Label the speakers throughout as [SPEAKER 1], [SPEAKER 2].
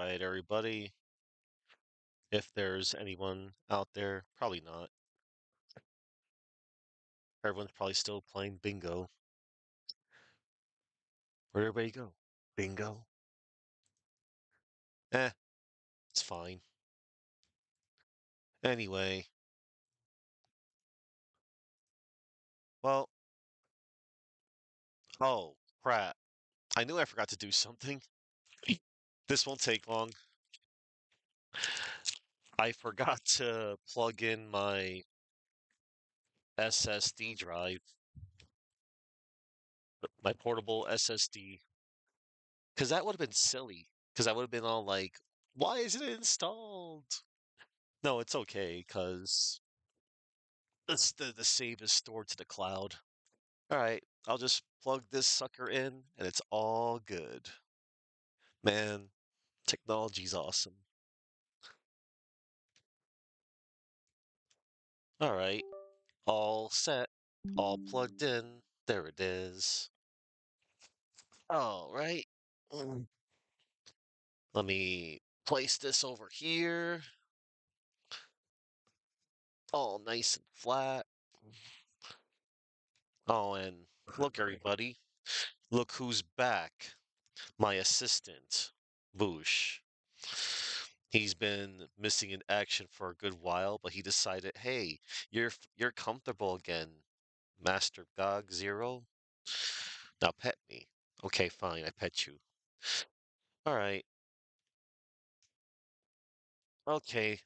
[SPEAKER 1] Alright, everybody. If there's anyone out there, probably not. Everyone's probably still playing bingo. Where'd everybody go? Bingo? Eh, it's fine. Anyway, well, oh, crap. I knew I forgot to do something. This won't take long. I forgot to plug in my SSD drive, my portable SSD, because that would have been silly. Because I would have been all like, why isn't it installed? No, it's okay, because the save is stored to the cloud. All right, I'll just plug this sucker in and it's all good. Man, technology's awesome. All right, all set, all plugged in. There it is. All right. Mm, Let me place this over here. All nice and flat. Oh, and look, everybody. Look who's back. My assistant, Boosh. He's been missing in action for a good while, but he decided, hey, you're comfortable again, Master Gog Zero. Now pet me. Okay, fine, I pet you. All right. Okay.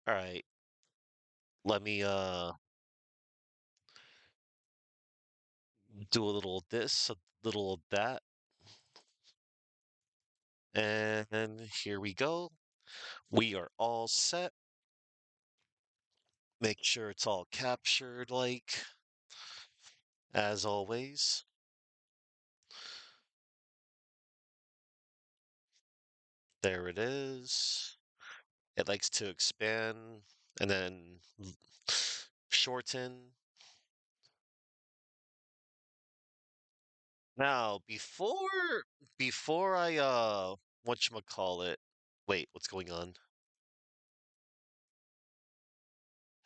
[SPEAKER 1] All right. Let me do a little this, a little that, and here we go. We are all set. Make sure it's all captured like as always. There it is. It likes to expand and then shorten. Now, before I whatchamacallit. Wait, what's going on?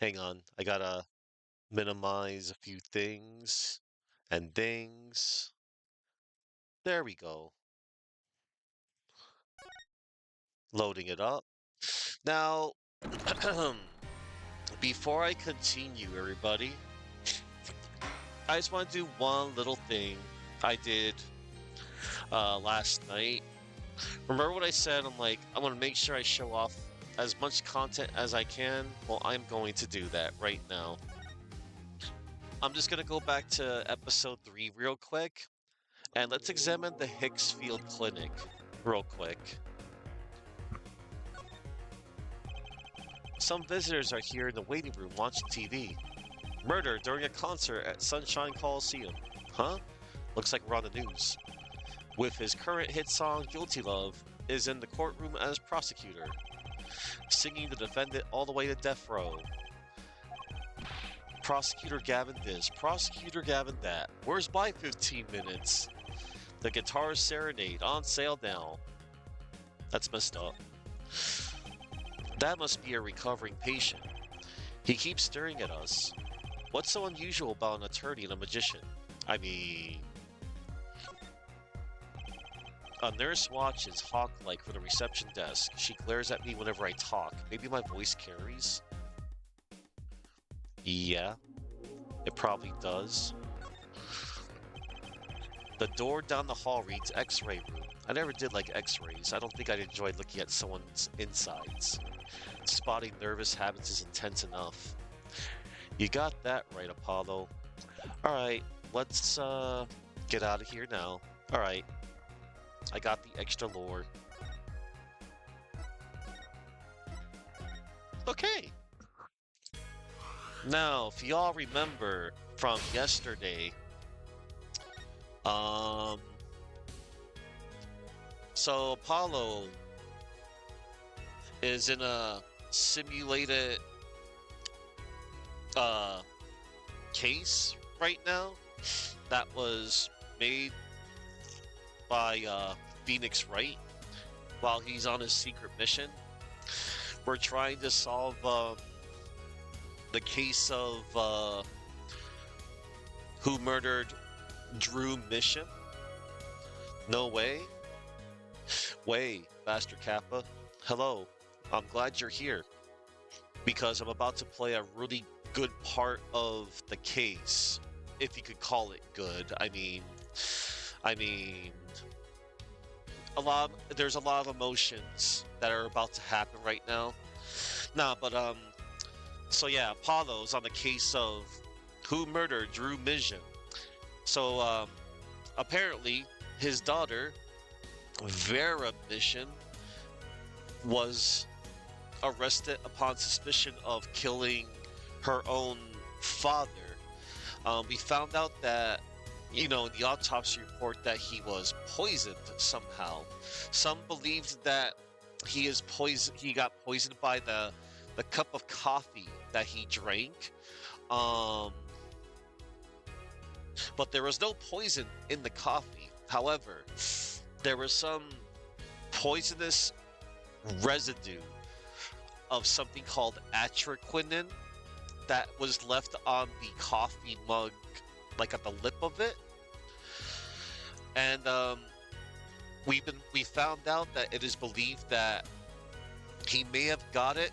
[SPEAKER 1] Hang on. I gotta minimize a few things and things. There we go. Loading it up. Now, before I continue, everybody, I just want to do one little thing I did last night. Remember what I said? I'm like, I want to make sure I show off as much content as I can. Well, I'm going to do that right now. I'm just going to go back to episode 3 real quick, and let's examine the Hicksfield Clinic real quick. Some visitors are here in the waiting room watching TV. Murder during a concert at Sunshine Coliseum. Huh? Looks like we're on the news. With his current hit song Guilty Love, is in the courtroom as prosecutor, singing the defendant all the way to death row. Prosecutor Gavin this, Prosecutor Gavin that. Where's my 15 minutes? The guitar serenade on sale now. That's messed up. That must be a recovering patient. He keeps staring at us. What's so unusual about an attorney and a magician? I mean... A nurse watches hawk-like from the reception desk. She glares at me whenever I talk. Maybe my voice carries? Yeah, it probably does. The door down the hall reads X-ray room. I never did like X-rays. I don't think I'd enjoy looking at someone's insides. Spotting nervous habits is intense enough. You got that right, Apollo. Alright, let's get out of here now. Alright. I got the extra lore. Okay. Now, if y'all remember from yesterday, um, so Apollo is in a simulated case right now that was made by Phoenix Wright. while he's on his secret mission. We're trying to solve the case of who murdered Drew Mission. No way. Way, Master Kappa. Hello. I'm glad you're here because I'm about to play a really good part of the case, if you could call it good. I mean, there's a lot of emotions that are about to happen right now. Nah, but so yeah, Apollo's on the case of who murdered Drew Mission. So apparently his daughter Vera Mission was arrested upon suspicion of killing her own father. We found out that, in the autopsy report that he was poisoned somehow. Some believed that he got poisoned by the cup of coffee that he drank. But there was no poison in the coffee. However, there was some poisonous residue of something called atraquinin that was left on the coffee mug, like at the lip of it. And we found out that it is believed that he may have got it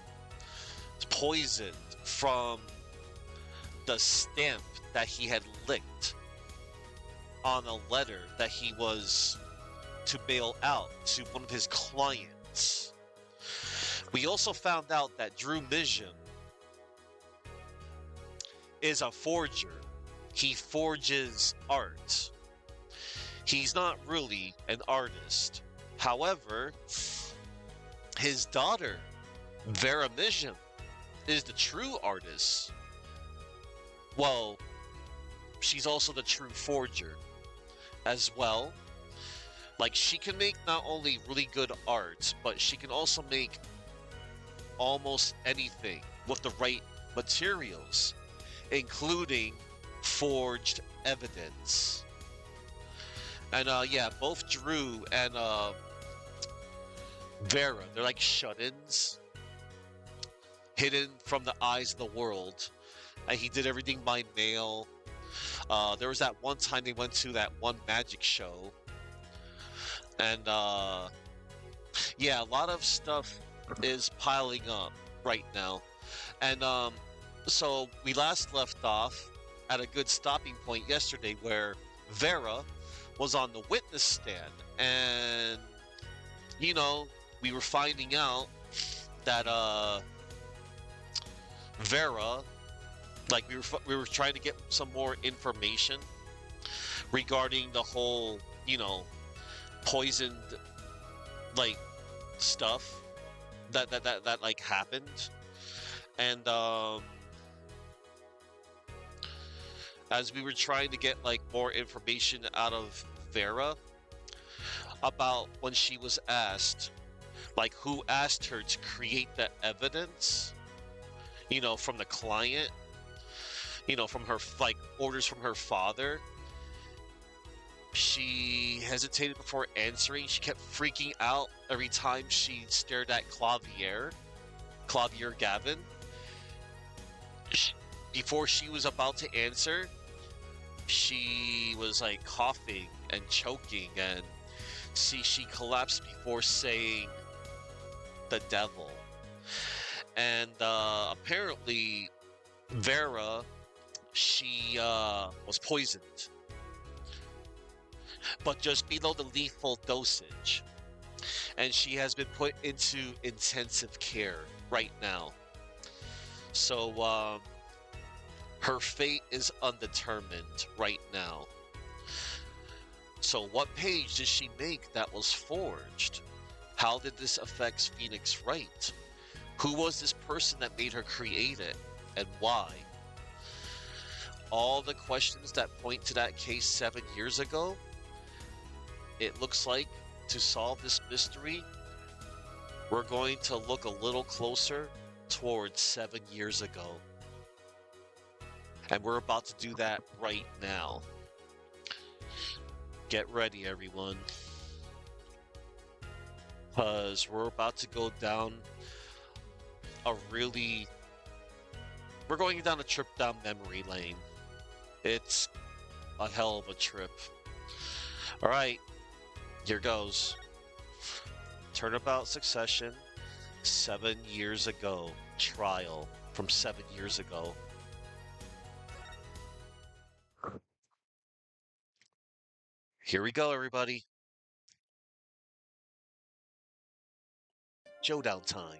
[SPEAKER 1] poisoned from the stamp that he had licked on a letter that he was to mail out to one of his clients. We also found out that Drew Mission is a forger. He forges art. He's not really an artist. However, his daughter, Vera Mission, is the true artist. Well, she's also the true forger as well. Like, she can make not only really good art, but she can also make almost anything with the right materials, including forged evidence. And yeah, both Drew and Vera, they're like shut-ins, hidden from the eyes of the world. And he did everything by mail. There was that one time they went to that one magic show. And yeah, a lot of stuff is piling up right now. And so we last left off at a good stopping point yesterday where Vera was on the witness stand. And, we were finding out that Vera, like we were trying to get some more information regarding the whole, poisoned like stuff that like happened. And as we were trying to get like more information out of Vera about when she was asked, like, who asked her to create the evidence, from the client, from her, like, orders from her father. She hesitated before answering. She kept freaking out every time she stared at Clavier Gavin. Before she was about to answer, she was like coughing and choking, and she collapsed before saying the devil. And apparently Vera, she was poisoned, but just below the lethal dosage, and she has been put into intensive care right now. So her fate is undetermined right now. So what page did she make that was forged? How did this affect Phoenix Wright? Who was this person that made her create it, and why? All the questions that point to that case 7 years ago. It looks like to solve this mystery, we're going to look a little closer towards 7 years ago. And we're about to do that right now. Get ready, everyone. because we're about to go down a really. We're going down a trip down memory lane. It's a hell of a trip. All right, here goes. Turnabout Succession, 7 years ago. Trial from 7 years ago. Here we go, everybody. Showdown time.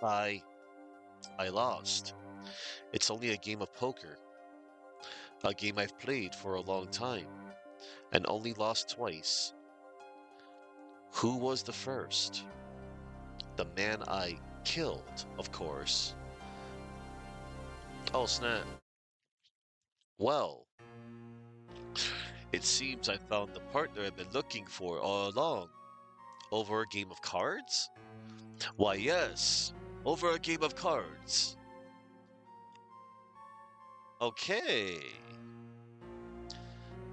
[SPEAKER 1] I I lost. It's only a game of poker. A game I've played for a long time and only lost twice. Who was the first? The man I killed, of course. Oh, snap. Well, it seems I found the partner I've been looking for all along. Over a game of cards? Why, yes, over a game of cards. Okay.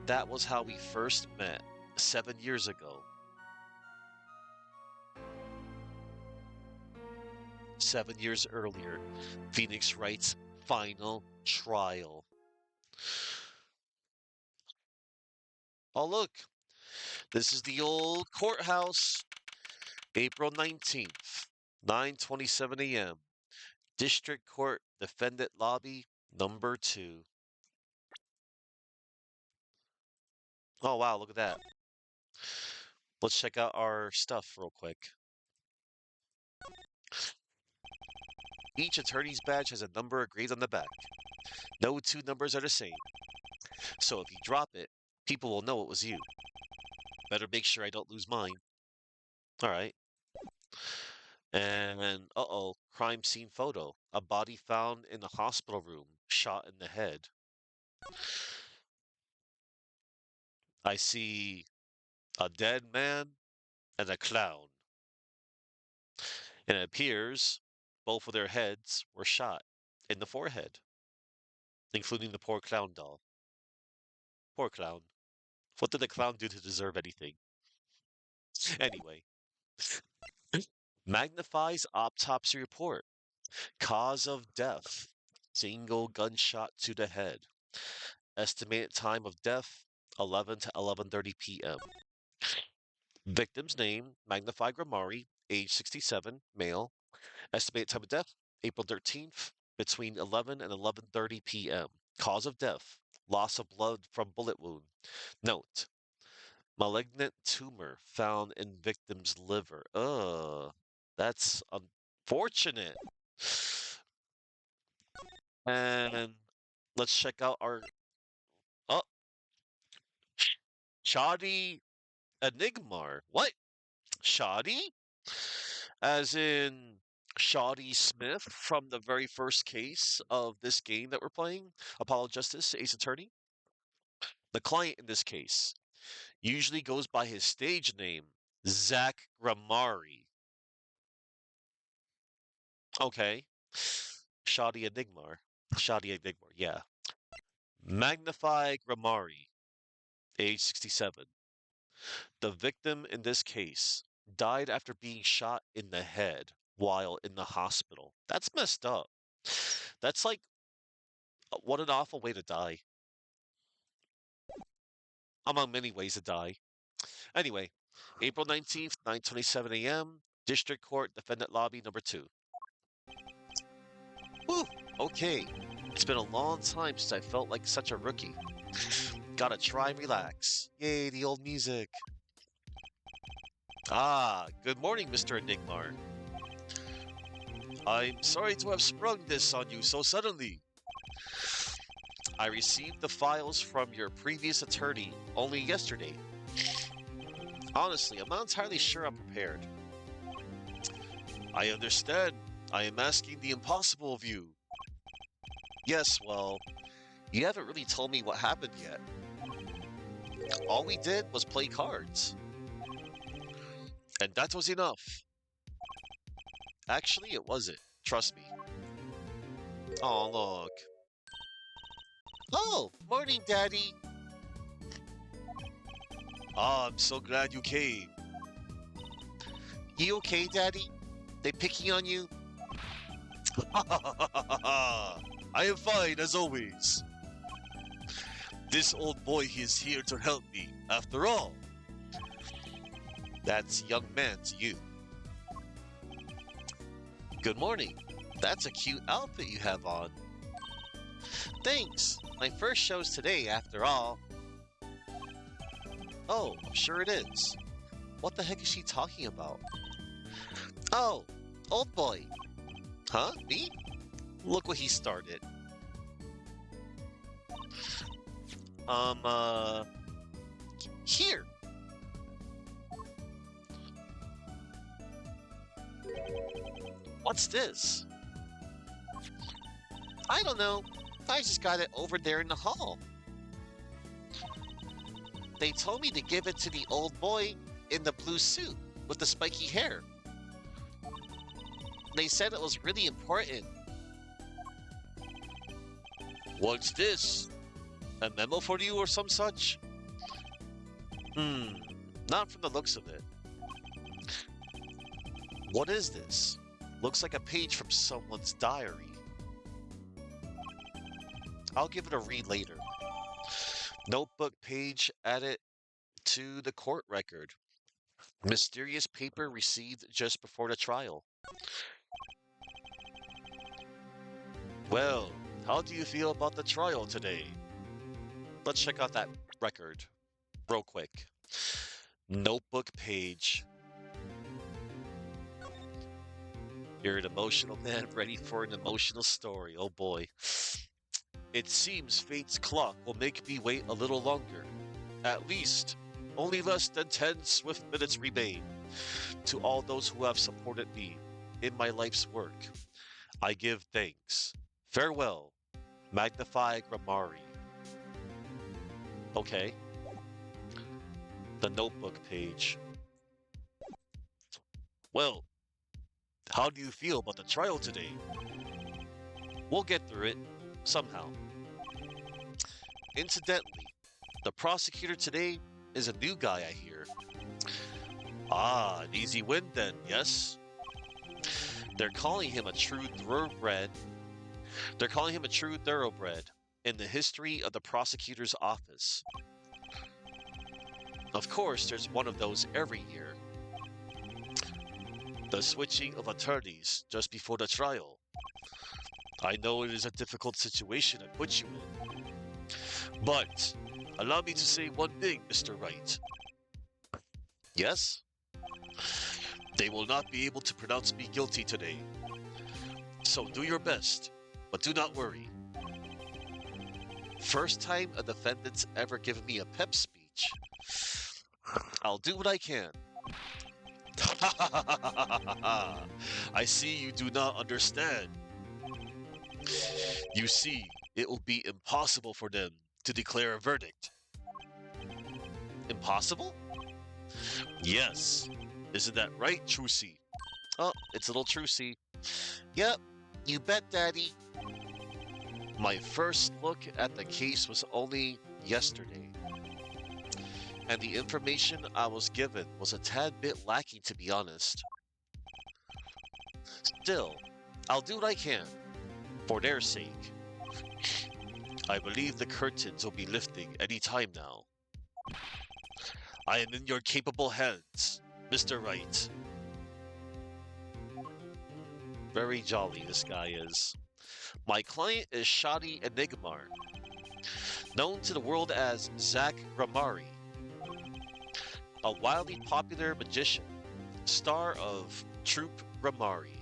[SPEAKER 1] That was how we first met 7 years ago. 7 years earlier, Phoenix Wright's final trial. Oh, look, this is the old courthouse. April 19th, 9:27 a.m. District Court Defendant Lobby number 2. Oh, wow, look at that. Let's check out our stuff real quick. Each attorney's badge has a number engraved on the back. No two numbers are the same. So if you drop it, people will know it was you. Better make sure I don't lose mine. All right. And uh-oh, crime scene photo. A body found in the hospital room, shot in the head. I see a dead man and a clown. And it appears both of their heads were shot in the forehead, including the poor clown doll. Poor clown. What did the clown do to deserve anything? Anyway, magnifies autopsy report. Cause of death. Single gunshot to the head. Estimated time of death 11 to 11:30 p.m. Victim's name Magnify Gramari, age 67, male. Estimated time of death April 13th between 11 and 11:30 p.m. Cause of death loss of blood from bullet wound. Note malignant tumor found in victim's liver. That's unfortunate. And let's check out our oh Shoddy Enigmar. What? Shoddy? As in Shoddy Smith from the very first case of this game that we're playing, Apollo Justice, Ace Attorney. The client in this case usually goes by his stage name, Zach Gramari. Okay. Shoddy Enigmar. Shoddy Enigmar, yeah. Magnify Gramari, age 67. The victim in this case died after being shot in the head while in the hospital. That's messed up. That's like, what an awful way to die. Among many ways to die. Anyway, April 19th, 9:27 a.m., District Court Defendant Lobby number 2. Whew, okay. It's been a long time since I felt like such a rookie. Gotta try and relax. Yay, the old music. Ah, good morning, Mr. Enigmar. I'm sorry to have sprung this on you so suddenly. I received the files from your previous attorney only yesterday. Honestly, I'm not entirely sure I'm prepared. I understand. I am asking the impossible of you. Yes, well, you haven't really told me what happened yet. All we did was play cards. And that was enough. Actually, it wasn't. Trust me. Oh, look. Oh, morning, Daddy. Ah, I'm so glad you came. You okay, Daddy? They picking on you? I am fine as always. This old boy is here to help me. After all, that's young man to you. Good morning. That's a cute outfit you have on. Thanks. My first show's today, after all. Oh, I'm sure it is. What the heck is she talking about? Oh, old boy. Huh? Me? Look what he started. Um, uh, Here. What's this? I don't know. I just got it over there in the hall. They told me to give it to the old boy in the blue suit with the spiky hair. They said it was really important. What's this? A memo for you or some such? Hmm, not from the looks of it. What is this? Looks like a page from someone's diary. I'll give it a read later. Notebook page added to the court record. Mysterious paper received just before the trial. Well, how do you feel about the trial today? Let's check out that record real quick. Notebook page. You're an emotional man ready for an emotional story. Oh boy. It seems fate's clock will make me wait a little longer. At least, only less than 10 swift minutes remain. To all those who have supported me in my life's work, I give thanks. Farewell, Magnify Grammari. Okay, the notebook page. Well, how do you feel about the trial today? We'll get through it, somehow. Incidentally, the prosecutor today is a new guy, I hear. Ah, an easy win then, yes? They're calling him a true thoroughbred. They're calling him a true thoroughbred in the history of the prosecutor's office. Of course, there's one of those every year. The switching of attorneys just before the trial. I know it is a difficult situation I put you in. But allow me to say one thing, Mr. Wright. Yes? They will not be able to pronounce me guilty today. So do your best, but do not worry. First time a defendant's ever given me a pep speech. I'll do what I can. I see you do not understand. You see, it will be impossible for them to declare a verdict. Impossible? Yes. Isn't that right, Trucy? Oh, it's little Trucy. Yep, you bet, Daddy. My first look at the case was only yesterday, and the information I was given was a tad bit lacking, to be honest. Still, I'll do what I can, for their sake. I believe the curtains will be lifting any time now. I am in your capable hands, Mr. Wright. Very jolly, this guy is. My client is Shadi Enigmar, known to the world as Zach Ramari, a wildly popular magician, star of Troupe Ramari.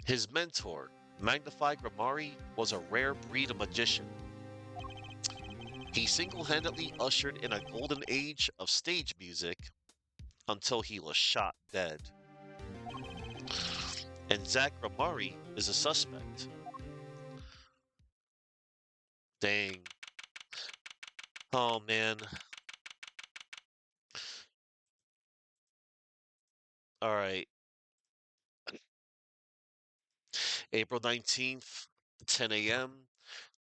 [SPEAKER 1] His mentor, Magnify Grammari, was a rare breed of magician. He single-handedly ushered in a golden age of stage music until he was shot dead. And Zach Grammari is a suspect. Dang. Oh man. All right. April 19th, 10 a.m.,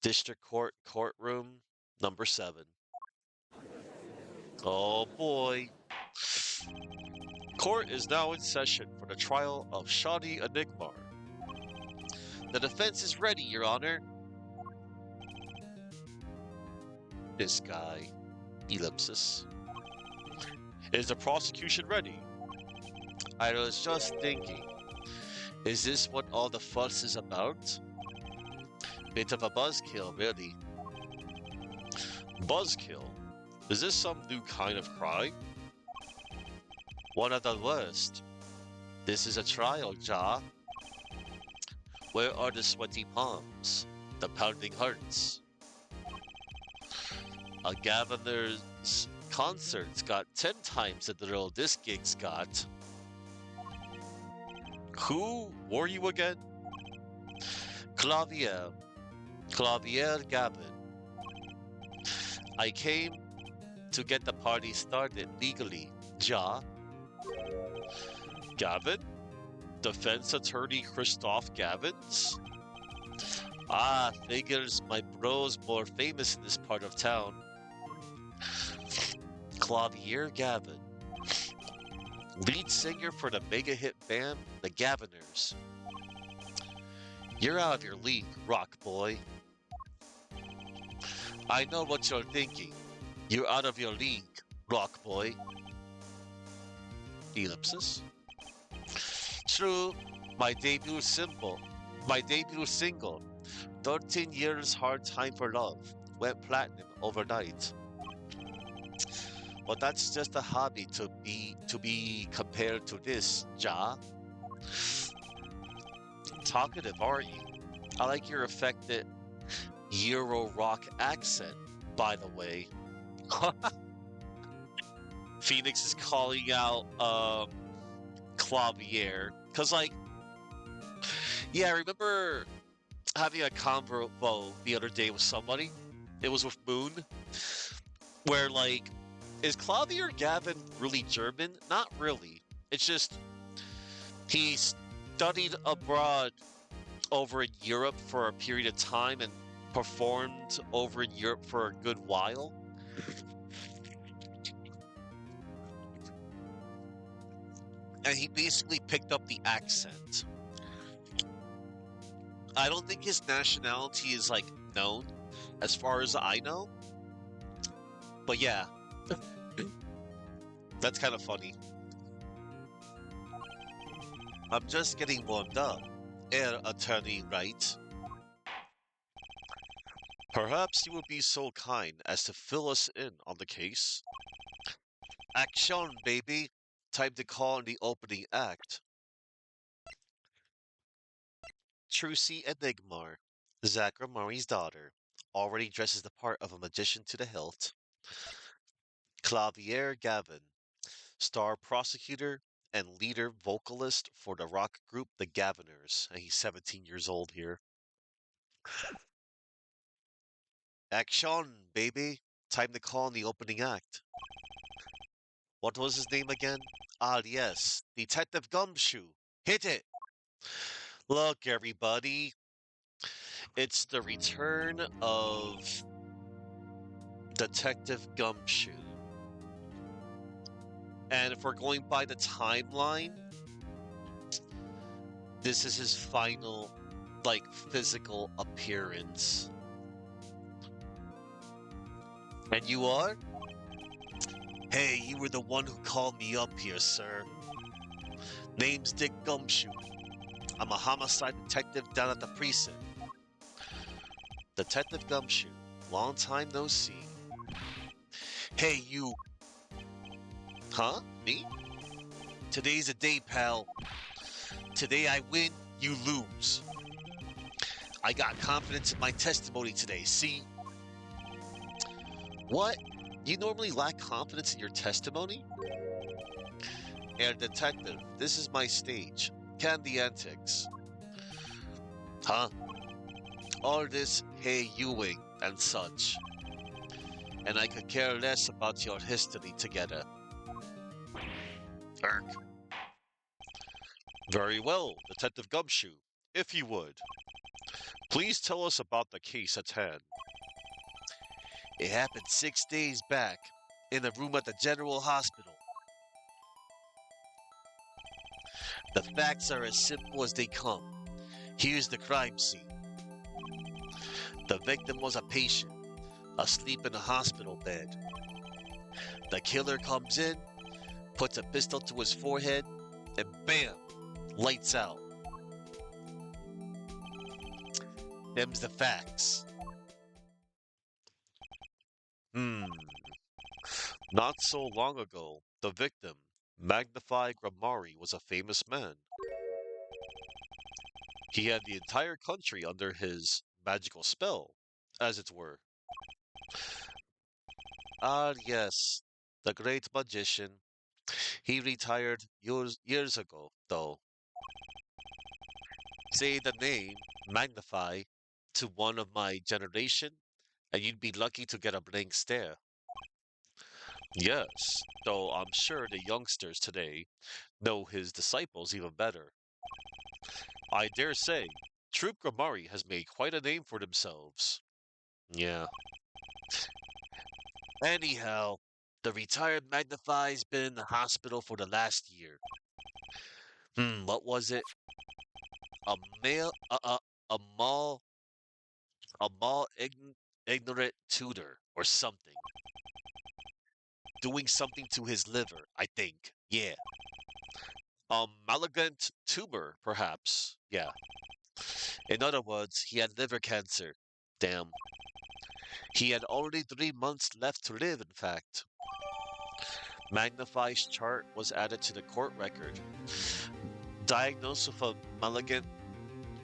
[SPEAKER 1] District Court Courtroom number 7. Oh boy. Court is now in session for the trial of Shadi Enigmar. The defense is ready, Your Honor. This guy. Ellipsis. Is the prosecution ready? I was just thinking, is this what all the fuss is about? Bit of a buzzkill, really. Buzzkill? Is this some new kind of crime? One of the worst. This is a trial, Ja. Where are the sweaty palms? The pounding hearts? A governor's concerts got 10 times the thrill this gig's got. Who were you again? Clavier. Clavier Gavin. I came to get the party started legally. Ja. Gavin? Defense attorney Christoph Gavins? Ah, figures my bro's more famous in this part of town. Clavier Gavin. Lead singer for the mega hit band, the Gaviners. You're out of your league, rock boy. I know what you're thinking. You're out of your league, rock boy. Ellipsis. True, my debut single, 13 years hard time for love, went platinum overnight. But that's just a hobby to be compared to this, Ja. Talkative, are you? I like your affected Euro rock accent, by the way. Phoenix is calling out Clavier. Cause like, yeah, I remember having a convo the other day with somebody. It was with Moon, where like, is Clavier Gavin really German? Not really. It's just he studied abroad over in Europe for a period of time and performed over in Europe for a good while. And he basically picked up the accent. I don't think his nationality is like known as far as I know. But yeah, that's kind of funny. I'm just getting warmed up. Attorney Wright. Perhaps you would be so kind as to fill us in on the case. Action, baby. Time to call in the opening act. Trucy Enigmar, Zachary Murray's daughter, already dresses the part of a magician to the hilt. Clavier Gavin, star prosecutor and leader vocalist for the rock group The Gaviners, and he's 17 years old here. Action, baby. Time to call in the opening act. What was his name again? Ah, yes, Detective Gumshoe. Hit it! Look, everybody. It's the return of Detective Gumshoe. And if we're going by the timeline, this is his final, like, physical appearance. And you are? Hey, you were the one who called me up here, sir. Name's Dick Gumshoe. I'm a homicide detective down at the precinct. Detective Gumshoe, long time no see. Hey, you. Huh? Me? Today's a day, pal. Today I win, you lose. I got confidence in my testimony today, see? What? You normally lack confidence in your testimony? And detective, this is my stage. Candy antics. Huh? All this hey youing and such. And I could care less about your history together. Erk. Very well, Detective Gumshoe. If you would, please tell us about the case at hand. It happened 6 days back. in a room at the General Hospital. The facts are as simple as they come. Here's the crime scene. The victim was a patient, asleep in a hospital bed. The killer comes in, puts a pistol to his forehead, and bam, lights out. Them's the facts. Hmm. Not so long ago, the victim, Magnify Gramari, was a famous man. He had the entire country under his magical spell, as it were. Ah, yes, the great magician. He retired years ago, though. Say the name, Magnify, to one of my generation, and you'd be lucky to get a blank stare. Yes, though I'm sure the youngsters today know his disciples even better. I dare say, Troop Grammari has made quite a name for themselves. Yeah. Anyhow, the retired Magnify's been in the hospital for the last year. What was it? A male, a a mall ignorant tutor or something. Doing something to his liver, I think. Yeah. Malignant tumor, perhaps. Yeah. In other words, he had liver cancer. Damn. He had already 3 months left to live, in fact. Magnify's chart was added to the court record. Diagnosed with a malignant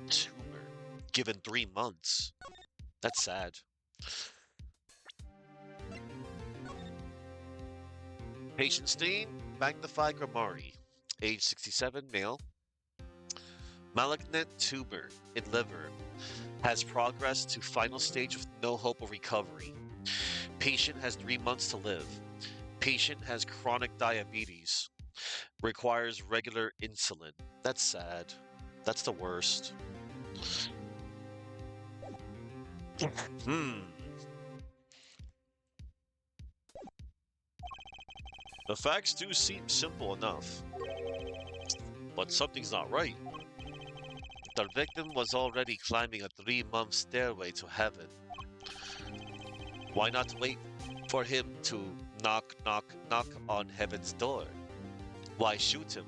[SPEAKER 1] tumor. Given 3 months. That's sad. Patient's name, Magnify Gramari. Age 67, male. Malignant tumor in liver. Has progressed to final stage with no hope of recovery. Patient has 3 months to live. Patient has chronic diabetes. Requires regular insulin. That's sad. That's the worst. Hmm. The facts do seem simple enough, but something's not right. The victim was already climbing a 3 month stairway to heaven. Why not wait for him to knock, knock, knock on heaven's door? Why shoot him?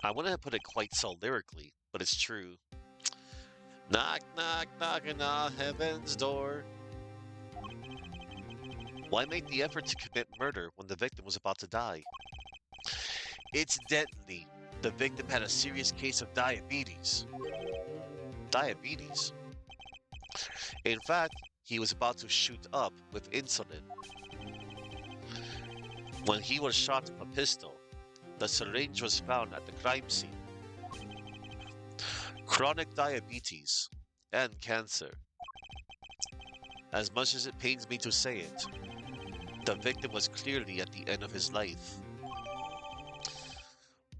[SPEAKER 1] I wouldn't have put it quite so lyrically, but it's true. Knock, knock, knocking on heaven's door. Why make the effort to commit murder when the victim was about to die? Incidentally, the victim had a serious case of diabetes. Diabetes? In fact, he was about to shoot up with insulin. When he was shot with a pistol, the syringe was found at the crime scene. Chronic diabetes and cancer. As much as it pains me to say it, the victim was clearly at the end of his life.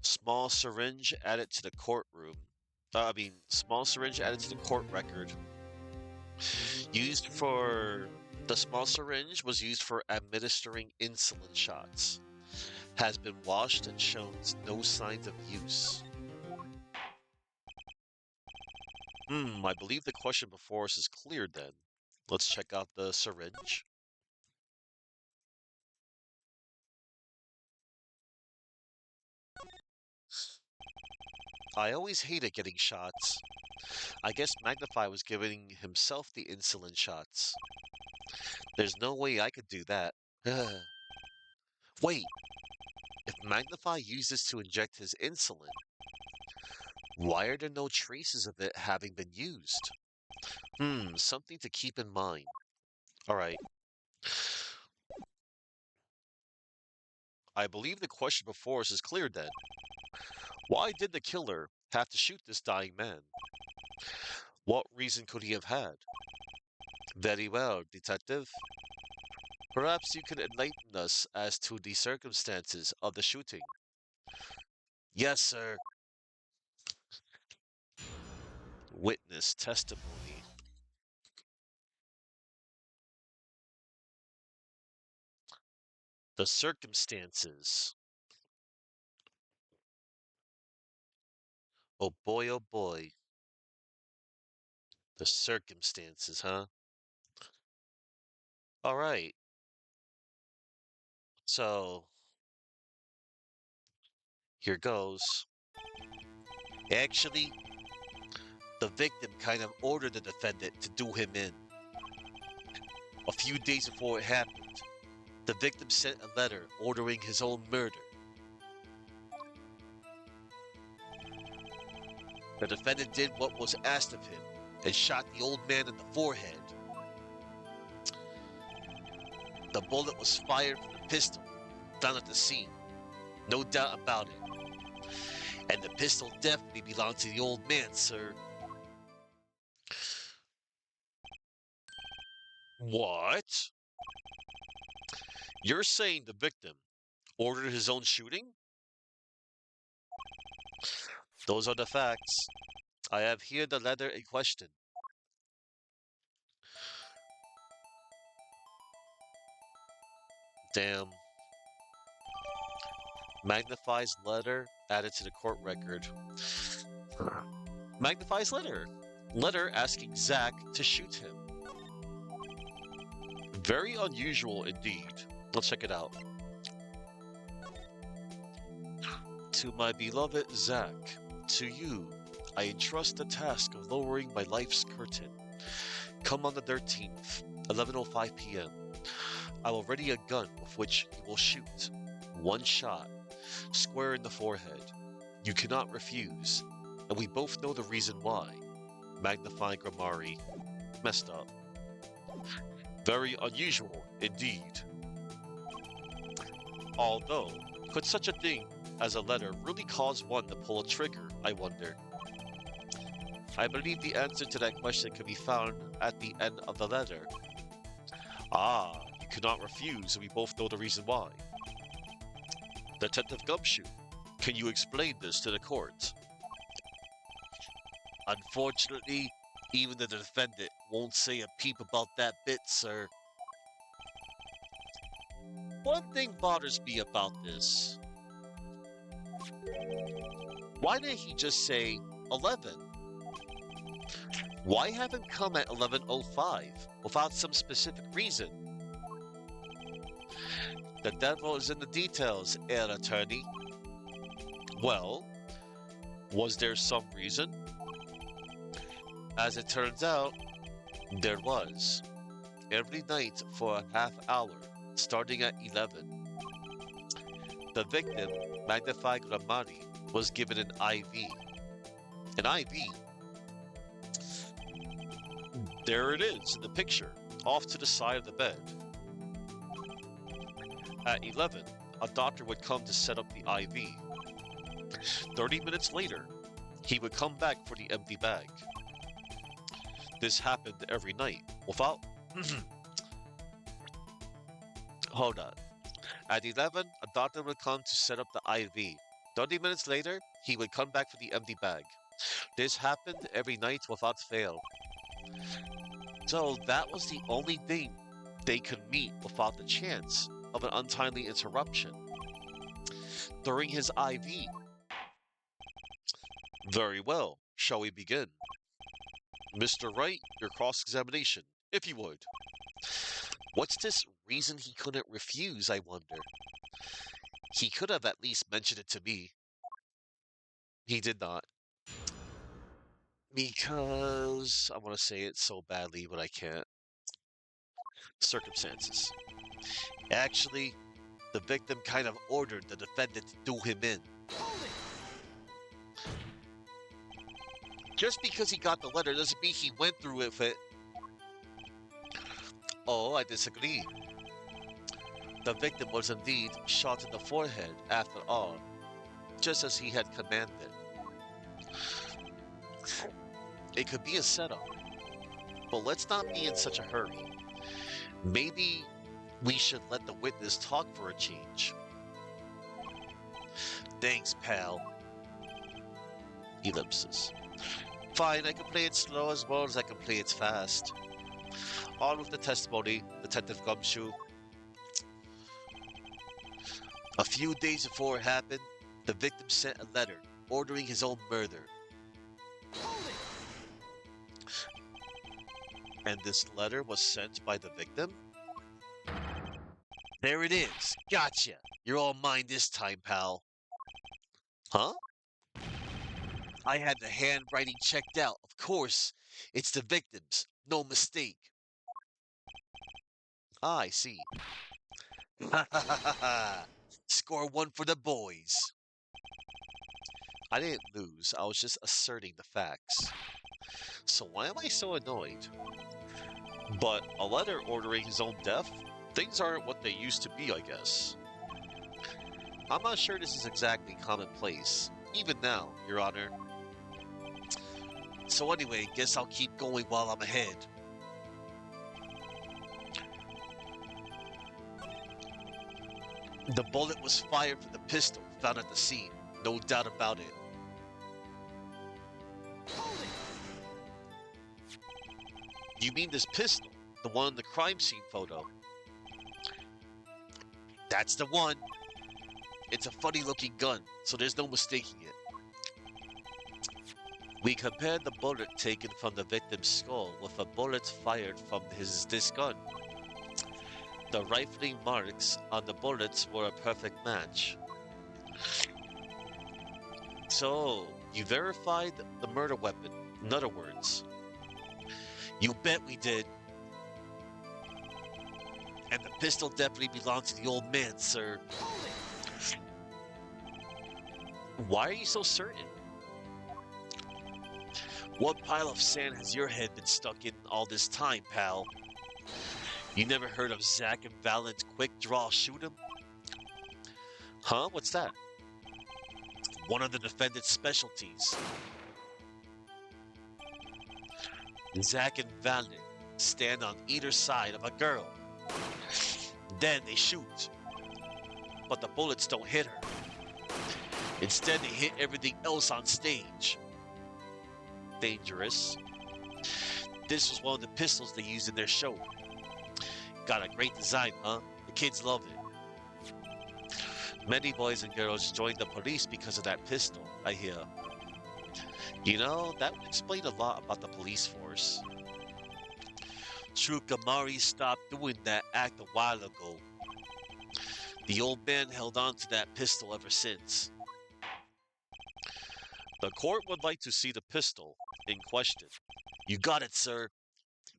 [SPEAKER 1] Small syringe added to the courtroom. Small syringe added to the court record. Used for the small syringe was used for administering insulin shots. Has been washed and shows no signs of use. I believe the question before us is cleared then. Let's check out the syringe. I always hated getting shots. I guess Magnify was giving himself the insulin shots. There's no way I could do that. Wait, if Magnify uses to inject his insulin, why are there no traces of it having been used? Something to keep in mind. Alright, I believe the question before us is clear then. Why did the killer have to shoot this dying man? What reason could he have had? Very well, detective. Perhaps you could enlighten us as to the circumstances of the shooting. Yes, sir. Witness testimony. The circumstances. Oh boy, oh boy. The circumstances, huh? All right. So here goes. Actually, the victim kind of ordered the defendant to do him in. A few days before it happened, the victim sent a letter ordering his own murder. The defendant did what was asked of him and shot the old man in the forehead. The bullet was fired from the pistol found at the scene, no doubt about it. And the pistol definitely belonged to the old man, sir. What? You're saying the victim ordered his own shooting? Those are the facts. I have here the letter in question. Damn. Magnifies letter added to the court record. Magnifies letter. Letter asking Zack to shoot him. Very unusual indeed. Let's check it out. To my beloved Zack, to you, I entrust the task of lowering my life's curtain. Come on the 13th, 11:05 p.m. I will ready a gun with which you will shoot. One shot, square in the forehead. You cannot refuse, and we both know the reason why. Magnify grammari. Messed up. Very unusual indeed. Although, could such a thing as a letter really cause one to pull a trigger, I wonder? I believe the answer to that question can be found at the end of the letter. Ah, you cannot refuse, and we both know the reason why. Detective Gumshoe, can you explain this to the court? Unfortunately, even the defendant won't say a peep about that bit, sir. One thing bothers me about this. Why didn't he just say 11? Why have him come at 11:05 without some specific reason? The devil is in the details, Herr Attorney. Well, was there some reason? As it turns out, there was. Every night for a half hour, starting at 11. The victim, Magnified Ramari, was given an IV. An IV? There it is in the picture, off to the side of the bed. At 11, a doctor would come to set up the IV. 30 minutes later, he would come back for the empty bag. This happened every night, without... Hold on. At 11, a doctor would come to set up the IV. 30 minutes later, he would come back for the empty bag. This happened every night without fail. So that was the only thing they could meet without the chance of an untimely interruption. During his IV. Very well. Shall we begin? Mr. Wright, your cross-examination, if you would. What's this reason he couldn't refuse, I wonder? He could have at least mentioned it to me. He did not. Because I want to say it so badly, but I can't. Circumstances. Actually, the victim kind of ordered the defendant to do him in. Just because he got the letter doesn't mean he went through with it. Oh, I disagree. The victim was indeed shot in the forehead after all, just as he had commanded. It could be a setup, but let's not be in such a hurry. Maybe we should let the witness talk for a change. Thanks, pal. Ellipsis. Fine, I can play it slow as well as I can play it fast. On with the testimony, Detective Gumshoe. A few days before it happened, the victim sent a letter ordering his own murder. And this letter was sent by the victim? There it is. Gotcha. You're all mine this time, pal. Huh? I had the handwriting checked out. Of course, it's the victim's. No mistake. Ah, I see. Ha ha ha ha ha. Score one for the boys. I didn't lose. I was just asserting the facts. So why am I so annoyed? But a letter ordering his own death? Things aren't what they used to be, I guess. I'm not sure this is exactly commonplace, even now, Your Honor. So anyway, guess I'll keep going while I'm ahead. The bullet was fired from the pistol found at the scene, no doubt about it. You mean this pistol, the one in the crime scene photo? That's the one. It's a funny looking gun, so there's no mistaking it. We compared the bullet taken from the victim's skull with a bullet fired from this gun. The rifling marks on the bullets were a perfect match. So, you verified the murder weapon, in other words. You bet we did. And the pistol definitely belonged to the old man, sir. Why are you so certain? What pile of sand has your head been stuck in all this time, pal? You never heard of Zack and Valen's quick draw shoot 'em? Huh? What's that? One of the defendant's specialties. Zack and Valen stand on either side of a girl. Then they shoot. But the bullets don't hit her. Instead, they hit everything else on stage. Dangerous. This was one of the pistols they used in their show. Got a great design, huh? The kids love it. Many boys and girls joined the police because of that pistol, I hear. You know, that would explain a lot about the police force. True Gamari stopped doing that act a while ago. The old man held on to that pistol ever since. The court would like to see the pistol in question. You got it, sir.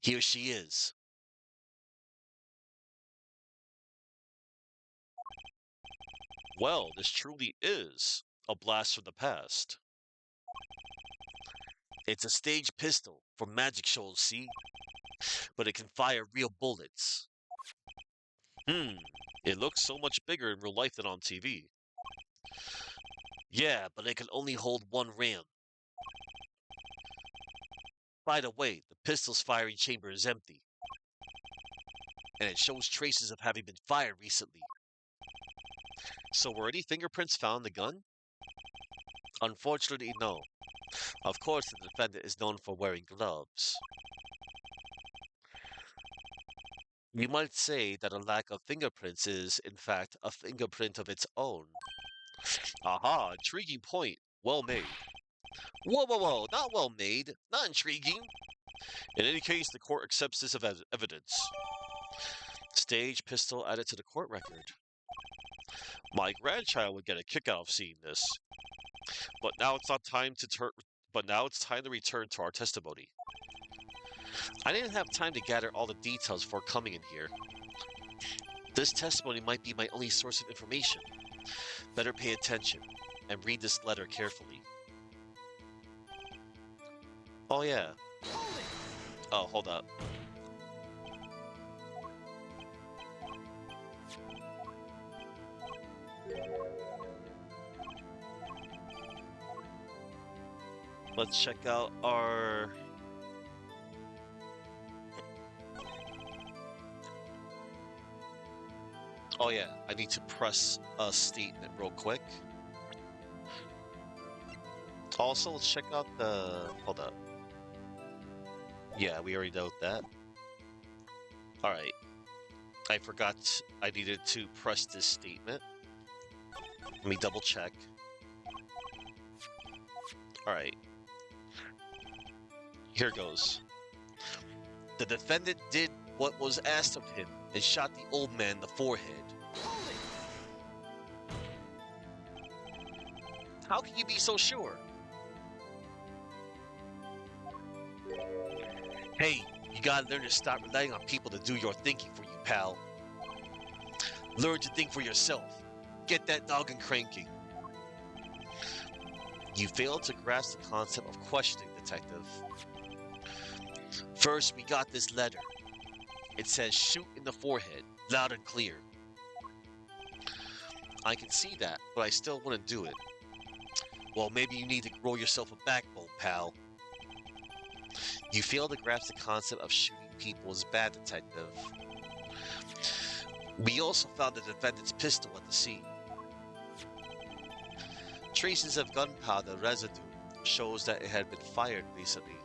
[SPEAKER 1] Here she is. Well, this truly is a blast from the past. It's a stage pistol for magic shows, see? But it can fire real bullets. It looks so much bigger in real life than on TV. Yeah, but it can only hold one ram. By the way, the pistol's firing chamber is empty. And it shows traces of having been fired recently. So were any fingerprints found in the gun? Unfortunately, no. Of course, the defendant is known for wearing gloves. You might say that a lack of fingerprints is, in fact, a fingerprint of its own. Aha, intriguing point. Well made. Whoa, whoa, whoa, not well made, not intriguing. In any case, the court accepts this evidence. Stage pistol added to the court record. My grandchild would get a kick out of seeing this. But now it's not time to now it's time to return to our testimony. I didn't have time to gather all the details before coming in here. This testimony might be my only source of information. Better pay attention and read this letter carefully. Oh yeah. Oh, hold up. Let's check out our... Oh yeah, I need to press a statement real quick. Also, let's check out the... Hold up. Yeah, we already know that. Alright. I forgot I needed to press this statement. Let me double check. All right, here goes. The defendant did what was asked of him and shot the old man in the forehead. How can you be so sure? Hey, you gotta learn to stop relying on people to do your thinking for you, pal. Learn to think for yourself. Get that noggin cranking. You failed to grasp the concept of questioning, detective. First, we got this letter. It says shoot in the forehead, loud and clear. I can see that, but I still want to do it. Well, maybe you need to grow yourself a backbone, pal. You fail to grasp the concept of shooting people as bad, detective. We also found the defendant's pistol at the scene. Traces of gunpowder residue shows that it had been fired recently.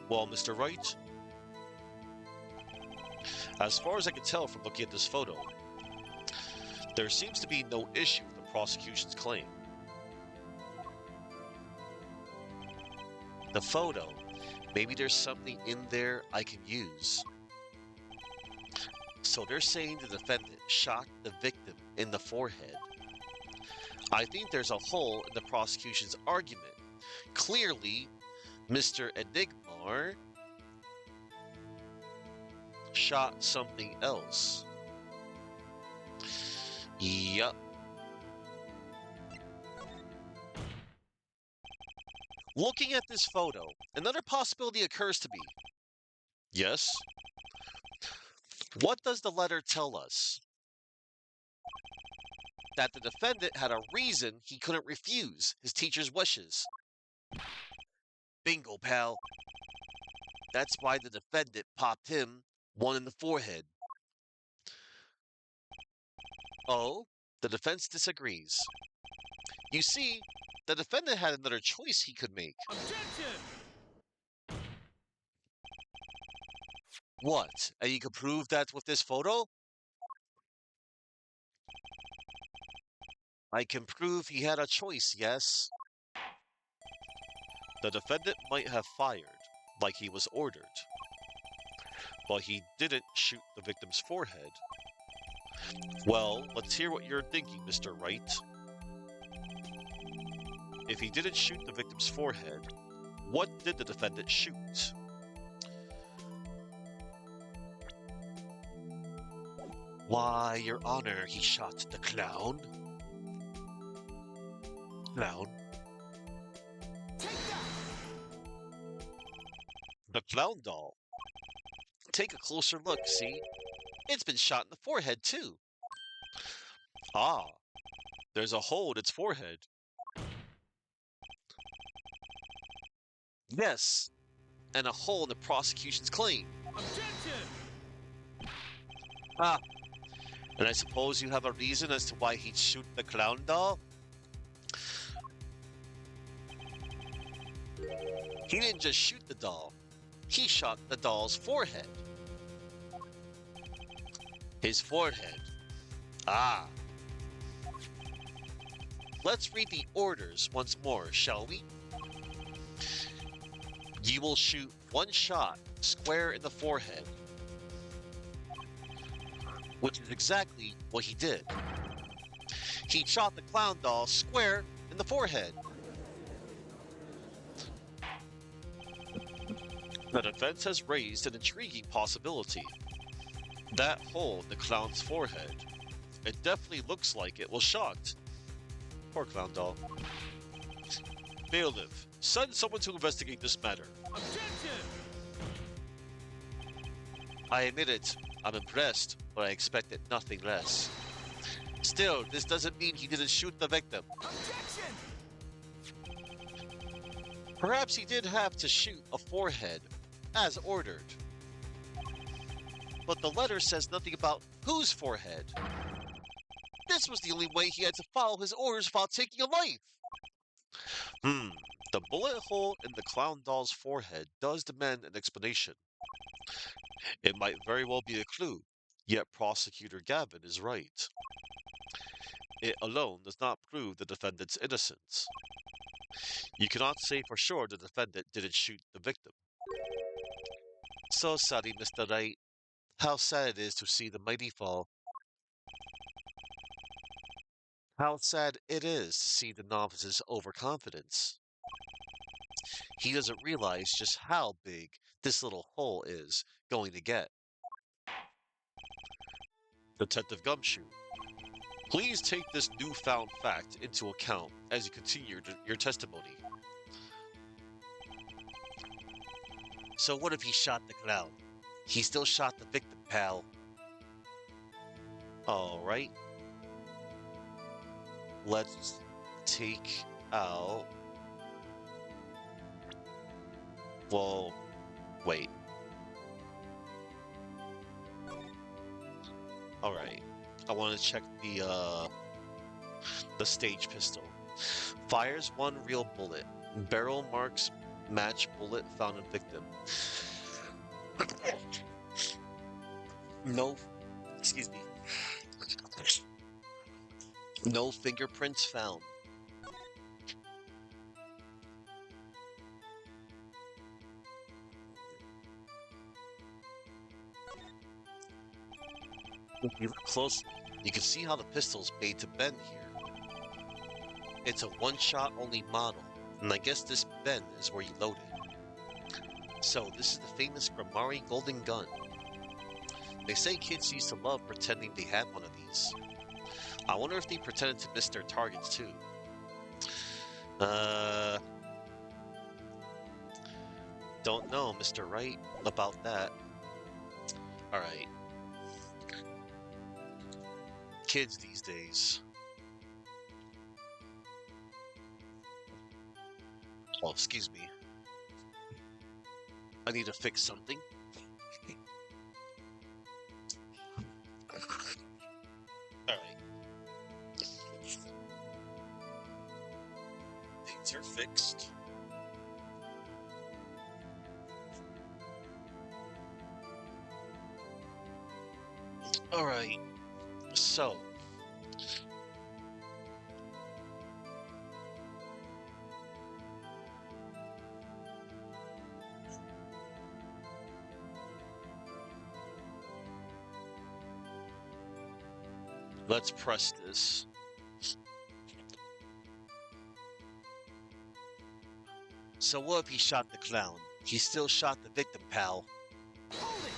[SPEAKER 1] Well, Mr. Wright, as far as I can tell from looking at this photo, there seems to be no issue with the prosecution's claim. The photo, maybe there's something in there I can use. So they're saying the defendant shot the victim in the forehead. I think there's a hole in the prosecution's argument. Clearly, Mr. Enigmar shot something else. Yup. Looking at this photo, another possibility occurs to me. Yes? What does the letter tell us? That the defendant had a reason he couldn't refuse his teacher's wishes. Bingo, pal. That's why the defendant popped him one in the forehead. Oh, the defense disagrees. You see, the defendant had another choice he could make.
[SPEAKER 2] Objection!
[SPEAKER 1] What? And you can prove that with this photo? I can prove he had a choice, yes. The defendant might have fired, like he was ordered. But he didn't shoot the victim's forehead. Well, let's hear what you're thinking, Mr. Wright. If he didn't shoot the victim's forehead, what did the defendant shoot? Why, Your Honor, he shot the clown. Clown? The clown doll. Take a closer look, see? It's been shot in the forehead, too. Ah, there's a hole in its forehead. Yes, and a hole in the prosecution's claim.
[SPEAKER 2] Objection!
[SPEAKER 1] Ah, and I suppose you have a reason as to why he'd shoot the clown doll? He didn't just shoot the doll. He shot the doll's forehead. His forehead. Ah. Let's read the orders once more, shall we? You will shoot one shot square in the forehead. Which is exactly what he did. He shot the clown doll square in the forehead. The defense has raised an intriguing possibility. That hole in the clown's forehead. It definitely looks like it was shot. Poor clown doll. Bailiff, send someone to investigate this matter.
[SPEAKER 2] Objection!
[SPEAKER 1] I admit it, I'm impressed, but I expected nothing less. Still, this doesn't mean he didn't shoot the victim.
[SPEAKER 2] Objection!
[SPEAKER 1] Perhaps he did have to shoot a forehead, as ordered. But the letter says nothing about whose forehead. This was the only way he had to follow his orders without taking a life. The bullet hole in the clown doll's forehead does demand an explanation. It might very well be a clue, yet Prosecutor Gavin is right. It alone does not prove the defendant's innocence. You cannot say for sure the defendant didn't shoot the victim. So sorry, Mr. Wright. How sad it is to see the mighty fall. How sad it is to see the novice's overconfidence. He doesn't realize just how big this little hole is going to get. Detective Gumshoe, please take this newfound fact into account as you continue your testimony. So what if he shot the clown? He still shot the victim, pal. Alright. Let's take out... Well, wait. Alright. I want to check the stage pistol. Fires one real bullet. Barrel marks match bullet found in victim. No, excuse me. No fingerprints found. If you look closely, you can see how the pistol's made to bend here. It's a one-shot only model, and I guess this bend is where you load it. So this is the famous Gramari golden gun. They say kids used to love pretending they had one of these. I wonder if they pretended to miss their targets too. Don't know, Mr. Wright, about that. Alright. Kids these days. Oh, excuse me. I need to fix something. Alright. Things are fixed. Alright. So. Let's press this. So what if he shot the clown? He still shot the victim, pal.
[SPEAKER 2] Hold it!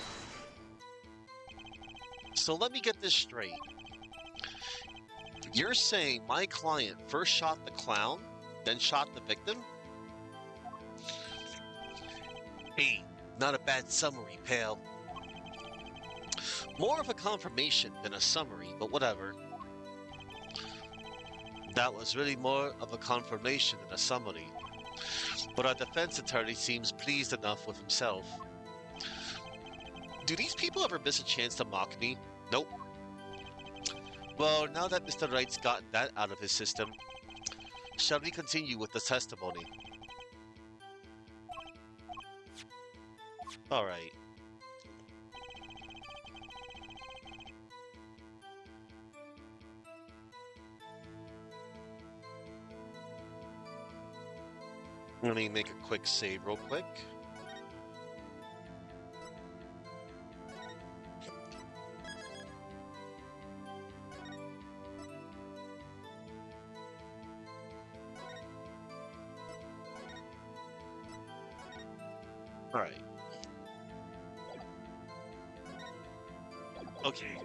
[SPEAKER 1] So let me get this straight. You're saying my client first shot the clown, then shot the victim? Hey, not a bad summary, pal. More of a confirmation than a summary, but whatever. That was really more of a confirmation than a summary. But our defense attorney seems pleased enough with himself. Do these people ever miss a chance to mock me? Nope. Well, now that Mr. Wright's gotten that out of his system, shall we continue with the testimony? Alright. Let me make a quick save real quick. Alright. Okay.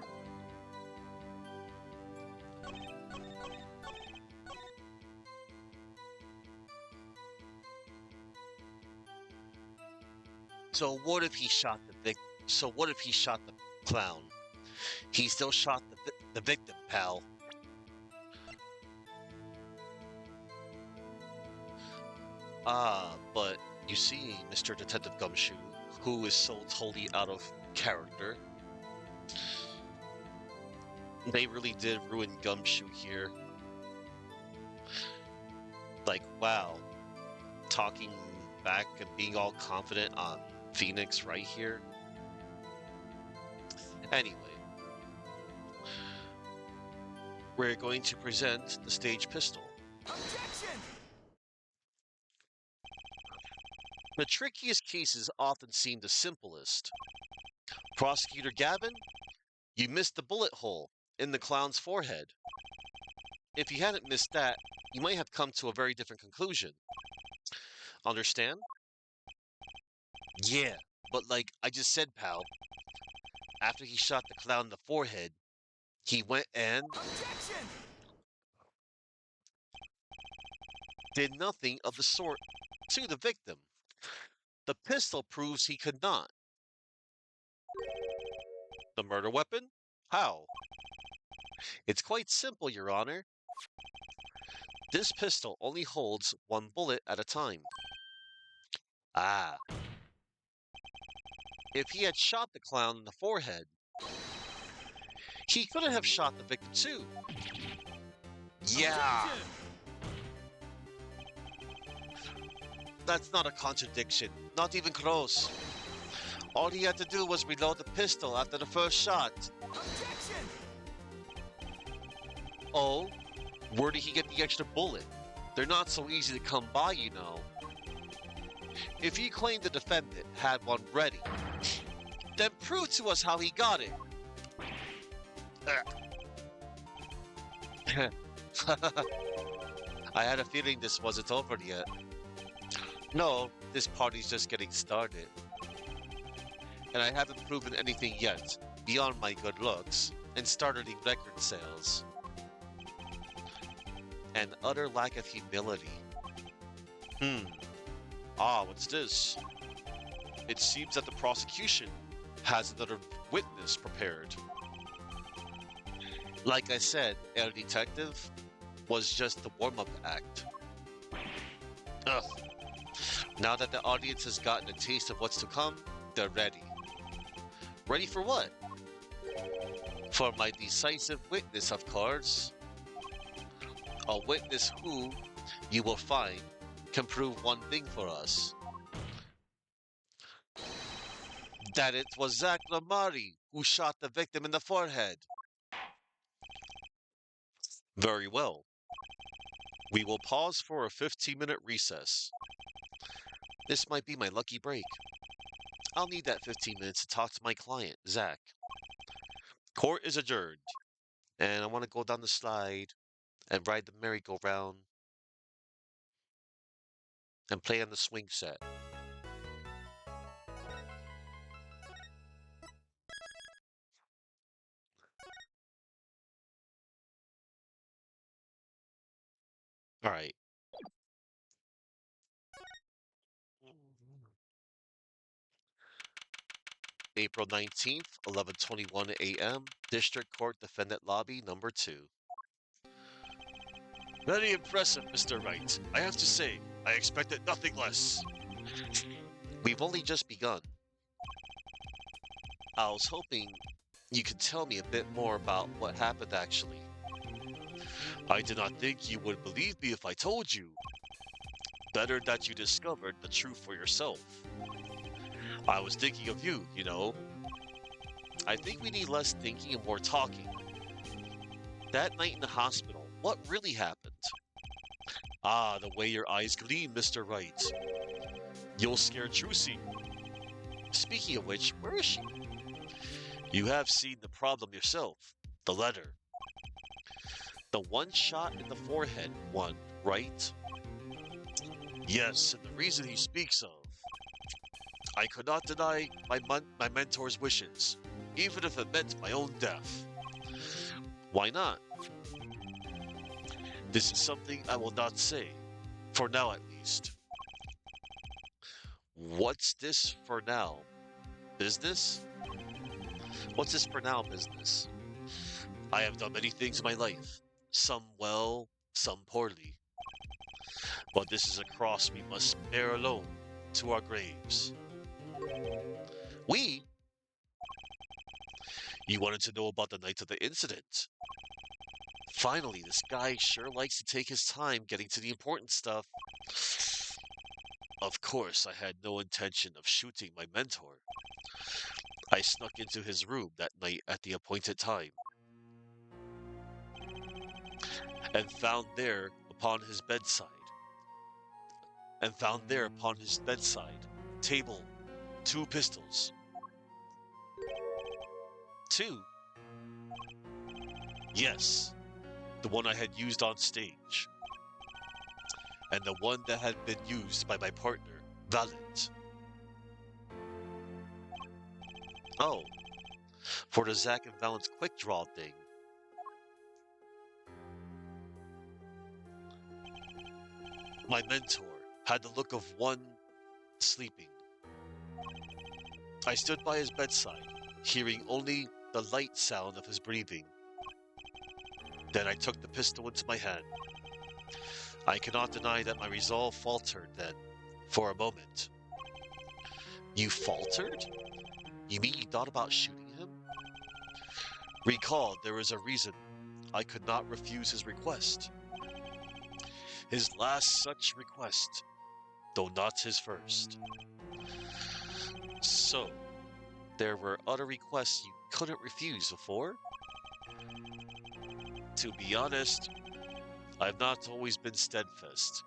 [SPEAKER 1] So what if he shot So what if he shot the clown? He still shot the victim, pal. But you see, Mr. Detective Gumshoe, who is so totally out of character. They really did ruin Gumshoe here. Like, wow. Talking back and being all confident on Phoenix right here. Anyway. We're going to present the stage pistol.
[SPEAKER 2] Objection!
[SPEAKER 1] The trickiest cases often seem the simplest. Prosecutor Gavin, you missed the bullet hole in the clown's forehead. If you hadn't missed that, you might have come to a very different conclusion. Understand? Yeah, but like I just said, pal, after he shot the clown in the forehead, he went and
[SPEAKER 2] Objection!
[SPEAKER 1] did nothing of the sort to the victim. The pistol proves he could not. The murder weapon? How? It's quite simple, Your Honor. This pistol only holds one bullet at a time. Ah, if he had shot the clown in the forehead, he couldn't have shot the victim too. Yeah,
[SPEAKER 2] Objection!
[SPEAKER 1] that's not a contradiction. Not even close. All he had to do was reload the pistol after the first shot.
[SPEAKER 2] Objection!
[SPEAKER 1] Oh, where did he get the extra bullet? They're not so easy to come by, you know. If you claim the defendant had one ready, then prove to us how he got it. I had a feeling this wasn't over yet. No, this party's just getting started. And I haven't proven anything yet, beyond my good looks, and startling record sales. An utter lack of humility. What's this? It seems that the prosecution has another witness prepared. Like I said, El Detective was just the warm-up act. Ugh. Now that the audience has gotten a taste of what's to come, they're ready. Ready for what? For my decisive witness, of course. A witness who, you will find, can prove one thing for us. That it was Zach Lamari who shot the victim in the forehead. Very well. We will pause for a 15-minute recess. This might be my lucky break. I'll need that 15 minutes to talk to my client, Zach. Court is adjourned, and I want to go down the slide and ride the merry-go-round and play on the swing set. All right. April 19th, 11:21 a.m., District Court Defendant Lobby number 2. Very impressive, Mr. Wright. I have to say, I expected nothing less. We've only just begun. I was hoping you could tell me a bit more about what happened actually. I did not think you would believe me if I told you. Better that you discovered the truth for yourself. I was thinking of you, you know. I think we need less thinking and more talking. That night in the hospital, what really happened? Ah, the way your eyes gleam, Mr. Wright. You'll scare Trucy. Speaking of which, where is she? You have seen the problem yourself. The letter. The one shot in the forehead one, right? Yes, and the reason he speaks of. I could not deny my mentor's wishes, even if it meant my own death. Why not? This is something I will not say, for now at least. What's this for now? Business? What's this for now business? I have done many things in my life, some well, some poorly. But this is a cross we must bear alone to our graves. We? You wanted to know about the night of the incident. Finally, this guy sure likes to take his time getting to the important stuff. Of course, I had no intention of shooting my mentor. I snuck into his room that night at the appointed time. and found there upon his bedside, table, two pistols. Two, yes, the one I had used on stage, and the one that had been used by my partner, Valent. Oh, for the Zack and Valent's quick draw thing. My mentor had the look of one sleeping. I stood by his bedside, hearing only the light sound of his breathing. Then I took the pistol into my hand. I cannot deny that my resolve faltered then, for a moment. You faltered? You mean you thought about shooting him? Recall, there was a reason I could not refuse his request. His last such request, though not his first. So, there were other requests you couldn't refuse before? To be honest, I've not always been steadfast,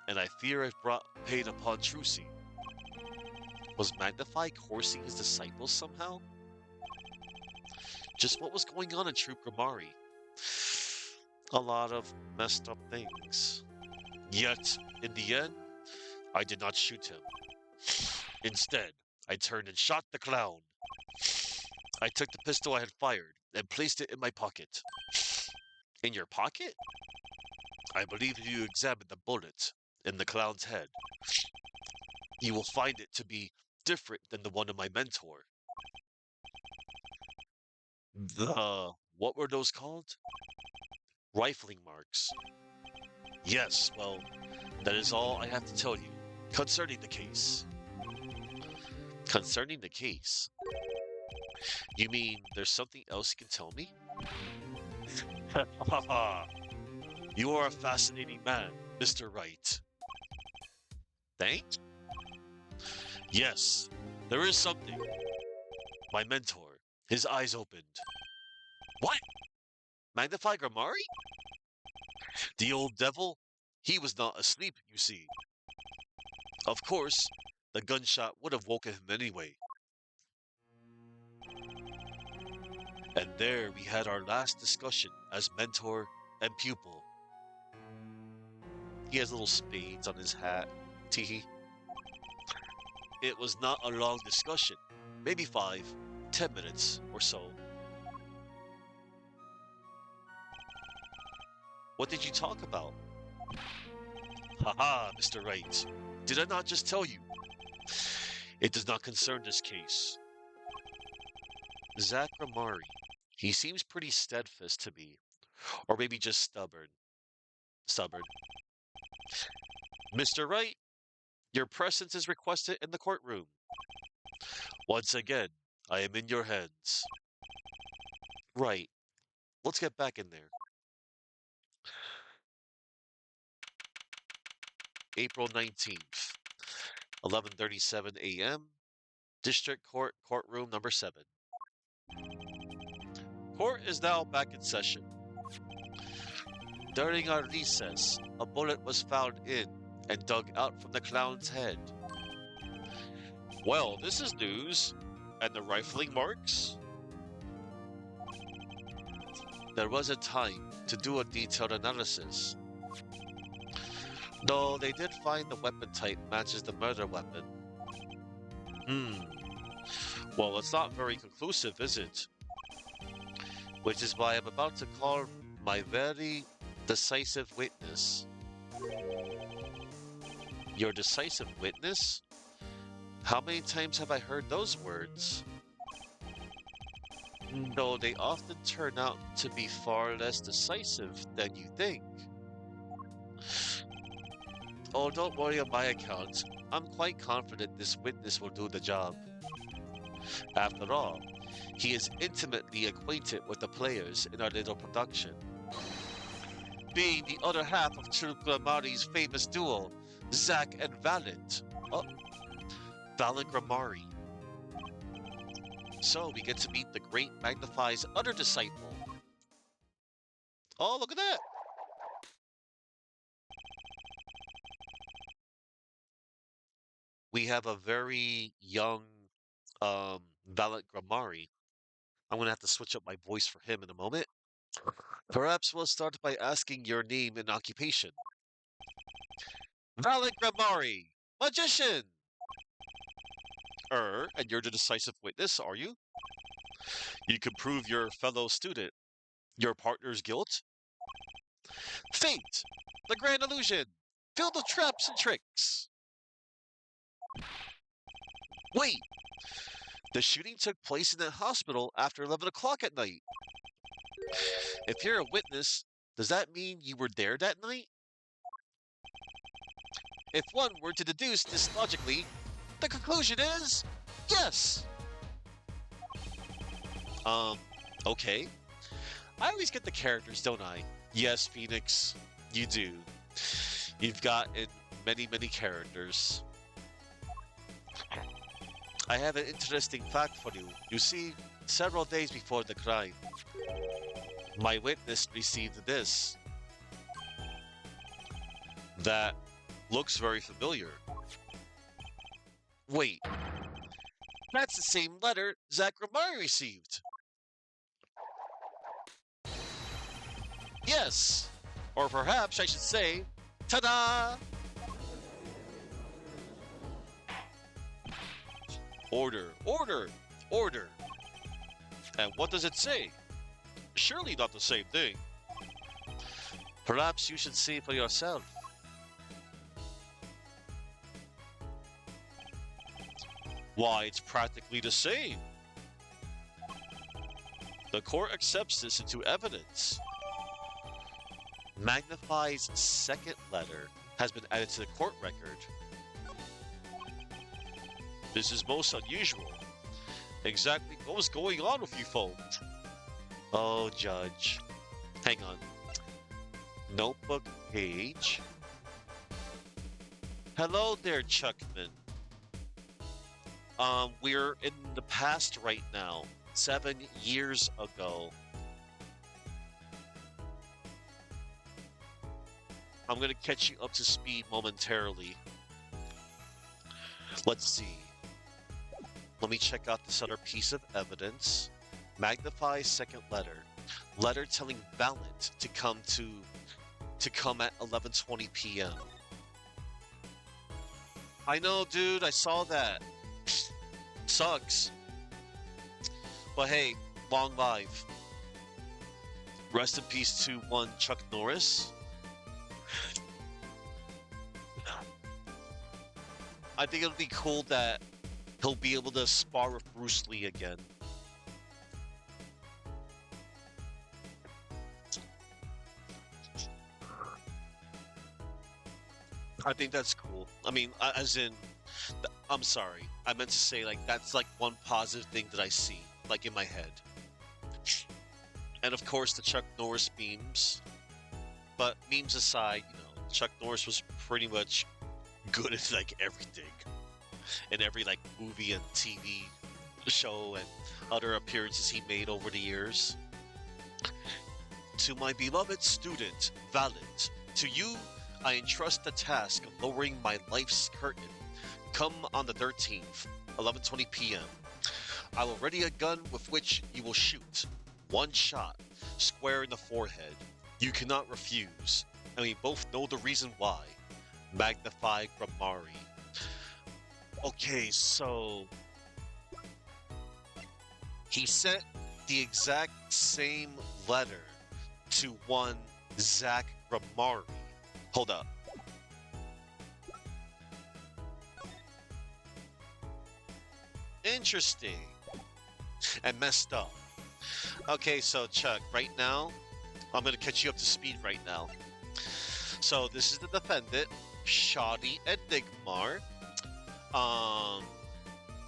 [SPEAKER 1] and I fear I've brought pain upon Trucy. Was Magnify coursing his disciples somehow? Just what was going on in Troop Grimari? A lot of messed up things. Yet, in the end, I did not shoot him. Instead, I turned and shot the clown. I took the pistol I had fired and placed it in my pocket. In your pocket? I believe if you examine the bullet in the clown's head, you will find it to be different than the one of my mentor. What were those called? Rifling marks. Yes, well, that is all I have to tell you concerning the case. Concerning the case? You mean there's something else you can tell me? You are a fascinating man, Mr. Wright. Thanks? Yes, there is something. My mentor, his eyes opened. What? Magnify Grimari? The old devil? He was not asleep, you see. Of course, the gunshot would have woken him anyway. And there we had our last discussion as mentor and pupil. He has little spades on his hat. Teehee. It was not a long discussion. Maybe 5, 10 minutes or so. What did you talk about? Haha, Mr. Wright. Did I not just tell you? It does not concern this case. Zack Ramari. He seems pretty steadfast to me. Or maybe just stubborn. Stubborn. Mr. Wright, your presence is requested in the courtroom. Once again, I am in your hands. Right. Let's get back in there. April 19th, 11:37 a.m. District Court, courtroom number 7. Court is now back in session. During our recess, a bullet was found in and dug out from the clown's head. Well, this is news. And the rifling marks? There wasn't time to do a detailed analysis. Though they did find the weapon type matches the murder weapon. Well, it's not very conclusive, is it? Which is why I'm about to call my very decisive witness. Your decisive witness? How many times have I heard those words? Though they often turn out to be far less decisive than you think. Oh, don't worry on my account. I'm quite confident this witness will do the job. After all, he is intimately acquainted with the players in our little production. Being the other half of Troop Grimari's famous duo, Zack and Valent. Oh, Valent Grimari. So we get to meet the great Magnify's other disciple. Oh, look at that! We have a very young Valet Gramari. I'm gonna have to switch up my voice for him in a moment. Perhaps we'll start by asking your name and occupation. Valet Gramari, magician. And you're the decisive witness, are you? You can prove your fellow student, your partner's guilt. Fate, the grand illusion, filled with traps and tricks. Wait, the shooting took place in that hospital after 11 o'clock at night. If you're a witness, does that mean you were there that night? If one were to deduce this logically, the conclusion is yes. Um, okay. I always get the characters, don't I? Yes, Phoenix, you do. You've gotten many, many characters. I have an interesting fact for you. You see, several days before the crime, my witness received this. That looks very familiar. Wait, that's the same letter Zach Romari received. Yes, or perhaps I should say, ta-da! Order, order, order. And what does it say? Surely not the same thing. Perhaps you should see for yourself. Why, it's practically the same. The court accepts this into evidence. Magnify's second letter has been added to the court record. This is most unusual. Exactly what was going on with you folks? Oh, Judge. Hang on. Notebook page. Hello there, Chuckman. We're in the past right now. 7 years ago. I'm gonna catch you up to speed momentarily. Let's see. Let me check out this other piece of evidence. Magnify second letter. Letter telling Valiant to come at 11:20 p.m. I know, dude. I saw that. Sucks. But hey, long live. Rest in peace to one Chuck Norris. I think it'll be cool that he'll be able to spar with Bruce Lee again. I think that's cool. I mean, as in, I'm sorry. I meant to say, like, that's like one positive thing that I see, like, in my head. And of course, the Chuck Norris memes. But memes aside, Chuck Norris was pretty much good at, like, everything. In every, like, movie and TV show and other appearances he made over the years. To my beloved student, Valent, to you I entrust the task of lowering my life's curtain. Come on the 13th, 11:20 p.m. I will ready a gun with which you will shoot. One shot, square in the forehead. You cannot refuse, and we both know the reason why. Magnify Gramari. Okay, so he sent the exact same letter to one Zach Gramari. Hold up. Interesting. And messed up. Okay, so Chuck, right now, I'm going to catch you up to speed right now. So this is the defendant, Shoddy Enigmar.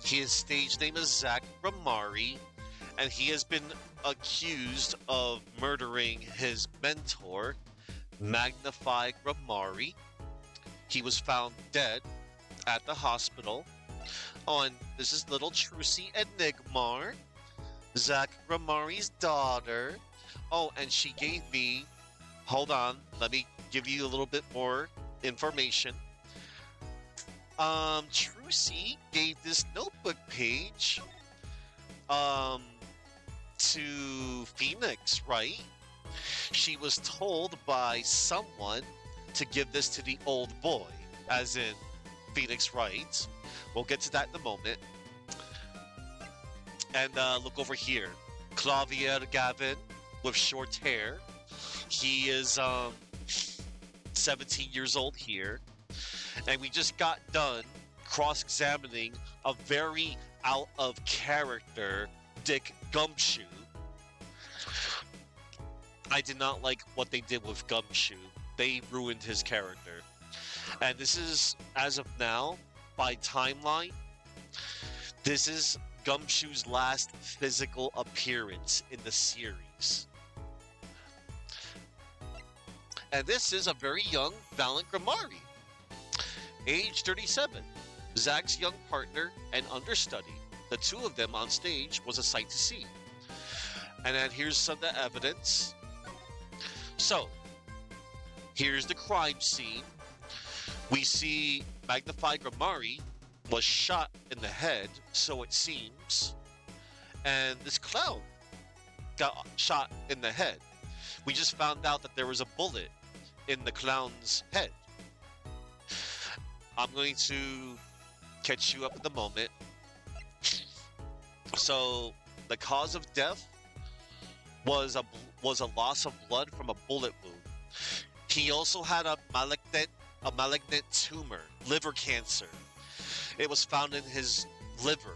[SPEAKER 1] His stage name is Zach Ramari, and he has been accused of murdering his mentor, Magnify Gramari. He was found dead at the hospital. Oh, and this is little Trucy Enigmar, Zach Gramari's daughter. Oh, and she gave me, hold on, let me give you a little bit more information. Trucy gave this notebook page um to Phoenix, right? She was told by someone to give this to the old boy, as in Phoenix Wright. We'll get to that in a moment. And look over here. Clavier Gavin with short hair. He is 17 years old here. And we just got done cross-examining a very out of character Dick Gumshoe. I did not like what they did with Gumshoe. They ruined his character. And this is, as of now, by timeline, this is Gumshoe's last physical appearance in the series. And this is a very young Valiant Grimari, age 37, Zach's young partner and understudy. The two of them on stage was a sight to see. And then here's some of the evidence. So, here's the crime scene. We see Magnified Grimari was shot in the head, so it seems. And this clown got shot in the head. We just found out that there was a bullet in the clown's head. I'm going to catch you up at the moment. So, the cause of death was a loss of blood from a bullet wound. He also had a malignant tumor, liver cancer. It was found in his liver.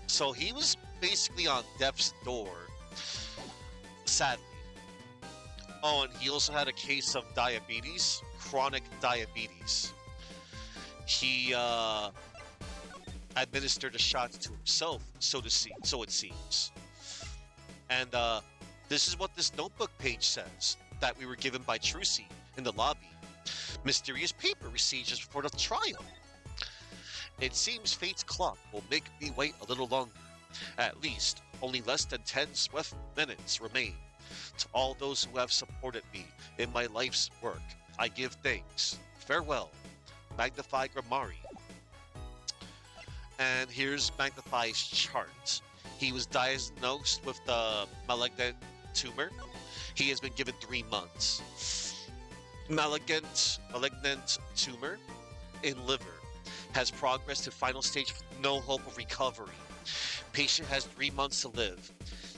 [SPEAKER 1] So he was basically on death's door, sadly. Oh, and he also had a case of diabetes, chronic diabetes. He administered a shot to himself, so it seems. And this is what this notebook page says that we were given by Trucy in the lobby. Mysterious paper received just before the trial. It seems fate's clock will make me wait a little longer. At least, only less than 10 swift minutes remain. To all those who have supported me in my life's work, I give thanks. Farewell, Magnify Grimari. And here's Magnify's chart. He was diagnosed with the malignant tumor. He has been given 3 months. Malignant tumor in liver has progressed to final stage with no hope of recovery. Patient has 3 months to live.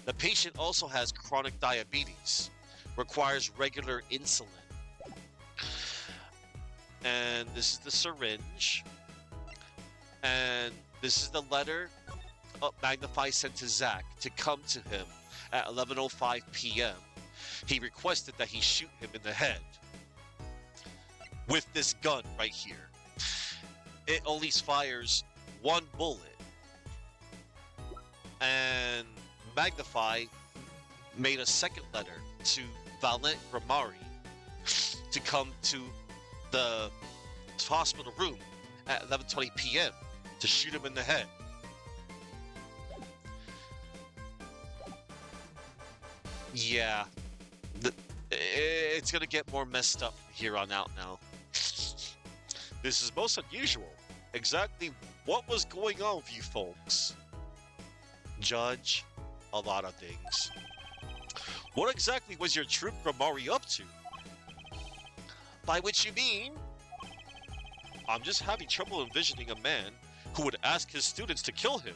[SPEAKER 1] The patient also has chronic diabetes, requires regular insulin. And this is the syringe. And this is the letter Magnify sent to Zach to come to him at 11:05 p.m. He requested that he shoot him in the head with this gun right here. It only fires 1 bullet. And Magnify made a second letter to Valiant Grimari to come to the hospital room at 11:20 p.m. to shoot him in the head. Yeah, it's gonna get more messed up here on out now. This is most unusual. Exactly what was going on with you folks? Judge, a lot of things. What exactly was your troop Grimari up to? By which you mean? I'm just having trouble envisioning a man who would ask his students to kill him.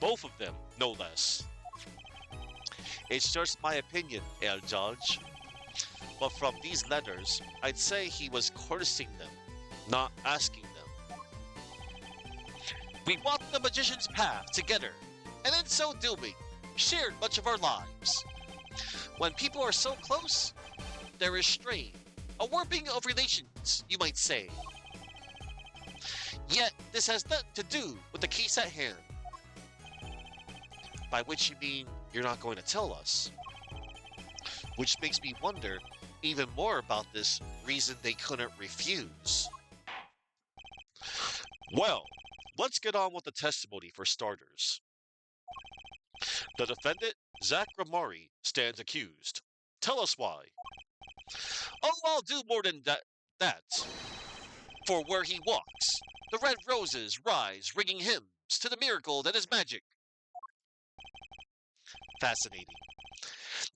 [SPEAKER 1] Both of them, no less. It's just my opinion, Herr Judge. But from these letters, I'd say he was courting them, not asking them. We walked the magician's path together, and in so doing, shared much of our lives. When people are so close, there is strain, a warping of relations, you might say. Yet, this has nothing to do with the case at hand. By which you mean you're not going to tell us. Which makes me wonder even more about this reason they couldn't refuse. Well, let's get on with the testimony for starters. The defendant, Zach Grimari, stands accused. Tell us why. Oh, I'll do more than that. For where he walks, the red roses rise, ringing hymns to the miracle that is magic. Fascinating.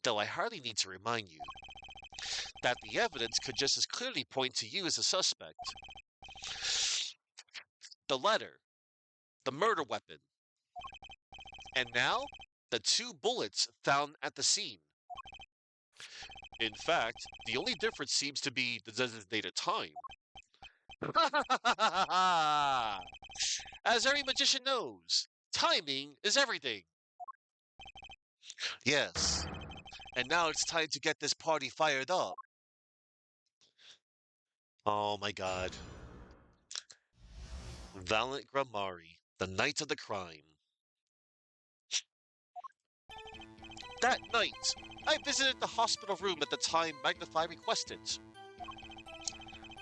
[SPEAKER 1] Though I hardly need to remind you that the evidence could just as clearly point to you as a suspect. The letter, the murder weapon, and now the 2 bullets found at the scene. In fact, the only difference seems to be the designated time. As every magician knows, timing is everything. Yes, and now it's time to get this party fired up. Oh my god. Valiant Grammari, the night of the crime. That night, I visited the hospital room at the time Magnify requested.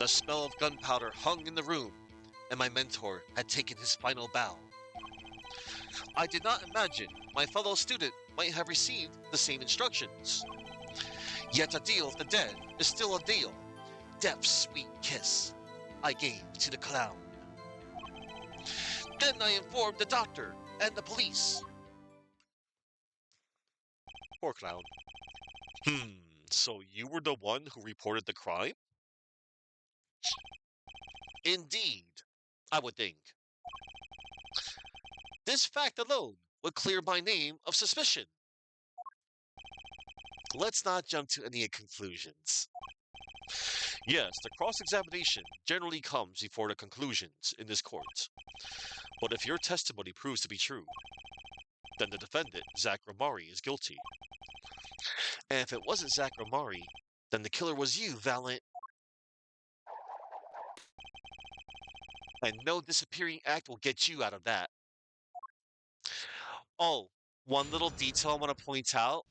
[SPEAKER 1] The smell of gunpowder hung in the room, and my mentor had taken his final bow. I did not imagine my fellow student might have received the same instructions. Yet a deal with the dead is still a deal. Death's sweet kiss I gave to the clown. Then I informed the doctor and the police. Poor clown. So you were the one who reported the crime? Indeed, I would think. This fact alone would clear my name of suspicion. Let's not jump to any conclusions. Yes, the cross-examination generally comes before the conclusions in this court. But if your testimony proves to be true, then the defendant, Zach Ramari, is guilty. And if it wasn't Zach Ramari, then the killer was you, Valiant. And no disappearing act will get you out of that. Oh, one little detail I want to point out.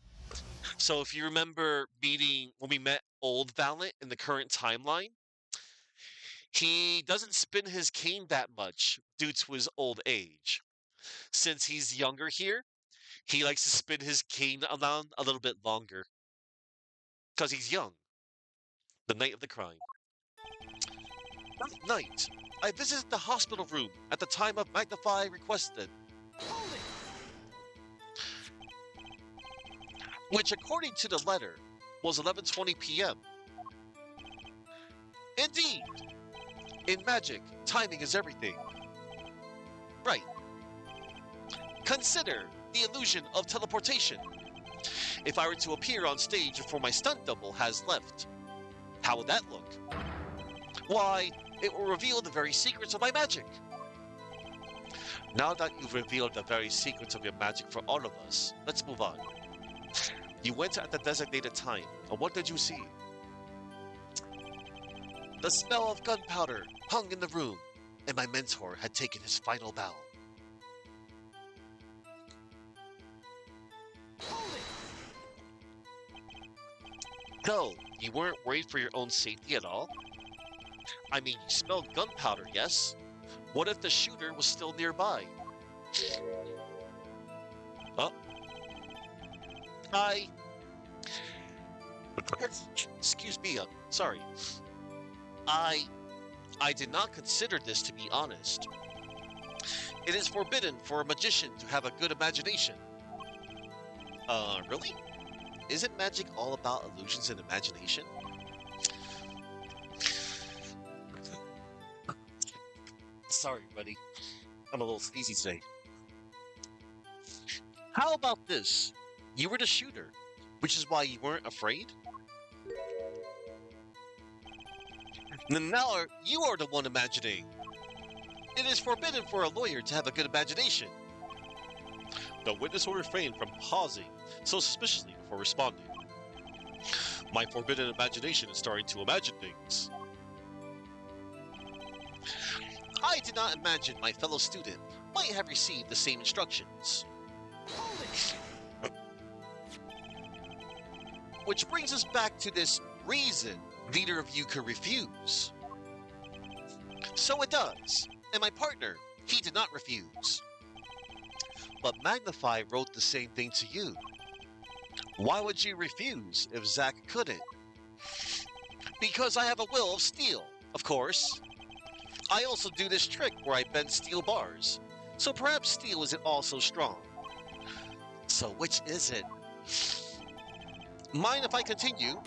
[SPEAKER 1] So if you remember meeting when we met old Valiant in the current timeline, he doesn't spin his cane that much due to his old age. Since he's younger here, he likes to spin his cane around a little bit longer. Because he's young. The night of the crime. That night, I visited the hospital room at the time of Magnify requested.
[SPEAKER 2] Hold it!
[SPEAKER 1] Which according to the letter was 11:20 p.m. Indeed, in magic, timing is everything. Right. Consider the illusion of teleportation. If I were to appear on stage before my stunt double has left, how would that look? Why, it will reveal the very secrets of my magic. Now that you've revealed the very secrets of your magic for all of us, let's move on. You went at the designated time, and what did you see? The smell of gunpowder hung in the room, and my mentor had taken his final bow.
[SPEAKER 2] Hold it!
[SPEAKER 1] No, you weren't worried for your own safety at all? I mean, you smelled gunpowder, yes? What if the shooter was still nearby? Oh. Excuse me, sorry. I did not consider this, to be honest. It is forbidden for a magician to have a good imagination. Really? Isn't magic all about illusions and imagination? Sorry, buddy. I'm a little sneezy today. How about this? You were the shooter, which is why you weren't afraid? Now you are the one imagining. It is forbidden for a lawyer to have a good imagination. The witness will refrain from pausing so suspiciously before responding. My forbidden imagination is starting to imagine things. I did not imagine my fellow student might have received the same instructions.
[SPEAKER 2] Hold it!
[SPEAKER 1] Which brings us back to this reason neither of you could refuse. So it does, and my partner, he did not refuse. But Magnify wrote the same thing to you. Why would you refuse if Zack couldn't? Because I have a will of steel, of course. I also do this trick where I bend steel bars. So perhaps steel isn't all so strong. So which is it? Mind if I continue?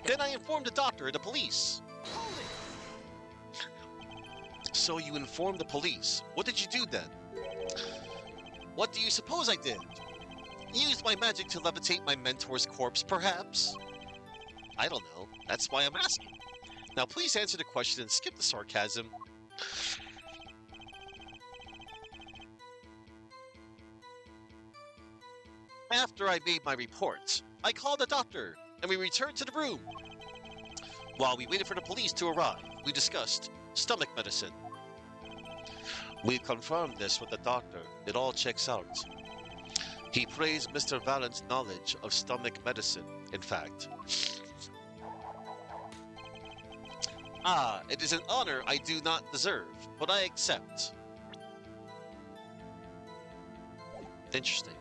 [SPEAKER 1] Then I informed the doctor and the police.
[SPEAKER 2] Hold it!
[SPEAKER 1] So you informed the police. What did you do then? What do you suppose I did? Used my magic to levitate my mentor's corpse, perhaps? I don't know. That's why I'm asking. Now please answer the question and skip the sarcasm. After I made my report, I called the doctor, and we returned to the room. While we waited for the police to arrive, we discussed stomach medicine. We confirmed this with the doctor. It all checks out. He praised Mr. Vallon's knowledge of stomach medicine, in fact. It is an honor I do not deserve, but I accept. Interesting.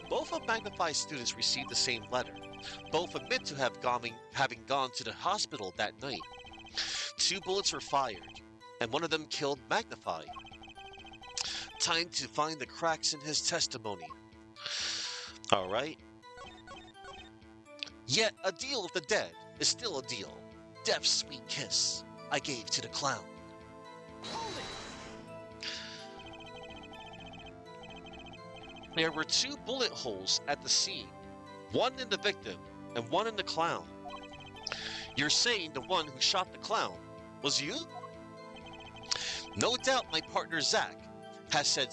[SPEAKER 1] Both of Magnify's students received the same letter. Both admit to having gone to the hospital that night. 2 bullets were fired, and one of them killed Magnify. Time to find the cracks in his testimony. All right. Yet a deal with the dead is still a deal. Death's sweet kiss I gave to the clown.
[SPEAKER 2] Hold it!
[SPEAKER 1] There were 2 bullet holes at the scene, one in the victim and one in the clown. You're saying the one who shot the clown was you? No doubt my partner Zach has said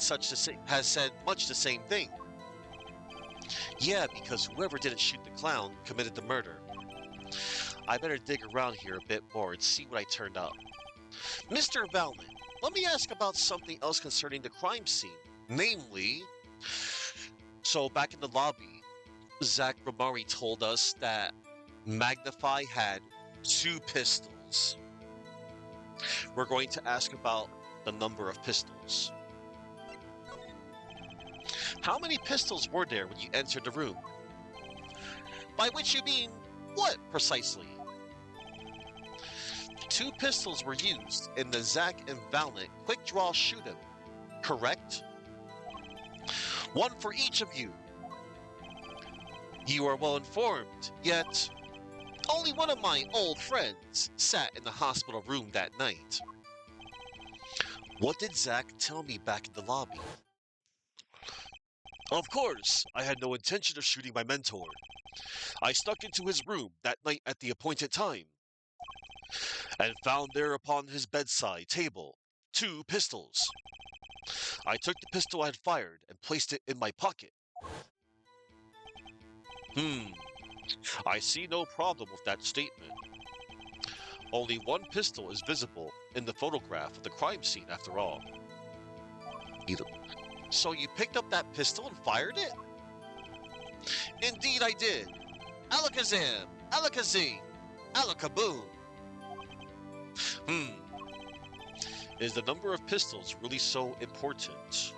[SPEAKER 1] much the same thing. Yeah, because whoever didn't shoot the clown committed the murder. I better dig around here a bit more and see what I turned up. Mr. Vallon, let me ask about something else concerning the crime scene. Namely, so back in the lobby, Zach Romari told us that Magnify had 2 pistols. We're going to ask about the number of pistols. How many pistols were there when you entered the room? By which you mean what precisely? 2 pistols were used in the Zach and Valiant quick draw shoot-'em, correct? 1 for each of you. You are well informed, yet only one of my old friends sat in the hospital room that night. What did Zach tell me back in the lobby? Of course, I had no intention of shooting my mentor. I snuck into his room that night at the appointed time and found there upon his bedside table 2 pistols. I took the pistol I had fired and placed it in my pocket. I see no problem with that statement. Only 1 pistol is visible in the photograph of the crime scene after all. So you picked up that pistol and fired it? Indeed I did. Alakazam, Alakazing, Alakaboom. Is the number of pistols really so important?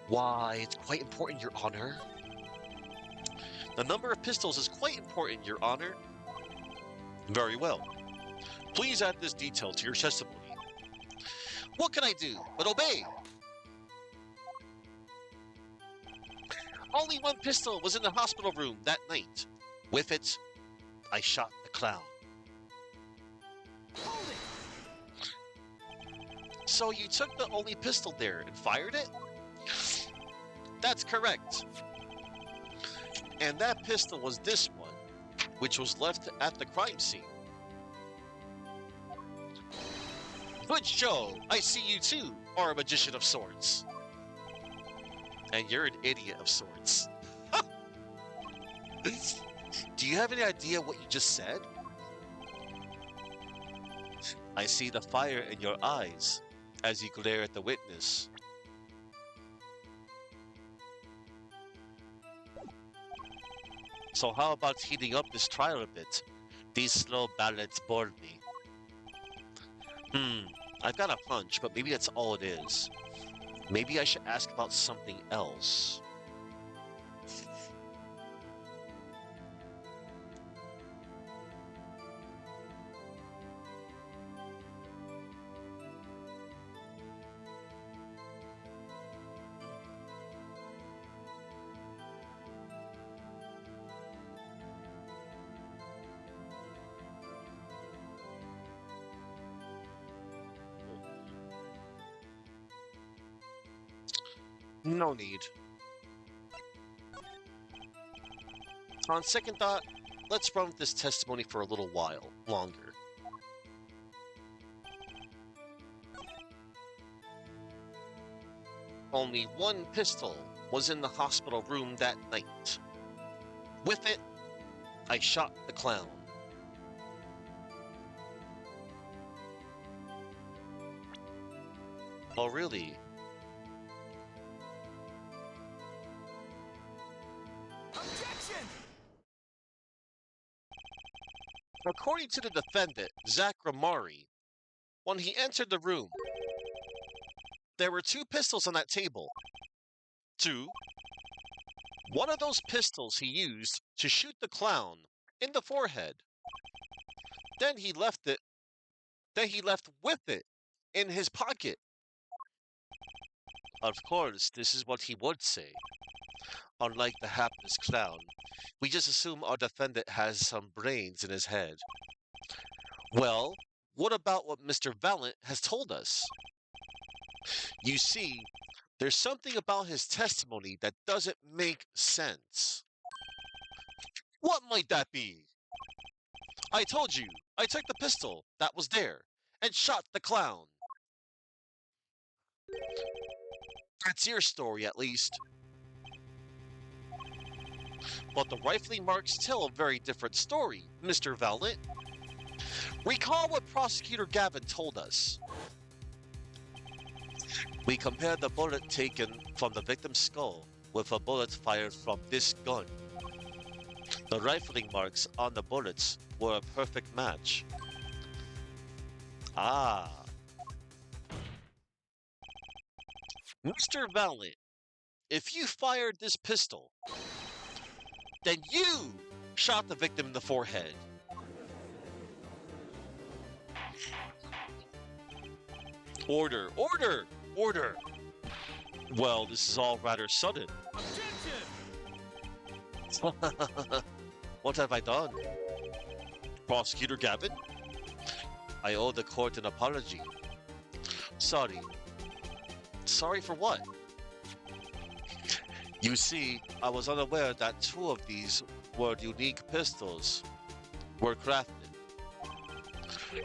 [SPEAKER 1] Why, it's quite important, Your Honor. The number of pistols is quite important, Your Honor. Very well. Please add this detail to your testimony. What can I do but obey? Only 1 pistol was in the hospital room that night. With it, I shot the clown.
[SPEAKER 2] Hold it!
[SPEAKER 1] So you took the only pistol there and fired it? That's correct. And that pistol was this one, which was left at the crime scene. Good Joe, I see you too are a magician of sorts. And you're an idiot of sorts. Do you have any idea what you just said? I see the fire in your eyes as you glare at the witness. So how about heating up this trial a bit? These slow ballots bore me. I've got a hunch, but maybe that's all it is. Maybe I should ask about something else. No need. On second thought, let's run with this testimony for a little while longer. Only one pistol was in the hospital room that night. With it, I shot the clown. Oh, really?
[SPEAKER 2] Objection!
[SPEAKER 1] According to the defendant, Zach Ramari, when he entered the room, there were two pistols on that table. Two. One of those pistols he used to shoot the clown in the forehead. Then he left with it in his pocket. Of course, this is what he would say. Unlike the hapless clown, we just assume our defendant has some brains in his head. Well, what about what Mr. Valent has told us? You see, there's something about his testimony that doesn't make sense. What might that be? I told you, I took the pistol that was there and shot the clown. That's your story, at least. But the rifling marks tell a very different story, Mr. Valent. Recall what Prosecutor Gavin told us. We compared the bullet taken from the victim's skull with a bullet fired from this gun. The rifling marks on the bullets were a perfect match. Ah. Mr. Valent, if you fired this pistol, then you shot the victim in the forehead. Order, order, order. Well, this is all rather sudden.
[SPEAKER 2] Objection!
[SPEAKER 1] What have I done? Prosecutor Gavin? I owe the court an apology. Sorry. Sorry for what? You see, I was unaware that two of these were unique pistols were crafted.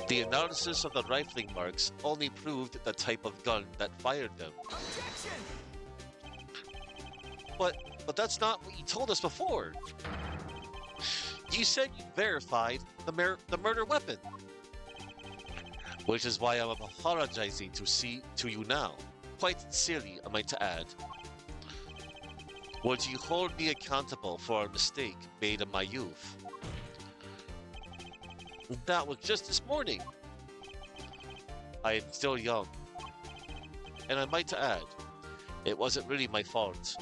[SPEAKER 1] The analysis of the rifling marks only proved the type of gun that fired them.
[SPEAKER 2] Objection!
[SPEAKER 1] But that's not what you told us before. You said you verified the murder weapon. Which is why I'm apologizing to you now. Quite sincerely, I might to add. Would you hold me accountable for a mistake made in my youth? That was just this morning. I am still young. And I might to add, it wasn't really my fault.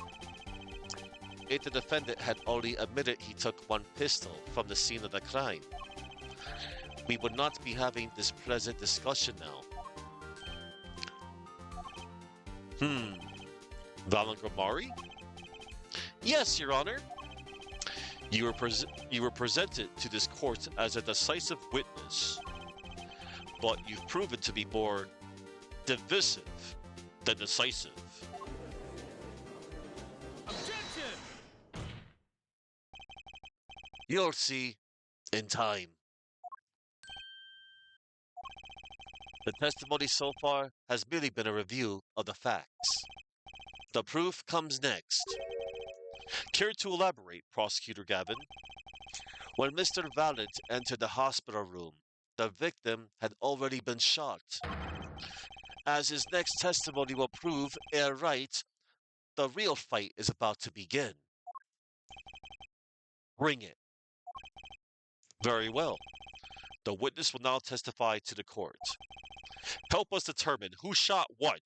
[SPEAKER 1] If the defendant had already admitted he took one pistol from the scene of the crime, we would not be having this pleasant discussion now. Valent Gramari? Yes, Your Honor. You were presented to this court as a decisive witness, but you've proven to be more divisive than decisive.
[SPEAKER 2] Objection!
[SPEAKER 1] You'll see in time. The testimony so far has merely been a review of the facts. The proof comes next. Care to elaborate, Prosecutor Gavin? When Mr. Valent entered the hospital room, the victim had already been shot. As his next testimony will prove ere right, the real fight is about to begin. Bring it. Very well. The witness will now testify to the court. Help us determine who shot what.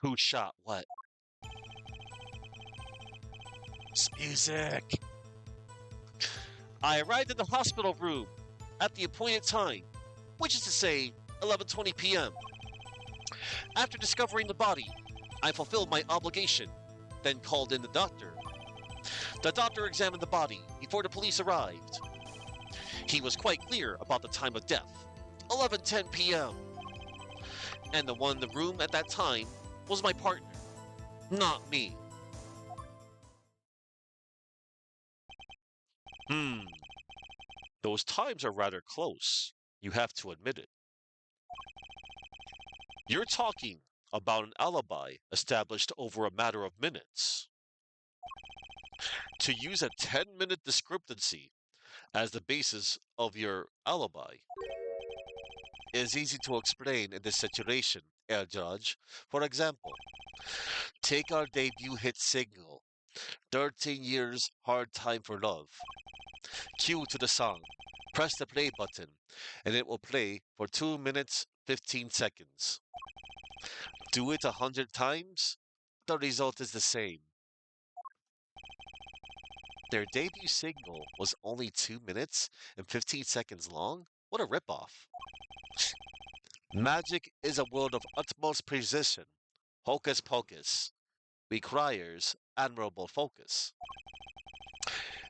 [SPEAKER 1] Who shot what? Music. I arrived in the hospital room at the appointed time, which is to say 11:20 p.m. After discovering the body, I fulfilled my obligation, then called in the doctor. The doctor examined the body before the police arrived. He was quite clear about the time of death, 11:10 p.m. And the one in the room at that time was my partner, not me. Hmm, those times are rather close. You have to admit it. You're talking about an alibi established over a matter of minutes. To use a 10-minute discrepancy as the basis of your alibi is easy to explain in this situation, Air Judge. For example, take our debut hit single, 13 Years Hard Time for Love. Cue to the song. Press the play button, and it will play for 2 minutes 15 seconds. Do it 100 times, the result is the same. Their debut single was only 2 minutes and 15 seconds long? What a ripoff. Magic is a world of utmost precision. Hocus pocus requires admirable focus.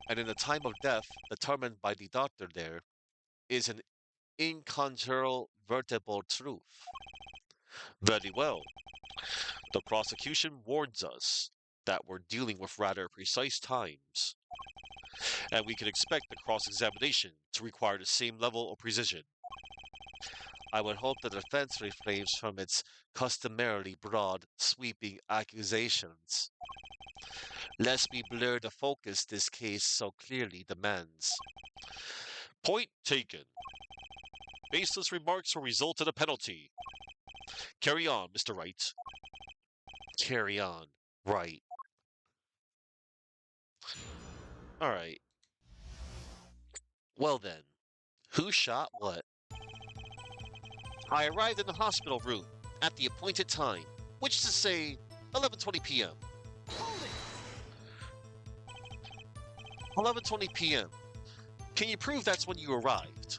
[SPEAKER 1] And in the time of death determined by the doctor there is an incontrovertible truth. Very well. The prosecution warns us that we're dealing with rather precise times, and we can expect the cross-examination to require the same level of precision. I would hope the defense refrains from its customarily broad, sweeping accusations, lest we blur the focus this case so clearly demands. Point taken. Baseless remarks will result in a penalty. Carry on, Mr. Wright. Carry on, Wright. All right. Well then, who shot what? I arrived in the hospital room at the appointed time, which is to say 11:20 p.m.
[SPEAKER 2] Hold it!
[SPEAKER 1] 11:20 p.m. Can you prove that's when you arrived?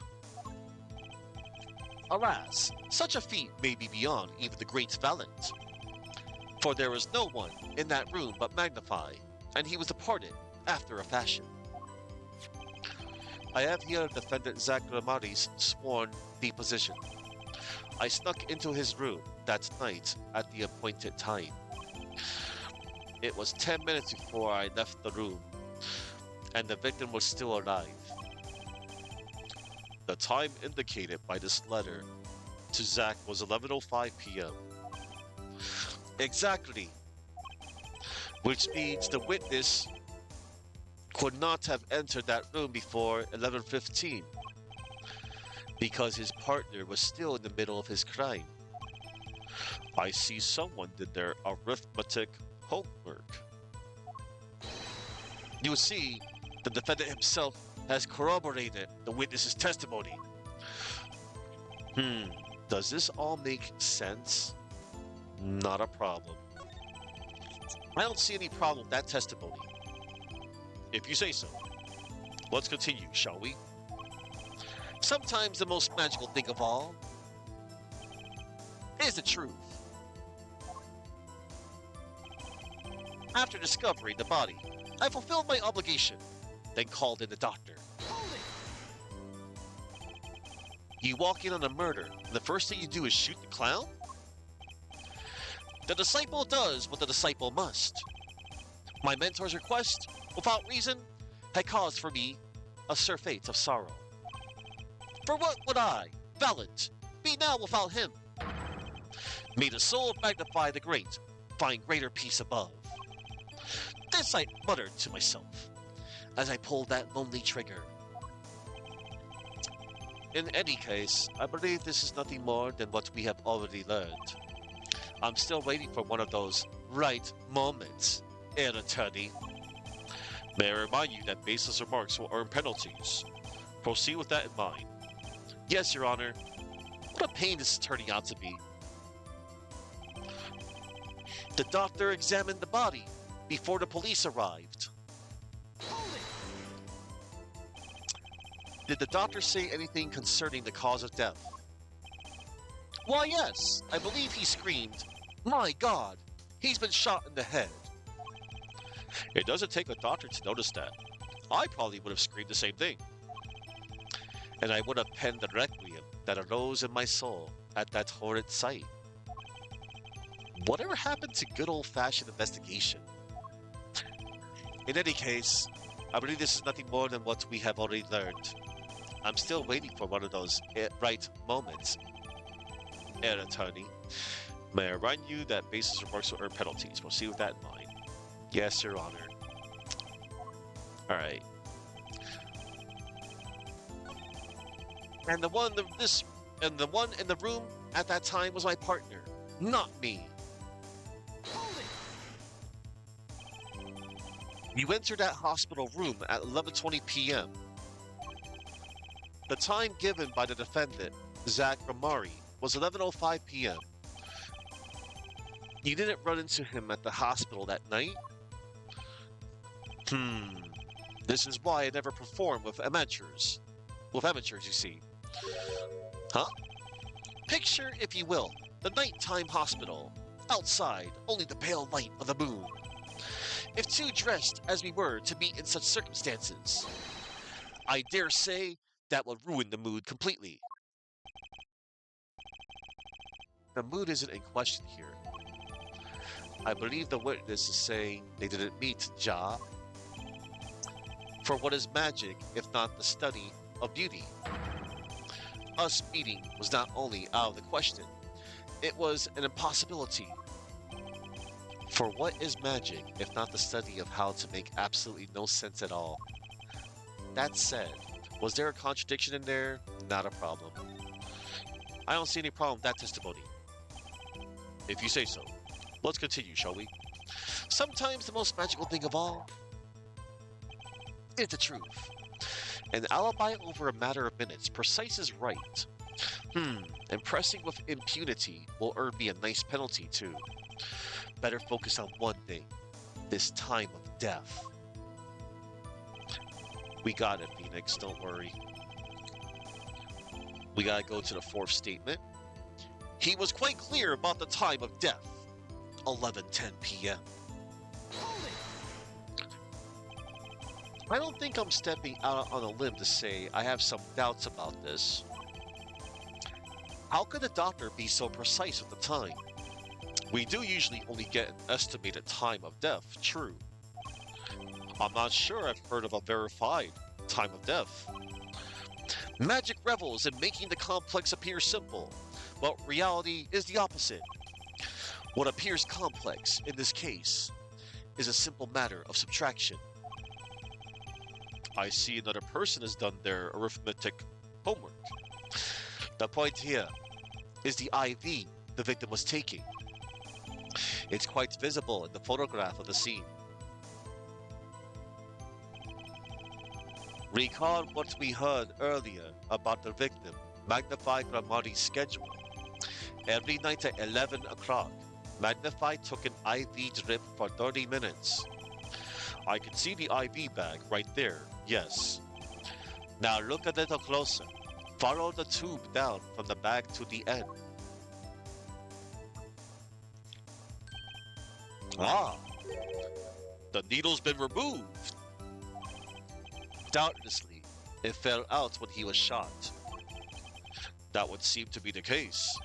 [SPEAKER 1] Alas, such a feat may be beyond even the great valiant. For there was no one in that room but Magnify, and he was departed after a fashion. I have here defendant Zach Ramadi's sworn deposition. I snuck into his room that night at the appointed time. It was 10 minutes before I left the room, and the victim was still alive. The time indicated by this letter to Zach was 11:05 p.m. Exactly. Which means the witness could not have entered that room before 11:15 because his partner was still in the middle of his crime. I see someone did their arithmetic homework. You see, the defendant himself has corroborated the witness's testimony. Does this all make sense? Not a problem. I don't see any problem with that testimony. If you say so. Let's continue, shall we? Sometimes the most magical thing of all is the truth. After discovering the body, I fulfilled my obligation, then called in the doctor.
[SPEAKER 2] Hold it!
[SPEAKER 1] You walk in on a murder, and the first thing you do is shoot the clown? The disciple does what the disciple must. My mentor's request, without reason, had caused for me a surfeit of sorrow. For what would I, valiant, be now without him? May the soul magnify the great, find greater peace above. This I muttered to myself, as I pulled that lonely trigger. In any case, I believe this is nothing more than what we have already learned. I'm still waiting for one of those right moments, Air Attorney. May I remind you that baseless remarks will earn penalties. Proceed with that in mind. Yes, Your Honor. What a pain this is turning out to be. The doctor examined the body before the police arrived.
[SPEAKER 2] Hold it!
[SPEAKER 1] Did the doctor say anything concerning the cause of death? Why, yes. I believe he screamed, "My God, he's been shot in the head." It doesn't take a doctor to notice that. I probably would have screamed the same thing. And I would have penned the requiem that arose in my soul at that horrid sight. Whatever happened to good old-fashioned investigation? In any case, I believe this is nothing more than what we have already learned. I'm still waiting for one of those right moments, Air Attorney. May I remind you that baseless remarks will earn penalties. Proceed with that in mind. Yes, Your Honor. Alright. And the one in the room at that time was my partner, not me.
[SPEAKER 2] Hold it.
[SPEAKER 1] You entered that hospital room at 11:20 p.m. The time given by the defendant, Zach Ramari, was 11:05 p.m. You didn't run into him at the hospital that night? This is why I never perform with amateurs. With amateurs, you see. Huh? Picture, if you will, the nighttime hospital. Outside, only the pale light of the moon. If two dressed as we were to meet in such circumstances, I dare say that would ruin the mood completely. The mood isn't in question here. I believe the witness is saying they didn't meet Ja. For what is magic if not the study of beauty? Us meeting was not only out of the question, it was an impossibility. For what is magic if not the study of how to make absolutely no sense at all? That said, was there a contradiction in there? Not a problem. I don't see any problem with that testimony. If you say so. Let's continue, shall we? Sometimes the most magical thing of all is the truth. An alibi over a matter of minutes, precise is right. Impressing with impunity will earn me a nice penalty too. Better focus on one thing, this time of death. We got it, Phoenix, don't worry. We gotta go to the fourth statement. He was quite clear about the time of death, 11:10 p.m.
[SPEAKER 2] Hold it.
[SPEAKER 1] I don't think I'm stepping out on a limb to say I have some doubts about this. How could the doctor be so precise with the time? We do usually only get an estimated time of death, true. I'm not sure I've heard of a verified time of death. Magic revels in making the complex appear simple, but reality is the opposite. What appears complex in this case is a simple matter of subtraction. I see another person has done their arithmetic homework. The point here is the IV the victim was taking. It's quite visible in the photograph of the scene. Recall what we heard earlier about the victim, Magnify Gramari's schedule. Every night at 11 o'clock, Magnify took an IV drip for 30 minutes. I can see the IV bag right there, yes. Now look a little closer. Follow the tube down from the bag to the end. Ah, the needle's been removed. Doubtlessly, it fell out when he was shot. That would seem to be the case.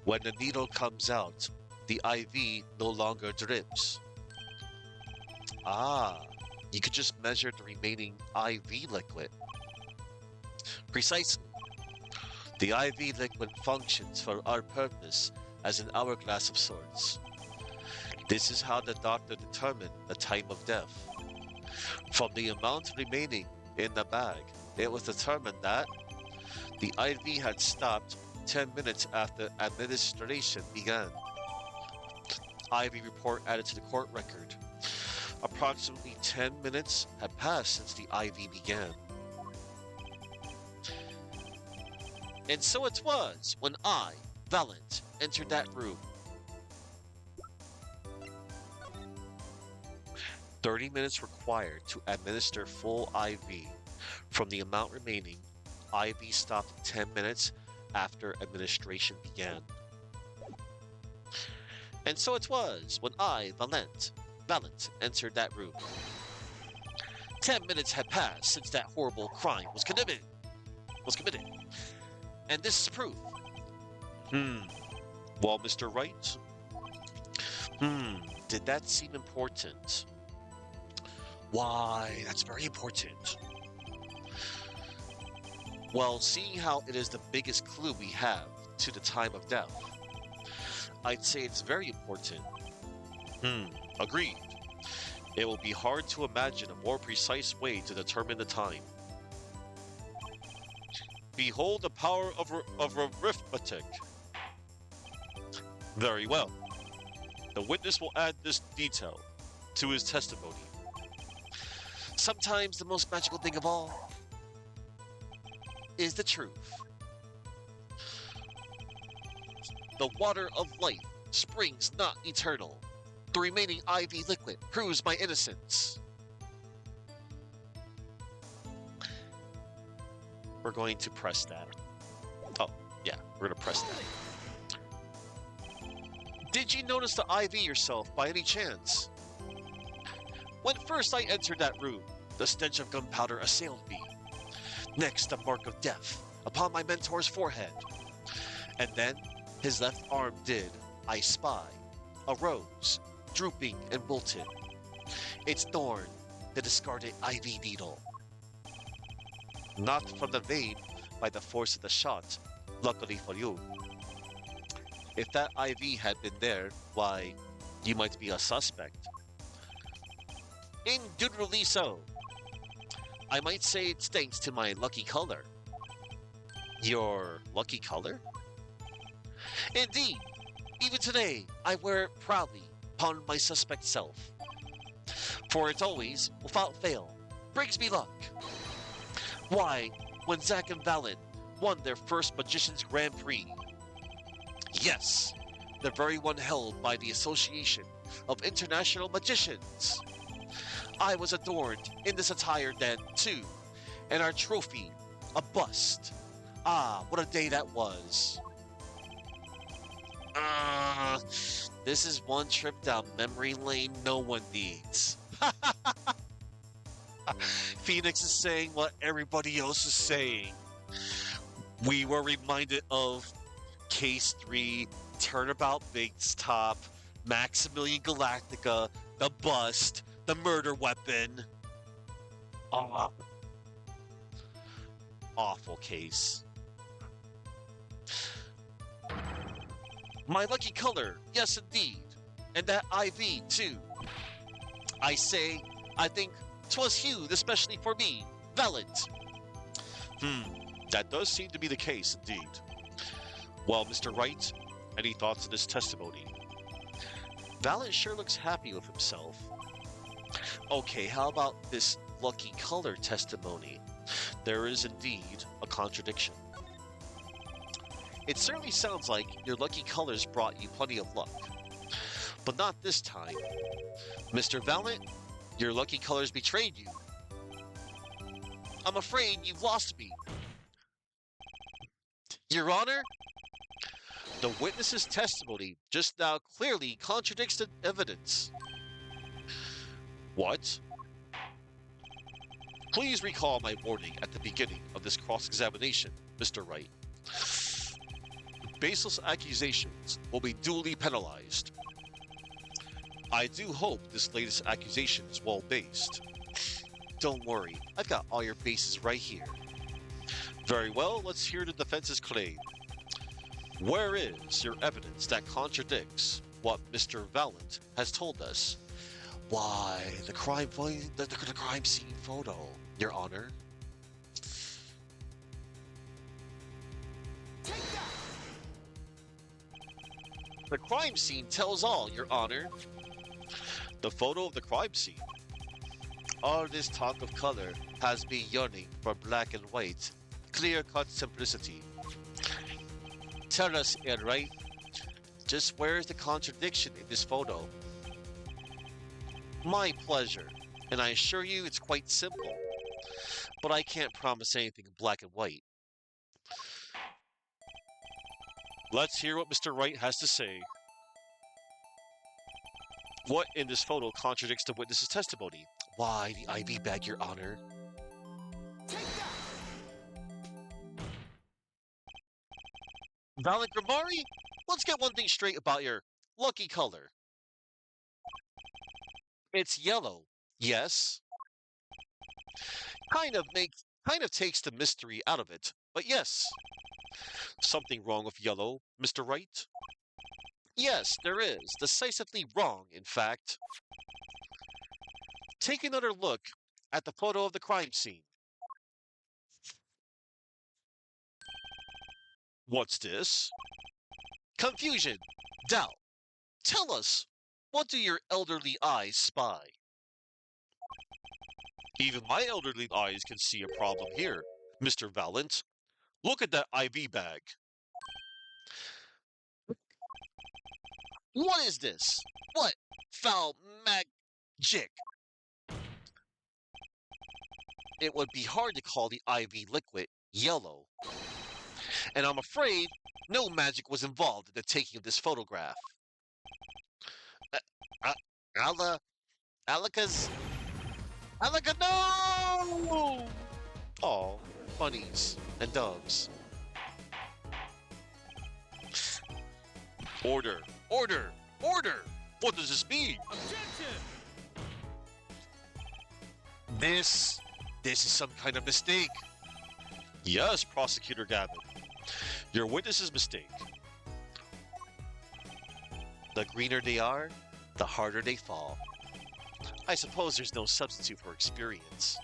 [SPEAKER 1] When the needle comes out, the IV no longer drips. Ah, you could just measure the remaining IV liquid. Precisely. The IV liquid functions for our purpose as an hourglass of sorts. This is how the doctor determined the time of death. From the amount remaining in the bag, it was determined that the IV had stopped 10 minutes after administration began. IV report added to the court record. Approximately 10 minutes had passed since the IV began. And so it was when I, Valent, entered that room. 30 minutes required to administer full IV. From the amount remaining, IV stopped 10 minutes after administration began. And so it was when I, Valent, entered that room. 10 minutes had passed since that horrible crime was committed. And this is proof. Well, Mr. Wright, Hmm, did that seem important? Why, that's very important. Well, seeing how it is the biggest clue we have to the time of death, I'd say it's very important. Hmm, agreed. It will be hard to imagine a more precise way to determine the time. Behold the power of arithmetic. Very well. The witness will add this detail to his testimony. Sometimes the most magical thing of all is the truth. The water of life springs not eternal. The remaining IV liquid proves my innocence. We're going to press that. Oh, yeah, we're going to press that. Did you notice the IV yourself by any chance? When first I entered that room, the stench of gunpowder assailed me. Next, the mark of death upon my mentor's forehead. And then, his left arm did, I spy, a rose, drooping and wilted. Its thorn, the discarded IV needle. Not from the vein by the force of the shot, luckily for you. If that IV had been there, why, you might be a suspect. Indubitably so. I might say it's thanks to my lucky color. Your lucky color? Indeed, even today I wear it proudly upon my suspect self. For it always, without fail, brings me luck. Why, when Zack and Valen won their first Magician's Grand Prix. Yes, the very one held by the Association of International Magicians. I was adorned in this attire then, too, and our trophy, a bust. Ah, what a day that was. This is one trip down memory lane no one needs. Phoenix is saying what everybody else is saying. We were reminded of Case 3, Turnabout Big's Top, Maximilian Galactica, the bust, the murder weapon. Oh, awful case. My lucky color, yes indeed. And that IV too. I say, I think 'twas hewed especially for me, Valent. That does seem to be the case indeed. Well, Mr. Wright, any thoughts on this testimony? Valent sure looks happy with himself. Okay, how about this lucky color testimony? There is indeed a contradiction. It certainly sounds like your lucky colors brought you plenty of luck. But not this time. Mr. Valent, your lucky colors betrayed you. I'm afraid you've lost me. Your Honor, the witness's testimony just now clearly contradicts the evidence. What? Please recall my warning at the beginning of this cross-examination, Mr. Wright. Baseless accusations will be duly penalized. I do hope this latest accusation is well-based. Don't worry, I've got all your bases right here. Very well, let's hear the defense's claim. Where is your evidence that contradicts what Mr. Valent has told us? Why, the crime scene photo, Your Honor. The crime scene tells all, Your Honor. The photo of the crime scene. All this talk of color has me yearning for black and white, clear-cut simplicity. Tell us, Wright, just where's the contradiction in this photo? My pleasure, and I assure you it's quite simple. But I can't promise anything in black and white. Let's hear what Mr. Wright has to say. What in this photo contradicts the witness's testimony? Why, the IV bag, Your Honor. Valent Grimari, let's get one thing straight about your lucky color. It's yellow. Yes. Kind of takes the mystery out of it. But yes. Something wrong with yellow, Mr. Wright? Yes, there is. Decisively wrong, in fact. Take another look at the photo of the crime scene. What's this? Confusion. Doubt. Tell us, what do your elderly eyes spy? Even my elderly eyes can see a problem here, Mr. Valent. Look at that IV bag. What is this? What foul magic? It would be hard to call the IV liquid yellow. And I'm afraid no magic was involved in the taking of this photograph. Uh, uh, Ala, Alaka's, Alaka, no! Oh, bunnies and doves. Order, order, order! What does this mean?
[SPEAKER 2] Objection!
[SPEAKER 1] This is some kind of mistake. Yes, Prosecutor Gavin. Your witness's mistake. The greener they are, the harder they fall. I suppose there's no substitute for experience.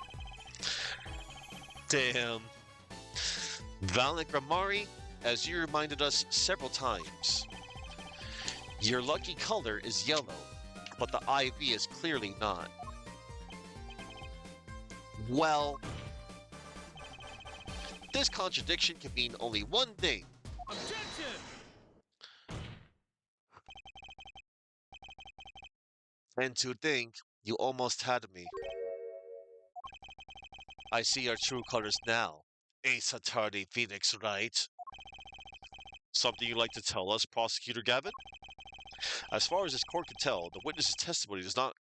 [SPEAKER 1] Damn. Valiant Gramari, as you reminded us several times, your lucky color is yellow, but the IV is clearly not. Well, this contradiction can mean only one thing.
[SPEAKER 2] Objection!
[SPEAKER 1] And to think, you almost had me. I see our true colors now. Ace Attorney Phoenix, right? Something you'd like to tell us, Prosecutor Gavin? As far as this court can tell, the witness's testimony does not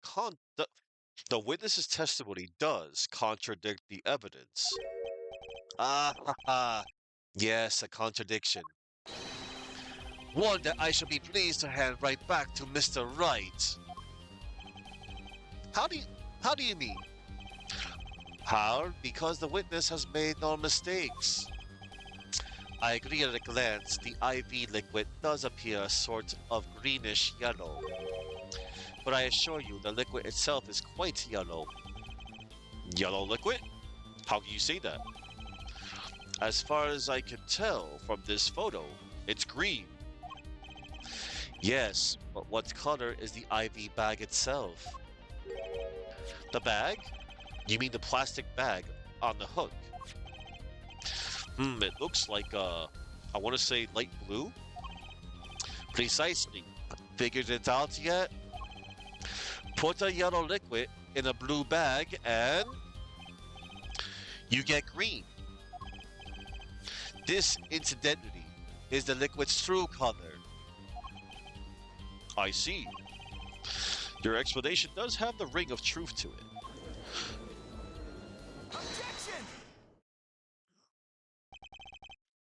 [SPEAKER 1] the witness's testimony does contradict the evidence. Ah ha ha. Yes, a contradiction. One that I shall be pleased to hand right back to Mr. Wright. How do you mean? How? Because the witness has made no mistakes. I agree at a glance, the IV liquid does appear a sort of greenish yellow. But I assure you, the liquid itself is quite yellow. Yellow liquid? How can you say that? As far as I can tell from this photo, it's green. Yes, but what color is the IV bag itself? The bag? You mean the plastic bag on the hook? It looks like, I want to say light blue? Precisely. Figured it out yet? Put a yellow liquid in a blue bag and you get green. This, incidentally, is the liquid's true color. I see. Your explanation does have the ring of truth to it.
[SPEAKER 2] Objection!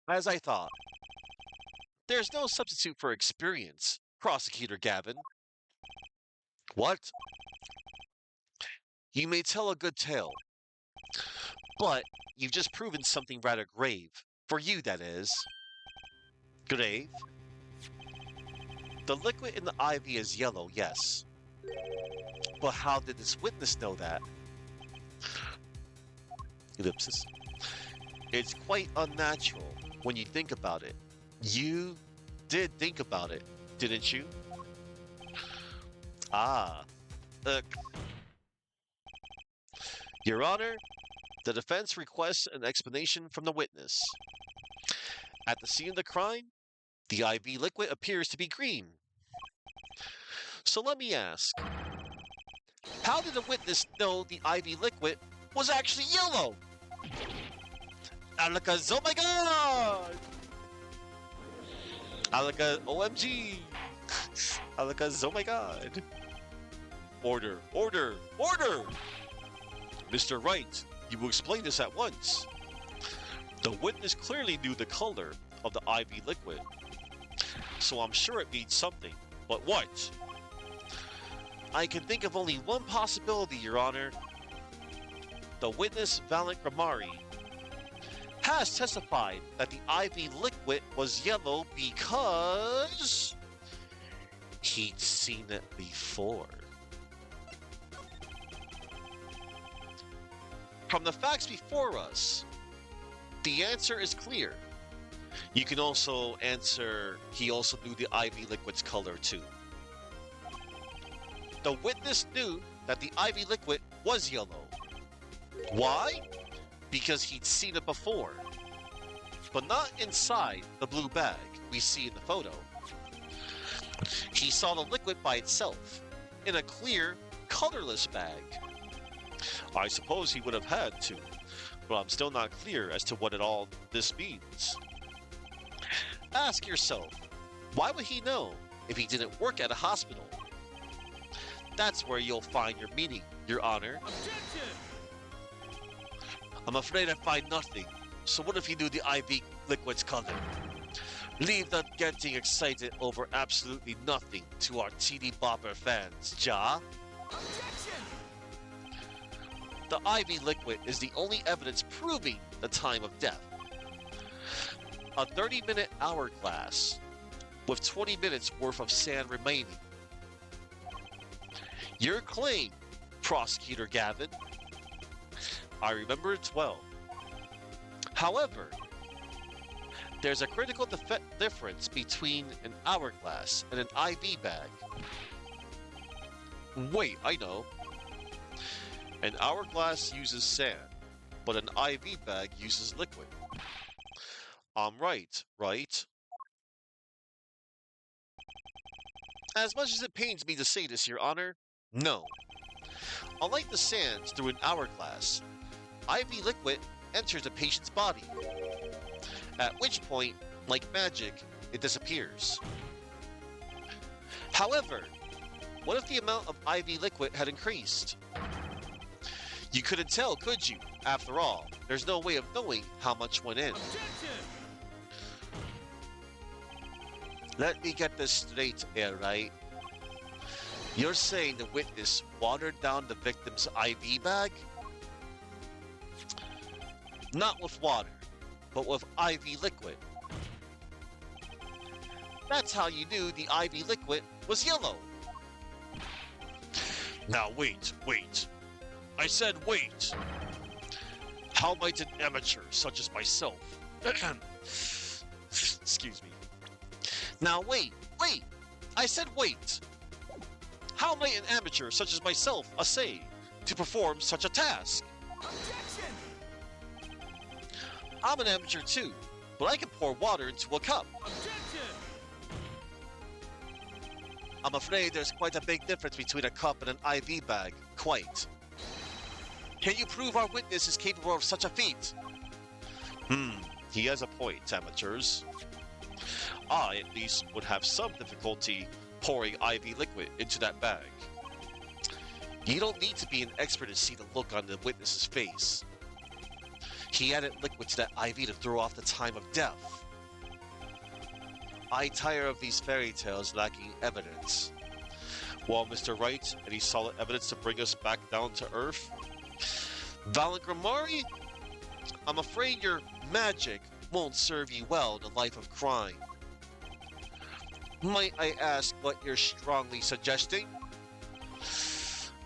[SPEAKER 1] As I thought, there's no substitute for experience, Prosecutor Gavin. What? You may tell a good tale, but you've just proven something rather grave. For you, that is. Grave? The liquid in the IV is yellow, yes. But how did this witness know that? Ellipsis. It's quite unnatural when you think about it. You did think about it, didn't you? Ah. Your Honor, the defense requests an explanation from the witness. At the scene of the crime, the IV liquid appears to be green. So let me ask, how did the witness know the IV liquid was actually yellow? Alaka, oh my god! Alaka, OMG! Alaka, oh my god! Order, order, order! Mr. Wright, you will explain this at once. The witness clearly knew the color of the IV liquid, so I'm sure it means something. But what? I can think of only one possibility, Your Honor. The witness, Valiant Gramari, has testified that the IV liquid was yellow because he'd seen it before. From the facts before us, the answer is clear. You can also answer, he also knew the IV liquid's color too. The witness knew that the IV liquid was yellow. Why? Because he'd seen it before. But not inside the blue bag we see in the photo. He saw the liquid by itself, in a clear, colorless bag. I suppose he would have had to, but I'm still not clear as to what all this means. Ask yourself, why would he know if he didn't work at a hospital? That's where you'll find your meaning, Your Honor.
[SPEAKER 2] Objection!
[SPEAKER 1] I'm afraid I find nothing. So what if he knew the IV liquid's color? Leave that getting excited over absolutely nothing to our teeny bopper fans, Ja.
[SPEAKER 2] Objection!
[SPEAKER 1] The IV liquid is the only evidence proving the time of death. A 30-minute hourglass with 20 minutes worth of sand remaining. Your claim, Prosecutor Gavin. I remember it well. However, there's a critical difference between an hourglass and an IV bag. Wait, I know. An hourglass uses sand, but an IV bag uses liquid. I'm right, right? As much as it pains me to say this, Your Honor, no. Unlike the sands through an hourglass, IV liquid enters a patient's body, at which point, like magic, it disappears. However, what if the amount of IV liquid had increased? You couldn't tell, could you? After all, there's no way of knowing how much went in.
[SPEAKER 2] Objection!
[SPEAKER 1] Let me get this straight here, right? You're saying the witness watered down the victim's IV bag? Not with water, but with IV liquid. That's how you knew the IV liquid was yellow. Now wait. I said wait. How might an amateur such as myself... Excuse me. Now wait. I said wait. How might an amateur such as myself essay to perform such a task?
[SPEAKER 2] Objection!
[SPEAKER 1] I'm an amateur too, but I can pour water into a cup.
[SPEAKER 2] Objection!
[SPEAKER 1] I'm afraid there's quite a big difference between a cup and an IV bag. Quite. Can you prove our witness is capable of such a feat? He has a point, amateurs. I, at least, would have some difficulty pouring IV liquid into that bag. You don't need to be an expert to see the look on the witness's face. He added liquid to that IV to throw off the time of death. I tire of these fairy tales lacking evidence. Well, Mr. Wright, any solid evidence to bring us back down to earth? Valiant Gramari? I'm afraid your magic won't serve you well in a life of crime. Might I ask what you're strongly suggesting?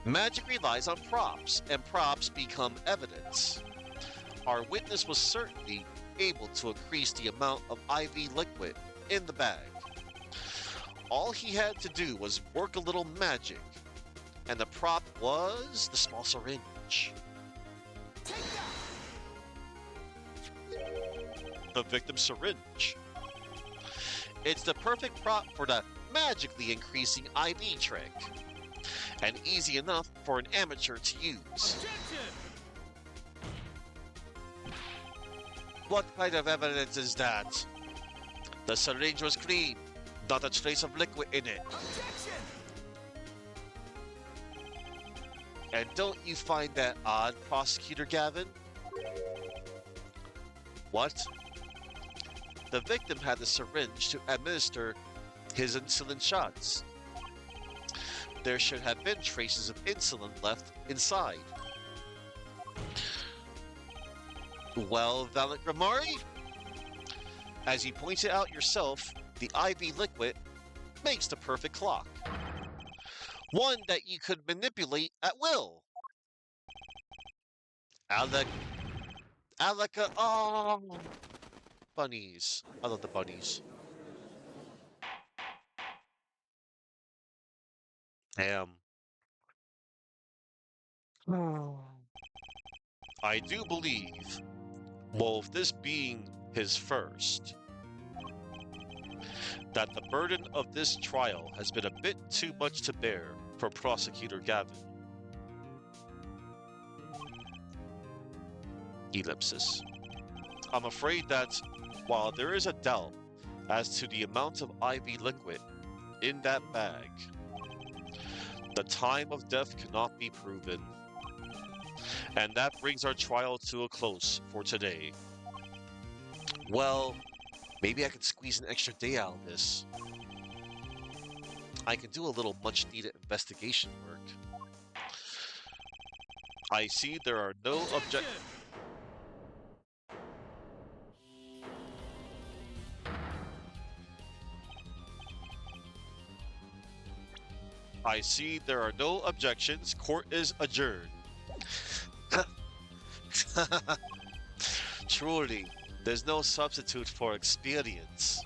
[SPEAKER 1] Magic relies on props, and props become evidence. Our witness was certainly able to increase the amount of IV liquid in the bag. All he had to do was work a little magic, and the prop was the small syringe.
[SPEAKER 2] Take that!
[SPEAKER 1] The victim's syringe. It's the perfect prop for the magically increasing IV trick, and easy enough for an amateur to use.
[SPEAKER 2] Objection!
[SPEAKER 1] What kind of evidence is that? The syringe was clean, not a trace of liquid in it.
[SPEAKER 2] Objection!
[SPEAKER 1] And don't you find that odd, Prosecutor Gavin? What? The victim had the syringe to administer his insulin shots. there should have been traces of insulin left inside. Well, Valiant Grimari, as you pointed out yourself, the IV liquid makes the perfect clock. One that you could manipulate at will. Alec, Aleca, oh, bunnies. I love the bunnies. Damn. I do believe, well, if this being his first, that the burden of this trial has been a bit too much to bear for Prosecutor Gavin. Ellipsis. I'm afraid that while there is a doubt as to the amount of IV liquid in that bag, the time of death cannot be proven. And that brings our trial to a close for today. Well, maybe I could squeeze an extra day out of this. I can do a little much-needed investigation work. I see there are no objections. I see there are no objections. Court is adjourned. Truly, there's no substitute for experience.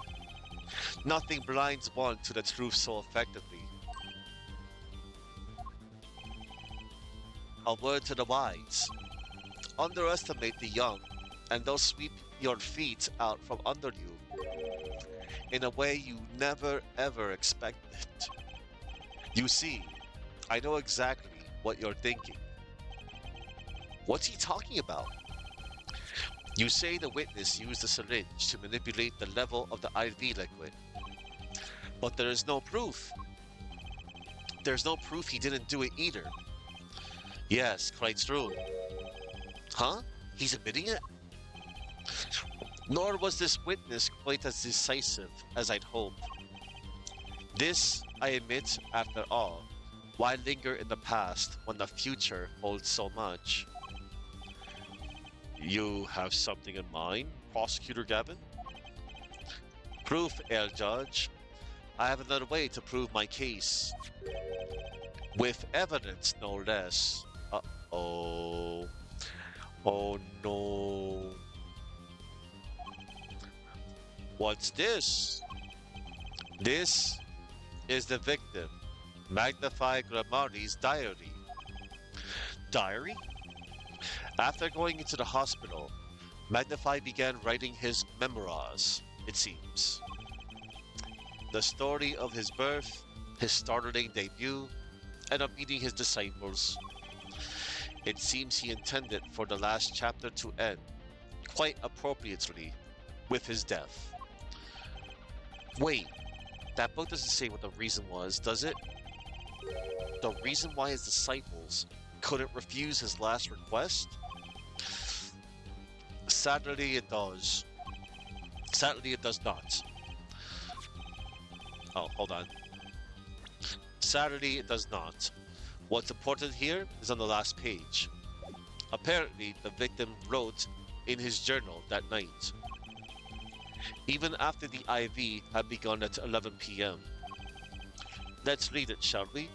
[SPEAKER 1] Nothing blinds one to the truth so effectively. A word to the wise. Underestimate the young, and they'll sweep your feet out from under you in a way you never ever expected. You see, I know exactly what you're thinking. What's he talking about? You say the witness used a syringe to manipulate the level of the IV liquid. But there is no proof. There's no proof he didn't do it either. Yes, quite true. Huh? He's admitting it? Nor was this witness quite as decisive as I'd hoped. This, I admit, after all, why linger in the past when the future holds so much? You have something in mind, Prosecutor Gavin? Proof, El Judge. I have another way to prove my case. With evidence, no less. Uh-oh. Oh no. What's this? This is the victim, Magnify Gramari's diary. Diary? After going into the hospital, Magnify began writing his memoirs, it seems. The story of his birth, his startling debut, and of meeting his disciples. It seems he intended for the last chapter to end, quite appropriately, with his death. Wait, that book doesn't say what the reason was, does it? The reason why his disciples couldn't refuse his last request? Sadly, it does. Sadly, it does not. Oh, hold on. Sadly, it does not. What's important here is on the last page. Apparently, the victim wrote in his journal that night, even after the IV had begun at 11 p.m. Let's read it, shall we?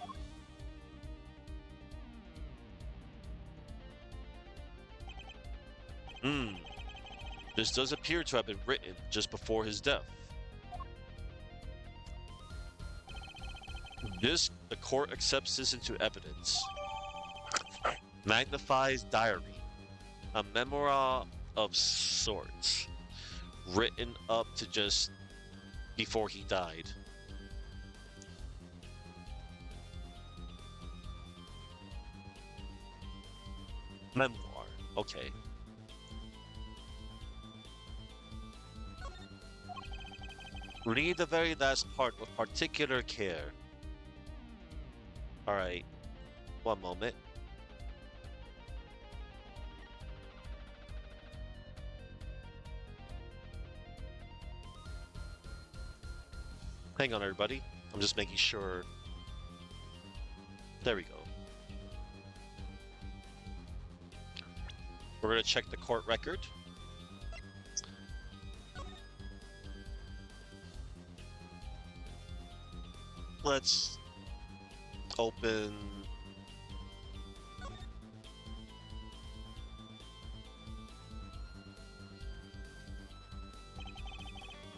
[SPEAKER 1] This does appear to have been written just before his death. The court accepts this into evidence. Magnify's diary, a memoir of sorts, written up to just before he died. Memoir, okay. Read the very last part with particular care. Alright, one moment. Hang on, everybody. I'm just making sure. There we go. We're going to check the court record. Let's open...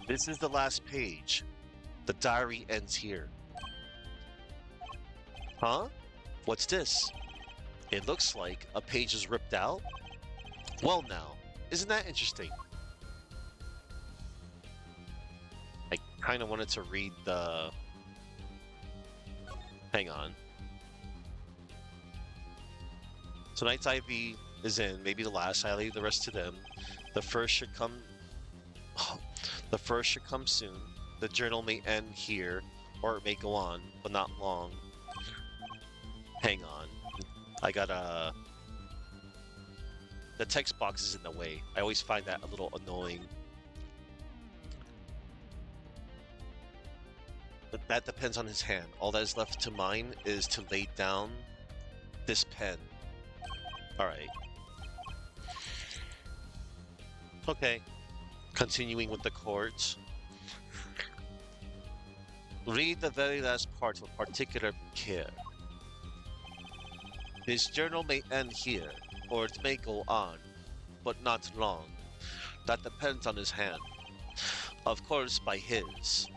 [SPEAKER 1] This is the last page. The diary ends here. Huh? What's this? It looks like a page is ripped out. Well now, isn't that interesting? I kind of wanted to read the... Hang on. Tonight's IV is in, maybe the last. I leave the rest to them. The first should come... The first should come soon. The journal may end here, or it may go on, but not long. Hang on. I gotta... The text box is in the way. I always find that a little annoying. But that depends on his hand. All that is left to mine is to lay down this pen. Alright. Okay. Continuing with the court. Read the very last part with particular care. His journal may end here, or it may go on, but not long. That depends on his hand. Of course, by his.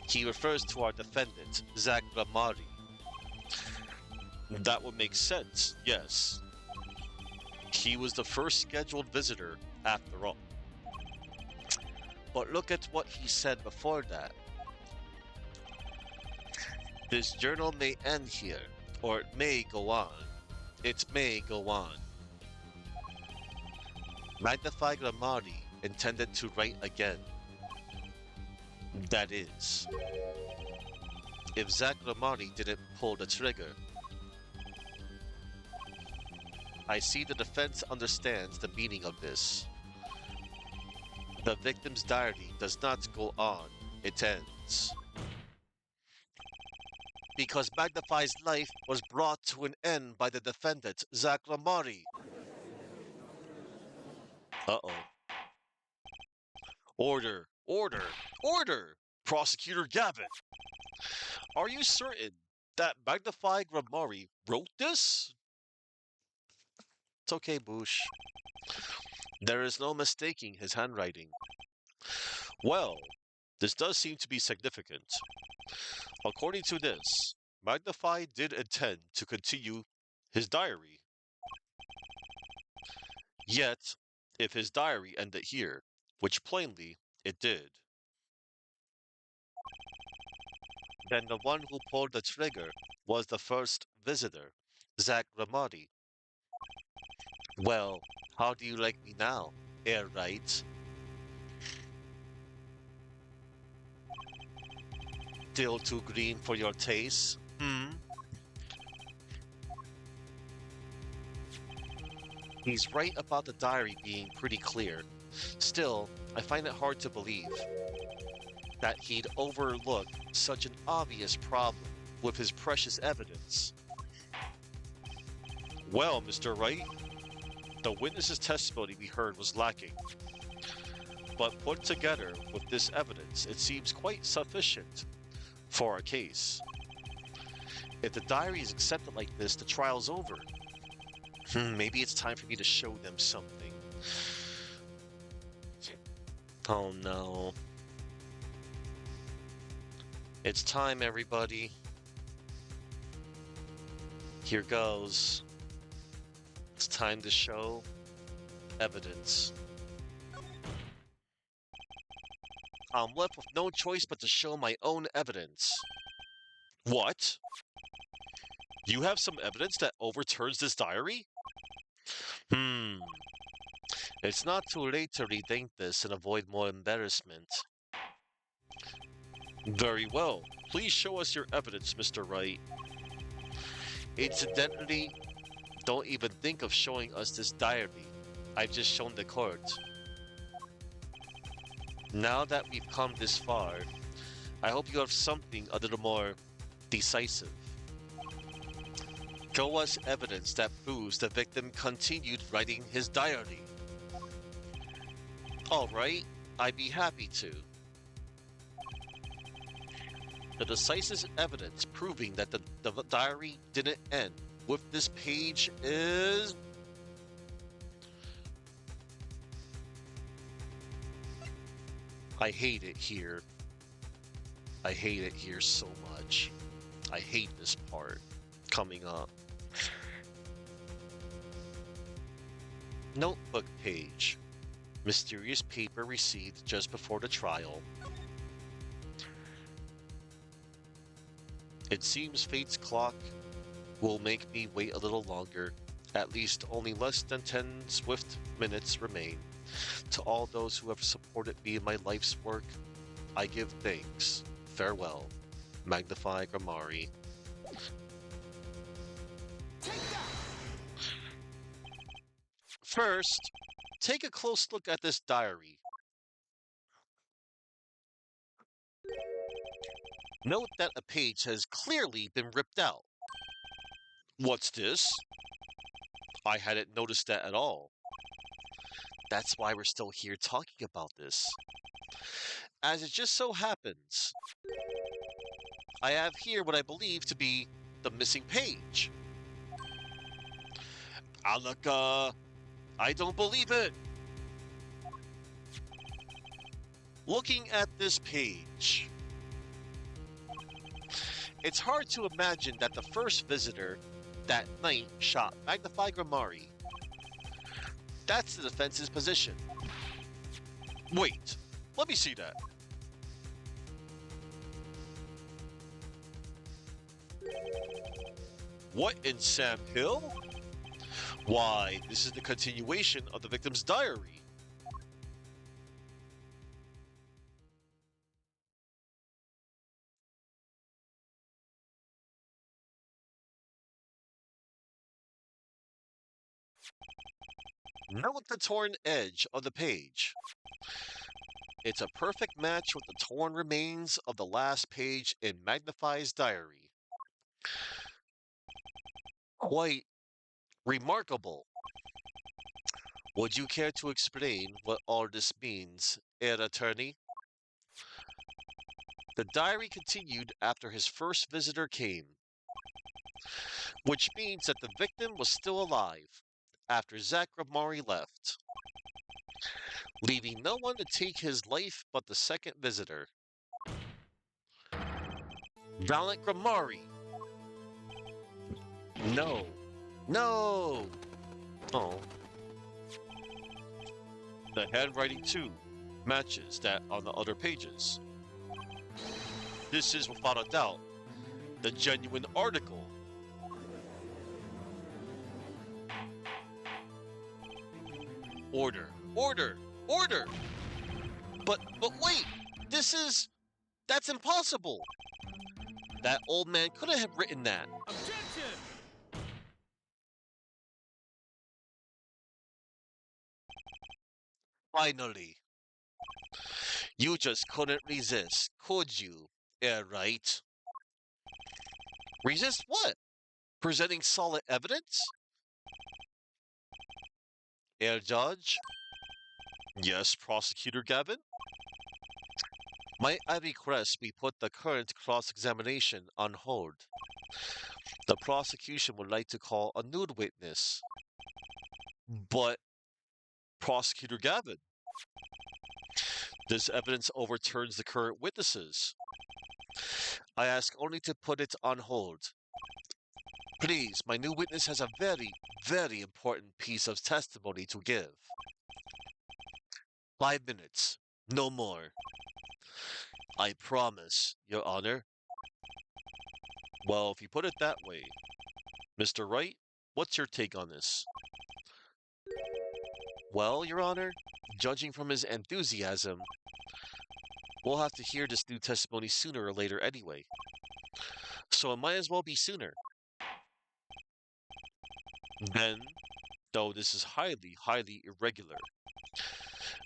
[SPEAKER 1] He refers to our defendant, Zach Ramari. That would make sense, yes. He was the first scheduled visitor, after all. But look at what he said before that. This journal may end here, or it may go on. It may go on. Magnify Ramari intended to write again. That is, if Zach Ramari didn't pull the trigger. I see the defense understands the meaning of this. The victim's diary does not go on, it ends. Because Magnify's life was brought to an end by the defendant, Zach Ramari. Uh-oh. Order, order, order! Prosecutor Gavin! Are you certain that Magnify Ramari wrote this? It's okay, Boosh. There is no mistaking his handwriting. Well, this does seem to be significant. According to this, Magnify did intend to continue his diary. Yet, if his diary ended here, which plainly it did, then the one who pulled the trigger was the first visitor, Zach Ramadi. Well, how do you like me now, airright? Still too green for your taste? He's right about the diary being pretty clear. Still, I find it hard to believe that he'd overlook such an obvious problem with his precious evidence. Well, Mr. Wright, the witness's testimony we heard was lacking. But put together with this evidence, it seems quite sufficient for our case. If the diary is accepted like this, the trial's over. Maybe it's time for me to show them something. Oh no. It's time, everybody. Here goes. It's time to show evidence. I'm left with no choice but to show my own evidence. What? You have some evidence that overturns this diary? It's not too late to rethink this and avoid more embarrassment. Very well. Please show us your evidence, Mr. Wright. Incidentally, don't even think of showing us this diary. I've just shown the court. Now that we've come this far, I hope you have something a little more decisive. Show us evidence that proves the victim continued writing his diary. All right, I'd be happy to. The decisive evidence proving that the diary didn't end with this page is... I hate it here. I hate it here so much. I hate this part coming up. Notebook page. Mysterious paper received just before the trial. It seems fate's clock will make me wait a little longer. At least only less than 10 swift minutes remain. To all those who have supported me in my life's work, I give thanks. Farewell. Magnify Grammari. First, take a close look at this diary. Note that a page has clearly been ripped out. What's this? I hadn't noticed that at all. That's why we're still here talking about this. As it just so happens, I have here what I believe to be the missing page. Alaka, I don't believe it. Looking at this page, it's hard to imagine that the first visitor that night shot Magnify Grammari. That's the defense's position. Wait, let me see that. What in Sam Hill? Why, this is the continuation of the victim's diary. Note the torn edge of the page. It's a perfect match with the torn remains of the last page in Magnify's diary. Quite remarkable. Would you care to explain what all this means, Herr Attorney? The diary continued after his first visitor came, which means that the victim was still alive after Zach Grammari left, leaving no one to take his life but the second visitor. Valiant Grammari! No. No! Oh. The handwriting, too, matches that on the other pages. This is, without a doubt, the genuine article. Order, order, order! But wait! That's impossible! That old man couldn't have written that.
[SPEAKER 2] Objection!
[SPEAKER 1] Finally. You just couldn't resist, could you? Right? Resist what? Presenting solid evidence? Judge? Yes, Prosecutor Gavin? Might I request we put the current cross-examination on hold? The prosecution would like to call a nude witness. But, Prosecutor Gavin, this evidence overturns the current witnesses. I ask only to put it on hold. Please, my new witness has a very, very important piece of testimony to give. 5 minutes, no more. I promise, Your Honor. Well, if you put it that way, Mr. Wright, what's your take on this? Well, Your Honor, judging from his enthusiasm, we'll have to hear this new testimony sooner or later anyway. So it might as well be sooner. Then, though this is highly, highly irregular,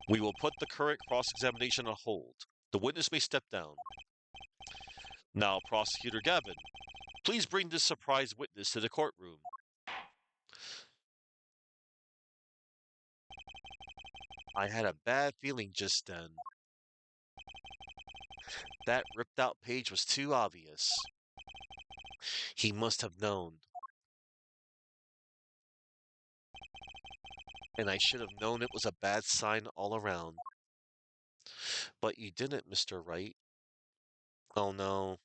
[SPEAKER 1] we will put the current cross-examination on hold. The witness may step down. Now, Prosecutor Gavin, Please bring this surprise witness to the courtroom. I had a bad feeling just then. That ripped out page was too obvious. He must have known. And I should have known it was a bad sign all around. But you didn't, Mr. Wright. Oh no.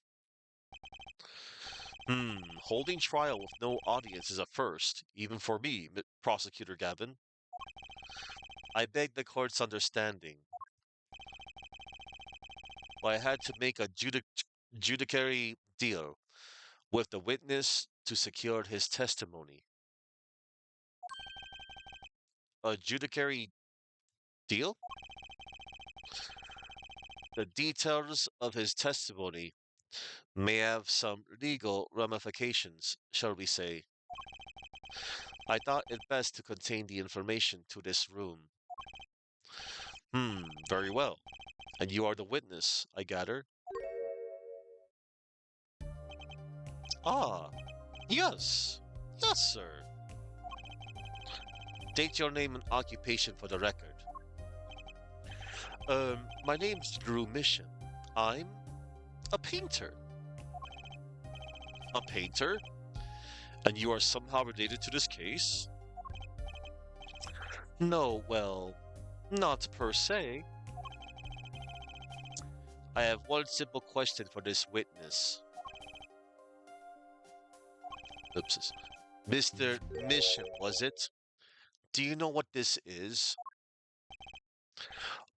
[SPEAKER 1] Holding trial with no audience is a first, even for me, Prosecutor Gavin. I beg the court's understanding. But I had to make a judiciary deal with the witness to secure his testimony. A judiciary deal? The details of his testimony may have some legal ramifications, shall we say. I thought it best to contain the information to this room. Very well. And you are the witness, I gather? Ah, yes. Yes, sir. State your name and occupation for the record. My name's Drew Mission. I'm a painter. A painter? And you are somehow related to this case? No, well, not per se. I have one simple question for this witness. Oops. Mr. Mission, was it? Do you know what this is?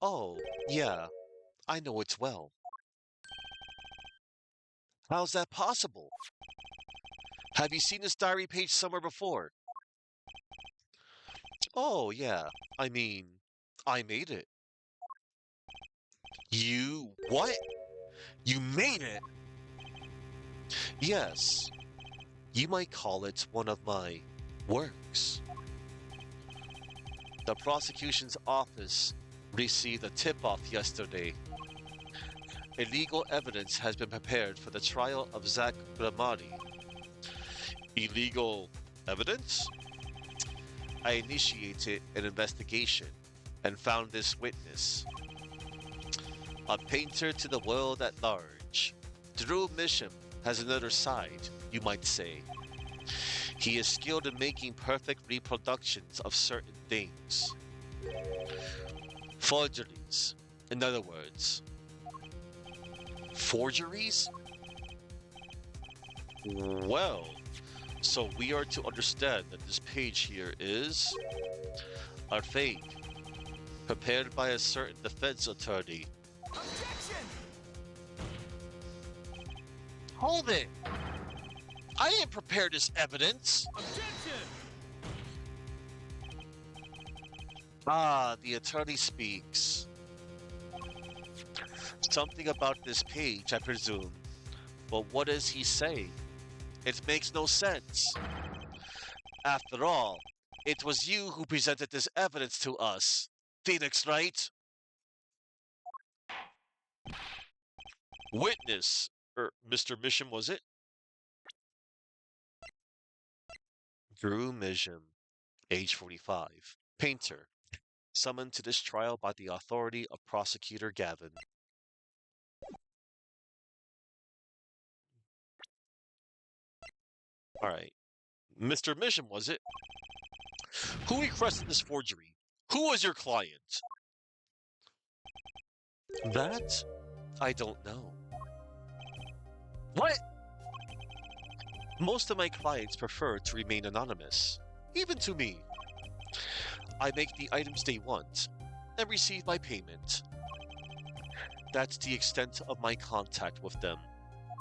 [SPEAKER 1] Oh, yeah, I know it well. How's that possible? Have you seen this diary page somewhere before? Oh, yeah, I mean, I made it. You, what? You made it? Yes, you might call it one of my works. The prosecution's office received a tip-off yesterday. Illegal evidence has been prepared for the trial of Zach Gramati. Illegal evidence? I initiated an investigation and found this witness. A painter to the world at large. Drew Misham has another side, you might say. He is skilled in making perfect reproductions of certain things. Forgeries, in other words. Forgeries? Well, so we are to understand that this page here is a fake, prepared by a certain defense attorney.
[SPEAKER 2] Objection!
[SPEAKER 1] Hold it! I didn't prepare this evidence!
[SPEAKER 2] Objection!
[SPEAKER 1] Ah, the attorney speaks. Something about this page, I presume. But what does he say? It makes no sense. After all, it was you who presented this evidence to us. Phoenix, right? Witness. Mr. Misham, was it? Drew Misham, age 45. Painter. Summoned to this trial by the authority of Prosecutor Gavin. Alright. Mr. Misham, was it? Who requested this forgery? Who was your client? That? I don't know. What? Most of my clients prefer to remain anonymous. Even to me. I make the items they want and receive my payment. That's the extent of my contact with them.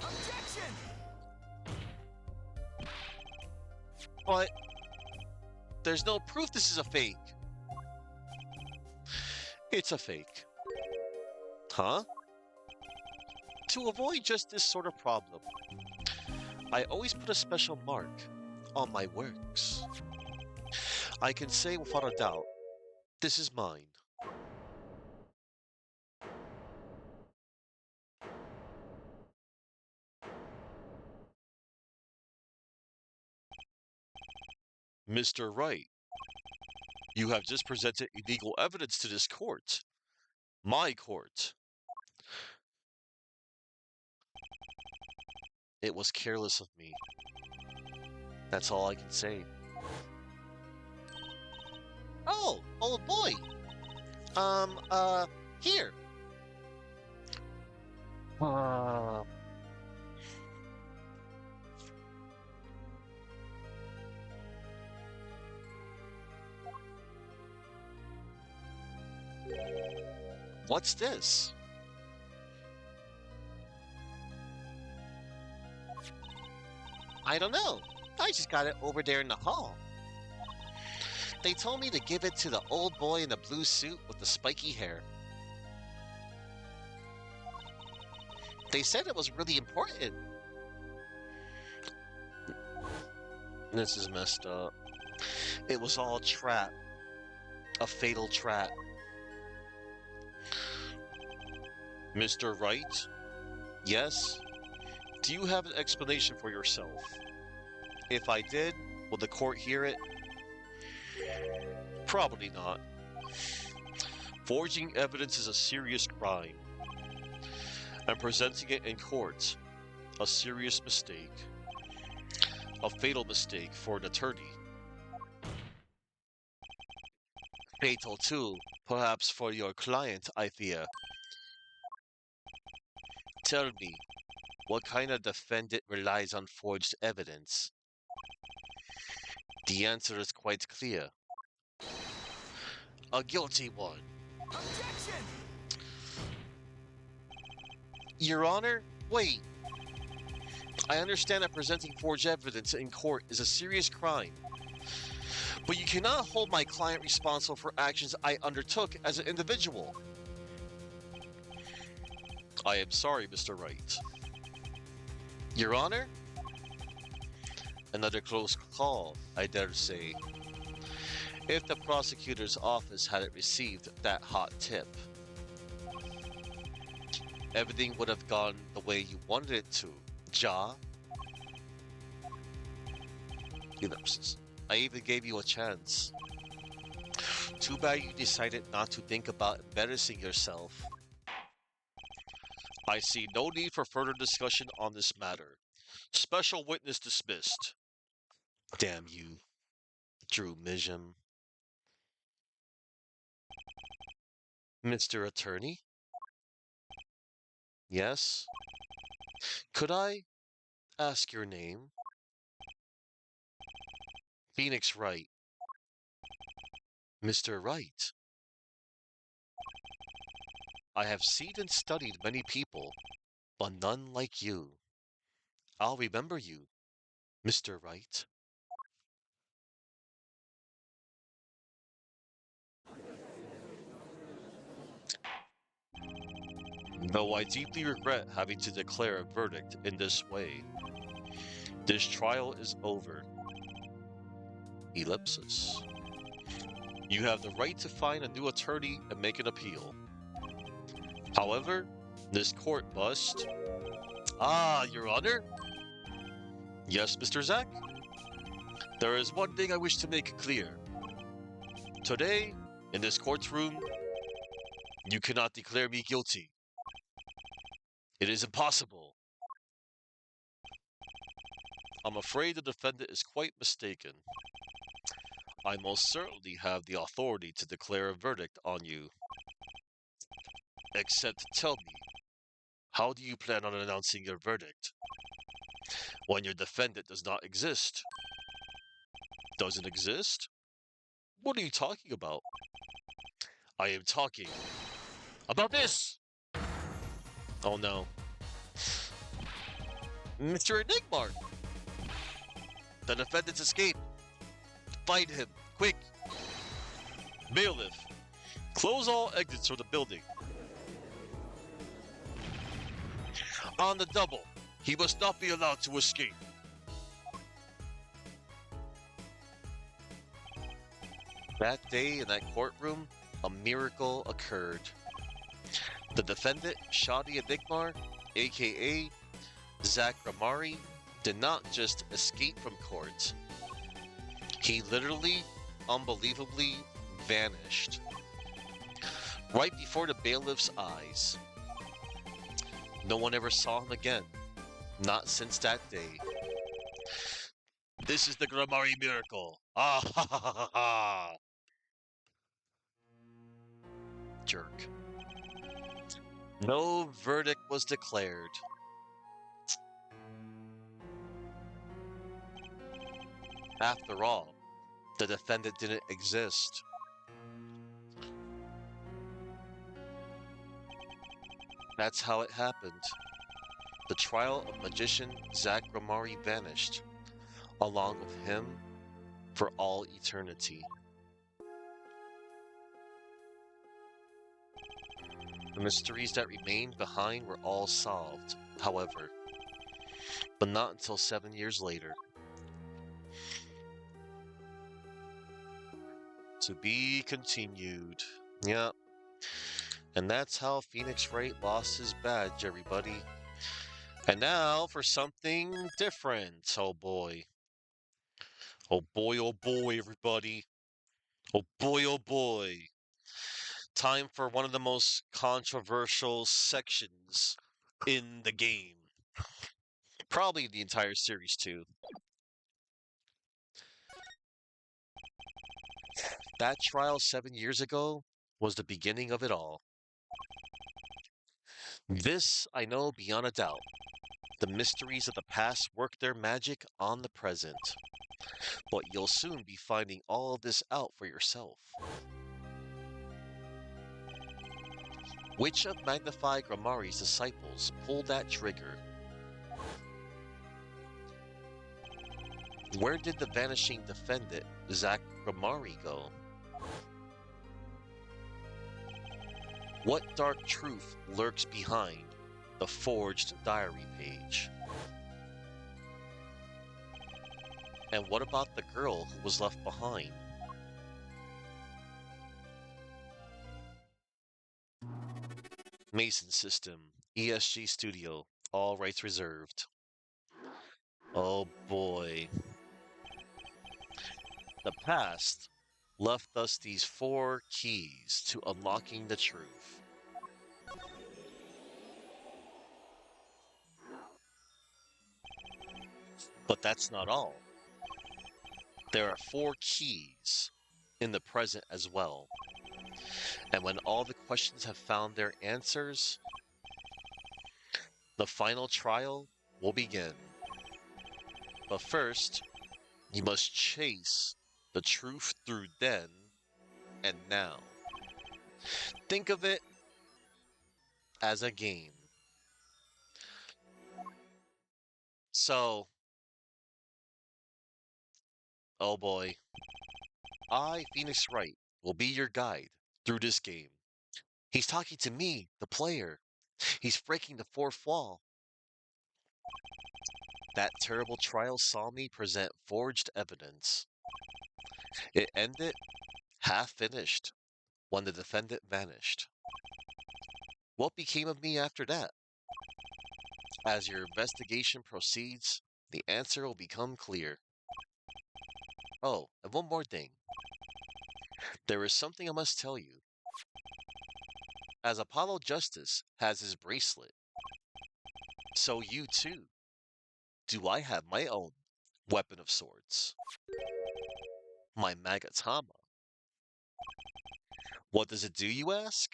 [SPEAKER 2] Objection!
[SPEAKER 1] But there's no proof this is a fake. It's a fake. Huh? To avoid just this sort of problem, I always put a special mark on my works. I can say without a doubt, this is mine. Mr. Wright, you have just presented illegal evidence to this court. My court. It was careless of me. That's all I can say. Oh, old boy. Here. Uh, what's this? I don't know. I just got it over there in the hall. They told me to give it to the old boy in the blue suit with the spiky hair. They said it was really important. This is messed up. It was all a trap. A fatal trap. Mr. Wright? Yes? Do you have an explanation for yourself? If I did, will the court hear it? Probably not. Forging evidence is a serious crime, and presenting it in court, a serious mistake. A fatal mistake for an attorney. Fatal too, perhaps for your client, I fear. Tell me, what kind of defendant relies on forged evidence? The answer is quite clear. A guilty one.
[SPEAKER 2] Objection!
[SPEAKER 1] Your Honor, wait. I understand that presenting forged evidence in court is a serious crime, but you cannot hold my client responsible for actions I undertook as an individual. I am sorry, Mr. Wright. Your Honor? Another close call, I dare say. If the prosecutor's office hadn't received that hot tip, everything would have gone the way you wanted it to, Ja. Ellipsis. I even gave you a chance. Too bad you decided not to think about embarrassing yourself. I see no need for further discussion on this matter. Special witness dismissed. Damn you, Drew Mijam. Mr. Attorney? Yes? Could I ask your name? Phoenix Wright. Mr. Wright. I have seen and studied many people, but none like you. I'll remember you, Mr. Wright. Though I deeply regret having to declare a verdict in this way, this trial is over. Ellipsis. You have the right to find a new attorney and make an appeal. However, this court must... Your Honor? Yes, Mr. Zack? There is one thing I wish to make clear. Today, in this courtroom, you cannot declare me guilty. It is impossible. I'm afraid the defendant is quite mistaken. I most certainly have the authority to declare a verdict on you. Except tell me, how do you plan on announcing your verdict when your defendant does not exist? Doesn't exist? What are you talking about? I am talking about this! Oh no. Mr. Enigma! The defendant's escaped. Find him, quick! Bailiff, close all exits from the building. On the double, he must not be allowed to escape. That day in that courtroom, a miracle occurred. The defendant, Shadi Enigma, aka Zach Ramari, did not just escape from court. He literally, unbelievably vanished right before the bailiff's eyes. No one ever saw him again, not since that day. This is the Gramari miracle. Ah ha ha ha ha! Jerk. No verdict was declared. After all, the defendant didn't exist. That's how it happened. The trial of magician Zach Gramari vanished, along with him for all eternity. The mysteries that remained behind were all solved, however, but not until 7 years later. To be continued. Yeah. And that's how Phoenix Wright lost his badge, everybody. And now for something different. Oh boy. Oh boy, everybody. Oh boy. Time for one of the most controversial sections in the game. Probably the entire series, too. That trial 7 years ago was the beginning of it all. This I know beyond a doubt. The mysteries of the past work their magic on the present. But you'll soon be finding all of this out for yourself. Which of Magnify Gramari's disciples pulled that trigger? Where did the vanishing defendant, Zach Gramari, go? What dark truth lurks behind the forged diary page? And what about the girl who was left behind? Mason System, ESG Studio, all rights reserved. Oh boy. The past left us these 4 keys to unlocking the truth. But that's not all. There are 4 keys in the present as well. And when all the questions have found their answers, the final trial will begin. But first, you must chase the truth through then and now. Think of it as a game. So, oh boy, I, Phoenix Wright, will be your guide through this game. He's talking to me, the player. He's breaking the fourth wall. That terrible trial saw me present forged evidence. It ended half finished when the defendant vanished. What became of me after that? As your investigation proceeds, the answer will become clear. Oh, and one more thing. There is something I must tell you. As Apollo Justice has his bracelet, so you too do I have my own weapon of sorts. My Magatama. What does it do, you ask?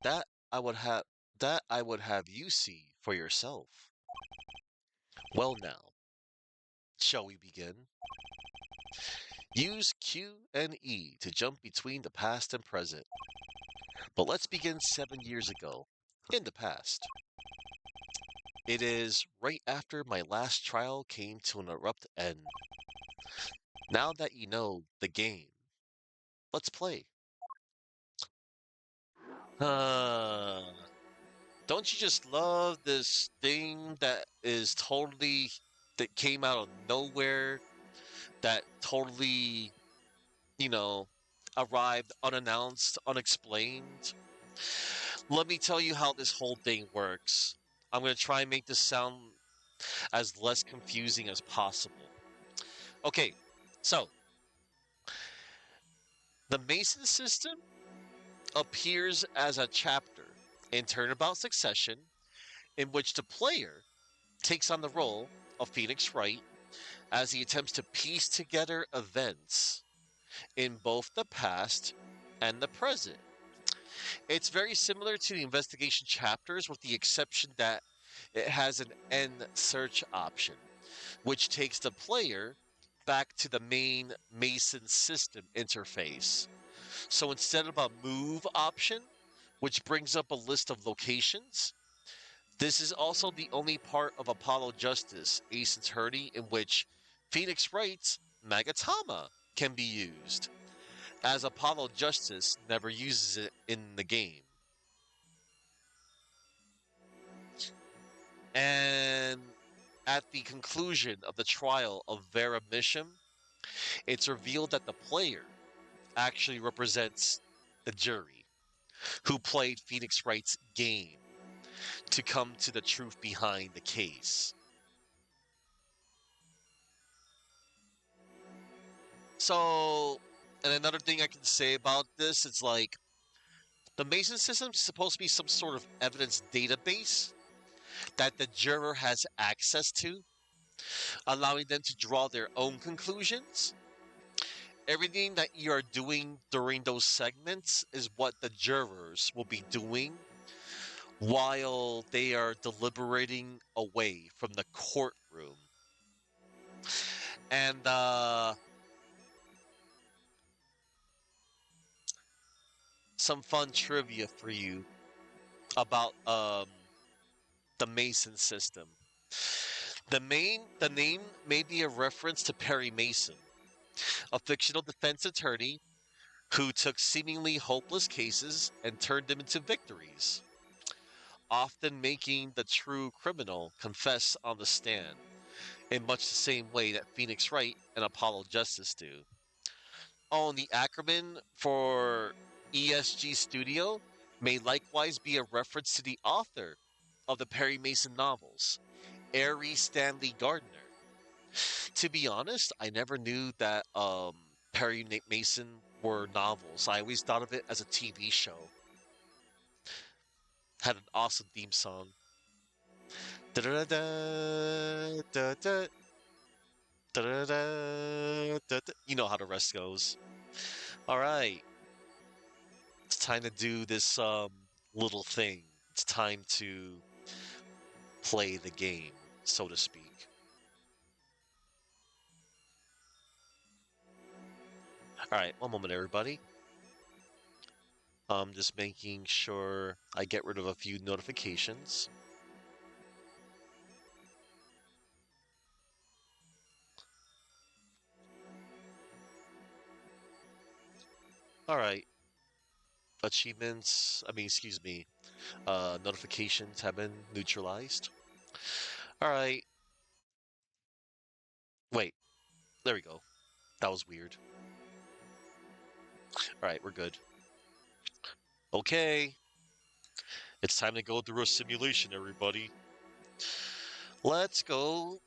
[SPEAKER 1] That I would have that I would have you see for yourself. Well now, shall we begin? Use Q and E to jump between the past and present. But let's begin 7 years ago, in the past. It is right after my last trial came to an abrupt end. Now that you know the game, let's play. Uh, don't you just love this thing that came out of nowhere, that totally, you know, arrived unannounced, unexplained? Let me tell you how this whole thing works. I'm going to try and make this sound as less confusing as possible. Okay, So, the Mason system appears as a chapter in Turnabout Succession in which the player takes on the role of Phoenix Wright as he attempts to piece together events in both the past and the present. It's very similar to the investigation chapters, with the exception that it has an end search option, which takes the player back to the main Mason system interface. So instead of a move option, which brings up a list of locations, this is also the only part of Apollo Justice Ace Attorney in which Phoenix Wright's Magatama can be used, as Apollo Justice never uses it in the game. And at the conclusion of the trial of Vera Misham, it's revealed that the player actually represents the jury who played Phoenix Wright's game to come to the truth behind the case. So, and another thing I can say about this is like the Mason system is supposed to be some sort of evidence database that the juror has access to, allowing them to draw their own conclusions. Everything that you are doing during those segments is what the jurors will be doing while they are deliberating away from the courtroom. And some fun trivia for you about the Mason system. The name may be a reference to Perry Mason, a fictional defense attorney who took seemingly hopeless cases and turned them into victories, often making the true criminal confess on the stand, in much the same way that Phoenix Wright and Apollo Justice do. Oh, and the acronym for ESG Studio may likewise be a reference to the author of the Perry Mason novels, Ari Stanley Gardner. To be honest, I never knew that Perry Mason were novels. I always thought of it as a TV show. Had an awesome theme song. Da-da-da-da, da-da, da-da-da, da-da. You know how the rest goes. All right, it's time to do this little thing. It's time to play the game, so to speak. All right, one moment, everybody. I'm just making sure I get rid of a few notifications. All right, excuse me, notifications have been neutralized. All right, wait, there we go. That was weird. All right, we're good. Okay, it's time to go through a simulation, everybody. Let's go.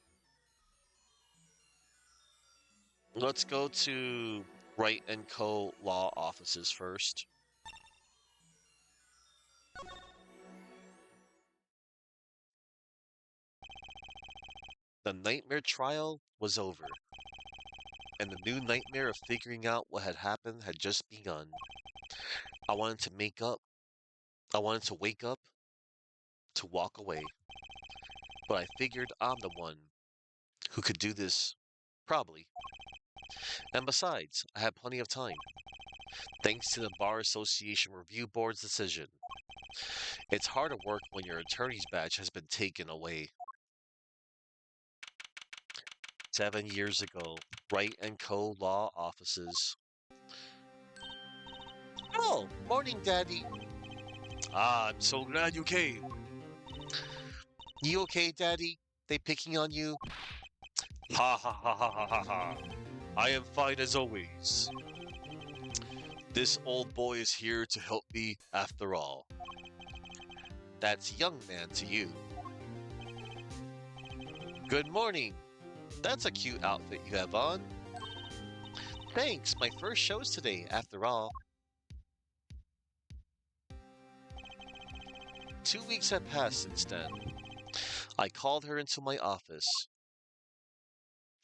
[SPEAKER 1] Let's go to Wright and Co. law offices first. The nightmare trial was over, and the new nightmare of figuring out what had happened had just begun. I wanted to make up. I wanted to wake up, to walk away. But I figured I'm the one who could do this, probably. And besides, I had plenty of time, thanks to the Bar Association Review Board's decision. It's hard to work when your attorney's badge has been taken away. 7 years ago, Wright and Co. law offices. Oh, morning, Daddy. Ah, I'm so glad you came. You okay, Daddy? They picking on you? Ha ha ha ha ha ha ha. I am fine as always. This old boy is here to help me after all. That's young man to you. Good morning. That's a cute outfit you have on. Thanks, my first show's today, after all. 2 weeks had passed since then. I called her into my office.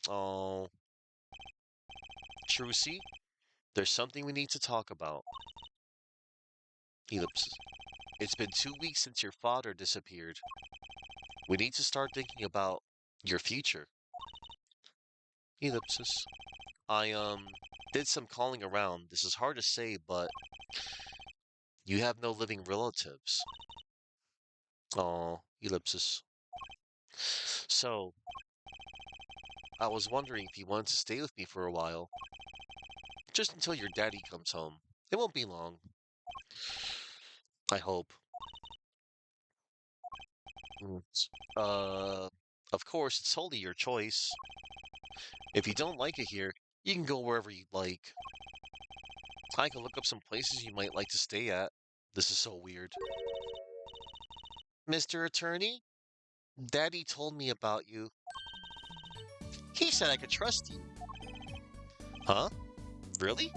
[SPEAKER 1] Oh, Trucy, there's something we need to talk about. Ellipsis. It's been 2 weeks since your father disappeared. We need to start thinking about your future. Ellipsis. I did some calling around. This is hard to say, but you have no living relatives. Oh, ellipsis. So, I was wondering if you wanted to stay with me for a while. Just until your daddy comes home. It won't be long. I hope. Mm. Uh, of course, it's totally your choice. If you don't like it here, you can go wherever you'd like. I can look up some places you might like to stay at. This is so weird. Mr. Attorney, Daddy told me about you. He said I could trust you. Huh? Really?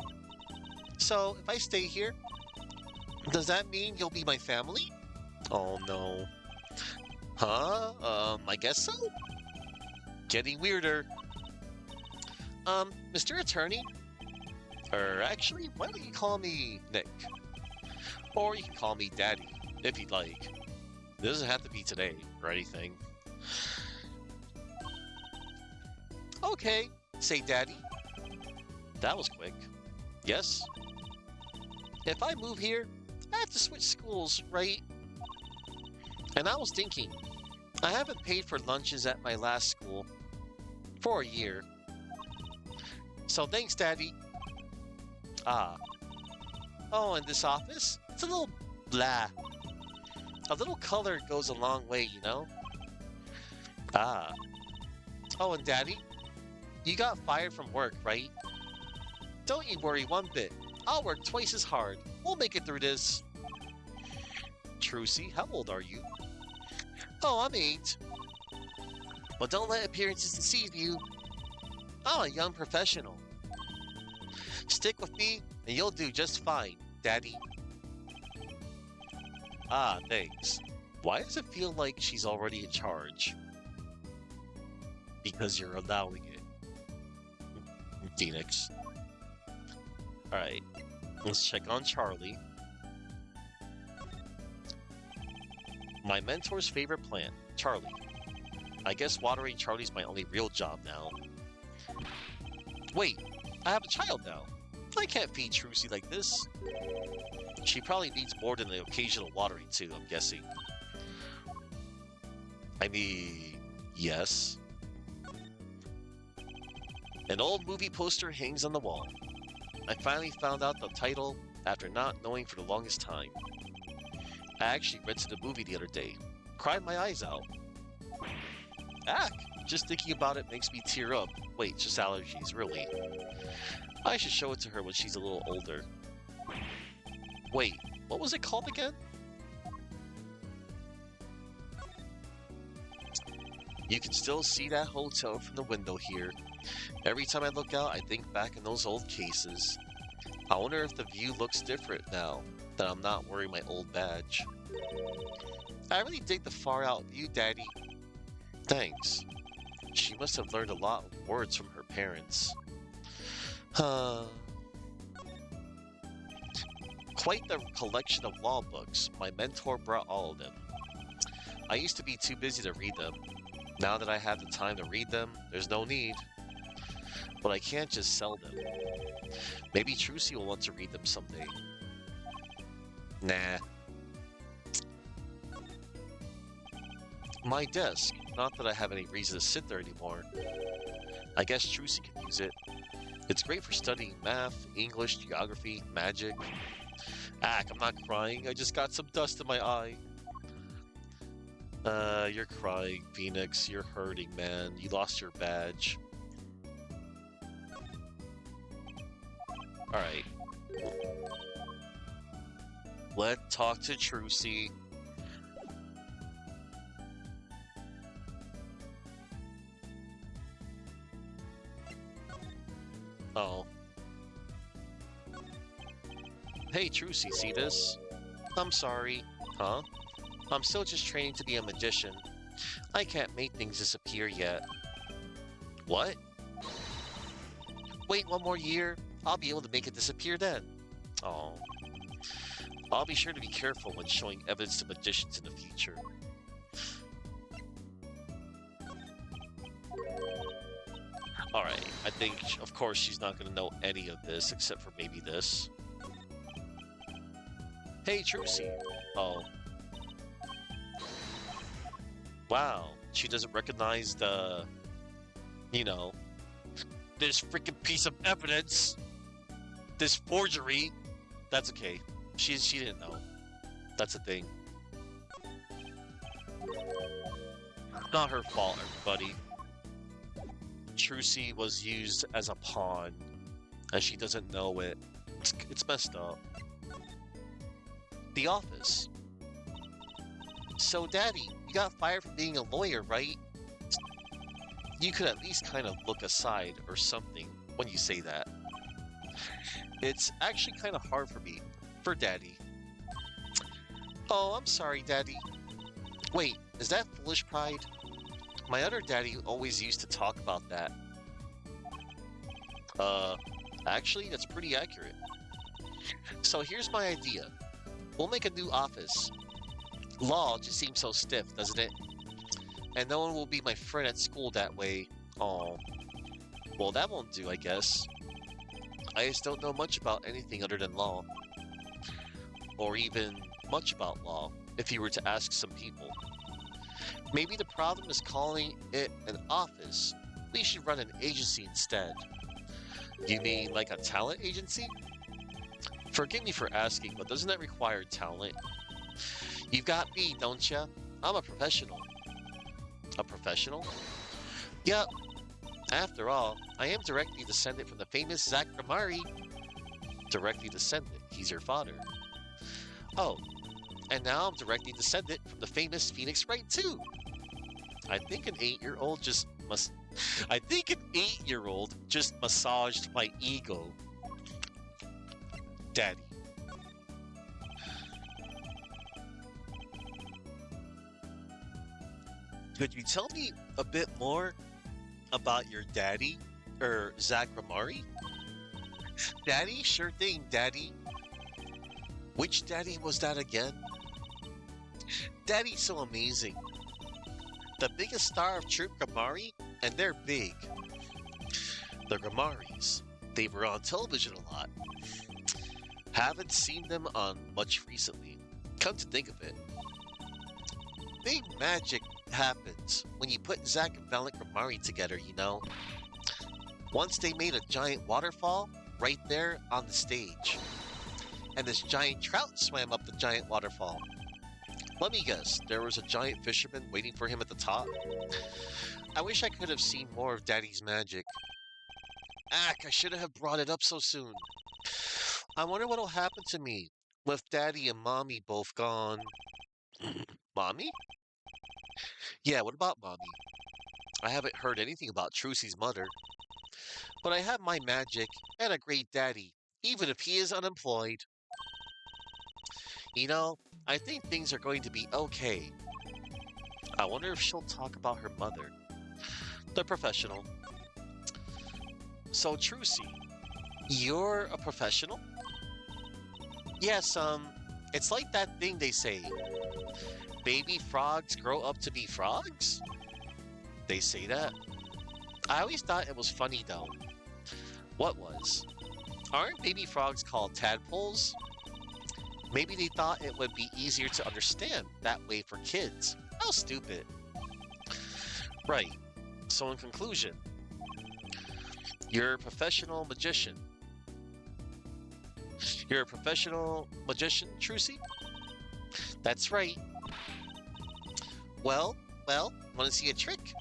[SPEAKER 1] So, if I stay here, does that mean you'll be my family? Oh no. Huh? I guess so? Getting weirder. Mr. Attorney? Actually, why don't you call me Nick? Or you can call me Daddy, if you'd like. It doesn't have to be today, or anything. Okay, say Daddy. That was quick. Yes? If I move here, I have to switch schools, right? And I was thinking, I haven't paid for lunches at my last school for a year. So thanks, Daddy. Ah. Oh, and this office? It's a little blah. A little color goes a long way, you know? Ah. Oh, and Daddy, you got fired from work, right? Don't you worry one bit. I'll work twice as hard. We'll make it through this. Trucy, how old are you? Oh, I'm 8. But don't let appearances deceive you. I'm a young professional. Stick with me, and you'll do just fine, Daddy. Ah, thanks. Why does it feel like she's already in charge? Because you're allowing it. Phoenix. Alright, let's check on Charlie. My mentor's favorite plant, Charlie. I guess watering Charlie's my only real job now. Wait, I have a child now. I can't feed Trucy like this. She probably needs more than the occasional watering too, I'm guessing. I mean, yes. An old movie poster hangs on the wall. I finally found out the title after not knowing for the longest time. I actually rented a movie the other day. Cried my eyes out. Ack! Just thinking about it makes me tear up. Wait, just allergies, really. I should show it to her when she's a little older. Wait, what was it called again? You can still see that hotel from the window here. Every time I look out, I think back in those old cases. I wonder if the view looks different now that I'm not wearing my old badge. I really dig the far out view, Daddy. Thanks. She must have learned a lot of words from her parents. Quite the collection of law books. My mentor brought all of them. I used to be too busy to read them. Now that I have the time to read them, there's no need. But I can't just sell them. Maybe Trucy will want to read them someday. Nah. My desk. Not that I have any reason to sit there anymore. I guess Trucy can use it. It's great for studying math, English, geography, magic. Ack, I'm not crying. I just got some dust in my eye. You're crying, Phoenix. You're hurting, man. You lost your badge. Alright. Let's talk to Trucy. Oh. Hey, Trucy, see this? I'm sorry. Huh? I'm still just training to be a magician. I can't make things disappear yet. What? Wait one more year. I'll be able to make it disappear then. Oh. I'll be sure to be careful when showing evidence to magicians in the future. Alright, I think, of course, she's not going to know any of this except for maybe this. Hey, Trucy. Oh. Wow, she doesn't recognize the, you know, this freaking piece of evidence, this forgery. That's okay. She didn't know. That's a thing. Not her fault, everybody. Trucy was used as a pawn, and she doesn't know it. It's messed up. The office. So, Daddy, you got fired from being a lawyer, right? You could at least kind of look aside or something when you say that. It's actually kind of hard for me, for Daddy. Oh, I'm sorry, Daddy. Wait, is that foolish pride? My other daddy always used to talk about that. Actually, that's pretty accurate. So here's my idea. We'll make a new office. Law just seems so stiff, doesn't it? And no one will be my friend at school that way. Oh, well, that won't do, I guess. I just don't know much about anything other than law. Or even much about law, if you were to ask some people. Maybe the problem is calling it an office. We should run an agency instead. You mean like a talent agency? Forgive me for asking, but doesn't that require talent? You've got me, don't ya? I'm a professional. A professional? Yep. After all, I am directly descended from the famous Zach Ramari. Directly descended? He's your father. Oh, and now I'm directly descended from the famous Phoenix Wright too. I think an 8-year-old just massaged my ego. Daddy. Could you tell me a bit more about your daddy, or Zach Ramari? Daddy? Sure thing, Daddy. Which daddy was that again? Daddy's so amazing. The biggest star of Troop Gamari, and they're big. The Gamaris. They were on television a lot. Haven't seen them on much recently. Come to think of it. Big magic happens when you put Zack and Valiant Gamari together, you know? Once they made a giant waterfall right there on the stage. And this giant trout swam up the giant waterfall. Let me guess, there was a giant fisherman waiting for him at the top? I wish I could have seen more of Daddy's magic. Ack, I should have brought it up so soon. I wonder what'll happen to me with Daddy and Mommy both gone. Mommy? Yeah, what about Mommy? I haven't heard anything about Trucy's mother. But I have my magic and a great daddy, even if he is unemployed. You know, I think things are going to be okay. I wonder if she'll talk about her mother. The professional. So, Trucy, you're a professional? Yes, it's like that thing they say. Baby frogs grow up to be frogs? They say that? I always thought it was funny though. What was? Aren't baby frogs called tadpoles? Maybe they thought it would be easier to understand that way for kids. How stupid. Right. So in conclusion, you're a professional magician. You're a professional magician, Trucy? That's right. Well, want to see a trick?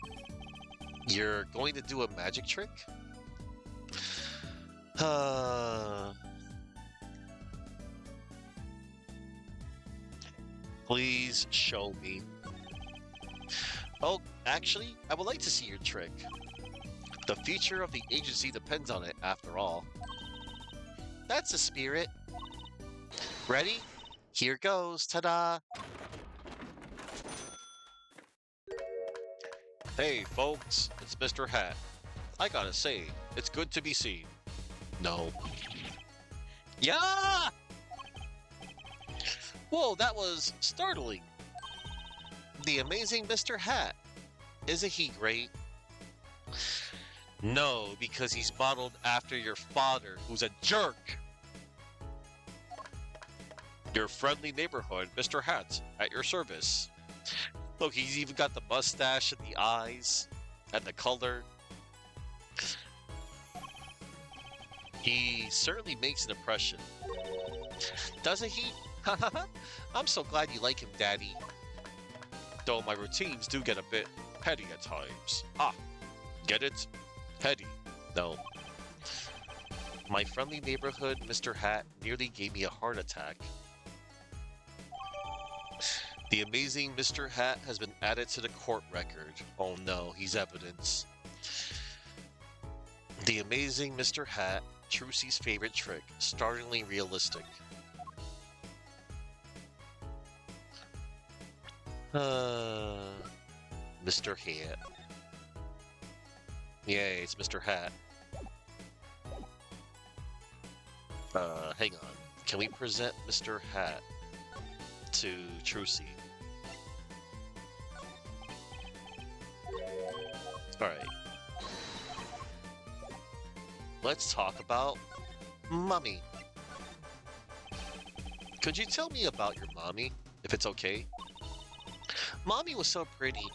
[SPEAKER 1] You're going to do a magic trick? Please show me. Oh, actually, I would like to see your trick. The future of the agency depends on it, after all. That's the spirit. Ready? Here goes. Ta-da! Hey, folks, it's Mr. Hat. I gotta say, it's good to be seen. No. Yeah! Whoa, that was startling. The amazing Mr. Hat. Isn't he great? No, because he's modeled after your father, who's a jerk. Your friendly neighborhood, Mr. Hat, at your service. Look, he's even got the mustache and the eyes and the color. He certainly makes an impression. Doesn't he? I'm so glad you like him, Daddy. Though my routines do get a bit petty at times. Ah, get it? Petty. No. My friendly neighborhood, Mr. Hat, nearly gave me a heart attack. The amazing Mr. Hat has been added to the court record. Oh no, he's evidence. The amazing Mr. Hat, Trucy's favorite trick, startlingly realistic. Mr. Hat. Yay, it's Mr. Hat. Hang on. Can we present Mr. Hat to Trucy? Alright. Let's talk about Mommy. Could you tell me about your mommy, if it's okay? Mommy was so pretty.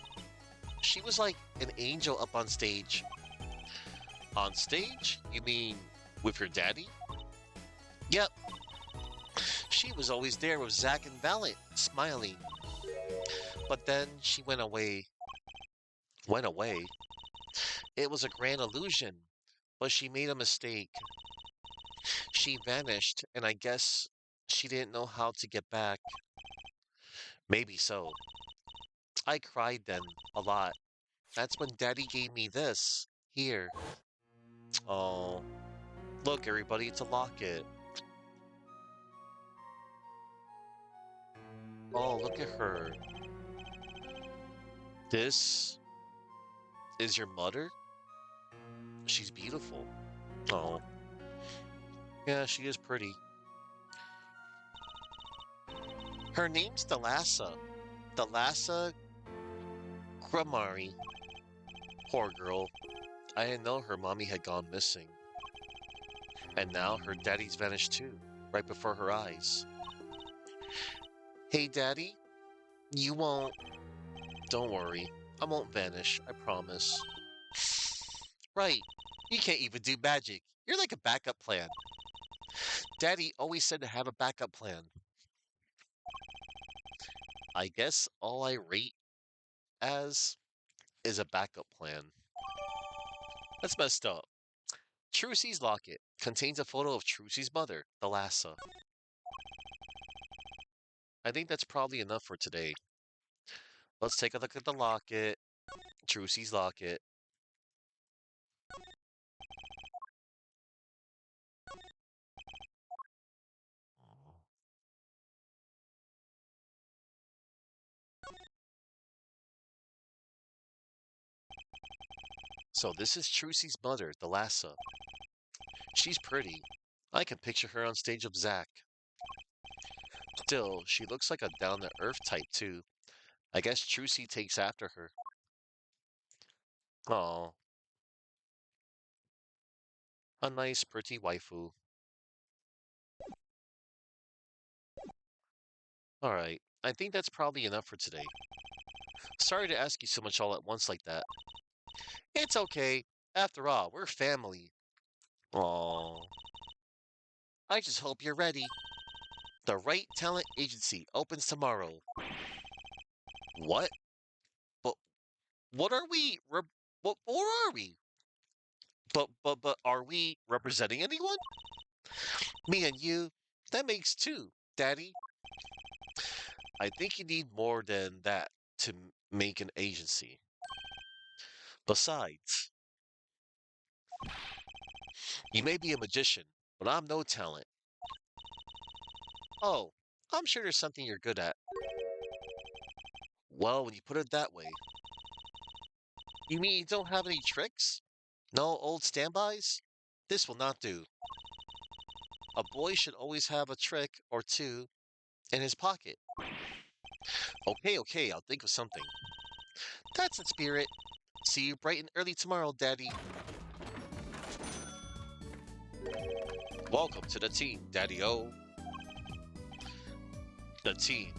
[SPEAKER 1] She was like an angel up on stage. On stage? You mean with your daddy? Yep. She was always there with Zach and Valet, smiling. But then she went away. Went away? It was a grand illusion, but she made a mistake. She vanished, and I guess she didn't know how to get back. Maybe so. I cried then, a lot. That's when Daddy gave me this. Here. Oh. Look, everybody, it's a locket. Oh, look at her. This is your mother? She's beautiful. Oh. Yeah, she is pretty. Her name's Thalassa. Thalassa Gramari. Poor girl. I didn't know her mommy had gone missing. And now her daddy's vanished too, right before her eyes. Hey, Daddy, you won't... Don't worry, I won't vanish, I promise. Right, you can't even do magic. You're like a backup plan. Daddy always said to have a backup plan. I guess all I rate as is a backup plan. That's messed up. Trucy's locket contains a photo of Trucy's mother, Thalassa. I think that's probably enough for today. Let's take a look at the locket. Trucy's locket. So this is Trucy's mother, Thalassa. She's pretty. I can picture her on stage with Zach. Still, she looks like a down-to-earth type too. I guess Trucy takes after her. Aw, a nice, pretty waifu. Alright, I think that's probably enough for today. Sorry to ask you so much all at once like that. It's okay. After all, we're family. Aw. I just hope you're ready. The Right Talent Agency opens tomorrow. What? But what are we? What are we? But are we representing anyone? Me and you? That makes two, Daddy. I think you need more than that to make an agency. Besides, you may be a magician, but I'm no talent. Oh, I'm sure there's something you're good at. Well, when you put it that way, you mean you don't have any tricks? No old standbys? This will not do. A boy should always have a trick or two in his pocket. Okay, okay, I'll think of something. That's the spirit. See you bright and early tomorrow, Daddy. Welcome to the team, Daddy-O. The team.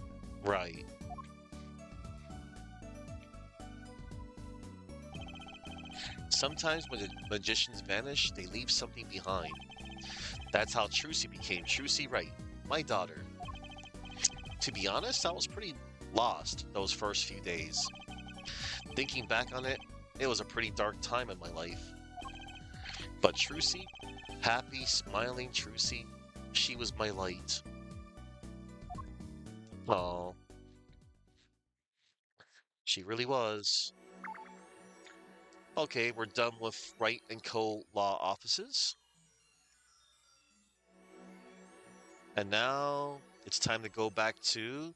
[SPEAKER 1] Right. Sometimes when the magicians vanish, they leave something behind. That's how Trucy became Trucy Wright, my daughter. To be honest, I was pretty lost those first few days. Thinking back on it, it was a pretty dark time in my life. But Trucy, happy, smiling Trucy, she was my light. Oh, she really was. Okay, we're done with Wright and Co. law offices. And now it's time to go back to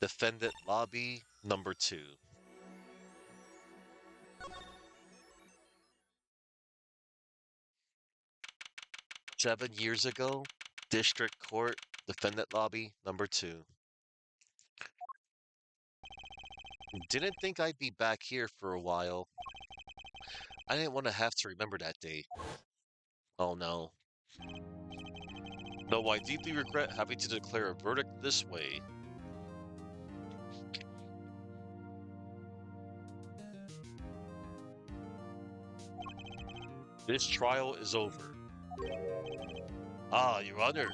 [SPEAKER 1] defendant lobby number 2. 7 years ago, district court, defendant lobby number 2. Didn't think I'd be back here for a while. I didn't want to have to remember that day. Oh no. No, I deeply regret having to declare a verdict this way. This trial is over. Ah, Your Honor.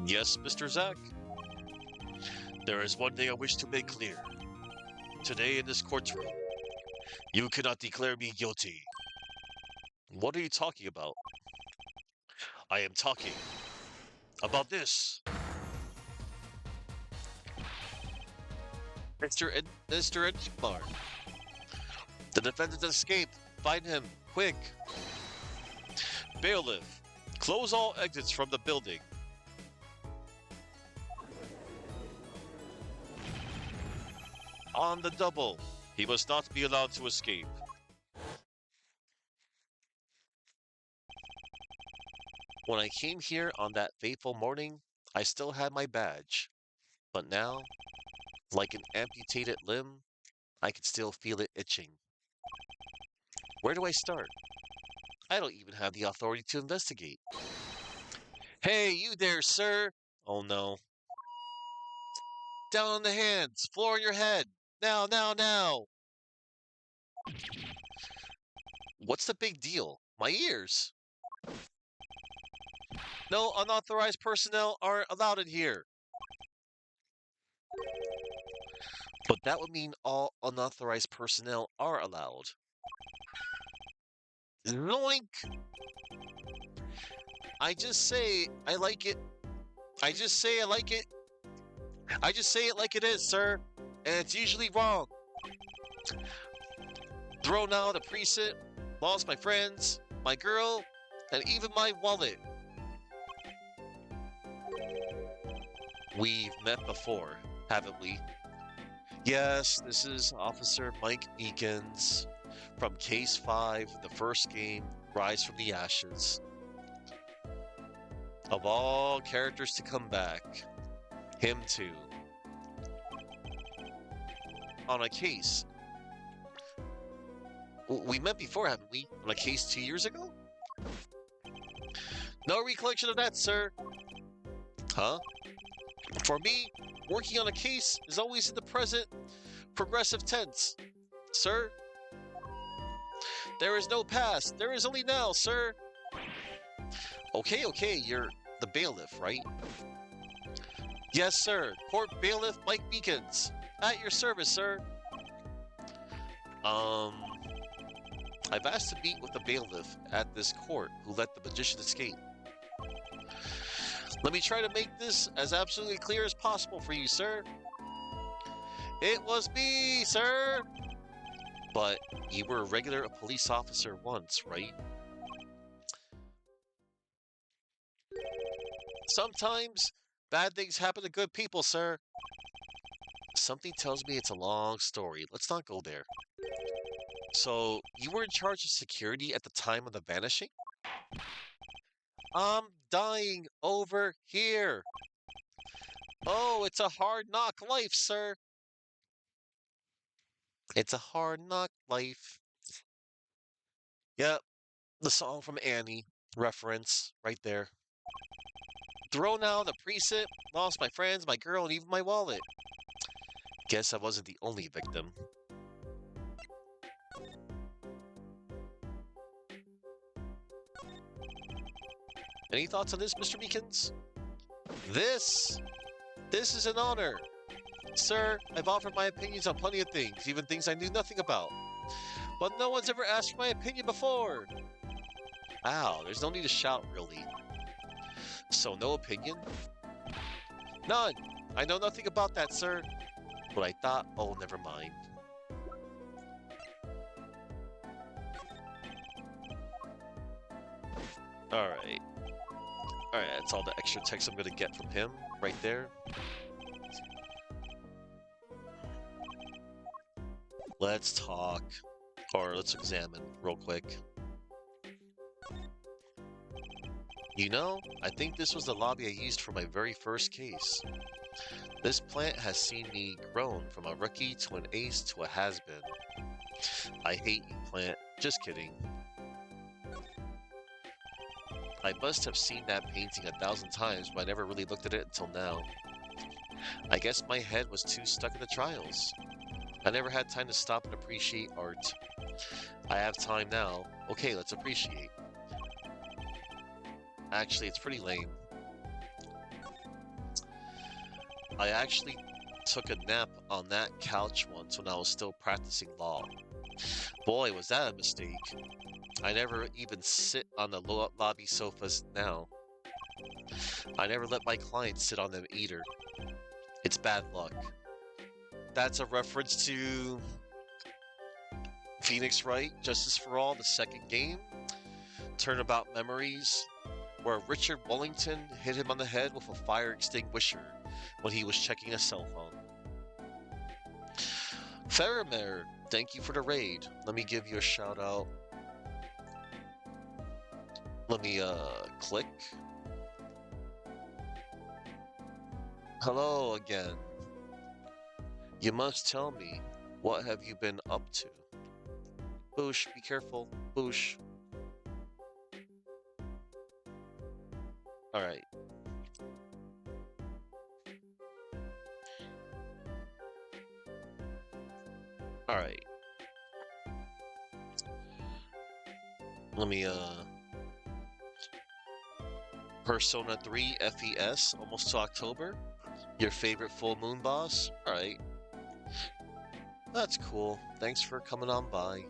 [SPEAKER 1] Yes, Mr. Zack. There is one thing I wish to make clear. Today in this courtroom, you cannot declare me guilty. What are you talking about? I am talking about this. Mr. Edgemar. The defendant escaped. Find him, quick. Bailiff, close all exits from the building. On the double. He must not be allowed to escape. When I came here on that fateful morning, I still had my badge. But now, like an amputated limb, I can still feel it itching. Where do I start? I don't even have the authority to investigate. Hey, you there, sir! Oh no. Down on the hands, floor on your head! Now, now, now! What's the big deal? My ears! No unauthorized personnel aren't allowed in here. But that would mean all unauthorized personnel are allowed. Zoink! I just say I like it. I just say I like it. I just say it like it is, sir. And it's usually wrong. Thrown out a precinct, lost my friends, my girl, and even my wallet. We've met before, haven't we? Yes, this is Officer Mike Meekins from Case 5, the first game, Rise from the Ashes. Of all characters to come back, him too. On a case. We met before, haven't we? On a case 2 years ago? No recollection of that, sir. Huh? For me, working on a case is always in the present progressive tense. Sir? There is no past. There is only now, sir. Okay, okay, you're the bailiff, right? Yes, sir. Court bailiff Mike Meekins. At your service, sir. I've asked to meet with the bailiff at this court who let the magician escape. Let me try to make this as absolutely clear as possible for you, sir. It was me, sir. But you were a regular police officer once, right? Sometimes Bad things happen to good people, sir. Something tells me it's a long story. Let's not go there. So, you were in charge of security at the time of the vanishing? I'm dying over here. Oh, it's a hard knock life, sir. It's a hard knock life. Yep, the song from Annie reference right there. Thrown out of the precinct, lost my friends, my girl, and even my wallet. Guess I wasn't the only victim. Any thoughts on this, Mr. Meekins? This? This is an honor. Sir, I've offered my opinions on plenty of things, even things I knew nothing about. But no one's ever asked my opinion before. Ow, there's no need to shout, really. So, no opinion? None. I know nothing about that, sir. But I thought, oh, never mind. Alright. Alright, that's all the extra text I'm gonna get from him, right there. Let's talk. Or let's examine real quick. You know, I think this was the lobby I used for my very first case. This plant has seen me grown from a rookie to an ace to a has-been. I hate you, plant. Just kidding. I must have seen that painting 1,000 times, but I never really looked at it until now. I guess my head was too stuck in the trials. I never had time to stop and appreciate art. I have time now. Okay, let's appreciate. Actually, it's pretty lame. I actually took a nap on that couch once when I was still practicing law. Boy, was that a mistake. I never even sit on the lobby sofas now. I never let my clients sit on them either. It's bad luck. That's a reference to Phoenix Wright, Justice for All, the second game. Turnabout Memories, where Richard Wellington hit him on the head with a fire extinguisher when he was checking a cell phone. Faramir, thank you for the raid. Let me give you a shout out. Let me click. Hello again. You must tell me, what have you been up to? Boosh, be careful. Boosh. Alright. Alright. Let me, Persona 3 FES, almost to October. Your favorite full moon boss? Alright. That's cool. Thanks for coming on by.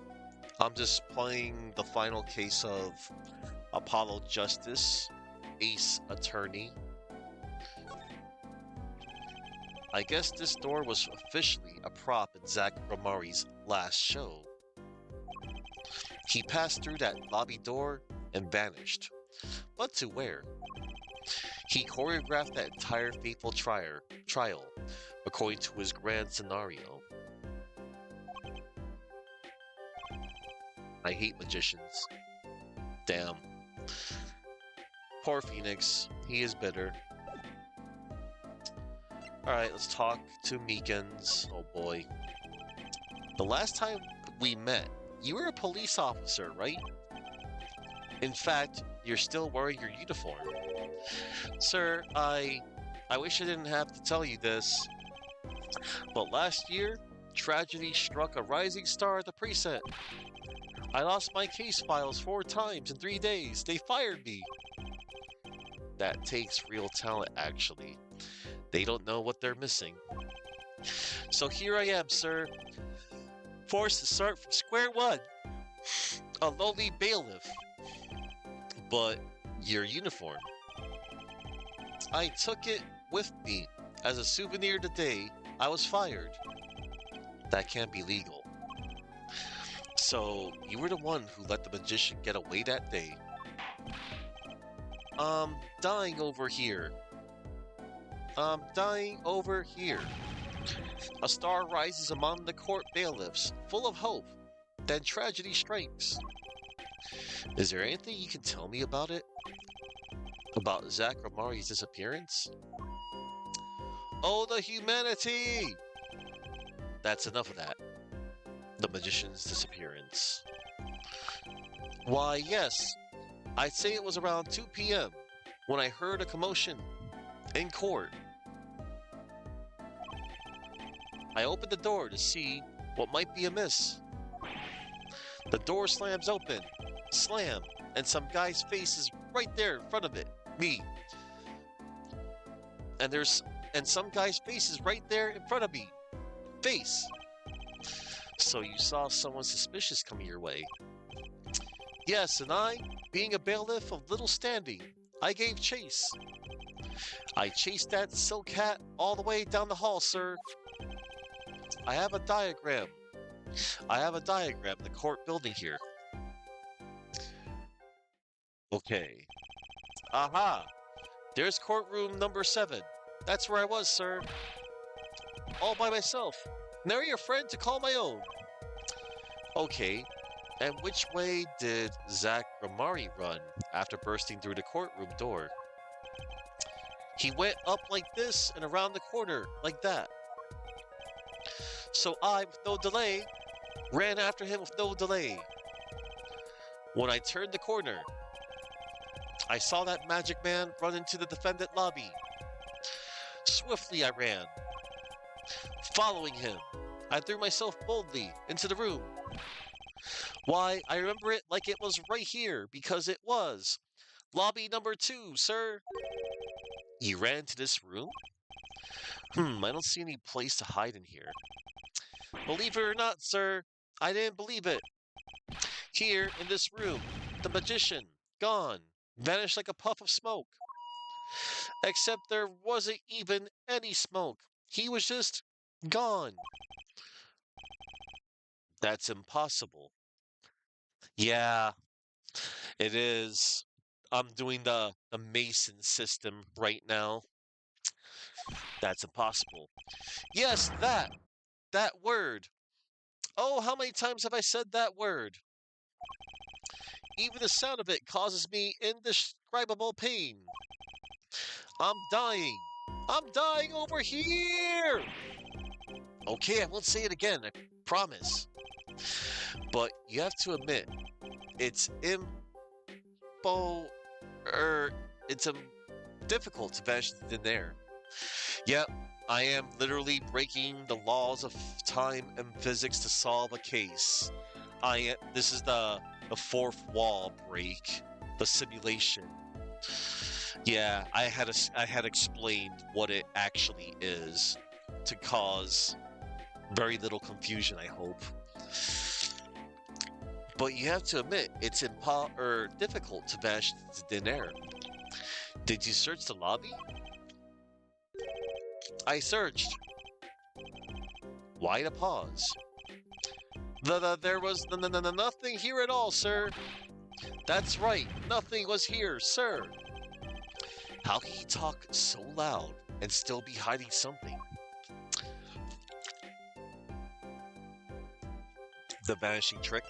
[SPEAKER 1] I'm just playing the final case of Apollo Justice, Ace Attorney. I guess this door was officially a prop in Zach Romari's last show. He passed through that lobby door and vanished. But to where? He choreographed that entire fateful trial according to his grand scenario. I hate magicians. Damn. Poor Phoenix. He is bitter. Alright, let's talk to Meekins. Oh boy. The last time we met, you were a police officer, right? In fact, you're still wearing your uniform. Sir, I wish I didn't have to tell you this, but last year, tragedy struck a rising star at the precinct. I lost my case files 4 times in 3 days. They fired me. That takes real talent, actually. They don't know what they're missing. So here I am, sir, forced to start from square one. A lowly bailiff. But your uniform. I took it with me as a souvenir the day I was fired. That can't be legal. So, you were the one who let the magician get away that day. Dying over here. I'm dying over here. A star rises among the court bailiffs, full of hope. Then tragedy strikes. Is there anything you can tell me about it? About Zach Romari's disappearance? Oh, the humanity! That's enough of that. The magician's disappearance. Why, yes. I'd say it was around 2 p.m. when I heard a commotion in court. I opened the door to see what might be amiss. The door slams open. Slam. And some guy's face is right there in front of it. Me. And some guy's face is right there in front of me. Face. So you saw someone suspicious coming your way. Yes, and I, being a bailiff of little standing, I gave chase. I chased that silk hat all the way down the hall, sir. I have a diagram. The court building here. Okay. Aha! There's courtroom number 7. That's where I was, sir. All by myself. Nary a friend to call my own. Okay. And which way did Zach Romari run after bursting through the courtroom door? He went up like this and around the corner like that. So I, with no delay, ran after him with no delay. When I turned the corner, I saw that magic man run into the defendant lobby. Swiftly I ran. Following him, I threw myself boldly into the room. Why, I remember it like it was right here, because it was. Lobby number 2, sir. You ran into this room? I don't see any place to hide in here. Believe it or not, sir, I didn't believe it. Here, in this room, the magician, gone, vanished like a puff of smoke. Except there wasn't even any smoke. He was just gone. That's impossible. Yeah, it is. I'm doing the Mason system right now. That's impossible. Yes, that word. Oh, how many times have I said that word? Even the sound of it causes me indescribable pain. I'm dying. I'm dying over here. Okay, I won't say it again, I promise. But you have to admit, it's it's difficult to vanish into thin air. Yep, I am literally breaking the laws of time and physics to solve a case. This is the fourth wall break, the simulation. Yeah, I had explained what it actually is to cause very little confusion, I hope. But you have to admit, it's difficult to vanish into thin air. Did you search the lobby? I searched. Why the pause? There was nothing here at all, sir. That's right, nothing was here, sir. How can he talk so loud and still be hiding something? The vanishing trick.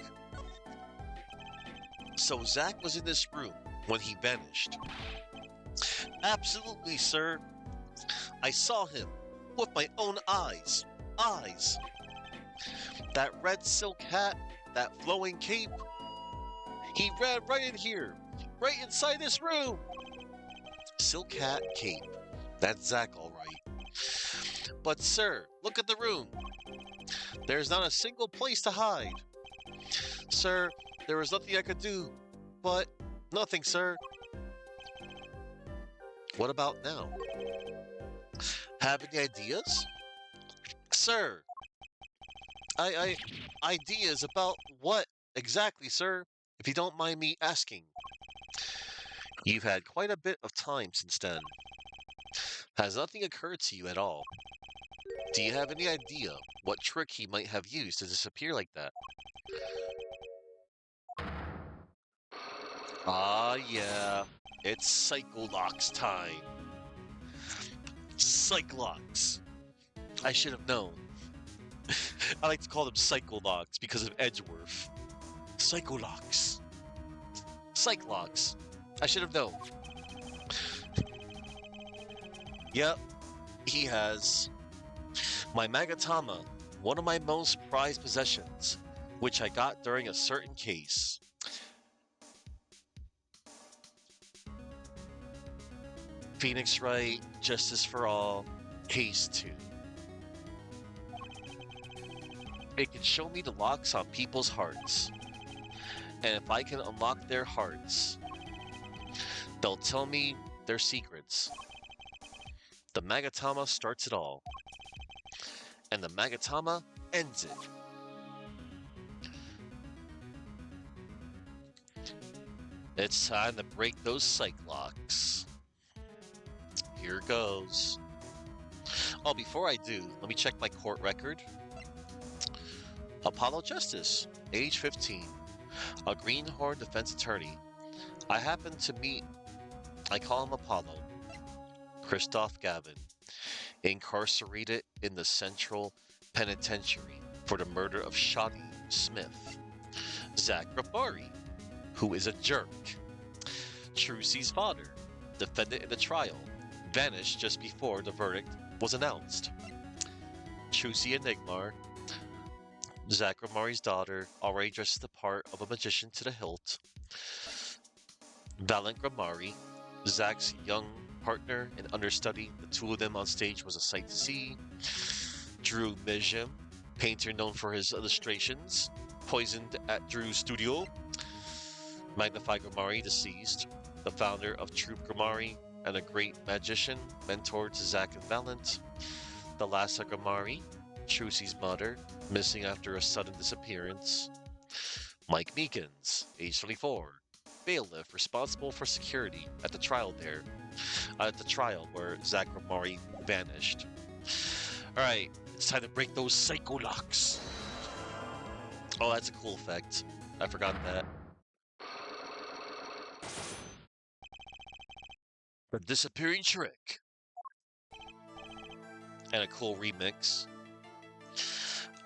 [SPEAKER 1] So Zach was in this room when he vanished. Absolutely, sir. I saw him with my own eyes. Eyes. That red silk hat, that flowing cape. He ran right in here, right inside this room. Silk hat, cape. That's Zach, all right. But, sir, look at the room. There's not a single place to hide. Sir, there was nothing I could do. But, nothing, sir. What about now? Have any ideas? Sir, ideas about what exactly, sir? If you don't mind me asking. You've had quite a bit of time since then. Has nothing occurred to you at all? Do you have any idea what trick he might have used to disappear like that? Ah, yeah. It's Psycho Locks time. Cyclops. I should have known. I like to call them Cyclolocks because of Edgeworth. Cyclolocks. Cyclops. I should have known. Yep, he has. My Magatama, one of my most prized possessions, which I got during a certain case. Phoenix Wright, Justice for All, Case 2. It can show me the locks on people's hearts. And if I can unlock their hearts, they'll tell me their secrets. The Magatama starts it all. And the Magatama ends it. It's time to break those Cyclocks. Here goes. Oh, before I do, let me check my court record. Apollo Justice, age 15, a greenhorn defense attorney. I happen to meet, I call him Apollo, Christoph Gavin, incarcerated in the Central Penitentiary for the murder of Shotty Smith. Zach Rapari, who is a jerk. Trucy's father, defendant in the trial, vanished just before the verdict was announced. Trucy Enigmar, Zach Ramari's daughter, already dresses the part of a magician to the hilt. Valent Ramari, Zach's young partner and understudy. The two of them on stage was a sight to see. Drew Mijim, painter known for his illustrations, poisoned at Drew's studio. Magnified Gramari, deceased, the founder of Troop Gramari and a great magician, mentor to Zach and Valent. The Lassa Gramari, Trucy's mother, missing after a sudden disappearance. Mike Meekins, age 24, bailiff responsible for security at the trial where Zach Gramari vanished. Alright, it's time to break those psycho locks. Oh, that's a cool effect. I forgot that. The Disappearing Trick. And a cool remix.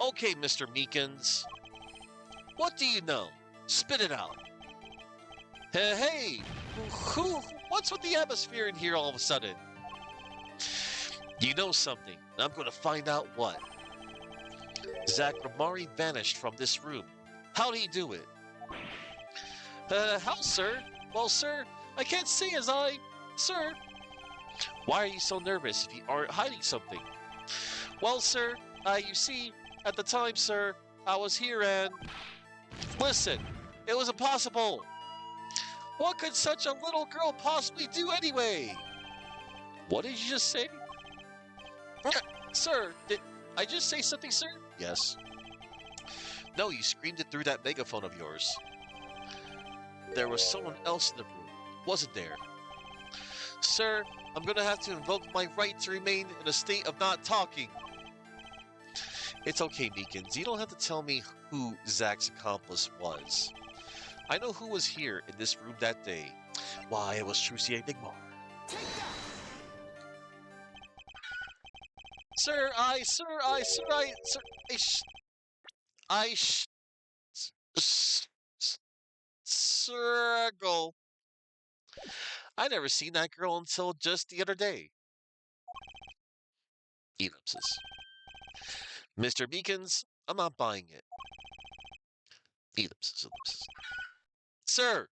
[SPEAKER 1] Okay, Mr. Meekins. What do you know? Spit it out. Hey, what's with the atmosphere in here all of a sudden? You know something, and I'm going to find out what. Zach Ramari vanished from this room. How did he do it? How, sir? Well, sir, I can't see as I... Sir? Why are you so nervous if you aren't hiding something? Well, sir, you see, at the time, sir, I was here and... Listen, it was impossible. What could such a little girl possibly do anyway? What did you just say? Sir, did I just say something, sir? Yes. No, you screamed it through that megaphone of yours. There was someone else in the room, wasn't there? Sir, I'm gonna have to invoke my right to remain in a state of not talking. It's okay, Meekins. You don't have to tell me who Zach's accomplice was. I know who was here in this room that day. Why, it was Trucy Enigmar. Sir, Circle. I never seen that girl until just the other day. Ellipsis. Mr. Meekins, I'm not buying it. Ellipsis. Sir!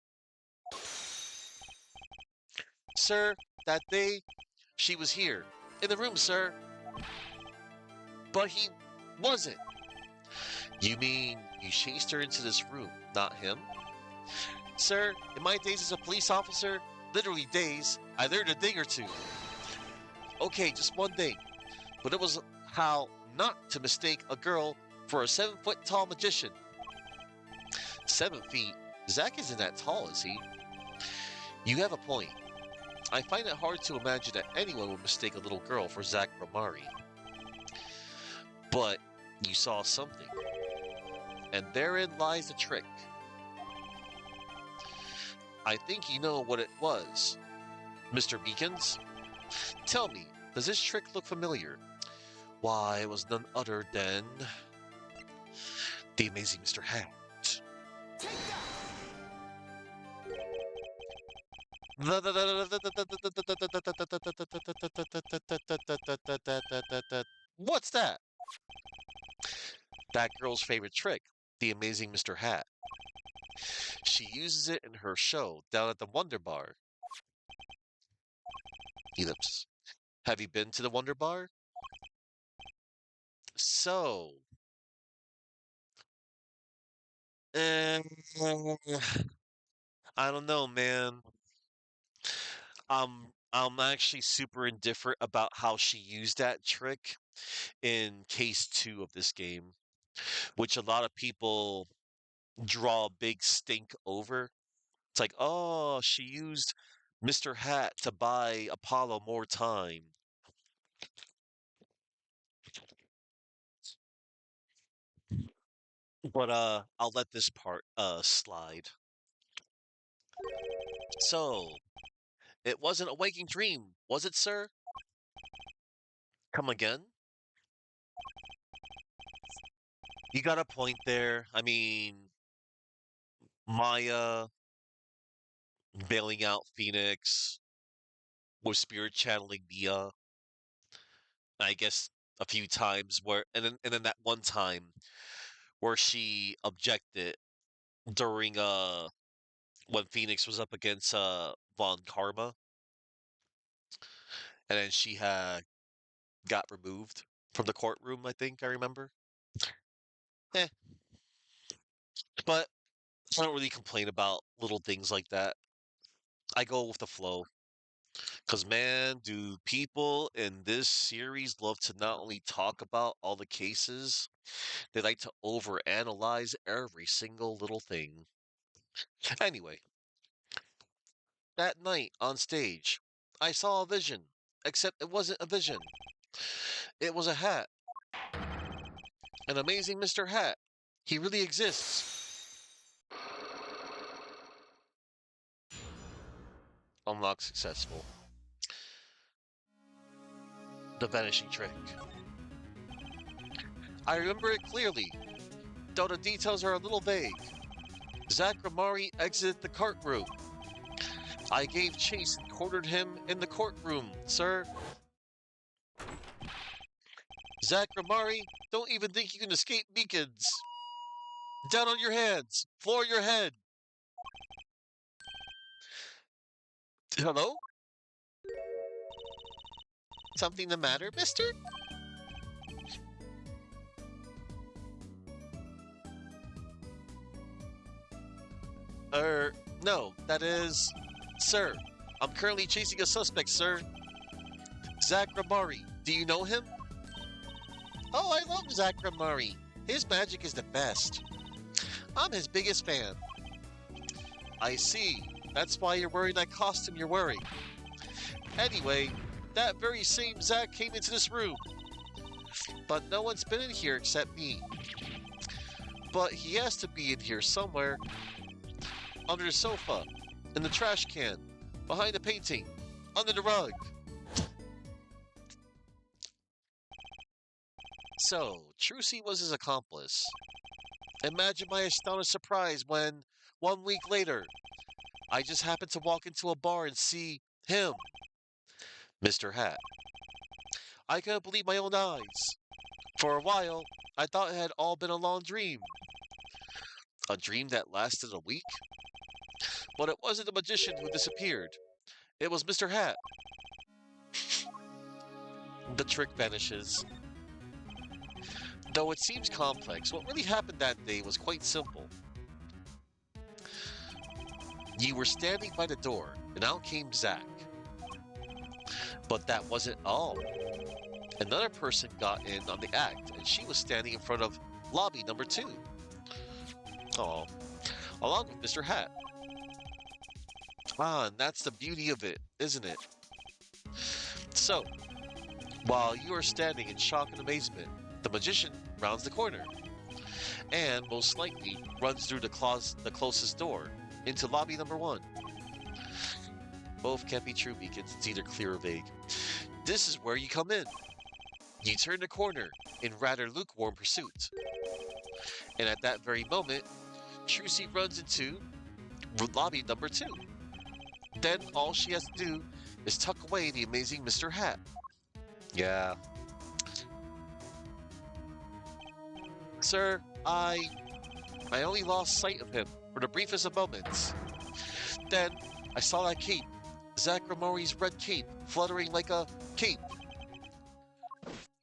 [SPEAKER 1] Sir, that day, she was here. In the room, sir. But he wasn't. You mean you chased her into this room, not him? Sir, in my days as a police officer, literally days, I learned a thing or two. Okay, just one thing. But it was how not to mistake a girl for a 7-foot-tall magician. 7 feet? Zach isn't that tall, is he? You have a point. I find it hard to imagine that anyone would mistake a little girl for Zach Ramari. But you saw something. And therein lies the trick. I think you know what it was. Mr. Meekins, tell me, Does this trick look familiar? Why, it was none other than the amazing Mr. Hat.
[SPEAKER 2] Take that!
[SPEAKER 1] What's that? That girl's favorite trick, the amazing Mr. Hat. She uses it in her show down at the Wonder Bar. Ellipse. Have you been to the Wonder Bar? So, eh, I don't know, man. I'm actually super indifferent about how she used that trick in case 2 of this game, which a lot of people draw a big stink over. It's like, oh, she used Mr. Hat to buy Apollo more time. But I'll let this part slide. So, it wasn't a waking dream, was it, sir? Come again? You got a point there. I mean, Maya bailing out Phoenix with spirit channeling Mia. I guess a few times where, and then that one time where she objected during when Phoenix was up against Von Karma, and then she had got removed from the courtroom. I think I remember. Eh, but I don't really complain about little things like that. I go with the flow. Because, man, do people in this series love to not only talk about all the cases, they like to overanalyze every single little thing. Anyway, that night on stage, I saw a vision. Except it wasn't a vision. It was a hat. An amazing Mr. Hat. He really exists. Unlock successful. The vanishing trick. I remember it clearly, though the details are a little vague. Zach Ramari exited the courtroom. I gave chase and cornered him in the courtroom, sir. Zach Ramari, don't even think you can escape beacons. Down on your hands, floor your head. Hello? Something the matter, mister? No, that is... Sir, I'm currently chasing a suspect, sir. Zach Ramari, do you know him? Oh, I love Zach Ramari. His magic is the best. I'm his biggest fan. I see. That's why you're wearing that costume you're wearing. Anyway, that very same Zach came into this room. But no one's been in here except me. But he has to be in here somewhere. Under the sofa, in the trash can, behind the painting, under the rug. So, Trucy was his accomplice. Imagine my astonished surprise when, 1 week later, I just happened to walk into a bar and see him, Mr. Hat. I couldn't believe my own eyes. For a while, I thought it had all been a long dream. A dream that lasted a week? But it wasn't the magician who disappeared. It was Mr. Hat. The trick vanishes. Though it seems complex, what really happened that day was quite simple. You were standing by the door, and out came Zach. But that wasn't all. Another person got in on the act, and she was standing in front of lobby number 2. Oh, along with Mr. Hat. Ah, and that's the beauty of it, isn't it? So, while you are standing in shock and amazement, the magician rounds the corner, and most likely runs through the closest door into lobby number 1. Both can't be true beacons, it's either clear or vague. This is where you come in. You turn the corner in rather lukewarm pursuit. And at that very moment, Trucy runs into lobby number 2. Then all she has to do is tuck away the amazing Mr. Hat. Yeah. Sir, I only lost sight of him for the briefest of moments. Then I saw that cape, Zachramori's red cape, fluttering like a cape.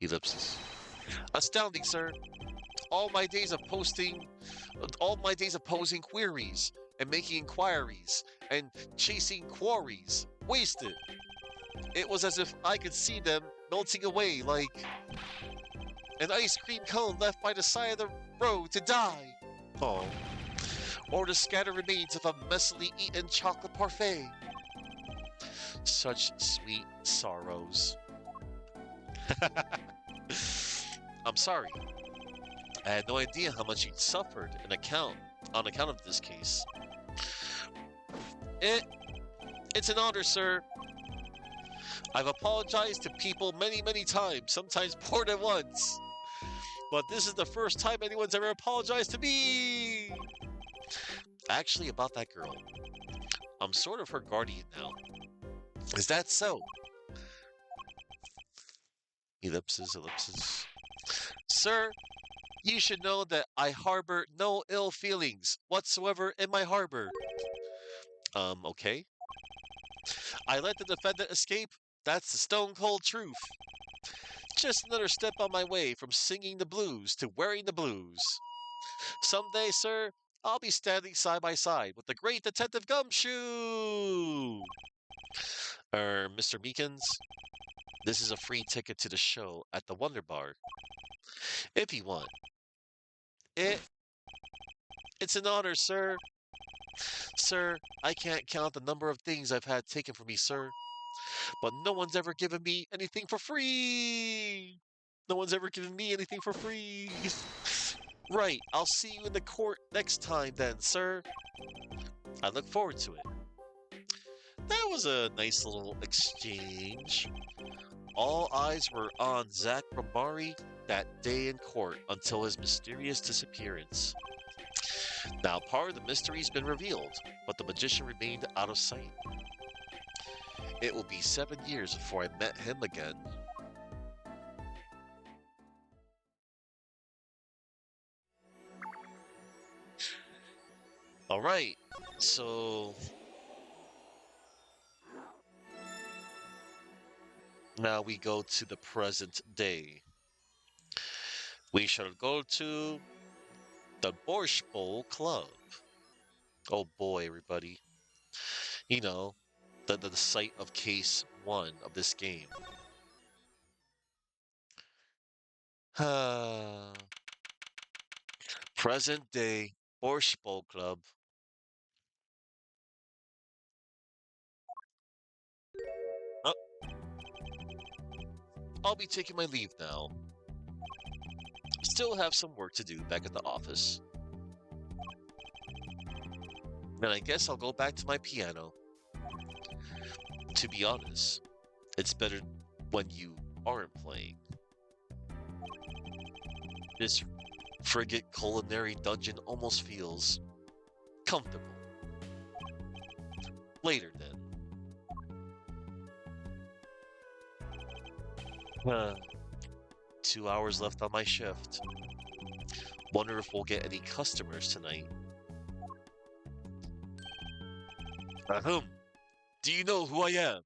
[SPEAKER 1] Ellipsis. Astounding, sir. All my days of posting, all my days of posing queries and making inquiries and chasing quarries wasted. It was as if I could see them melting away like an ice cream cone left by the side of the road to die. Oh. Or the scattered remains of a messily eaten chocolate parfait. Such sweet sorrows. I'm sorry. I had no idea how much you'd suffered on account of this case. It's an honor, sir. I've apologized to people many, many times, sometimes more than once. But this is the first time anyone's ever apologized to me. Actually, about that girl. I'm sort of her guardian now. Is that so? Ellipsis, ellipsis. Sir, you should know that I harbor no ill feelings whatsoever in my harbor. Okay. I let the defendant escape. That's the stone cold truth. Just another step on my way from singing the blues to wearing the blues. Someday, sir, I'll be standing side by side with the great Detective Gumshoe. Mr. Meekins, this is a free ticket to the show at the Wonder Bar. If you want. It, it's an honor, sir. Sir, I can't count the number of things I've had taken from me, sir. But no one's ever given me anything for free. No one's ever given me anything for free. Right, I'll see you in the court next time then, sir. I look forward to it. That was a nice little exchange. All eyes were on Zach Ramari that day in court until his mysterious disappearance. Now, part of the mystery's been revealed, but the magician remained out of sight. It will be 7 years before I met him again. All right, so now we go to the present day. We shall go to the Borscht Bowl Club. Oh boy, everybody. You know, the site of case 1 of this game. Present day Borscht Bowl Club. Oh, I'll be taking my leave now. Still have some work to do back at the office. And I guess I'll go back to my piano. To be honest, it's better when you aren't playing. This frigate culinary dungeon almost feels comfortable. Later then. 2 hours left on my shift. Wonder if we'll get any customers tonight. Ahem. Do you know who I am?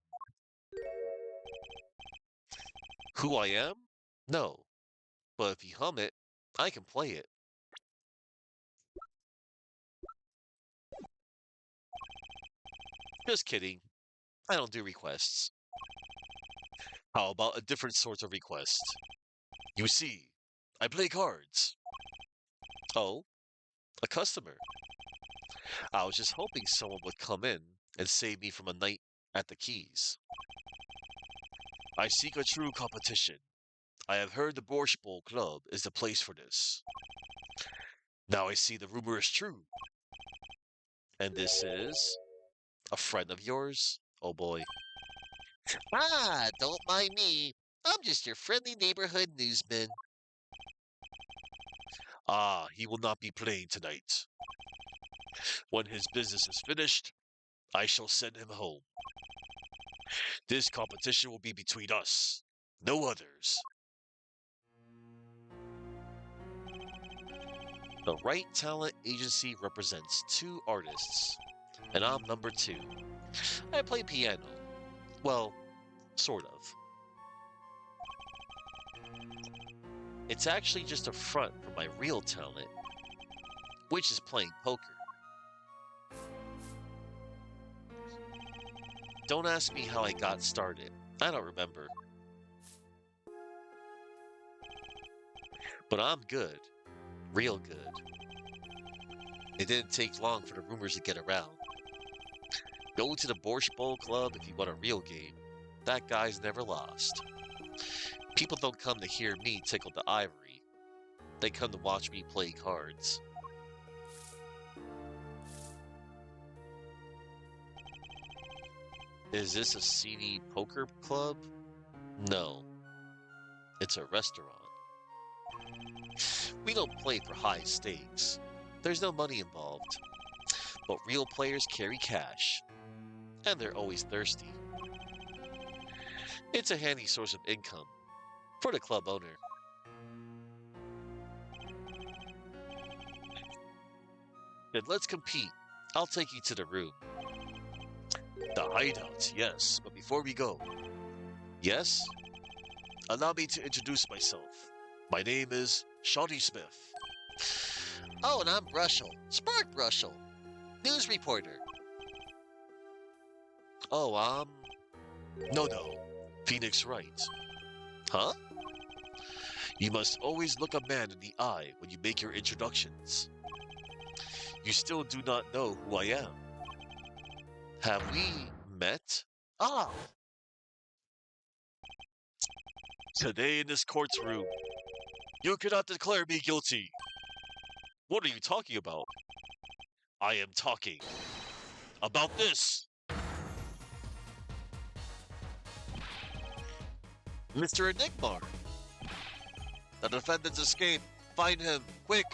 [SPEAKER 1] Who I am? No. But if you hum it, I can play it. Just kidding. I don't do requests. How about a different sort of request? You see, I play cards. Oh, a customer. I was just hoping someone would come in and save me from a night at the keys. I seek a true competition. I have heard the Borscht Bowl Club is the place for this. Now I see the rumor is true. And this is a friend of yours? Oh boy. Ah, don't mind me. I'm just your friendly neighborhood newsman. Ah, he will not be playing tonight. When his business is finished, I shall send him home. This competition will be between us, no others. The Right Talent Agency represents two artists, and I'm number two. I play piano. Well, sort of. It's actually just a front for my real talent, which is playing poker. Don't ask me how I got started. I don't remember. But I'm good. Real good. It didn't take long for the rumors to get around. Go to the Borscht Bowl Club if you want a real game. That guy's never lost. People don't come to hear me tickle the ivory. They come to watch me play cards. Is this a seedy poker club? No, it's a restaurant. We don't play for high stakes. There's no money involved. But real players carry cash. And they're always thirsty. It's a handy source of income for the club owner. Then let's compete. I'll take you to the room. The hideout, yes. But before we go, yes? Allow me to introduce myself. My name is Shawnee Smith. Oh, and I'm Brushel. Spark Brushel. News reporter. Oh, no. Phoenix Wright. Huh? You must always look a man in the eye when you make your introductions. You still do not know who I am. Have we met? Ah, today in this court's room, you cannot declare me guilty. What are you talking about? I am talking about this. Mr. Enigmar. The defendant's escaped. Find him, quick.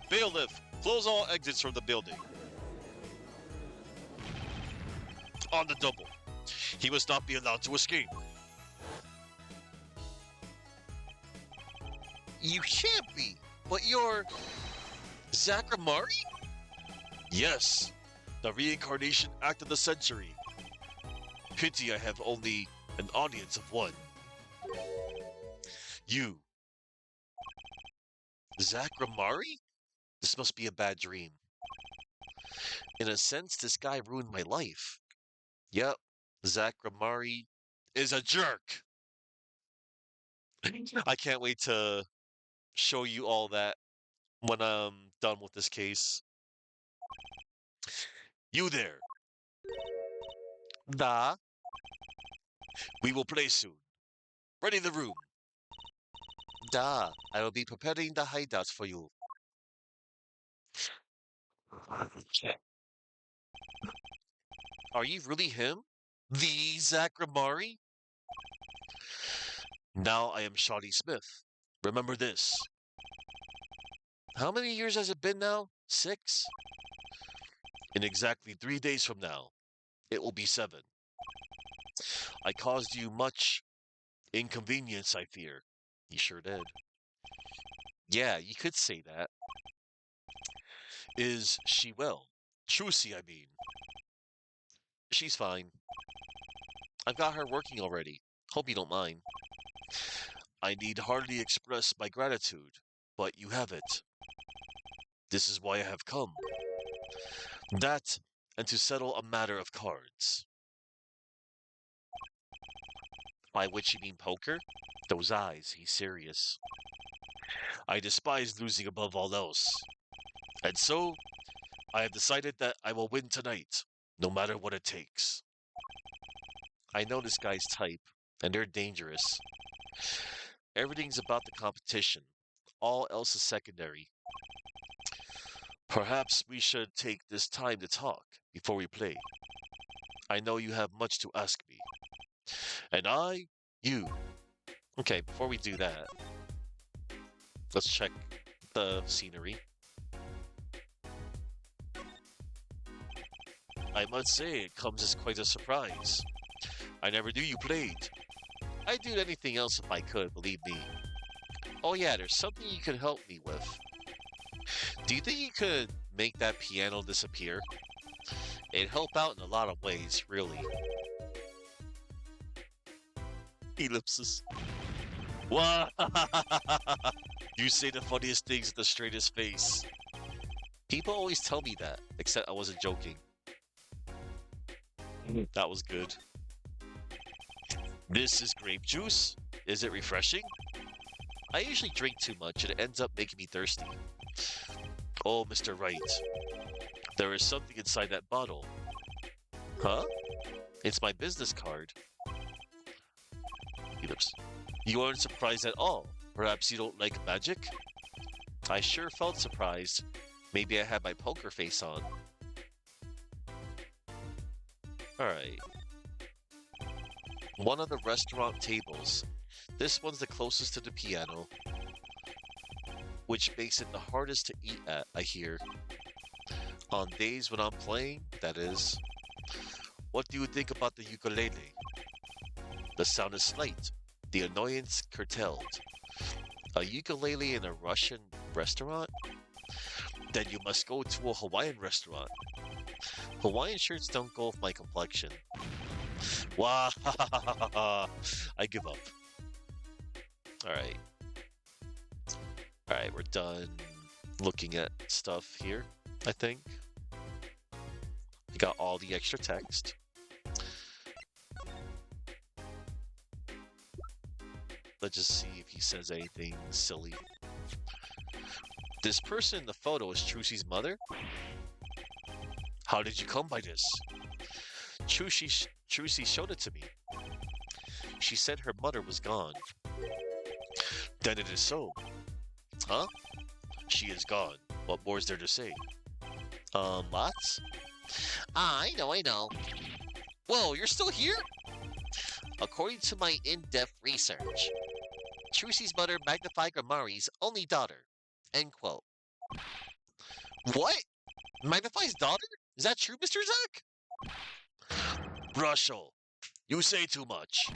[SPEAKER 1] Bailiff, close all exits from the building. On the double. He must not be allowed to escape. You can't be, but you're Zachramari? Yes, the reincarnation act of the century. Pity I have only an audience of one. You, Zachramari? This must be a bad dream. In a sense, this guy ruined my life. Yep, Zachramari is a jerk. I can't wait to show you all that when I'm done with this case. You there. Da. We will play soon. Ready the room. Da. I will be preparing the hideouts for you. Are you really him? The Zachramari? Now I am Shawnee Smith. Remember this. How many years has it been now? 6? In exactly 3 days from now, it will be 7. I caused you much inconvenience, I fear. You sure did. Yeah, you could say that. Is she well? Trucy, I mean. She's fine. I've got her working already. Hope you don't mind. I need hardly express my gratitude, but you have it. This is why I have come. That, and to settle a matter of cards. By which you mean poker? Those eyes, he's serious. I despise losing above all else. And so, I have decided that I will win tonight, no matter what it takes. I know this guy's type, and they're dangerous. Everything's about the competition. All else is secondary. Perhaps we should take this time to talk before we play. I know you have much to ask me. And I, you. Okay, before we do that, let's check the scenery. I must say, it comes as quite a surprise. I never knew you played. I'd do anything else if I could, believe me. Oh yeah, there's something you could help me with. Do you think you could make that piano disappear? It'd help out in a lot of ways, really. Ellipsis. Wow! You say the funniest things with the straightest face. People always tell me that, except I wasn't joking. That was good. This is grape juice? Is it refreshing? I usually drink too much and it ends up making me thirsty. Oh, Mr. Wright. There is something inside that bottle. Huh? It's my business card. Ellipse. You aren't surprised at all. Perhaps you don't like magic? I sure felt surprised. Maybe I had my poker face on. Alright. One of the restaurant tables. This one's the closest to the piano, which makes it the hardest to eat at, I hear. On days when I'm playing, that is. What do you think about the ukulele? The sound is slight, the annoyance curtailed. A ukulele in a Russian restaurant? Then you must go to a Hawaiian restaurant. Hawaiian shirts don't go with my complexion. Wow, I give up. Alright. Alright, we're done looking at stuff here, I think. We got all the extra text. Let's just see if he says anything silly. This person in the photo is Trucy's mother? How did you come by this? Trucy showed it to me. She said her mother was gone. Then it is so. Huh? She is gone. What more is there to say? Lots? Ah, I know. Whoa, you're still here? According to my in-depth research, Trucy's mother magnified Gramari's only daughter. End quote. What? Magnify's daughter? Is that true, Mr. Zack? Russell, you say too much.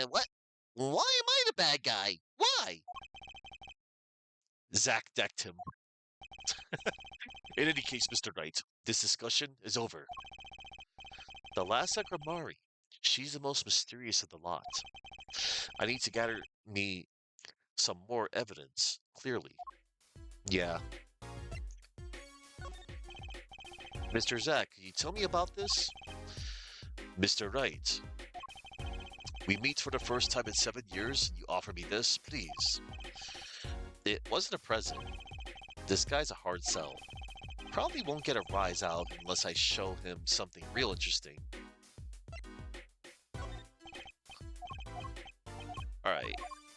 [SPEAKER 1] What? Why am I the bad guy? Why? Zack decked him. In any case, Mr. Knight, this discussion is over. The last Gramari, she's the most mysterious of the lot. I need to gather me some more evidence, clearly. Yeah. Mr. Zack, can you tell me about this? Mr. Wright, we meet for the first time in 7 years, and you offer me this, please. It wasn't a present. This guy's a hard sell. Probably won't get a rise out unless I show him something real interesting. Alright.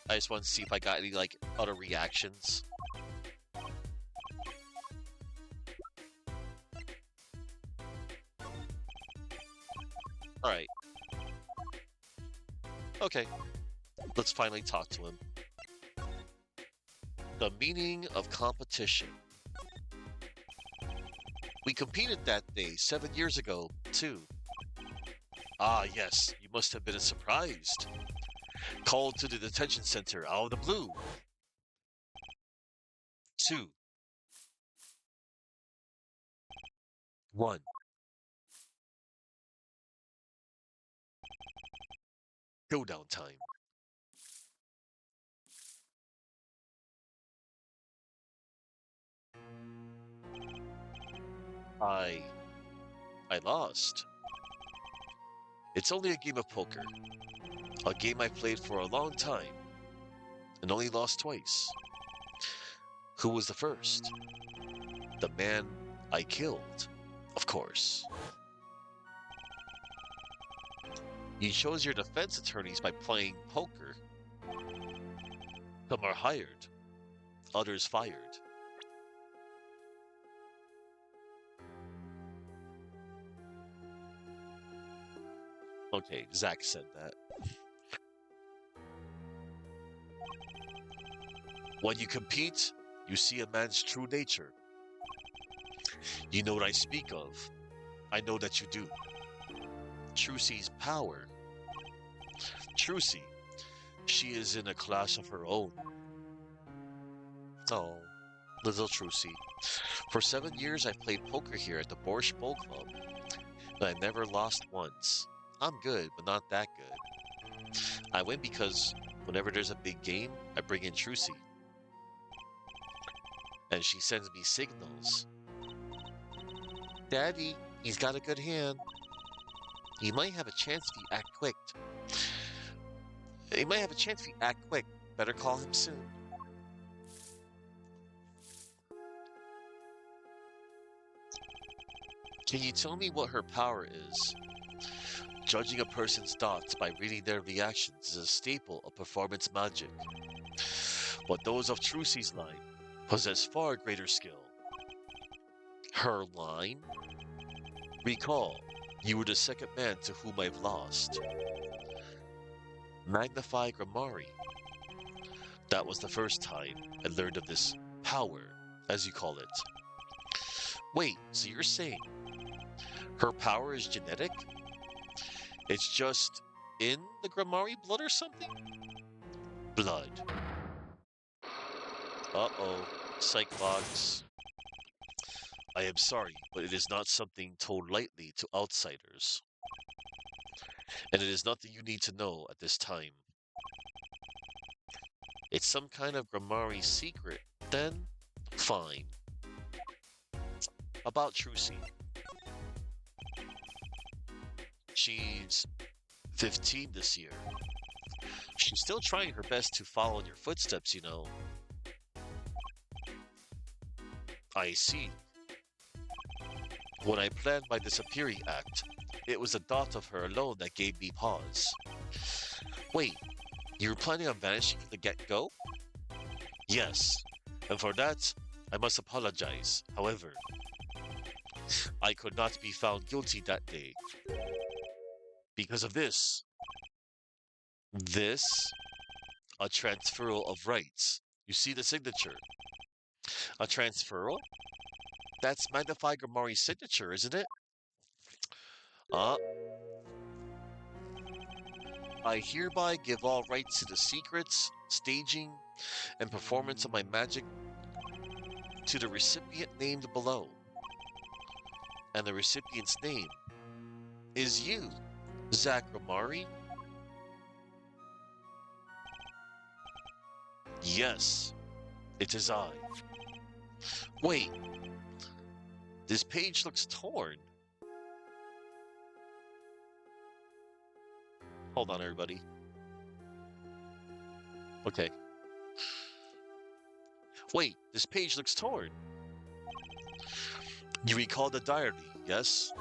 [SPEAKER 1] I just want to see if I got any, like, other reactions. Alright. Okay. Let's finally talk to him. The meaning of competition. We competed that day 7 years ago, too. Ah, yes, you must have been surprised. Called to the detention center out of the blue. 2, 1. Showdown time. I lost. It's only a game of poker. A game I played for a long time and only lost twice. Who was the first? The man I killed, of course. You chose your defense attorneys by playing poker. Some are hired, others fired. – Okay, Zach said that. When you compete, you see a man's true nature. You know what I speak of. I know that you do. Trucy's power. Trucy, she is in a class of her own. Oh, little Trucy. For 7 years, I've played poker here at the Borscht Bowl Club, and I never lost once. I'm good, but not that good. I win because whenever there's a big game, I bring in Trucy, and she sends me signals. Daddy, he's got a good hand. He might have a chance if you act quick. He might have a chance if you act quick. Better call him soon. Can you tell me what her power is? Judging a person's thoughts by reading their reactions is a staple of performance magic. But those of Trucy's line possess far greater skill. Her line? Recall, you were the second man to whom I've lost. Magnify Grammari. That was the first time I learned of this power, as you call it. Wait, so you're saying her power is genetic? It's just in the Grammari blood or something? Blood. Uh-oh. Psych box. I am sorry, but it is not something told lightly to outsiders. And it is nothing you need to know at this time. It's some kind of Grammari secret. Then, fine. About Trucy. She's 15 this year. She's still trying her best to follow in your footsteps, you know. I see. When I planned my disappearing act, it was the thought of her alone that gave me pause. Wait, you were planning on vanishing from the get-go? Yes, and for that, I must apologize. However, I could not be found guilty that day. Because of this. This? A transferal of rights. You see the signature. A transferal? That's Magnify Grimori's signature, isn't it? Uh, I hereby give all rights to the secrets, staging, and performance of my magic to the recipient named below. And the recipient's name is you, Zach Grimori. Yes, it is I. Wait, this page looks torn. Hold on, everybody. Okay. Wait, this page looks torn. You recall the diary, yes?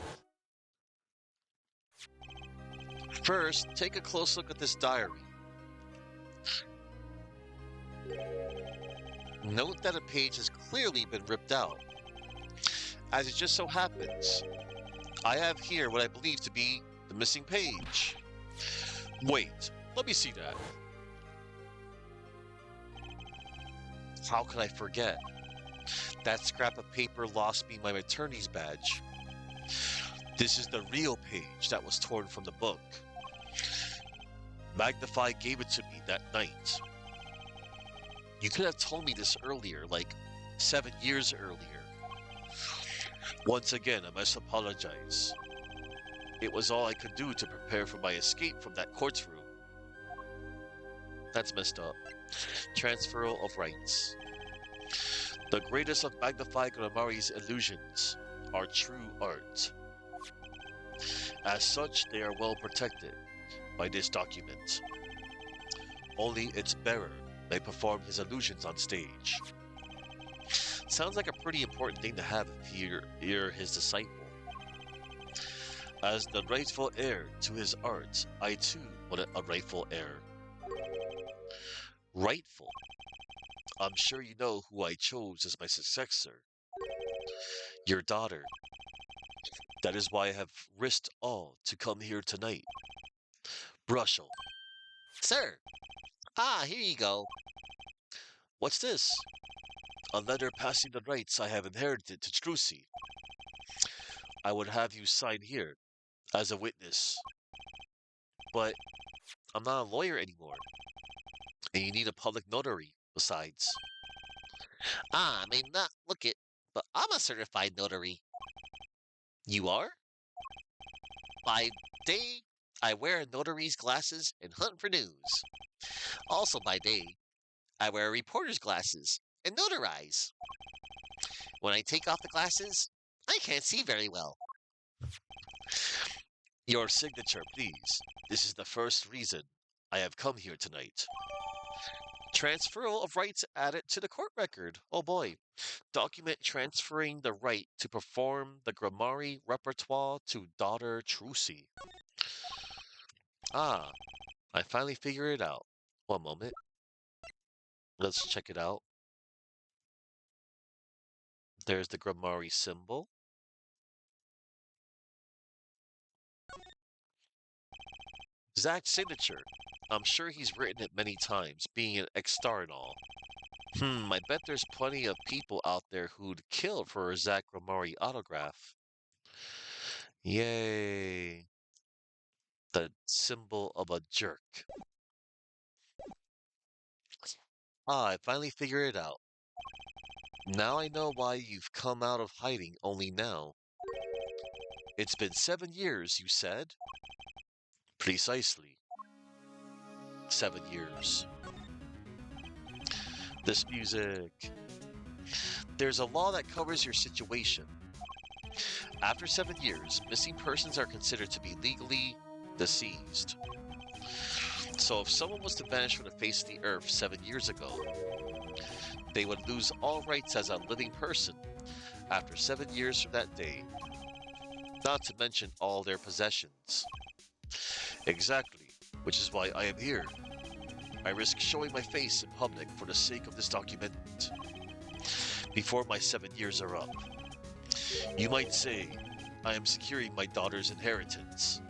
[SPEAKER 1] First, take a close look at this diary. Note that a page has clearly been ripped out. As it just so happens, I have here what I believe to be the missing page. Wait, let me see that. How could I forget? That scrap of paper lost me my attorney's badge. This is the real page that was torn from the book. Magnify gave it to me that night. You could have told me this earlier, like 7 years earlier. Once again, I must apologize. It was all I could do to prepare for my escape from that courtroom. That's messed up. Transferal of rights. The greatest of Magnify Grimori's illusions are true art. As such, they are well protected by this document. Only its bearer may perform his illusions on stage. Sounds like a pretty important thing to have if you're his disciple. As the rightful heir to his art, I too want a rightful heir. Rightful? I'm sure you know who I chose as my successor. Your daughter. That is why I have risked all to come here tonight. Brushel. Sir. Ah, here you go. What's this? A letter passing the rights I have inherited to Trucy. I would have you sign here as a witness. But I'm not a lawyer anymore, and you need a public notary besides. Ah, I may not look it, but I'm a certified notary. You are? By day, I wear a notary's glasses and hunt for news. Also by day, I wear reporter's glasses and notarize. When I take off the glasses, I can't see very well. Your signature, please. This is the first reason I have come here tonight. Transferal of rights added to the court record. Oh boy. Document transferring the right to perform the Grammari repertoire to daughter Trucy. Ah, I finally figured it out. One moment. Let's check it out. There's the Grammari symbol. Zach's signature. I'm sure he's written it many times, being an ex-star and all. I bet there's plenty of people out there who'd kill for a Zach Grammari autograph. Yay. The symbol of a jerk. Ah, I finally figured it out. Now I know why you've come out of hiding only now. It's been 7 years, you said? Precisely. 7 years. This music. There's a law that covers your situation. After 7 years, missing persons are considered to be legally deceased. So if someone was to vanish from the face of the earth 7 years ago, they would lose all rights as a living person after 7 years from that day, not to mention all their possessions. Exactly, which is why I am here. I risk showing my face in public for the sake of this document before my 7 years are up. You might say I am securing my daughter's inheritance.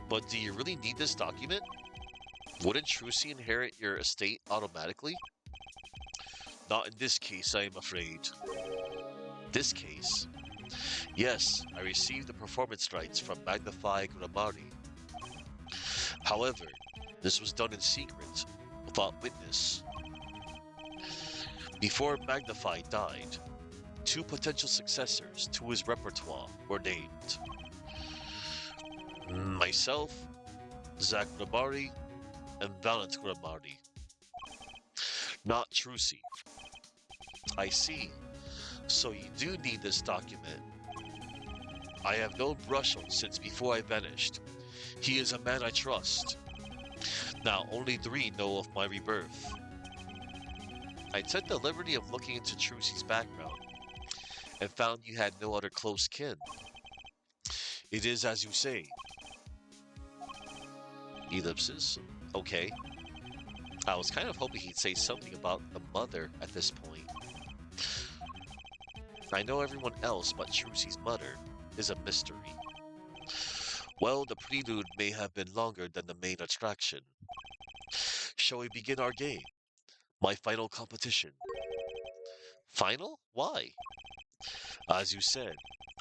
[SPEAKER 1] But do you really need this document? Wouldn't Trucy inherit your estate automatically? Not in this case, I am afraid. This case? Yes, I received the performance rights from Magnify Gramari. However, this was done in secret, without witness. Before Magnify died, 2 potential successors to his repertoire were named. Myself, Zach Gramari, and Valent Gramari. Not Trucy. I see. So you do need this document. I have known Brushel since before I vanished. He is a man I trust. Now only 3 know of my rebirth. I took the liberty of looking into Trucy's background and found you had no other close kin. It is as you say. Ellipsis. Okay. I was kind of hoping he'd say something about the mother at this point. I know everyone else but Trucy's mother is a mystery. Well, the prelude may have been longer than the main attraction. Shall we begin our game? My final competition. Final? Why? As you said,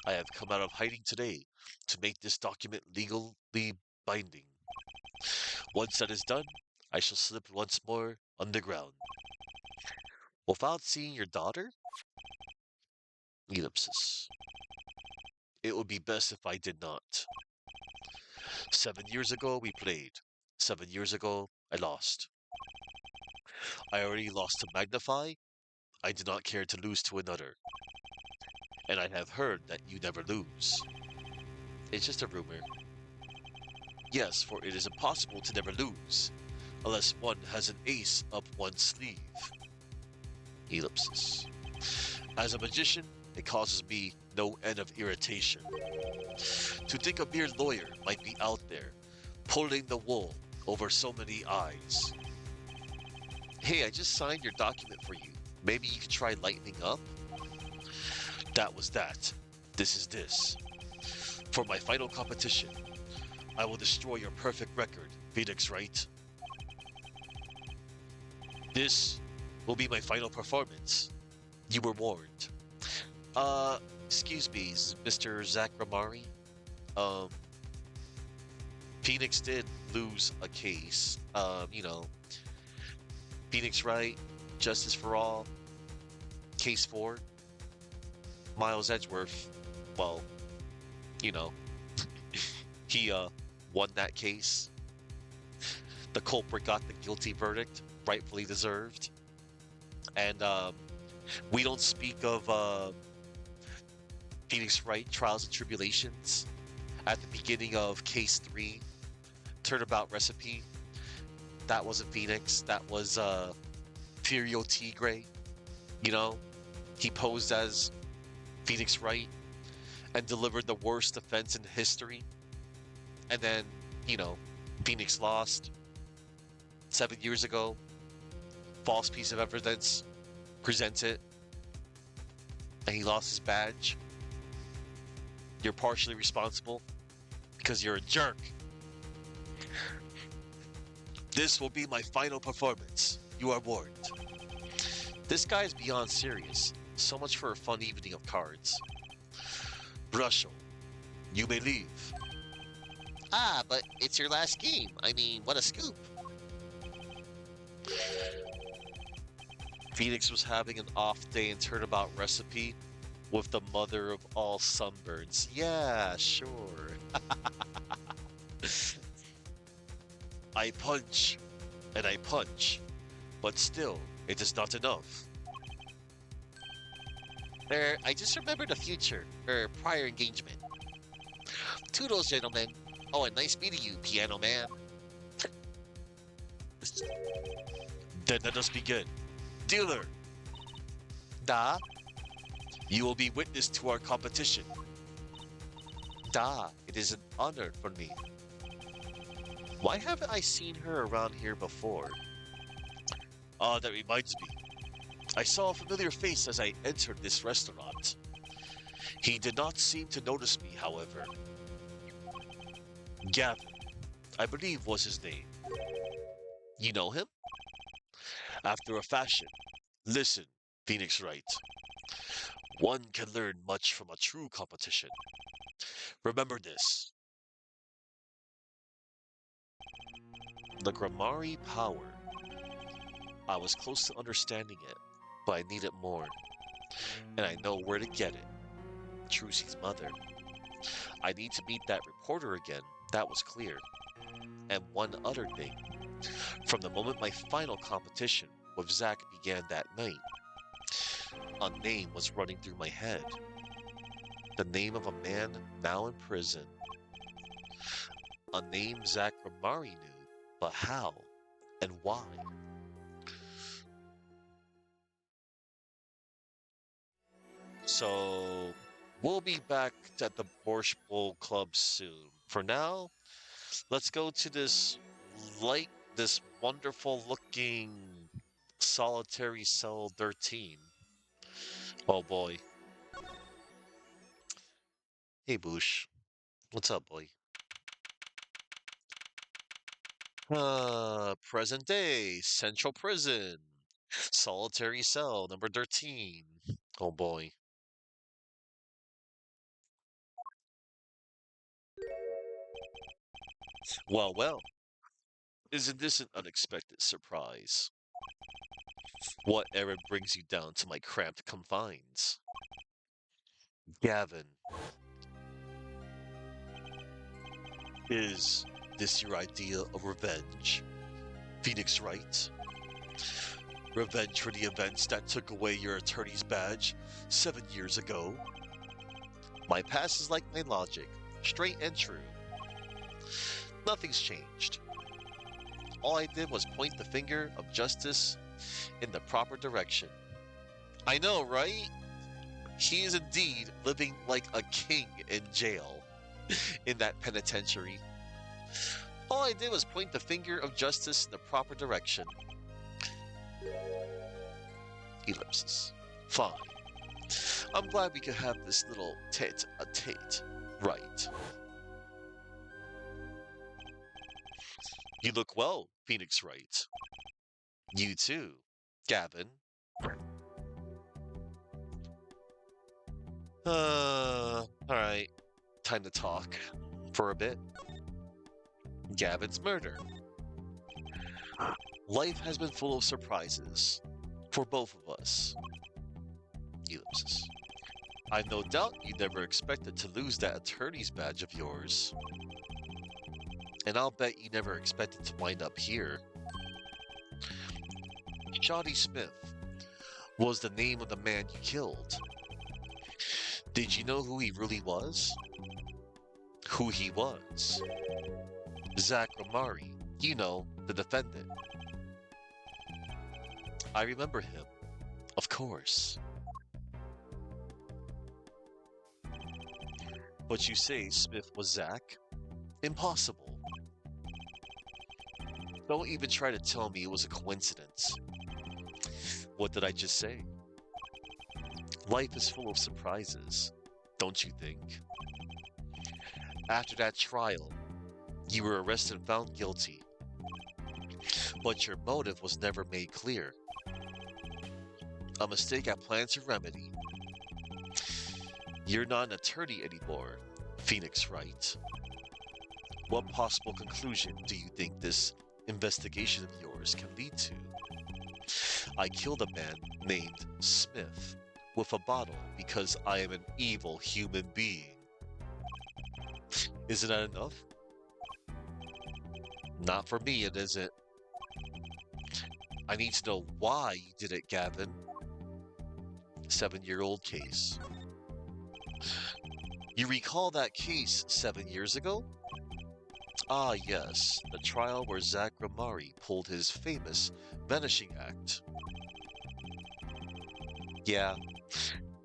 [SPEAKER 1] I have come out of hiding today to make this document legally binding. Once that is done, I shall slip once more underground. Without seeing your daughter? Ellipsis. It would be best if I did not. 7 years ago, we played. 7 years ago, I lost. I already lost to Magnify. I did not care to lose to another. And I have heard that you never lose. It's just a rumor. Yes, for it is impossible to never lose, unless one has an ace up one's sleeve. Ellipsis. As a magician, it causes me no end of irritation. To think a mere lawyer might be out there, pulling the wool over so many eyes. Hey, I just signed your document for you. Maybe you could try lightening up? That was that. This is this. For my final competition, I will destroy your perfect record, Phoenix Wright. This will be my final performance. You were warned. Uh, excuse me, Mr. Zach Ramari. Um, Phoenix did lose a case. Phoenix Wright, Justice for All, Case 4, Miles Edgeworth. Well, you know, he won that case. The culprit got the guilty verdict, rightfully deserved. And we don't speak of Phoenix Wright trials and tribulations at the beginning of Case 3, Turnabout Recipe. That wasn't Phoenix. That was Furio Tigre. You know, he posed as Phoenix Wright and delivered the worst defense in history. And then, you know, Phoenix lost 7 years ago. False piece of evidence presented, and he lost his badge. You're partially responsible because you're a jerk. This will be my final performance. You are warned. This guy is beyond serious. So much for a fun evening of cards. Russell, you may leave. Ah, but it's your last game. I mean, what a scoop. Phoenix was having an off day in Turnabout Recipe with the mother of all sunburns. Yeah, sure. I punch and I punch, but still, it is not enough. I just remembered a future, prior engagement. Toodles, gentlemen. Oh, and nice meeting you, Piano Man. Then let us begin. Dealer! Da? You will be witness to our competition. Da, it is an honor for me. Why haven't I seen her around here before? Ah, that reminds me. I saw a familiar face as I entered this restaurant. He did not seem to notice me, however. Gavin, I believe was his name. You know him? After a fashion. Listen, Phoenix Wright. One can learn much from a true competition. Remember this. The Grammari power. I was close to understanding it, but I needed more. And I know where to get it. Trucy's mother. I need to meet that reporter again. That was clear. And one other thing. From the moment my final competition with Zach began that night, a name was running through my head. The name of a man now in prison. A name Zach Ramari knew, but how and why? So we'll be back at the Borscht Bowl Club soon. For now, let's go to this wonderful looking solitary cell 13. Oh boy. Hey Boosh. What's up, boy? Present day, Central Prison. Solitary cell number 13. Oh boy. Well, well. Isn't this an unexpected surprise? What errand brings you down to my cramped confines? Gavin, is this your idea of revenge? Phoenix Wright? Revenge for the events that took away your attorney's badge 7 years ago? My past is like my logic, straight and true. Nothing's changed. All I did was point the finger of justice in the proper direction. I know, right? He is indeed living like a king in jail in that penitentiary. All I did was point the finger of justice in the proper direction. Ellipsis. Fine. I'm glad we could have this little tete-a-tete, right? You look well, Phoenix Wright. You too, Gavin. Alright. Time to talk for a bit. Gavin's murder. Life has been full of surprises for both of us. Ellipsis. I no doubt you never expected to lose that attorney's badge of yours. And I'll bet you never expected to wind up here. Shoddy Smith was the name of the man you killed. Did you know who he really was? Who he was? Zach Romari, you know, the defendant. I remember him, of course. But you say Smith was Zach? Impossible. Don't even try to tell me it was a coincidence. What did I just say? Life is full of surprises, don't you think? After that trial, you were arrested and found guilty. But your motive was never made clear. A mistake I plan to remedy. You're not an attorney anymore, Phoenix Wright. What possible conclusion do you think this investigation of yours can lead to? I killed a man named Smith with a bottle because I am an evil human being. Isn't that enough? Not for me, it isn't. I need to know why you did it, Gavin. 7-year-old case. You recall that case 7 years ago? Ah, yes, the trial where Zach Ramari pulled his famous vanishing act. Yeah,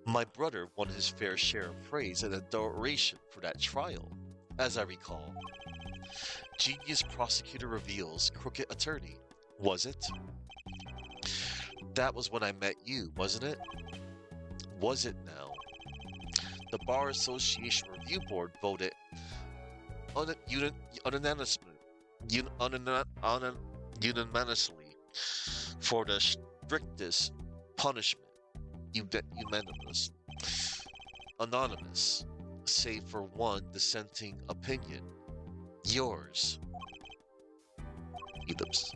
[SPEAKER 1] my brother won his fair share of praise and adoration for that trial, as I recall. Genius prosecutor reveals crooked attorney, was it? That was when I met you, wasn't it? Was it now? The Bar Association Review Board voted unanimously unanimously for the strictest punishment. Unanimous. Anonymous, save for one dissenting opinion. Yours. Ellipse.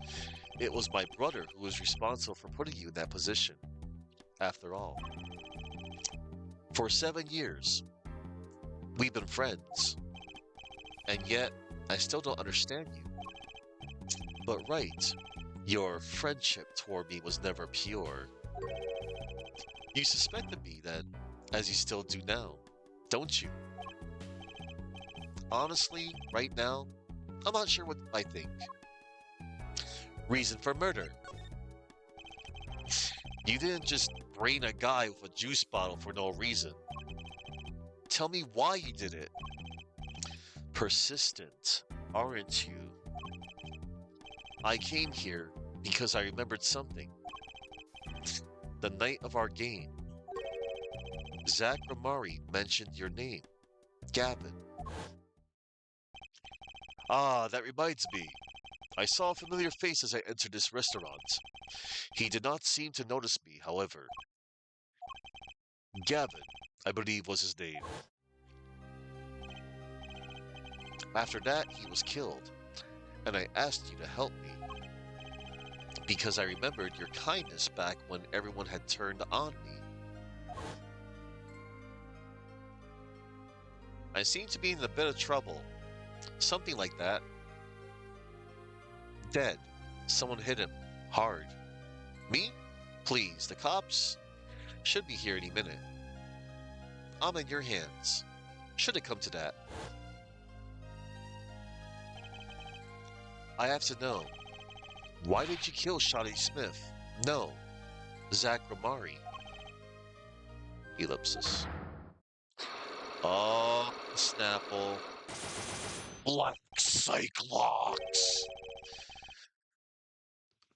[SPEAKER 1] It was my brother who was responsible for putting you in that position. After all, for 7 years, we've been friends, and yet I still don't understand you. But right, your friendship toward me was never pure. You suspected me then, as you still do now, don't you? Honestly, right now, I'm not sure what I think. Reason for murder. You didn't just brain a guy with a juice bottle for no reason. Tell me why you did it. Persistent, aren't you? I came here because I remembered something. The night of our game, Zach Ramari mentioned your name, Gavin. Ah, that reminds me. I saw a familiar face as I entered this restaurant. He did not seem to notice me, however. Gavin, I believe was his name. After that, he was killed, and I asked you to help me. Because I remembered your kindness back when everyone had turned on me. I seem to be in a bit of trouble. Something like that. Dead. Someone hit him. Hard. Me? Please, the cops should be here any minute. I'm in your hands. Should it come to that. I have to know. Why did you kill Shadi Smith? No. Zach Ramari. Ellipsis. Oh, Snapple. Black Cyclops.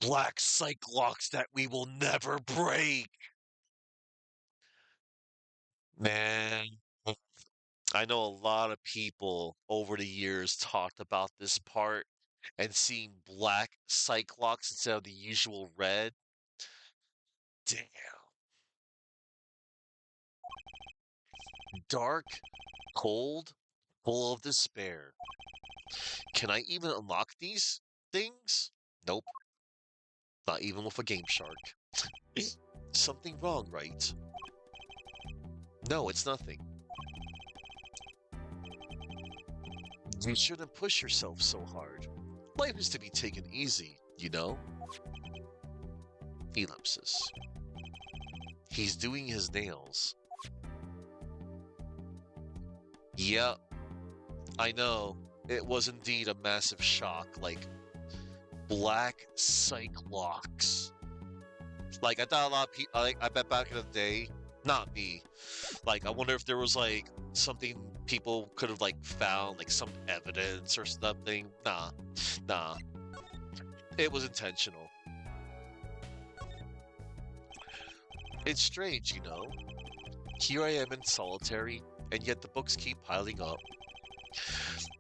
[SPEAKER 1] Black Cyclops that we will never break. Man, I know a lot of people over the years talked about this part. and seeing black Cyclops instead of the usual red. Damn. Dark, cold, full of despair. Can I even unlock these things? Nope, not even with a Game Shark. Something wrong, right? No, it's nothing. You shouldn't push yourself so hard. Life is to be taken easy, you know? Ellipsis. He's doing his nails. Yep, I know. It was indeed a massive shock. Like, Black Cyclops. Like, I thought a lot of people, like, I bet back in the day, not me. Like, I wonder if there was, like, something people could have, like, found, like, some evidence or something. Nah. It was intentional. It's strange, you know? Here I am in solitary, and yet the books keep piling up.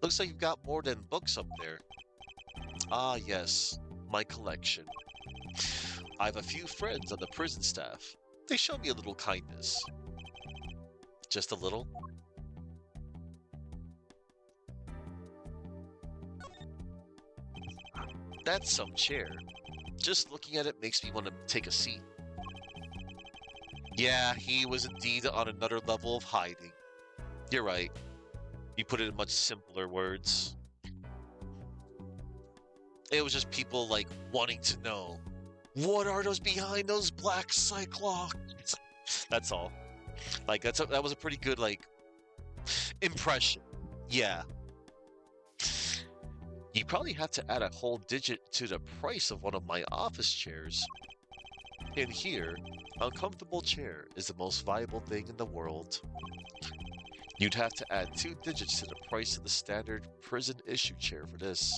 [SPEAKER 1] Looks like you've got more than books up there. Ah, yes, my collection. I have a few friends on the prison staff. They show me a little kindness. Just a little? That's some chair. Just looking at it makes me want to take a seat. Yeah, he was indeed on another level of hiding. You're right. You put it in much simpler words. It was just people, like, wanting to know, what are those behind those black Cyclops? That's all. Like, that was a pretty good, like, impression. Yeah. You probably have to add a whole digit to the price of one of my office chairs. In here, a comfortable chair is the most valuable thing in the world. You'd have to add 2 digits to the price of the standard prison issue chair for this.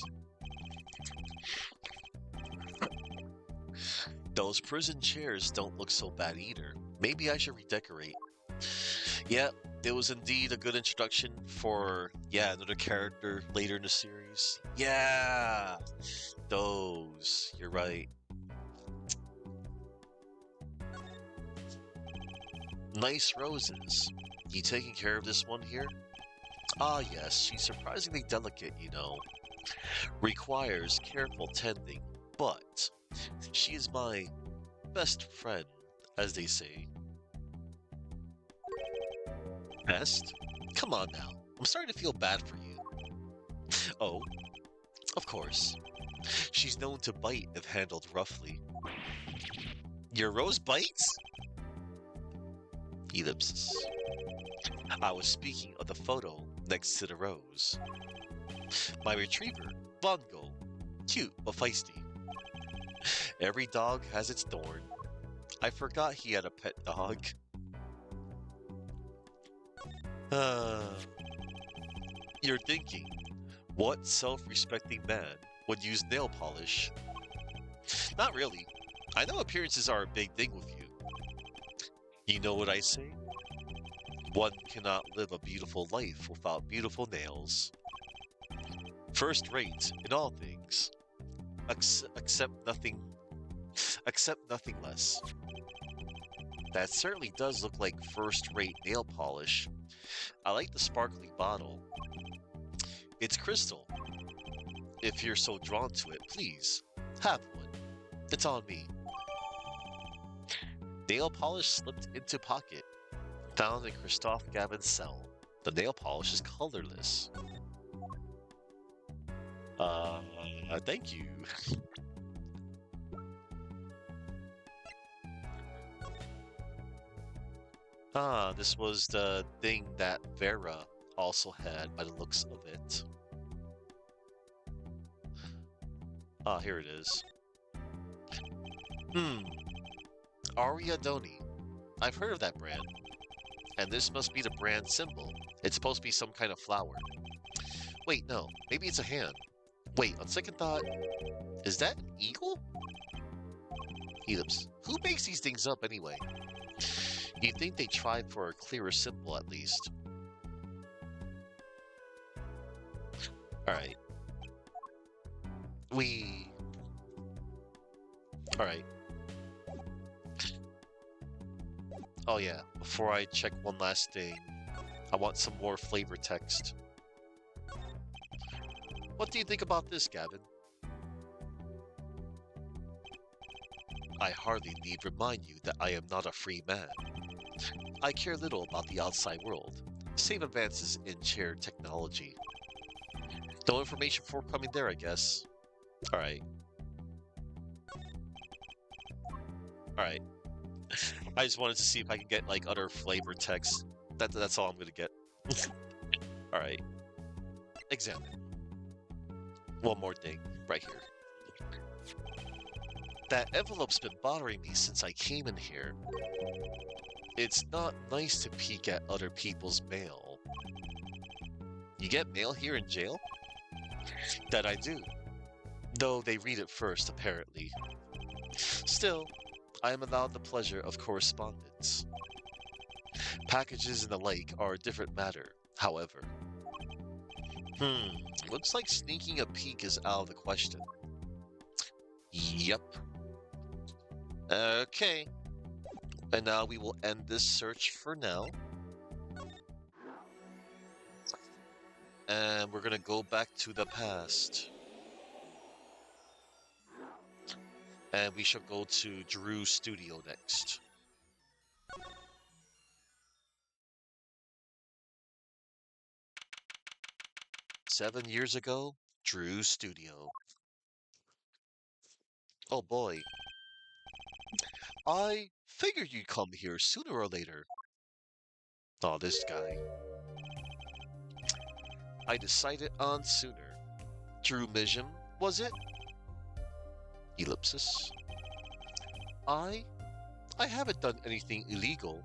[SPEAKER 1] Those prison chairs don't look so bad either. Maybe I should redecorate. Yeah, it was indeed a good introduction for, another character later in the series. Yeah, those. You're right. Nice roses. You taking care of this one here? Ah, yes, she's surprisingly delicate, you know. Requires careful tending, but she is my best friend, as they say. Best? Come on now. I'm starting to feel bad for you. Oh, of course. She's known to bite if handled roughly. Your rose bites? Ellipsis. I was speaking of the photo next to the rose. My retriever, Bongo. Cute but feisty. Every dog has its thorn. I forgot he had a pet dog. You're thinking, what self-respecting man would use nail polish? Not really. I know appearances are a big thing with you. You know what I say? One cannot live a beautiful life without beautiful nails. First rate in all things. Accept nothing less. That certainly does look like first-rate nail polish. I like the sparkly bottle. It's crystal. If you're so drawn to it, please, have one. It's on me. Nail polish slipped into pocket. Found in Christophe Gavin's cell. The nail polish is colorless. Thank you. This was the thing that Vera also had by the looks of it. Here it is. Ariadoni. I've heard of that brand. And this must be the brand symbol. It's supposed to be some kind of flower. Wait, no. Maybe it's a hand. Wait, on second thought, is that an eagle? Ellipse. Who makes these things up anyway? You'd think they tried for a clearer symbol at least. Alright. We. Alright. Oh yeah, before I check one last thing, I want some more flavor text. What do you think about this, Gavin? I hardly need remind you that I am not a free man. I care little about the outside world, save advances in shared technology. No information forthcoming there, I guess. Alright. Alright. I just wanted to see if I could get, like, other flavor text. That's all I'm gonna get. Alright. Examine. One more thing, right here. That envelope's been bothering me since I came in here. It's not nice to peek at other people's mail. You get mail here in jail? That I do. Though they read it first, apparently. Still, I am allowed the pleasure of correspondence. Packages and the like are a different matter, however. Looks like sneaking a peek is out of the question. Yep. Okay. And now we will end this search for now. And we're gonna go back to the past. And we shall go to Drew's studio next. "7 years ago, Drew's studio. Oh boy. I figured you'd come here sooner or later. Oh, this guy. I decided on sooner. Drew Mijam, was it? Ellipsis. I haven't done anything illegal.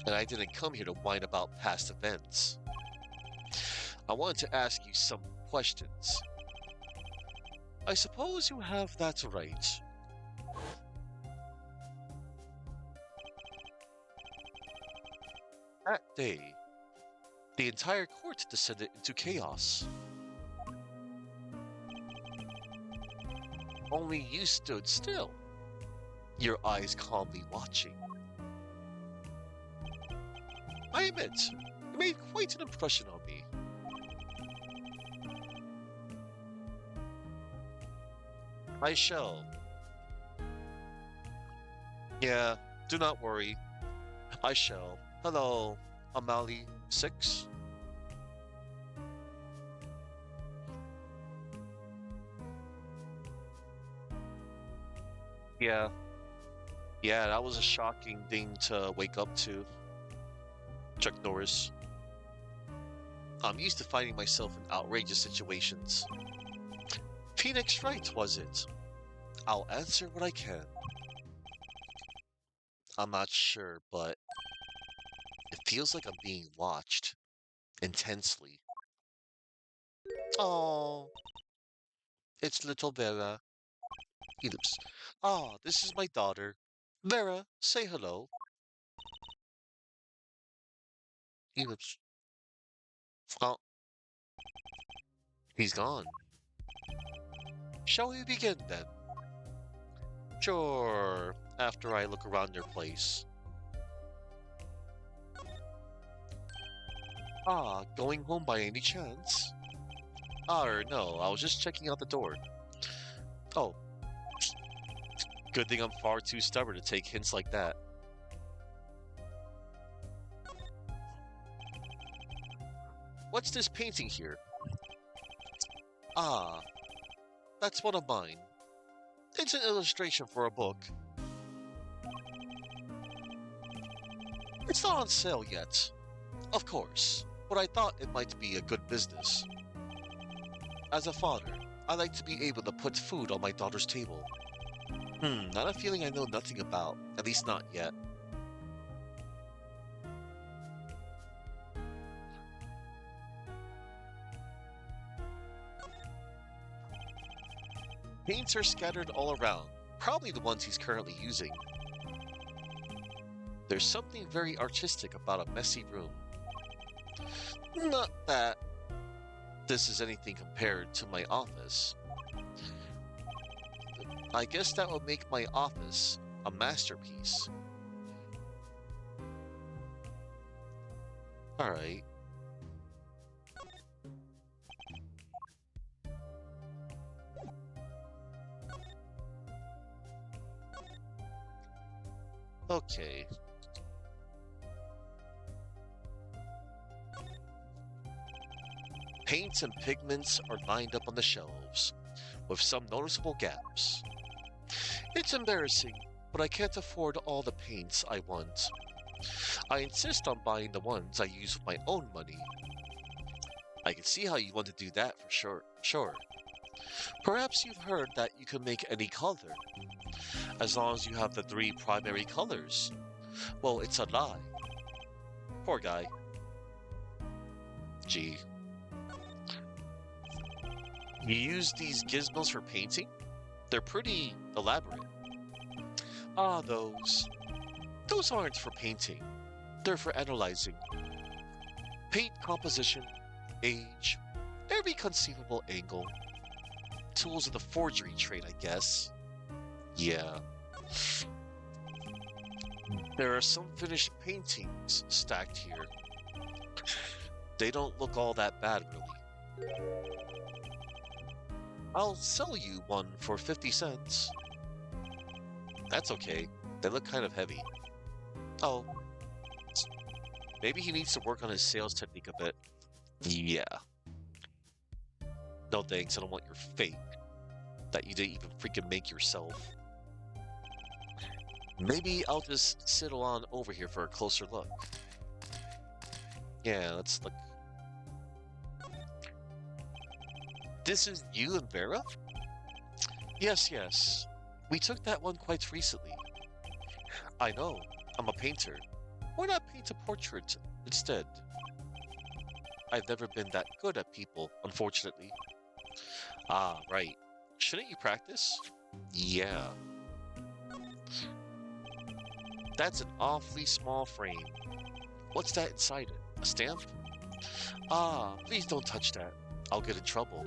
[SPEAKER 1] And I didn't come here to whine about past events. I wanted to ask you some questions. I suppose you have that right. That day, the entire court descended into chaos. Only you stood still, your eyes calmly watching. I admit, you made quite an impression on me. I shall. Yeah, do not worry. I shall. Hello, Amali 6? Yeah. Yeah, that was a shocking thing to wake up to. Chuck Norris. I'm used to finding myself in outrageous situations. Phoenix Wright, was it? I'll answer what I can. I'm not sure, but it feels like I'm being watched. Intensely. Oh, it's little Vera. Ellipse. Ah, this is my daughter. Vera, say hello. Ellipse. Oh, he's gone. Shall we begin then? Sure, after I look around your place. Ah, going home by any chance? No, I was just checking out the door. Oh, good thing I'm far too stubborn to take hints like that. What's this painting here? Ah, that's one of mine. It's an illustration for a book. It's not on sale yet. Of course, but I thought it might be a good business. As a father, I like to be able to put food on my daughter's table. Not a feeling I know nothing about, at least not yet. Paints are scattered all around, probably the ones he's currently using. There's something very artistic about a messy room. Not that. this is anything compared to my office. I guess that would make my office a masterpiece. Alright. Okay. Paints and pigments are lined up on the shelves, with some noticeable gaps. It's embarrassing, but I can't afford all the paints I want. I insist on buying the ones I use with my own money. I can see how you want to do that for sure. Perhaps you've heard that you can make any color, as long as you have the three primary colors. Well, it's a lie. Poor guy. Gee. You use these gizmos for painting? They're pretty elaborate. Ah, those. Those aren't for painting. They're for analyzing. Paint composition, age, every conceivable angle. Tools of the forgery trade, I guess. Yeah. There are some finished paintings stacked here. They don't look all that bad, really. I'll sell you one for 50 cents. That's okay. They look kind of heavy. Oh. Maybe he needs to work on his sales technique a bit. Yeah. No thanks, I don't want your fake that you didn't even freaking make yourself. Maybe I'll just sidle on over here for a closer look. Yeah, let's look. This is you and Vera? Yes. We took that one quite recently. I know. I'm a painter. Why not paint a portrait instead? I've never been that good at people, unfortunately. Ah, right. Shouldn't you practice? Yeah. That's an awfully small frame. What's that inside it? A stamp? Ah, please don't touch that. I'll get in trouble.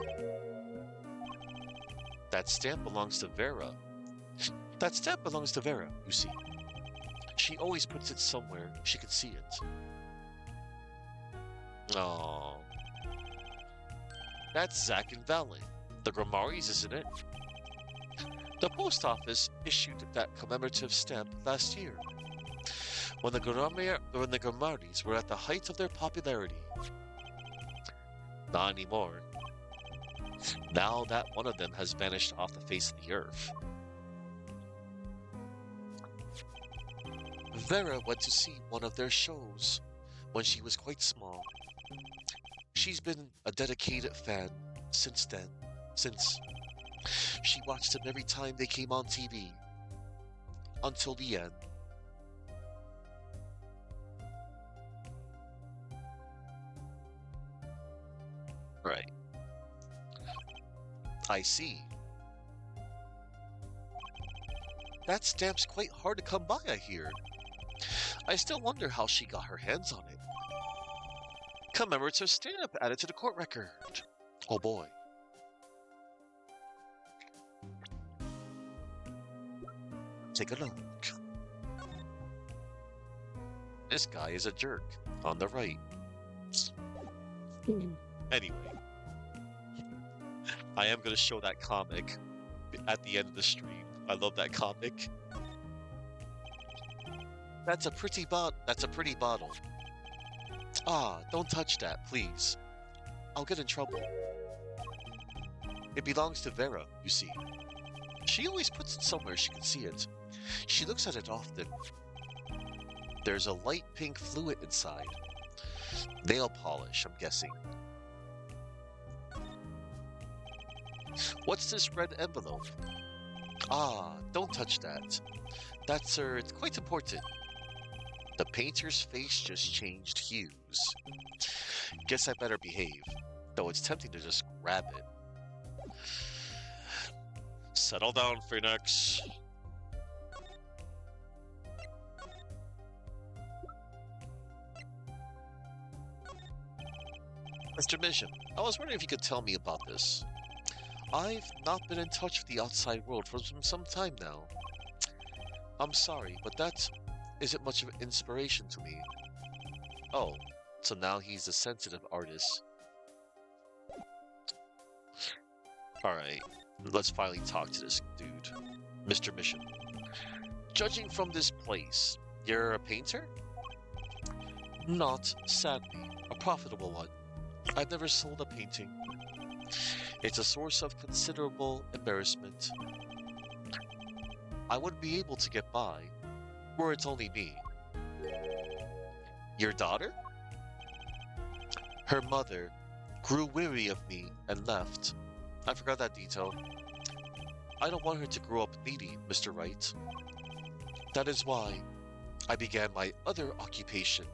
[SPEAKER 1] That stamp belongs to Vera. That stamp belongs to Vera, you see. She always puts it somewhere she can see it. Oh. That's Zack and Valen. The Gramaris, isn't it? The post office issued that commemorative stamp last year, when the Gramaris were at the height of their popularity. Not anymore. Now that one of them has vanished off the face of the earth. Vera went to see one of their shows when she was quite small. She's been a dedicated fan since then. Since she watched them every time they came on TV. Until the end. Right. I see. That stamp's quite hard to come by, I hear. I still wonder how she got her hands on it. Commemorative stamp added to the court record. Oh boy. Take a look. This guy is a jerk. On the right. Anyway. I am going to show that comic at the end of the stream. I love that comic. That's a pretty bottle. Ah, don't touch that, please. I'll get in trouble. It belongs to Vera, you see. She always puts it somewhere she can see it. She looks at it often. There's a light pink fluid inside. Nail polish, I'm guessing. What's this red envelope? Ah, don't touch that. That's it's quite important. The painter's face just changed hues. Guess I better behave, though it's tempting to just grab it. Settle down, Phoenix. Mr. Mission, I was wondering if you could tell me about this. I've not been in touch with the outside world for some time now. I'm sorry, but that isn't much of an inspiration to me. Oh, so now he's a sensitive artist. Alright, let's finally talk to this dude. Mr. Mission. Judging from this place, you're a painter? Not, sadly, a profitable one. I've never sold a painting. It's a source of considerable embarrassment. I wouldn't be able to get by, were it only me. Your daughter? Her mother grew weary of me and left. I forgot that detail. I don't want her to grow up needy, Mr. Wright. That is why I began my other occupation.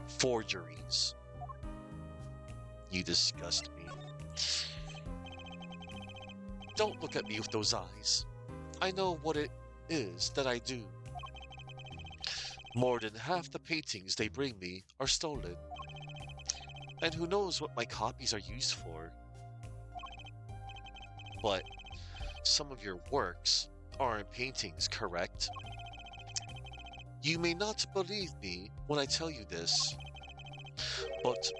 [SPEAKER 1] Forgeries. You disgust me. Don't look at me with those eyes. I know what it is that I do. More than half the paintings they bring me are stolen. And who knows what my copies are used for. But some of your works aren't paintings, correct? You may not believe me when I tell you this, but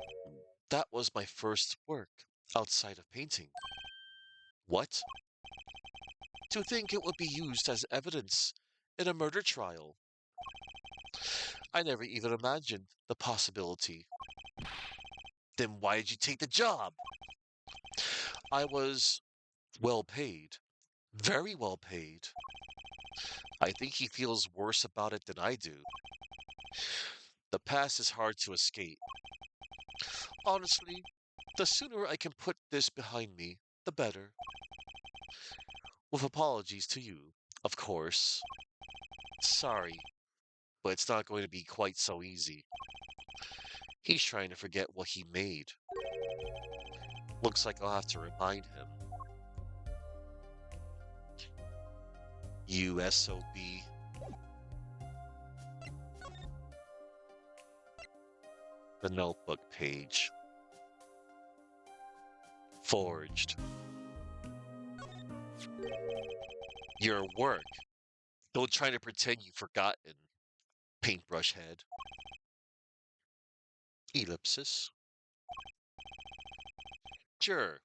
[SPEAKER 1] that was my first work outside of painting. What? To think it would be used as evidence in a murder trial. I never even imagined the possibility. Then why did you take the job? I was well paid. Very well paid. I think he feels worse about it than I do. The past is hard to escape. Honestly, the sooner I can put this behind me, the better. With apologies to you, of course. Sorry, but it's not going to be quite so easy. He's trying to forget what he made. Looks like I'll have to remind him. USOB. The notebook page. Forged. Your work. Don't try to pretend you've forgotten. Paintbrush head. Ellipsis. Sure,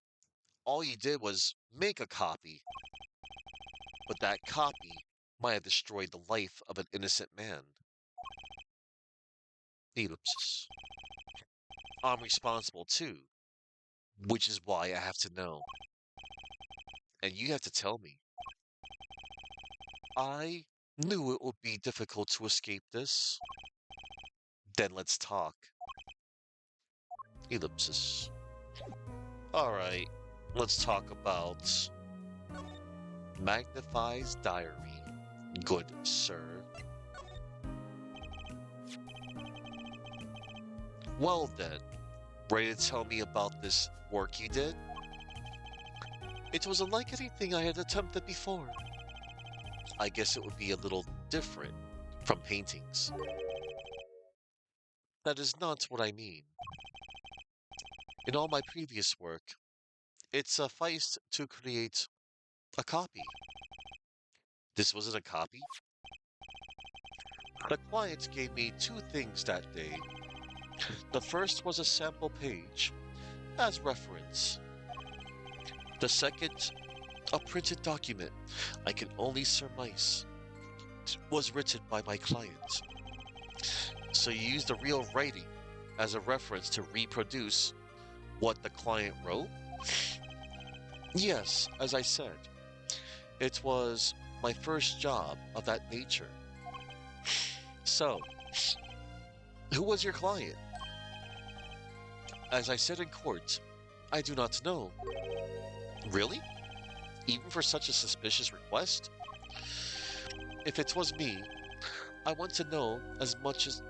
[SPEAKER 1] all you did was make a copy, but that copy might have destroyed the life of an innocent man. Ellipsis. I'm responsible too, which is why I have to know. And you have to tell me. I knew it would be difficult to escape this. Then let's talk. Ellipsis. Alright, let's talk about Magnify's diary, good sir. Well then, ready to tell me about this work you did? It was unlike anything I had attempted before. I guess it would be a little different from paintings. That is not what I mean. In all my previous work, it sufficed to create a copy. This wasn't a copy. The client gave me two things that day. The first was a sample page as reference. The second, a printed document I can only surmise was written by my client. So you used the real writing as a reference to reproduce what the client wrote? Yes, as I said, it was my first job of that nature. So, who was your client? As I said in court, I do not know. Really? Even for such a suspicious request? If it was me, I want to know as much as...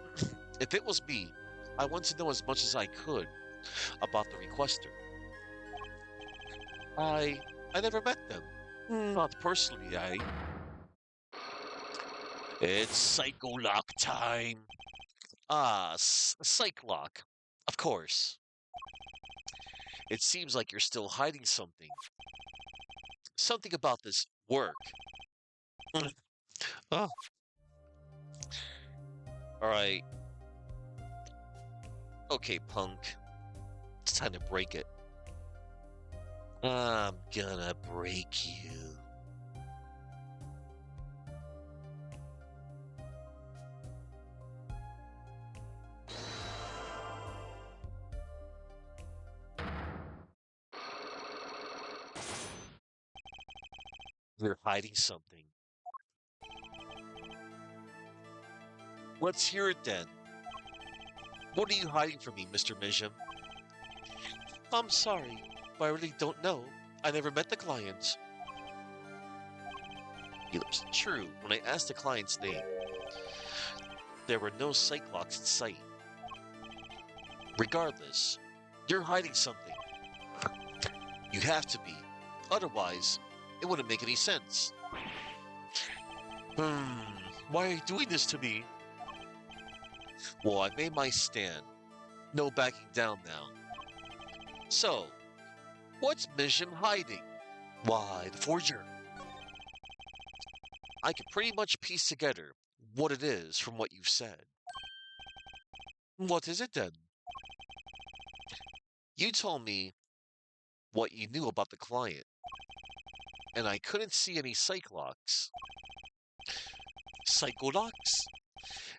[SPEAKER 1] If it was me, I want to know as much as I could about the requester. I never met them. Not personally, It's Psycholock time. Ah, Psychlock. Of course. It seems like you're still hiding something. Something about this work. Oh, all right. Okay, punk. It's time to break it. I'm gonna break you. You're hiding something. Let's hear it then. What are you hiding from me, Mr. Mijam? I'm sorry, but I really don't know. I never met the client. It's true. When I asked the client's name, there were no Cyclops in sight. Regardless, you're hiding something. You have to be. Otherwise, it wouldn't make any sense. Hmm, why are you doing this to me? Well, I made my stand. No backing down now. So, what's Mijam hiding? Why, the forger. I can pretty much piece together what it is from what you've said. What is it then? You told me what you knew about the client, and I couldn't see any Cyclops. Psychodocs?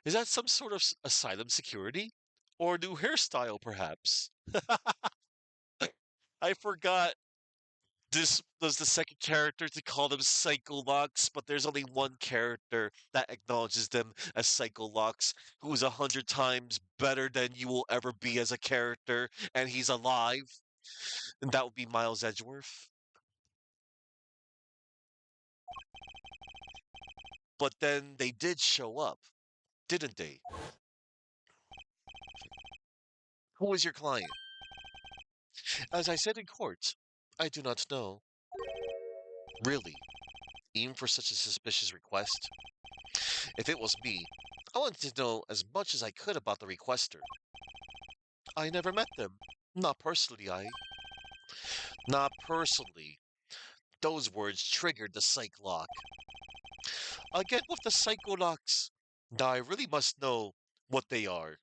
[SPEAKER 1] Is that some sort of asylum security? Or a new hairstyle, perhaps? I forgot this was the second character to call them Psycholox, but there's only one character that acknowledges them as Psycholox, who is 100 times better than you will ever be as a character, and he's alive, and that would be Miles Edgeworth. But then they did show up, didn't they? Who was your client? As I said in court, I do not know. Really, even for such a suspicious request? If it was me, I wanted to know as much as I could about the requester. I never met them. Not personally, Not personally. Those words triggered the psych lock. Again with the psycholocks. Now I really must know what they are.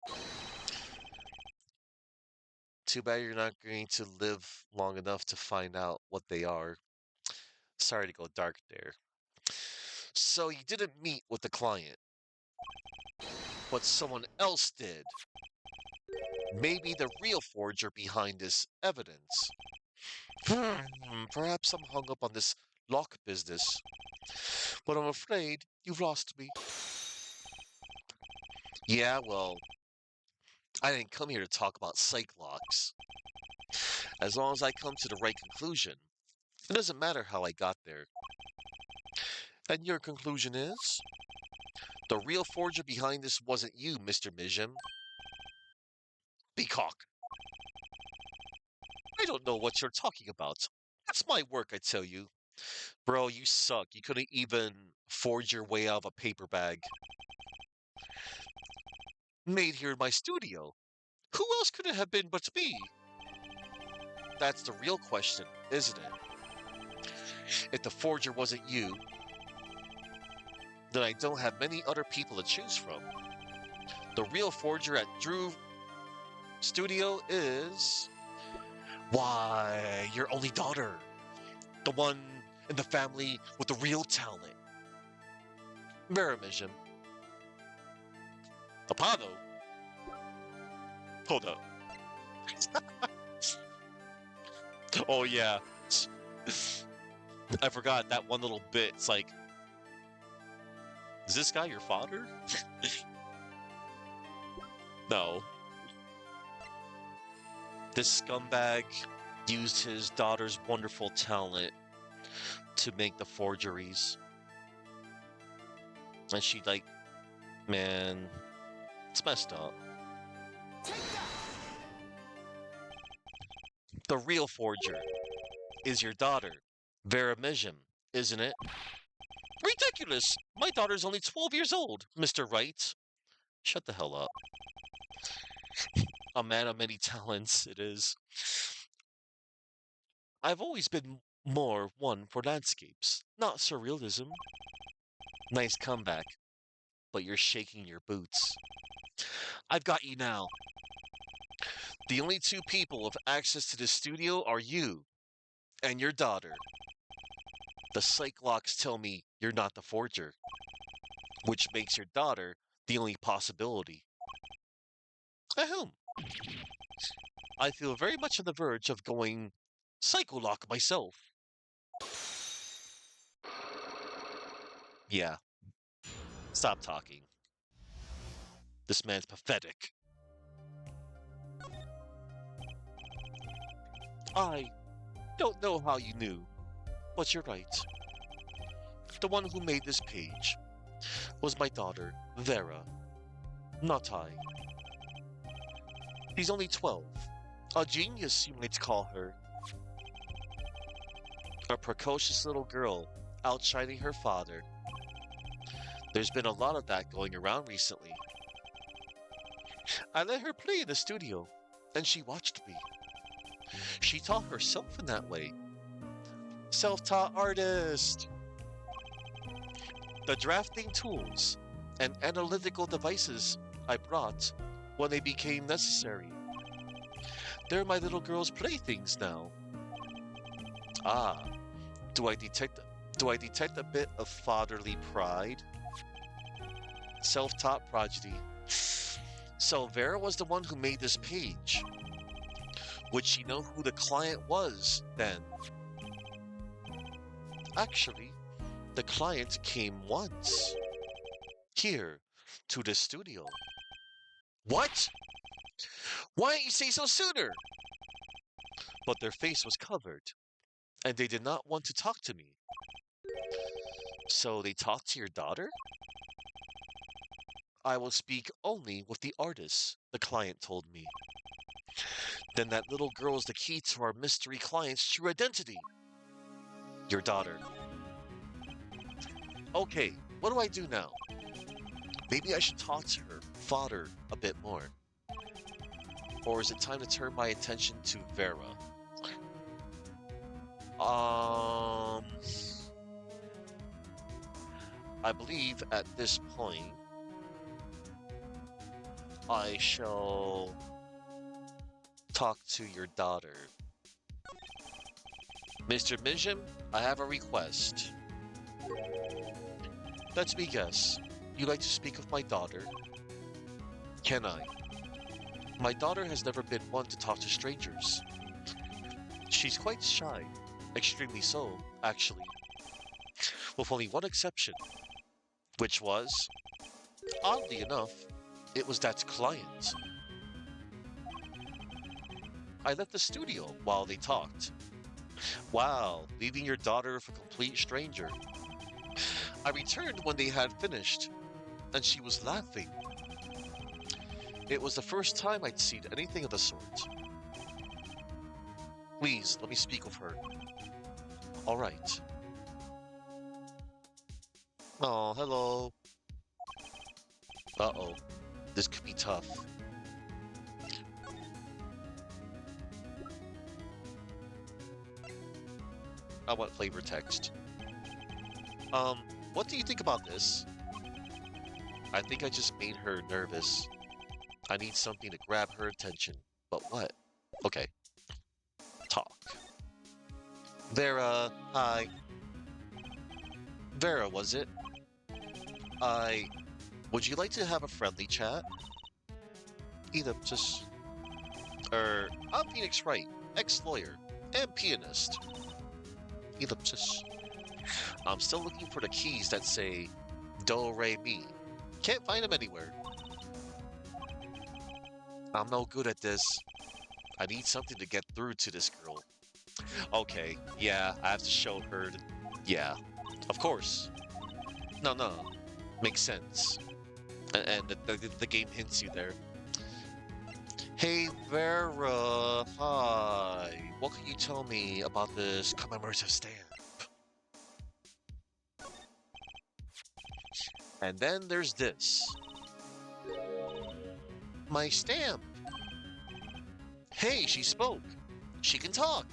[SPEAKER 1] Too bad you're not going to live long enough to find out what they are. Sorry to go dark there. So you didn't meet with the client, but someone else did. Maybe the real forger behind this evidence. Perhaps I'm hung up on this lock business, but I'm afraid you've lost me. Yeah, well, I didn't come here to talk about psych locks. As long as I come to the right conclusion, it doesn't matter how I got there. And your conclusion is? The real forger behind this wasn't you, Mr. Mijam. Peacock. I don't know what you're talking about. That's my work, I tell you. Bro, you suck. You couldn't even forge your way out of a paper bag. Made here in my studio. Who else could it have been but me? That's the real question, isn't it? If the forger wasn't you, then I don't have many other people to choose from. The real forger at Drew Studio is. Why, your only daughter. The one in the family with the real talent. Veramijam. Apollo? Hold up. Oh, yeah. I forgot that one little bit. It's like, is this guy your father? No. This scumbag used his daughter's wonderful talent to make the forgeries. And she, like, man, it's messed up.
[SPEAKER 2] Take that!
[SPEAKER 1] The real forger is your daughter, Vera Mijam, isn't it? Ridiculous! My daughter's only 12 years old, Mr. Wright. Shut the hell up. A man of many talents, it is. I've always been more one for landscapes, not surrealism. Nice comeback, but you're shaking your boots. I've got you now. The only two people with access to the studio are you and your daughter. The psych locks tell me you're not the forger, which makes your daughter the only possibility. Ahem. I feel very much on the verge of going psycho lock myself. Yeah, stop talking. This man's pathetic. I don't know how you knew, but you're right. The one who made this page was my daughter, Vera, not I. She's only 12. A genius, you might call her. A precocious little girl, outshining her father. There's been a lot of that going around recently. I let her play in the studio, and she watched me. She taught herself in that way. Self-taught artist! The drafting tools and analytical devices I brought when they became necessary. They're my little girl's playthings now. Ah, do I detect do I detect a bit of fatherly pride? Self-taught prodigy. So Vera was the one who made this page. Would she know who the client was then? Actually, the client came once. Here, to the studio. What? Why didn't you say so sooner? But their face was covered, and they did not want to talk to me. So they talked to your daughter? I will speak only with the artist, the client told me. Then that little girl is the key to our mystery client's true identity. Your daughter. Okay, what do I do now? Maybe I should talk to her father a bit more. Or is it time to turn my attention to Vera? I believe at this point I shall talk to your daughter. Mr. Minjim, I have a request. Let me guess. You'd like to speak with my daughter? Can I? My daughter has never been one to talk to strangers. She's quite shy. Extremely so, actually. With only one exception. Which was, oddly enough, it was that client. I left the studio while they talked. Wow, leaving your daughter with a complete stranger. I returned when they had finished, and she was laughing. It was the first time I'd seen anything of the sort. Please, let me speak with her. All right. Oh, hello. Uh-oh. This could be tough. I want flavor text. What do you think about this? I think I just made her nervous. I need something to grab her attention. But what? Okay. Talk. Vera, hi. Vera, was it? Would you like to have a friendly chat? Just... I'm Phoenix Wright, ex-lawyer, and pianist. Ellipsis. I'm still looking for the keys that say Do, Re, Mi. Can't find them anywhere. I'm no good at this. I need something to get through to this girl. Okay, yeah, I have to show her. Yeah, of course. No. Makes sense. And the game hints you there. Hey, Vera. Hi. What can you tell me about this commemorative stamp? And then there's this. My stamp. Hey, she spoke. She can talk.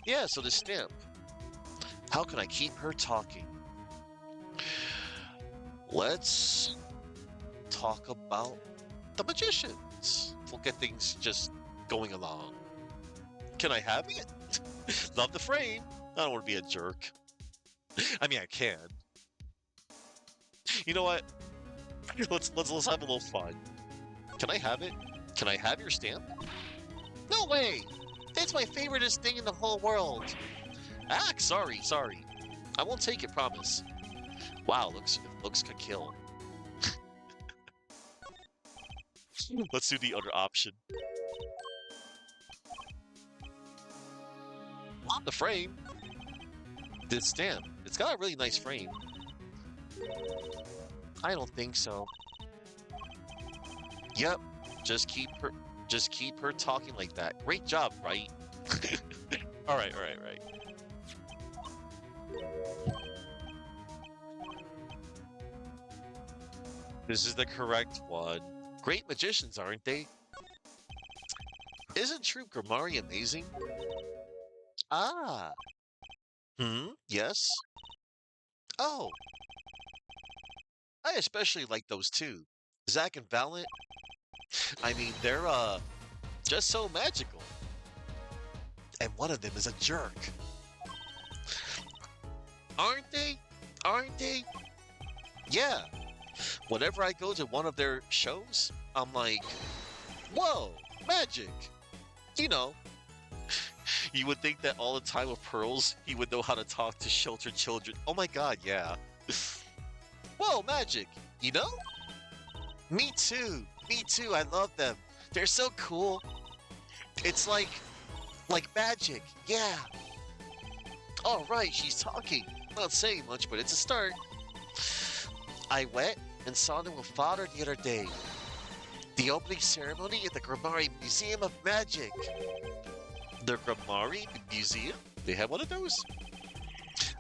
[SPEAKER 1] Yeah, so the stamp. How can I keep her talking? Let's talk about the magicians. We'll get things just going along. Can I have it? Love the frame. I don't want to be a jerk. I mean, I can. You know what? Let's have a little fun. Can I have it? Can I have your stamp? No way! It's my favoriteest thing in the whole world. Ah, sorry. I won't take it, promise. Wow, looks could kill. Let's do the other option. On the frame. This stamp. It's got a really nice frame. I don't think so. Yep. Just keep her talking like that. Great job, right? All right. This is the correct one. Great magicians, aren't they? Isn't True Grimari amazing? Ah. Yes. Oh, I especially like those two. Zack and Valiant. I mean, they're just so magical. And one of them is a jerk. Aren't they? Aren't they? Yeah. Whenever I go to one of their shows, I'm like, whoa, magic. You know, you would think that all the time with Pearls, he would know how to talk to sheltered children. Oh my god, yeah. Whoa, magic. You know? Me too. Me too. I love them. They're so cool. It's like magic. Yeah. All right, she's talking. Not saying much, but it's a start. I went and saw them with Father the other day. The opening ceremony at the Grimari Museum of Magic. The Grimari Museum? They have one of those?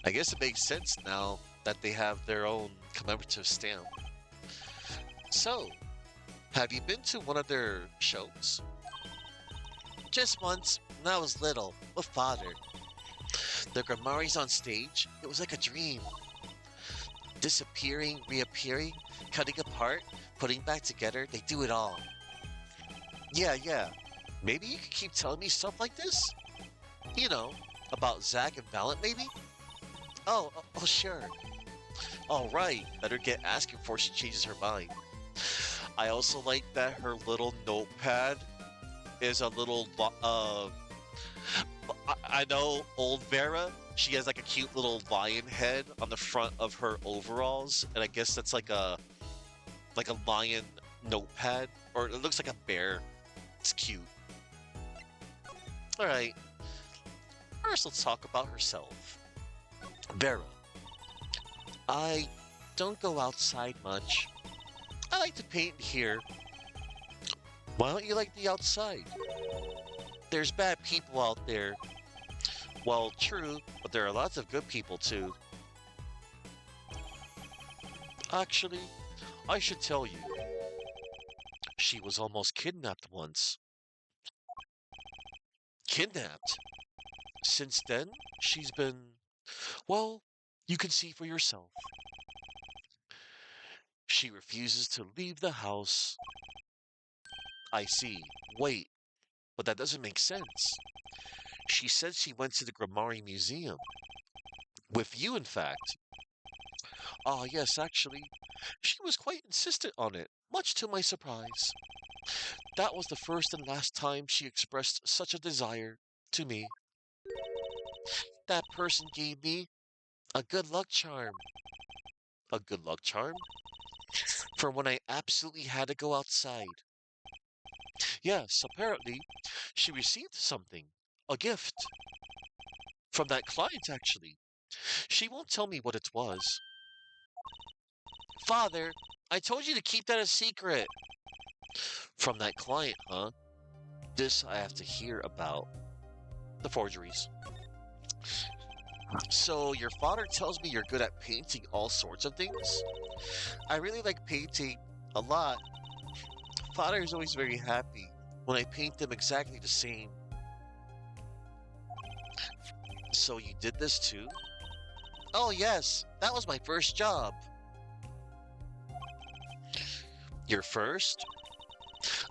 [SPEAKER 1] I guess it makes sense now that they have their own commemorative stamp. So, have you been to one of their shows? Just once, when I was little, with Father. The Grimari's on stage, it was like a dream. Disappearing, reappearing, cutting apart, putting back together, they do it all. Yeah. Maybe you could keep telling me stuff like this? You know, about Zack and Valiant, maybe? Oh, sure. All right, better get asking before she changes her mind. I also like that her little notepad is a little, I know old Vera, she has like a cute little lion head on the front of her overalls, and I guess that's like a lion notepad, or it looks like a bear. It's cute. All right, first let's talk about herself. Vera. I don't go outside much. I like to paint here. Why don't you like the outside? There's bad people out there. Well, true, but there are lots of good people too. Actually, I should tell you. She was almost kidnapped once. Kidnapped? Since then, she's been... Well, you can see for yourself. She refuses to leave the house. I see. Wait, but that doesn't make sense. She said she went to the Grimari Museum. With you, in fact. Ah, yes, actually. She was quite insistent on it, much to my surprise. That was the first and last time she expressed such a desire to me. That person gave me a good luck charm. A good luck charm? For when I absolutely had to go outside. Yes, apparently, she received something. A gift. From that client, actually. She won't tell me what it was. Father, I told you to keep that a secret. From that client, huh? This I have to hear about. The forgeries. So, your father tells me you're good at painting all sorts of things? I really like painting a lot. Father is always very happy when I paint them exactly the same. So you did this too? Oh, yes, that was my first job. Your first?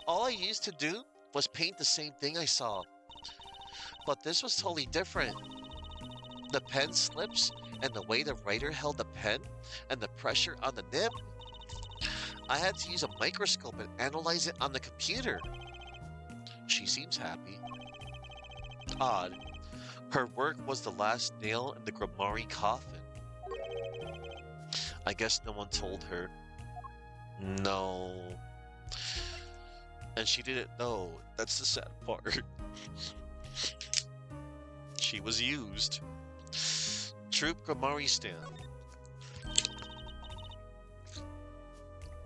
[SPEAKER 1] All I used to do was paint the same thing I saw. But this was totally different. The pen slips and the way the writer held the pen and the pressure on the nib. I had to use a microscope and analyze it on the computer. She seems happy. Odd. Her work was the last nail in the Grimari coffin. I guess no one told her. No. And she didn't know. That's the sad part. She was used. Troop Grimari stamp.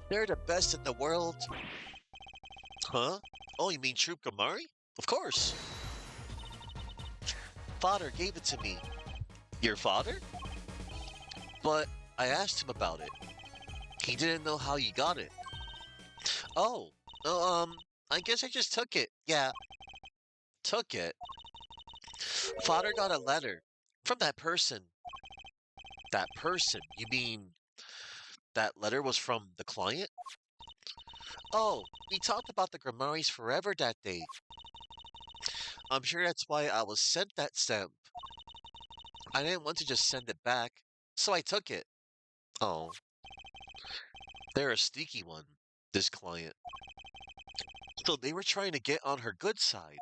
[SPEAKER 1] They're the best in the world. Huh? Oh, you mean Troop Grimari? Of course. Father gave it to me. Your father? But I asked him about it. He didn't know how you got it. Oh, no, I guess I just took it. Yeah, took it. Father got a letter from that person. That person? You mean that letter was from the client? Oh, we talked about the Grimoires forever that day. I'm sure that's why I was sent that stamp. I didn't want to just send it back, so I took it. Oh, they're a sneaky one, this client. So they were trying to get on her good side.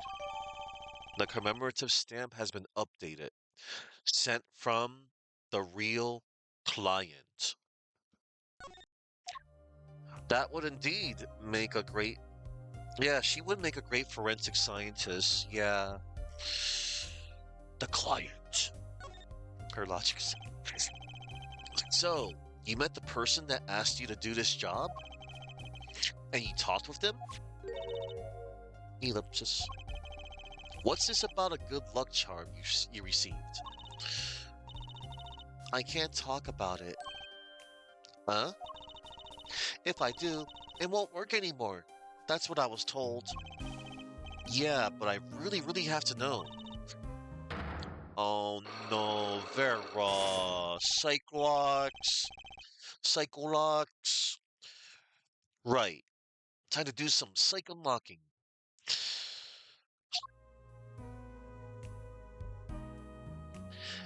[SPEAKER 1] The commemorative stamp has been updated. Sent from the real client. That would indeed make a great. Yeah, she would make a great forensic scientist. Yeah. The client. Her logic is. So, you met the person that asked you to do this job? And you talked with them? Ellipsis. What's this about a good luck charm you received? I can't talk about it. Huh? If I do, it won't work anymore. That's what I was told. Yeah, but I really have to know. Oh no, Vera. Psycholox. Right. Time to do some psych unlocking.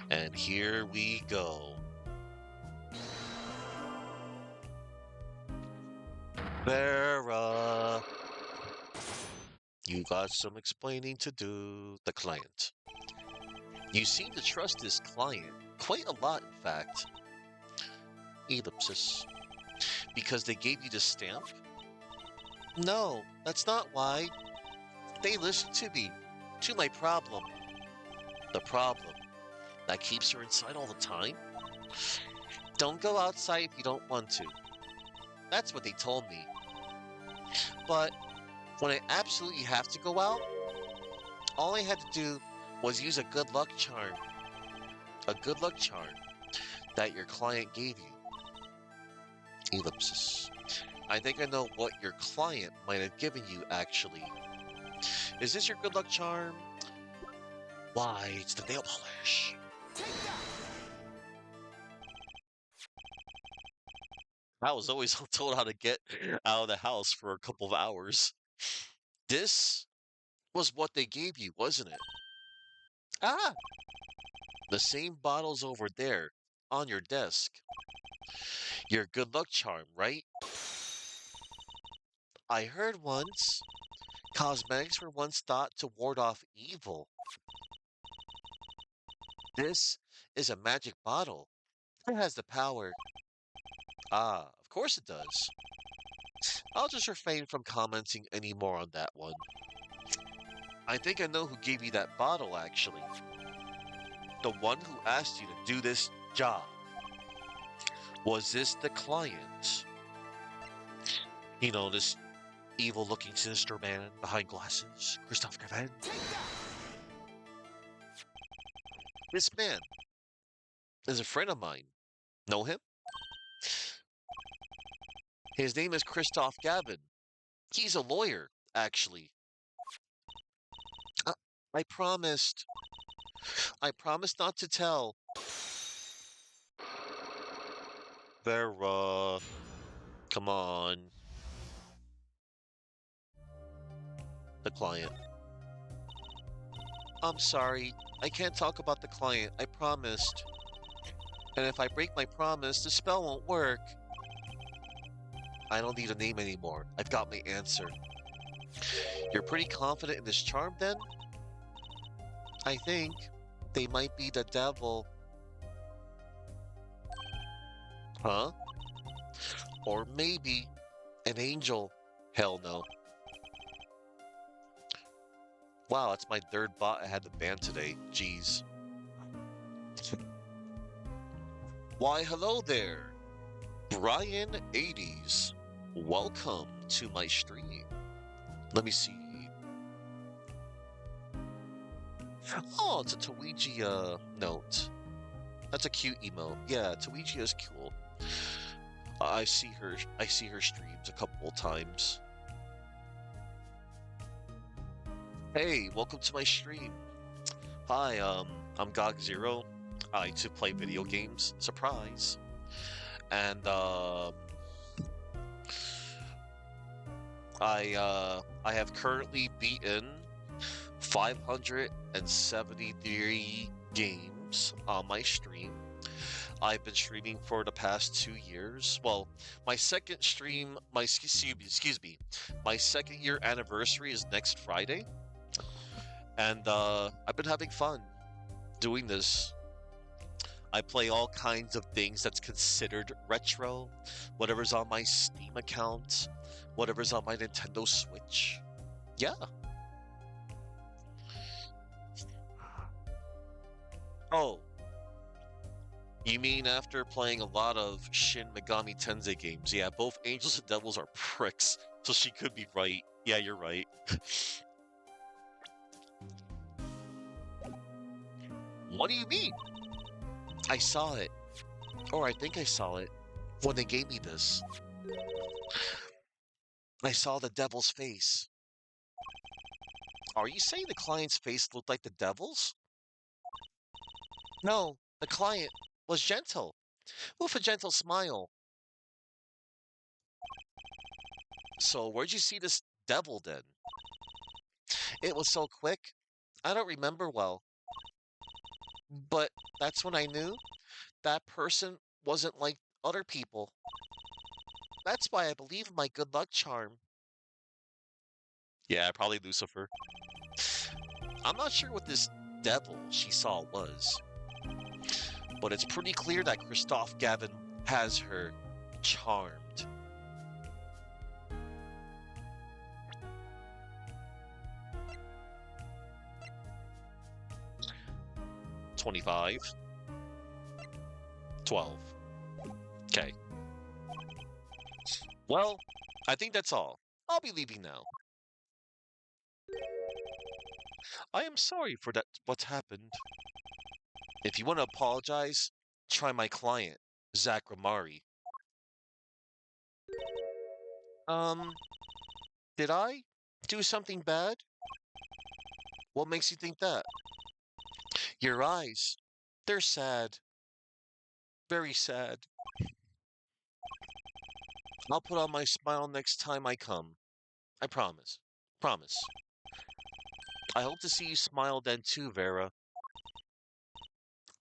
[SPEAKER 1] And here we go. Vera. You got some explaining to do. The client. You seem to trust this client. Quite a lot, in fact. Ellipsis. Because they gave you the stamp? No, that's not why. They listen to me. To my problem. The problem. That keeps her inside all the time? Don't go outside if you don't want to. That's what they told me. But when I absolutely have to go out, all I had to do was use a good luck charm. A good luck charm that your client gave you. Ellipsis. I think I know what your client might have given you, actually. Is this your good luck charm? Why, it's the nail polish. I was always told how to get out of the house for a couple of hours. This was what they gave you, wasn't it? Ah, the same bottles over there on your desk. Your good luck charm, right? I heard once cosmetics were once thought to ward off evil. This is a magic bottle. It has the power. Ah, of course it does. I'll just refrain from commenting any more on that one. I think I know who gave you that bottle, actually. The one who asked you to do this job. Was this the client? You know, this evil-looking sinister man behind glasses, Christophe Cavan? This man is a friend of mine. Know him? His name is Christophe Gavin. He's a lawyer, actually. I promised. I promised not to tell. Vera, come on. The client. I'm sorry. I can't talk about the client. I promised. And if I break my promise, the spell won't work. I don't need a name anymore. I've got my answer. You're pretty confident in this charm then? I think they might be the devil. Huh? Or maybe an angel. Hell no. Wow, that's my third bot I had to ban today. Jeez. Why, hello there. Brian 80s. Welcome to my stream. Let me see. Oh, it's a Luigi note. That's a cute emo. Yeah, Luigi is cool. I see her streams a couple times. Hey, welcome to my stream. Hi, I'm GOG Zero. I to play video games. Surprise. And I have currently beaten 573 games on my stream. I've been streaming for the past 2 years. Well, my second stream, excuse me, my second year anniversary is next Friday, and I've been having fun doing this. I play all kinds of things that's considered retro, whatever's on my Steam account, whatever's on my Nintendo Switch. Yeah. Oh, you mean after playing a lot of Shin Megami Tensei games? Yeah, both Angels and Devils are pricks, so she could be right. Yeah, you're right. What do you mean? I saw it. Or I think I saw it. When they gave me this. I saw the devil's face. Are you saying the client's face looked like the devil's? No, the client was gentle, with a gentle smile. So where'd you see this devil then? It was so quick. I don't remember well. But that's when I knew that person wasn't like other people. That's why I believe in my good luck charm. Yeah, probably Lucifer. I'm not sure what this devil she saw was, but it's pretty clear that Christoph Gavin has her charmed. $25. 12. Okay. Well, I think that's all. I'll be leaving now. I am sorry for that what's happened. If you want to apologize, try my client, Zach Ramari. Um, did I do something bad? What makes you think that? Your eyes. They're sad. Very sad. I'll put on my smile next time I come. I promise. Promise. I hope to see you smile then too, Vera.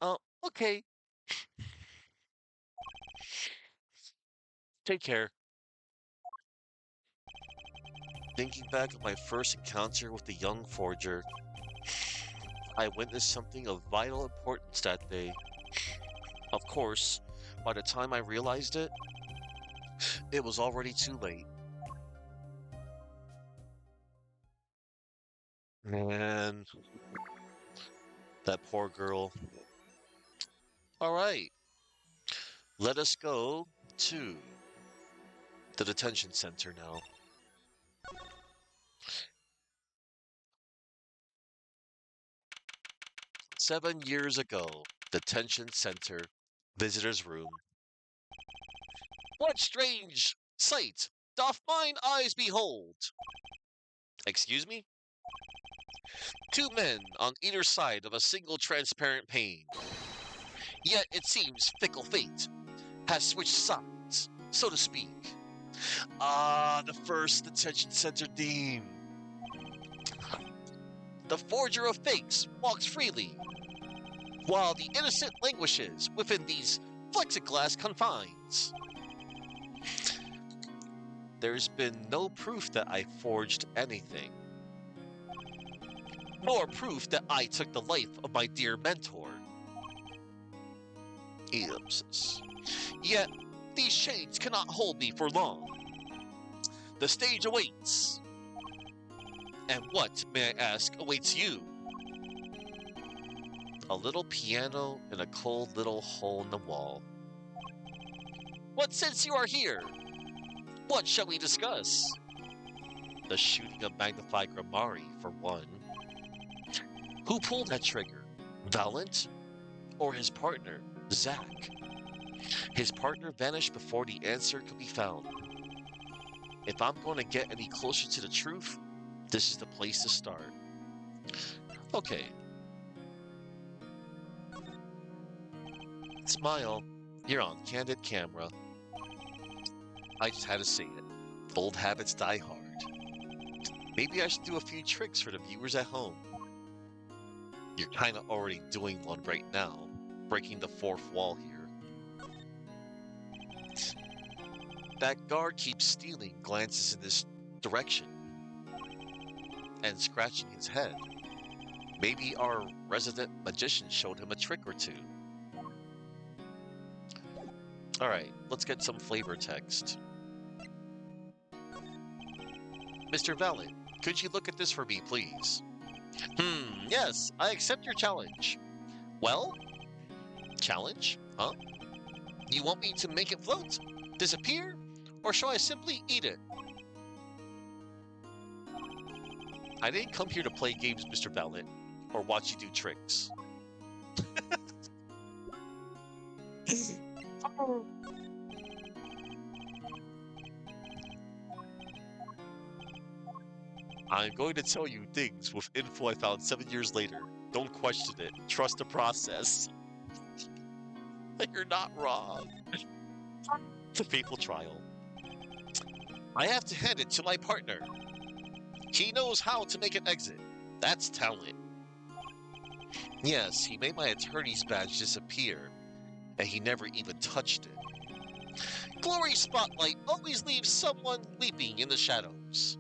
[SPEAKER 1] Oh, okay. Take care. Thinking back of my first encounter with the young forger, I witnessed something of vital importance that day. Of course, by the time I realized it, it was already too late. Man, that poor girl. All right, let us go to the detention center now. 7 years ago, detention center, visitor's room. What strange sight doth mine eyes behold? Excuse me? Two men on either side of a single transparent pane. Yet it seems fickle fate has switched sides, so to speak. Ah, the first attention center theme. The forger of fakes walks freely, while the innocent languishes within these plexiglass confines. There's been no proof that I forged anything, nor proof that I took the life of my dear mentor. Ellipsis. Yet, these chains cannot hold me for long. The stage awaits. And what, may I ask, awaits you? A little piano in a cold little hole in the wall. What since you are here? What shall we discuss? The shooting of Magnified Grammari, for one. Who pulled that trigger? Valent? Or his partner, Zack? His partner vanished before the answer could be found. If I'm going to get any closer to the truth, this is the place to start. Okay. Smile. You're on candid camera. I just had to say it. Old habits die hard. Maybe I should do a few tricks for the viewers at home. You're kind of already doing one right now, breaking the fourth wall here. That guard keeps stealing glances in this direction and scratching his head. Maybe our resident magician showed him a trick or two. Alright, let's get some flavor text. Mr. Valent, could you look at this for me, please? Yes, I accept your challenge. Well? Challenge? Huh? You want me to make it float? Disappear? Or shall I simply eat it? I didn't come here to play games, Mr. Valent, or watch you do tricks. I'm going to tell you things with info I found 7 years later. Don't question it. Trust the process. You're not wrong. It's a fateful trial. I have to hand it to my partner. He knows how to make an exit. That's talent. Yes, he made my attorney's badge disappear, and he never even touched it. Glory Spotlight always leaves someone weeping in the shadows.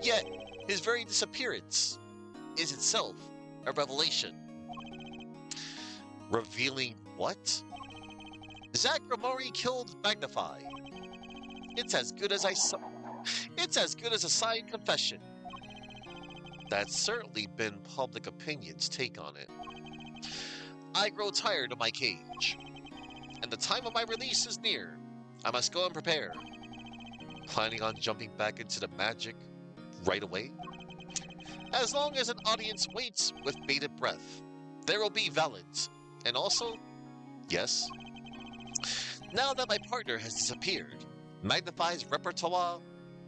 [SPEAKER 1] Yet, his very disappearance is itself a revelation. Revealing what? Zack Grammari killed Magnify. It's as good as a signed confession. That's certainly been public opinion's take on it. I grow tired of my cage, and the time of my release is near. I must go and prepare. Planning on jumping back into the magic right away? As long as an audience waits with bated breath, there will be Valent. And also, yes, now that my partner has disappeared, Magnify's repertoire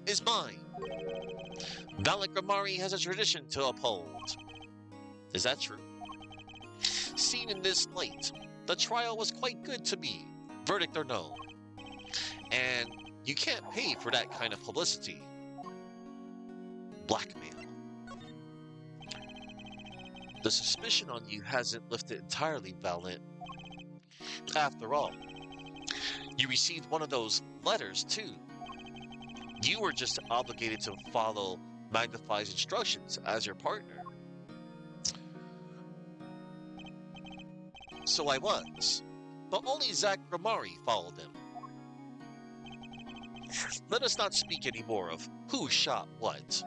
[SPEAKER 1] is mine. Valent Grammari has a tradition to uphold. Is that true? Seen in this light, the trial was quite good to me, verdict or no. And you can't pay for that kind of publicity. Blackmail. The suspicion on you hasn't lifted entirely, Valent. After all, you received one of those letters, too. You were just obligated to follow Magnify's instructions as your partner. So I was, but only Zack Grammari followed them. Let us not speak anymore of who shot what.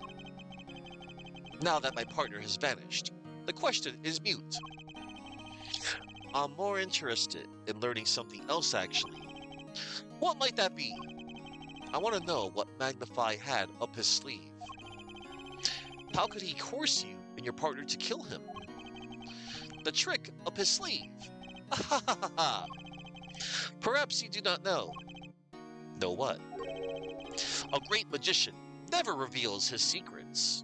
[SPEAKER 1] Now that my partner has vanished, the question is mute. I'm more interested in learning something else, actually. What might that be? I want to know what Magnify had up his sleeve. How could he coerce you and your partner to kill him? The trick up his sleeve. Perhaps you do not know. Know what? A great magician never reveals his secrets.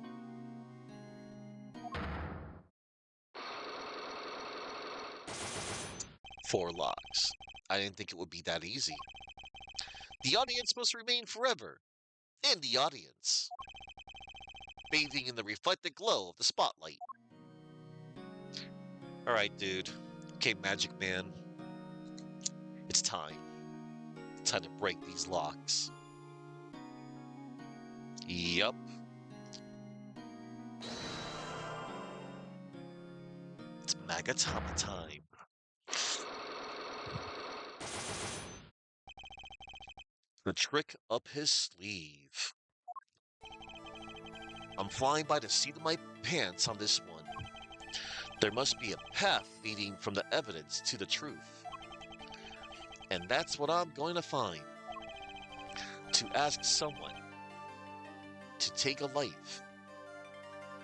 [SPEAKER 1] Four locks. I didn't think it would be that easy. The audience must remain forever in the audience, bathing in the reflected glow of the spotlight. All right, dude. Okay, Magic Man. It's time. It's time to break these locks. Yup. It's Magatama time. The trick up his sleeve. I'm flying by the seat of my pants on this one. There must be a path leading from the evidence to the truth. And that's what I'm going to find. To ask someone to take a life,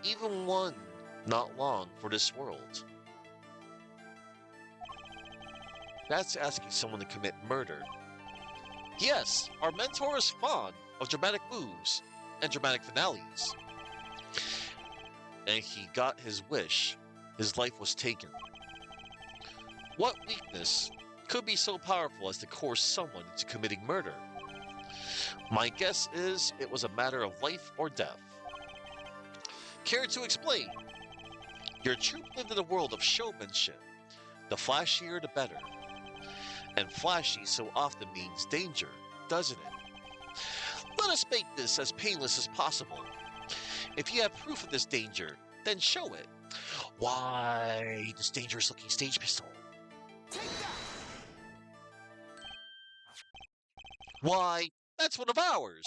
[SPEAKER 1] even one not long for this world. That's asking someone to commit murder. Yes, our mentor is fond of dramatic moves and dramatic finales. And he got his wish. His life was taken. What weakness could be so powerful as to coerce someone into committing murder? My guess is it was a matter of life or death. Care to explain? Your troupe lived in a world of showmanship. The flashier, the better. And flashy so often means danger, doesn't it? Let us make this as painless as possible. If you have proof of this danger, then show it. Why, this dangerous looking stage pistol.
[SPEAKER 2] Take that!
[SPEAKER 1] Why, that's one of ours.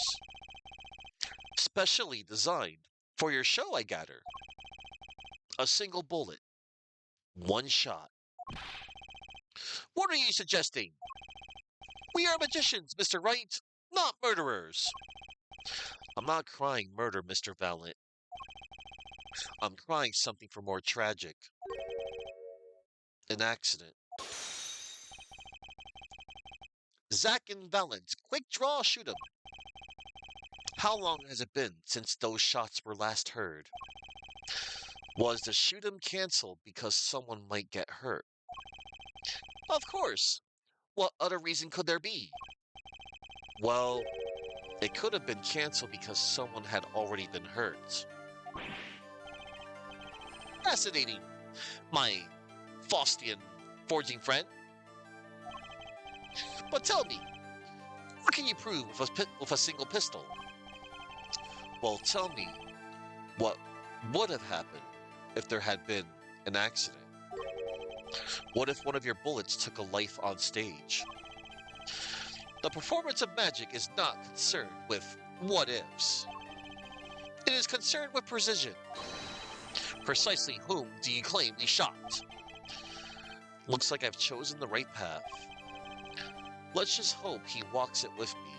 [SPEAKER 1] Specially designed for your show, I gather. A single bullet. One shot. What are you suggesting? We are magicians, Mr. Wright, not murderers. I'm not crying murder, Mr. Valiant. I'm crying something for more tragic. An accident. Zack and Valent, quick draw, shoot 'em. How long has it been since those shots were last heard? Was the shoot 'em canceled because someone might get hurt? Of course. What other reason could there be? Well, it could have been canceled because someone had already been hurt. Fascinating, my Faustian forging friend. But tell me, what can you prove with a single pistol? Well, tell me what would have happened if there had been an accident. What if one of your bullets took a life on stage? The performance of magic is not concerned with what ifs. It is concerned with precision. Precisely whom do you claim we shot? Looks like I've chosen the right path. Let's just hope he walks it with me.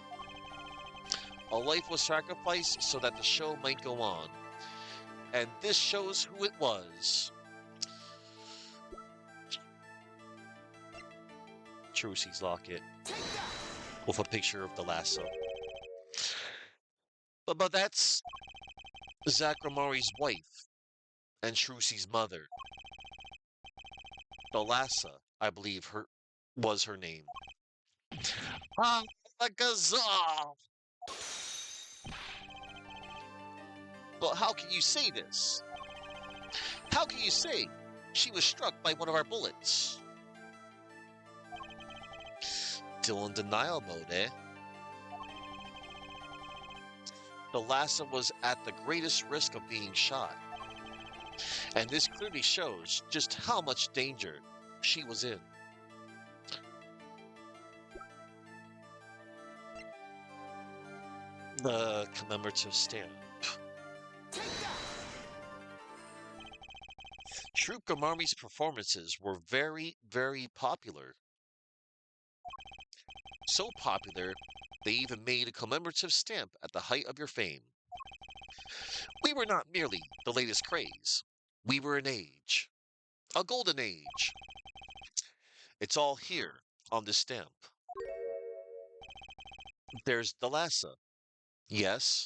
[SPEAKER 1] A life was sacrificed so that the show might go on. And this shows who it was. Trucy's locket
[SPEAKER 2] Take that!
[SPEAKER 1] with a picture of the lasso. But that's Zachramari's wife and Trucy's mother. Thalassa, I believe was her name. Ah, the gazelle! But how can you say this? How can you say she was struck by one of our bullets? Still in denial mode, eh? Thalassa was at the greatest risk of being shot. And this clearly shows just how much danger she was in. The commemorative stamp.
[SPEAKER 2] Take that!
[SPEAKER 1] Troupe Gamami's performances were very, very popular. So popular, they even made a commemorative stamp at the height of your fame. We were not merely the latest craze. We were an age. A golden age. It's all here on this stamp. There's Thalassa. Yes.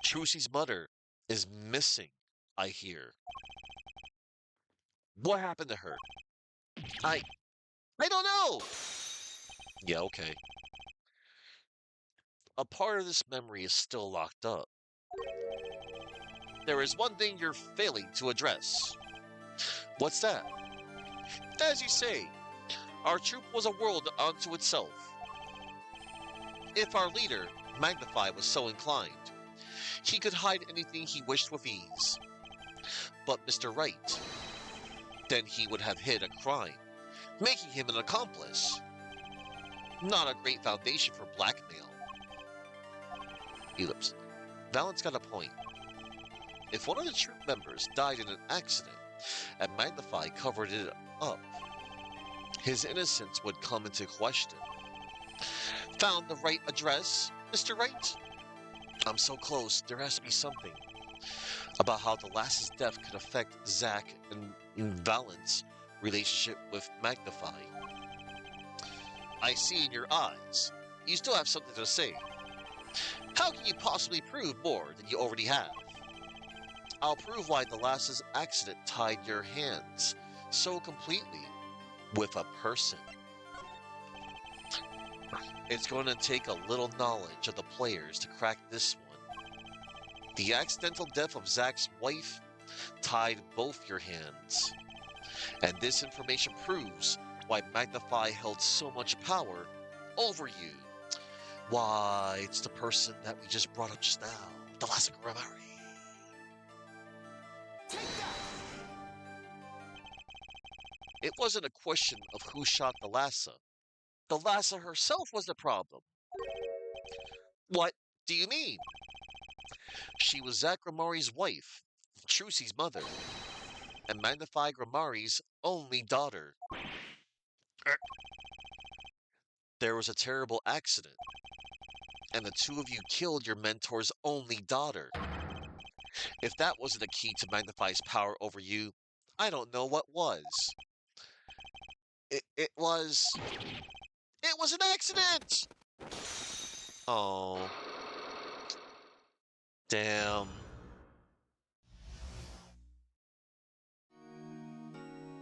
[SPEAKER 1] Trucy's mother is missing, I hear. What happened to her? I I don't know. Yeah, okay. A part of this memory is still locked up. There is one thing you're failing to address. What's that? As you say, our troop was a world unto itself. If our leader, Magnify, was so inclined, he could hide anything he wished with ease. But Mr. Right, then he would have hid a crime, making him an accomplice. Not a great foundation for blackmail. Ellipse. Valance got a point. If one of the troop members died in an accident and Magnify covered it up, his innocence would come into question. Found the right address, Mr. Right? I'm so close, there has to be something about how the lass's death could affect Zack and Valence's relationship with Magnify. I see in your eyes, you still have something to say. How can you possibly prove more than you already have? I'll prove why the lass's accident tied your hands so completely with a person. It's going to take a little knowledge of the players to crack this one. The accidental death of Zack's wife tied both your hands. And this information proves why Magnify held so much power over you. Why, it's the person that we just brought up just now, the Lass of Gramari.
[SPEAKER 2] Take that!
[SPEAKER 1] It wasn't a question of who shot the Lassa. The Lassa herself was the problem. What do you mean? She was Zack Gramari's wife, Trucy's mother, and Magnify Gramari's only daughter. There was a terrible accident, and the two of you killed your mentor's only daughter. If that wasn't a key to Magnify's power over you, I don't know what was. It was an accident! Oh. Damn.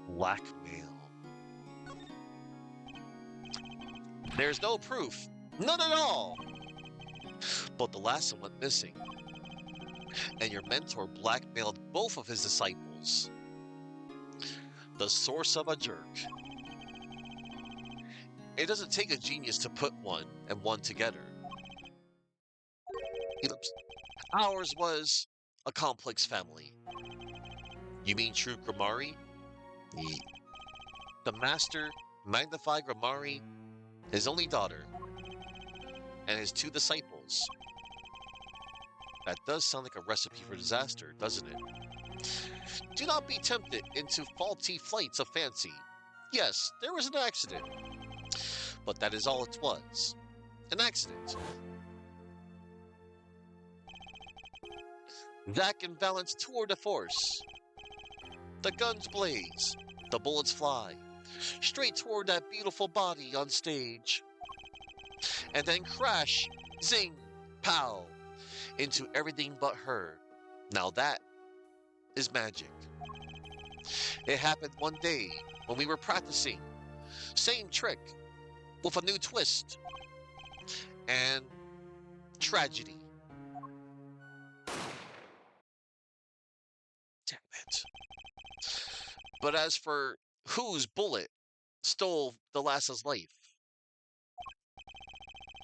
[SPEAKER 1] Blackmail. There's no proof. None at all! But the last one went missing. And your mentor blackmailed both of his disciples. The source of a jerk. It doesn't take a genius to put one and one together. Ellipse. Ours was a complex family. You mean true Gramari? The master, Magnify Gramari, his only daughter, and his two disciples. That does sound like a recipe for disaster, doesn't it? Do not be tempted into faulty flights of fancy. Yes, there was an accident. But that is all it was. An accident. Zack and Valance tour de force. The guns blaze. The bullets fly. Straight toward that beautiful body on stage. And then crash, zing, pow, into everything but her. Now that is magic. It happened one day when we were practicing. Same trick, with a new twist. And tragedy. Damn it. But as for whose bullet stole the Lassa's life,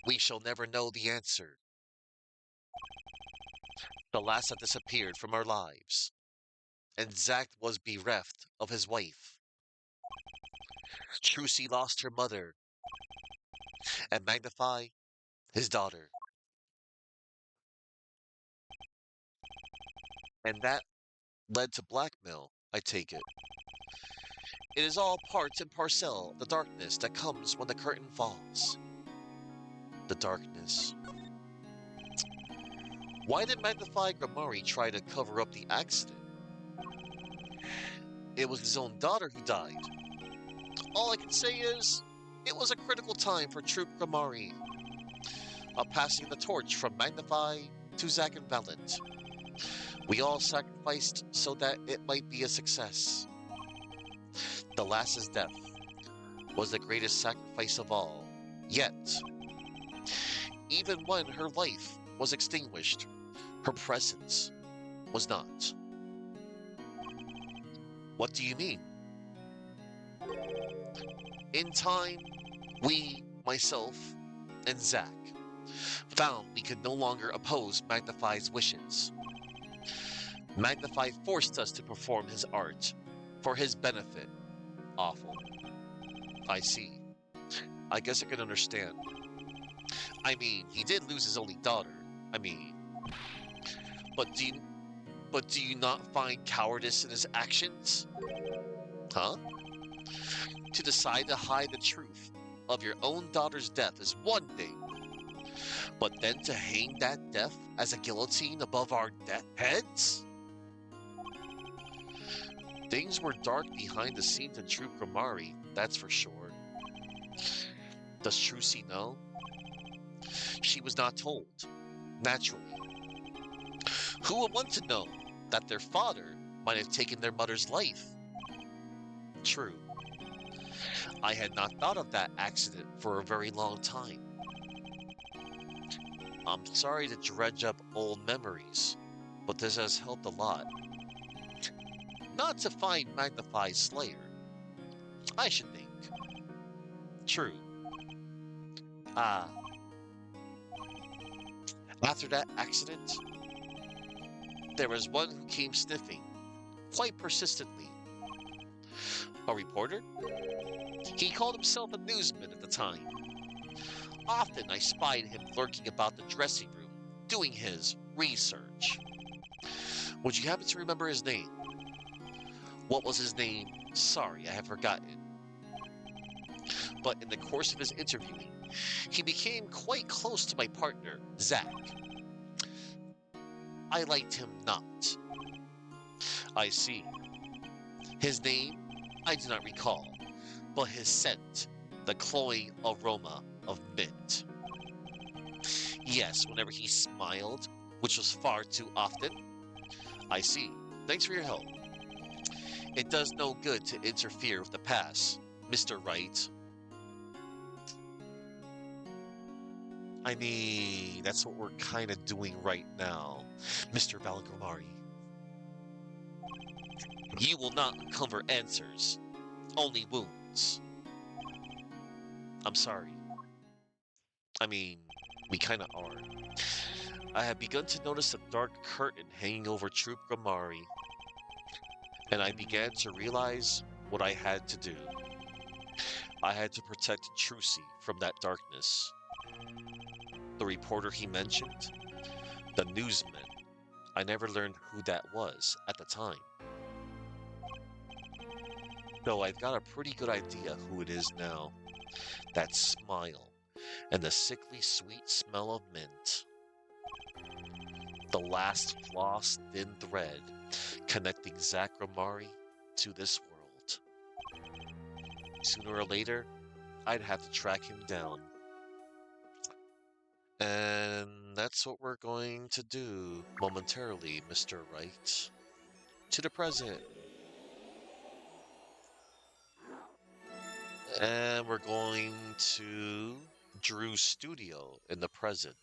[SPEAKER 1] we shall never know the answer. The Lassa disappeared from our lives, and Zack was bereft of his wife. Trucy lost her mother, and Magnify his daughter. And that led to blackmail, I take it. It is all part and parcel of the darkness that comes when the curtain falls. The darkness. Why did Magnify Gramari try to cover up the accident? It was his own daughter who died. All I can say is, it was a critical time for Troop Gramari. Passing the torch from Magnify to Zack and Valent. We all sacrificed so that it might be a success. The last's death was the greatest sacrifice of all. Yet, even when her life was extinguished, her presence was not. What do you mean? In time, we, myself, and Zack, found we could no longer oppose Magnify's wishes. Magnify forced us to perform his art for his benefit. Awful. I see. I guess I can understand. I mean, he did lose his only daughter. I mean, but do you not find cowardice in his actions? Huh? To decide to hide the truth of your own daughter's death is one thing, but then to hang that death as a guillotine above our heads? Things were dark behind the scenes in Troop Gramari, that's for sure. Does Trucy know? She was not told, naturally. Who would want to know that their father might have taken their mother's life? True. I had not thought of that accident for a very long time. I'm sorry to dredge up old memories, but this has helped a lot. Not to find Magnify's slayer, I should think. True. Ah. After that accident, there was one who came sniffing, quite persistently. A reporter? He called himself a newsman at the time. Often I spied him lurking about the dressing room, doing his research. Would you happen to remember his name? What was his name? Sorry, I have forgotten. But in the course of his interviewing, he became quite close to my partner, Zack. I liked him not. I see. His name, I do not recall, but his scent, the cloying aroma of mint. Yes, whenever he smiled, which was far too often. I see. Thanks for your help. It does no good to interfere with the past, Mr. Wright. I mean, that's what we're kind of doing right now, Mr. Valgramari. You will not uncover answers, only wounds. I'm sorry. I mean, we kind of are. I have begun to notice a dark curtain hanging over Troop Gramari, and I began to realize what I had to do. I had to protect Trucy from that darkness. The reporter he mentioned, the newsman, I never learned who that was at the time. Though I've got a pretty good idea who it is now. That smile and the sickly sweet smell of mint. The last floss thin thread connecting Zack Gramari to this world. Sooner or later, I'd have to track him down. And that's what we're going to do momentarily, Mr. Wright. To the present. And we're going to Drew's studio in the present.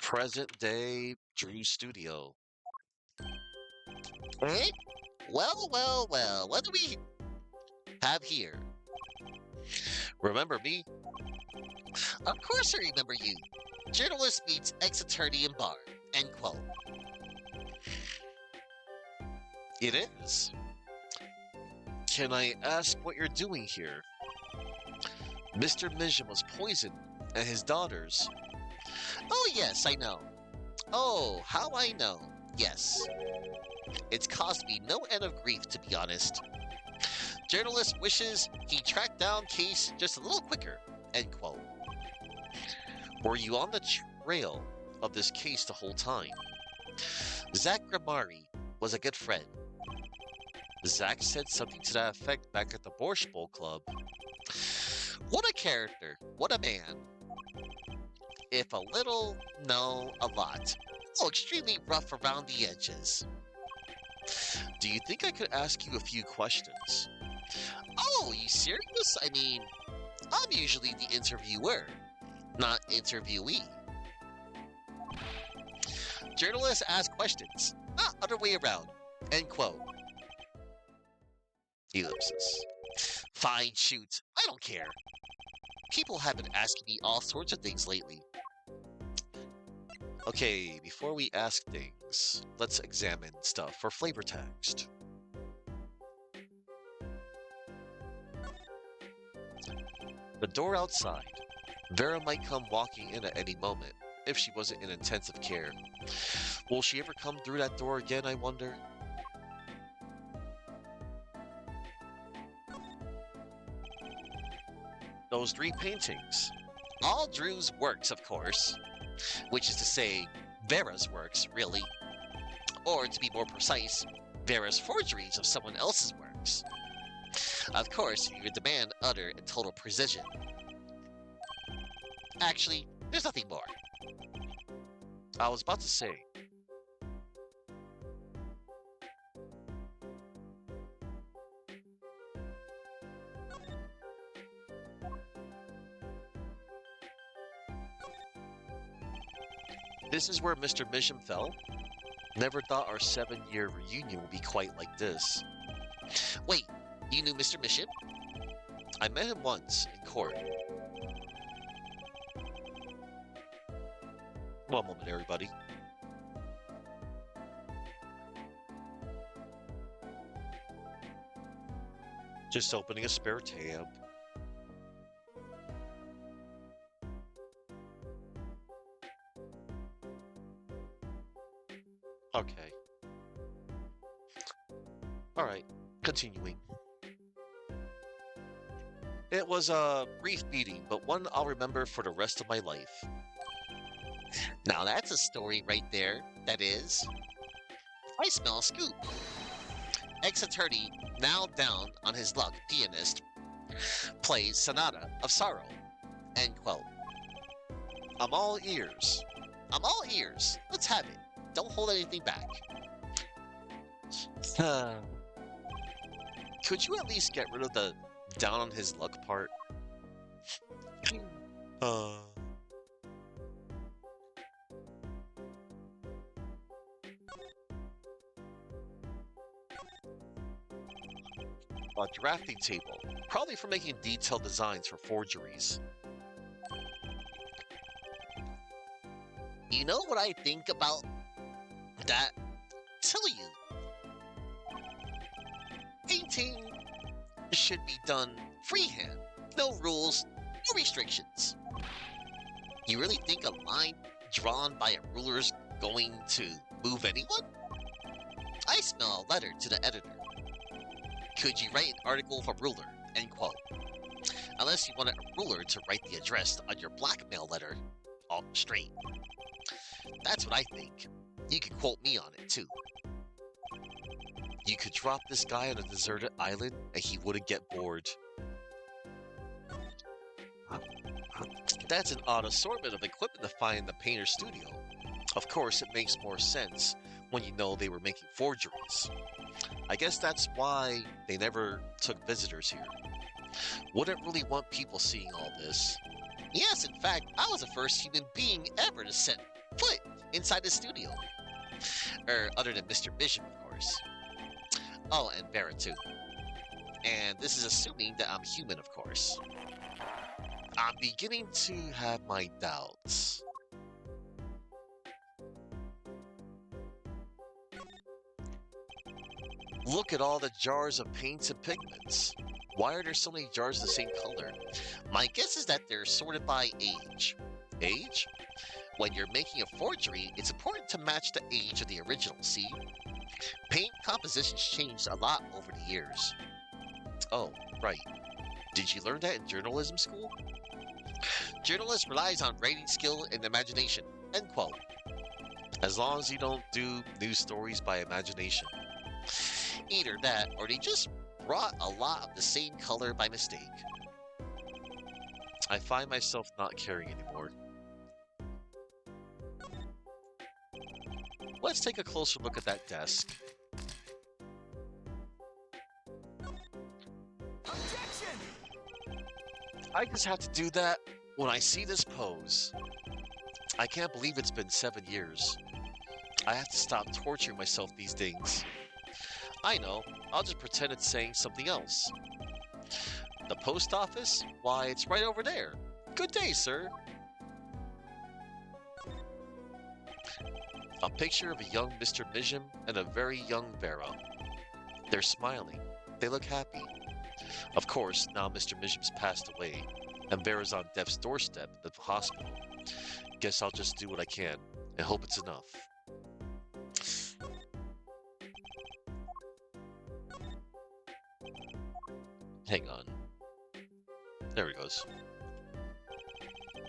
[SPEAKER 1] Present day Drew's studio. Eh? Well, well, well, what do we have here? Remember me? Of course I remember you. Journalist meets ex-attorney in bar. End quote. It is. Can I ask what you're doing here? Mr. Mijin was poisoned, and his daughters. Oh yes, I know. Oh, how I know. Yes. It's caused me no end of grief, to be honest. Journalist wishes he tracked down case just a little quicker. End quote. Were you on the trail of this case the whole time? Zack Gramari was a good friend. Zack said something to that effect back at the Borscht Bowl Club. What a character. What a man. If a little, no, a lot. Oh, extremely rough around the edges. Do you think I could ask you a few questions? Oh, you serious? I mean, I'm usually the interviewer, not interviewee. Journalists ask questions, not other way around. End quote. Ellipsis. Fine, shoot. I don't care. People have been asking me all sorts of things lately. Okay, before we ask things, let's examine stuff for flavor text. The door outside. Vera might come walking in at any moment, if she wasn't in intensive care. Will she ever come through that door again, I wonder? Those three paintings. All Drew's works, of course. Which is to say, Vera's works, really. Or, to be more precise, Vera's forgeries of someone else's works. Of course, you would demand utter and total precision. Actually, there's nothing more. I was about to say. This is where Mr. Misham fell? Never thought our 7-year reunion would be quite like this. Wait, you knew Mr. Misham? I met him once, in court. One moment, everybody. Just opening a spare tab. Okay. Alright, continuing. It was a brief meeting, but one I'll remember for the rest of my life. Now that's a story right there, that is. I smell a scoop. Ex-attorney, now down on his luck pianist, plays Sonata of Sorrow. End quote. I'm all ears. I'm all ears. Let's have it. Don't hold anything back. Could you at least get rid of the down on his luck part? A drafting table, probably for making detailed designs for forgeries. You know what I think about that? Tell you. Painting should be done freehand. No rules, no restrictions. You really think a line drawn by a ruler's going to move anyone? I smell a letter to the editor. Could you write an article for ruler? End quote. Unless you wanted a ruler to write the address on your blackmail letter. All straight. That's what I think. You could quote me on it, too. You could drop this guy on a deserted island and he wouldn't get bored. That's an odd assortment of equipment to find in the painter's studio. Of course, it makes more sense when you know they were making forgeries. I guess that's why they never took visitors here. Wouldn't really want people seeing all this. Yes, in fact, I was the first human being ever to set foot inside the studio. Other than Mr. Bishop, of course. Oh, and Vera, too. And this is assuming that I'm human, of course. I'm beginning to have my doubts. Look at all the jars of paints and pigments. Why are there so many jars the same color? My guess is that they're sorted by age. Age? When you're making a forgery, it's important to match the age of the original, see? Paint compositions changed a lot over the years. Oh, right. Did you learn that in journalism school? Journalist relies on writing skill and imagination. End quote. As long as you don't do news stories by imagination. Either that, or they just brought a lot of the same color by mistake. I find myself not caring anymore. Let's take a closer look at that desk.
[SPEAKER 2] Objection!
[SPEAKER 1] I just have to do that when I see this pose. I can't believe it's been 7 years. I have to stop torturing myself these things. I know, I'll just pretend it's saying something else. The post office? Why, it's right over there. Good day, sir. A picture of a young Mr. Mijim and a very young Vera. They're smiling. They look happy. Of course, now Mr. Mijim's passed away, and Vera's on death's doorstep at the hospital. Guess I'll just do what I can, and hope it's enough. Hang on. There he goes.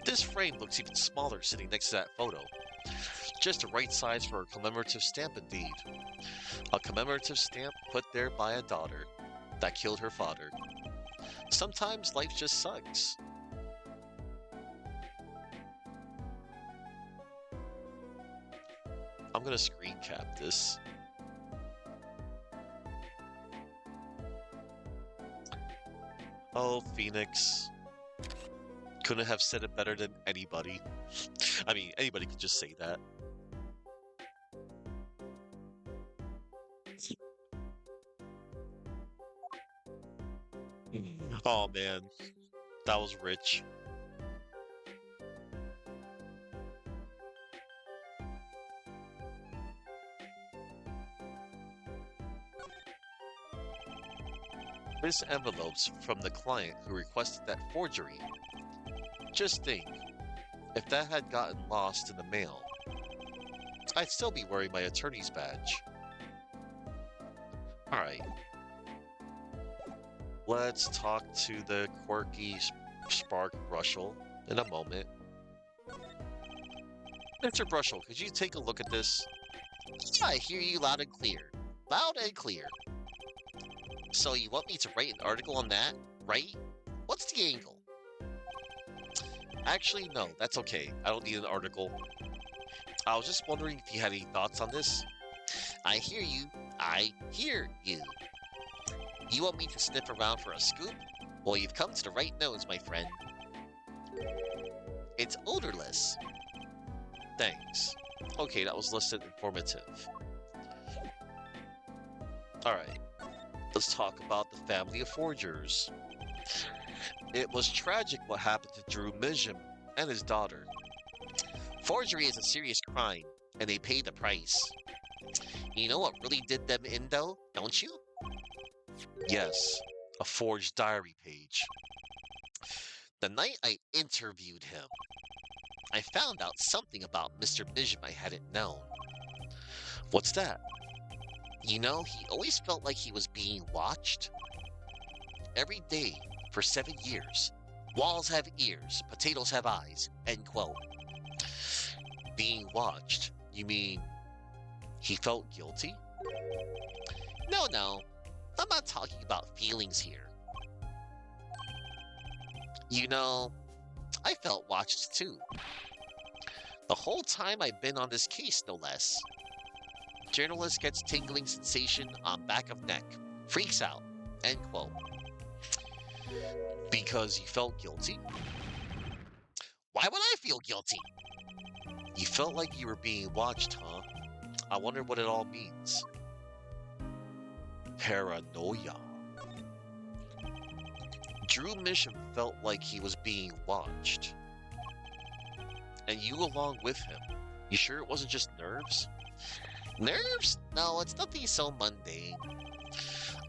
[SPEAKER 1] This frame looks even smaller sitting next to that photo. Just the right size for a commemorative stamp indeed. A commemorative stamp put there by a daughter that killed her father. Sometimes life just sucks. I'm gonna screen cap this. Oh, Phoenix. Couldn't have said it better than anybody. I mean, anybody could just say that. Oh man, that was rich. This envelope's from the client who requested that forgery. Just think, if that had gotten lost in the mail, I'd still be wearing my attorney's badge. Alright. Let's talk to the quirky Spark Brushel in a moment. Mr. Brushel, could you take a look at this? I hear you loud and clear. Loud and clear. So you want me to write an article on that, right? What's the angle? Actually, no, that's okay. I don't need an article. I was just wondering if you had any thoughts on this. I hear you. I hear you. You want me to sniff around for a scoop? Well, you've come to the right nose, my friend. It's odorless. Thanks. Okay, that was listed informative. Alright. Let's talk about the family of forgers. It was tragic what happened to Drew Mijim and his daughter. Forgery is a serious crime, and they paid the price. You know what really did them in, though, don't you? Yes, a forged diary page. The night I interviewed him, I found out something about Mr. Mijim I hadn't known. What's that? You know, he always felt like he was being watched. Every day, for 7 years. Walls have ears, potatoes have eyes, end quote. Being watched, you mean he felt guilty? No, I'm not talking about feelings here. You know, I felt watched too. The whole time I've been on this case, no less. Journalist gets tingling sensation on back of neck. Freaks out. End quote. Because you felt guilty? Why would I feel guilty? You felt like you were being watched, huh? I wonder what it all means. Paranoia. Drew Mijim felt like he was being watched. And you along with him. You sure it wasn't just nerves? Nerves? No, it's nothing so mundane.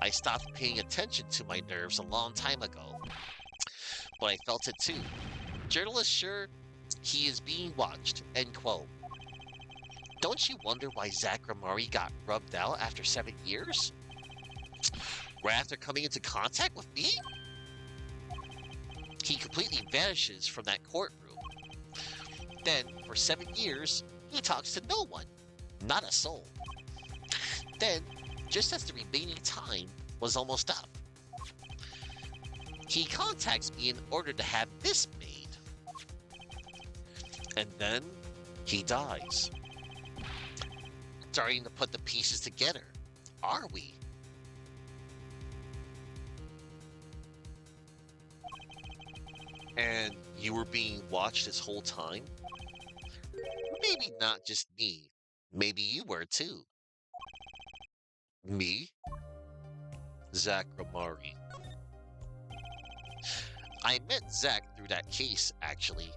[SPEAKER 1] I stopped paying attention to my nerves a long time ago. But I felt it too. Journalist sure he is being watched, end quote. Don't you wonder why Zach Ramari got rubbed out after 7 years? Right after coming into contact with me? He completely vanishes from that courtroom. Then, for 7 years, he talks to no one. Not a soul. Then, just as the remaining time was almost up, he contacts me in order to have this made. And then, he dies. starting to put the pieces together, are we? And you were being watched this whole time? Maybe not just me. Maybe you were too. Me? Zach Ramari. I met Zach through that case, actually.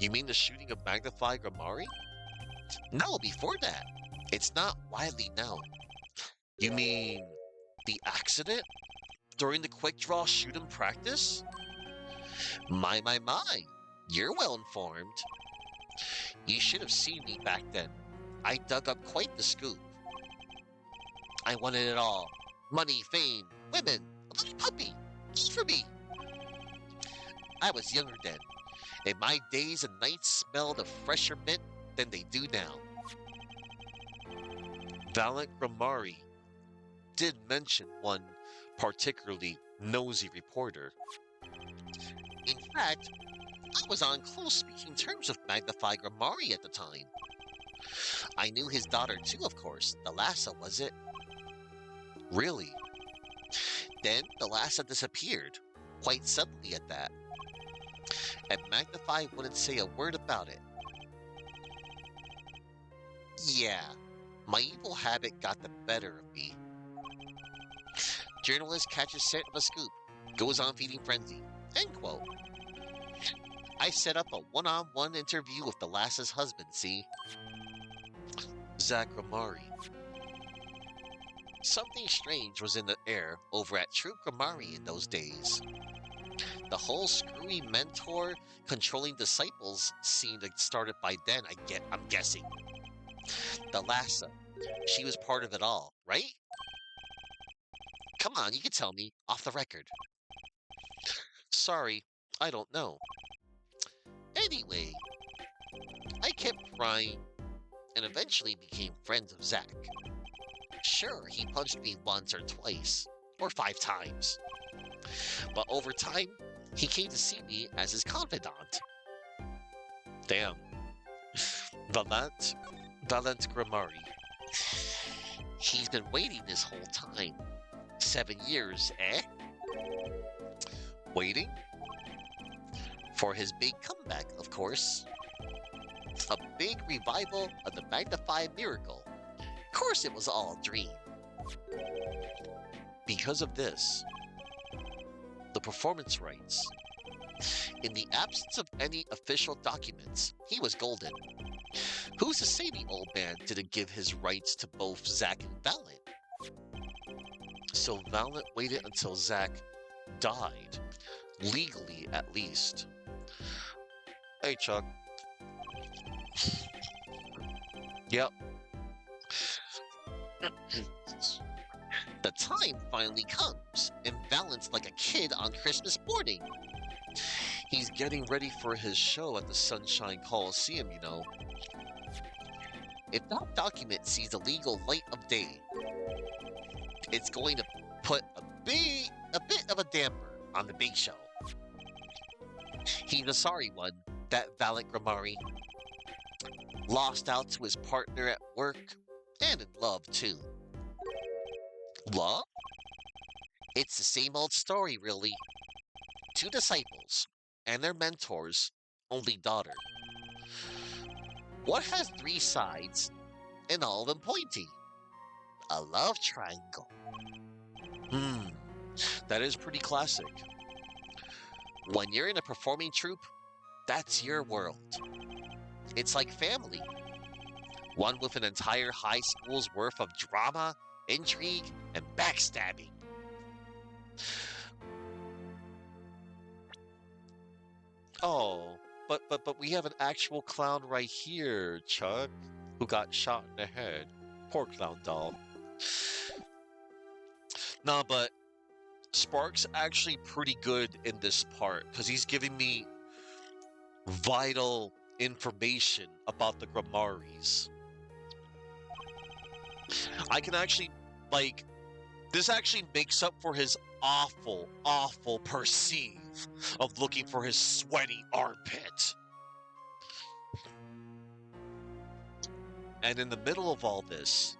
[SPEAKER 1] You mean the shooting of Magnify Ramari? No, before that. It's not widely known. You mean the accident? During the quick draw shoot in practice? My. You're well informed. You should have seen me back then. I dug up quite the scoop. I wanted it all. Money, fame, women, a little puppy. Just for me. I was younger then, and my days and nights smelled of fresher mint than they do now. Valiant Gramari did mention one particularly nosy reporter. In fact, I was on close speaking terms with Magnify Gramari at the time. I knew his daughter too, of course. The Lhasa, was it? Really? Then the Lhasa disappeared, quite suddenly at that. And Magnify wouldn't say a word about it. Yeah, my evil habit got the better of me. Journalist catches scent of a scoop, goes on feeding frenzy. End quote. I set up a one-on-one interview with the Lhasa's husband, see? Zach Ramari. Something strange was in the air over at Troop Gramari in those days. The whole screwy mentor controlling disciples scene that started by then, I'm guessing. The Lhasa, she was part of it all, right? Come on, you can tell me, off the record. Sorry, I don't know. Anyway, I kept prying and eventually became friends of Zach. Sure, he punched me once or twice, or 5 times. But over time, he came to see me as his confidant. Damn. Valent Gramari. He's been waiting this whole time. 7 years, eh? Waiting? For his big comeback, of course. A big revival of the Magnified Miracle. Of course it was all a dream. Because of this, the performance rights. In the absence of any official documents, he was golden. Who's to say the old man didn't give his rights to both Zack and Valiant? So Valiant waited until Zack died, legally at least. Hey, Chuck. Yep. The time finally comes, and Valiant's like a kid on Christmas morning. He's getting ready for his show at the Sunshine Coliseum, you know. If that document sees the legal light of day, it's going to put a bit of a damper on the big show. He's a sorry one, that Valiant Gramari. Lost out to his partner at work, and in love too. Love? It's the same old story, really. 2 disciples, and their mentor's only daughter. What has 3 sides, and all of them pointy? A love triangle. That is pretty classic. When you're in a performing troupe, that's your world. It's like family. One with an entire high school's worth of drama, intrigue, and backstabbing. Oh, but we have an actual clown right here, Chuck, who got shot in the head. Poor clown doll. Nah, but Spark's actually pretty good in this part because he's giving me vital information about the Gramaris. I can actually, like, this actually makes up for his awful perceive of looking for his sweaty armpit. And in the middle of all this,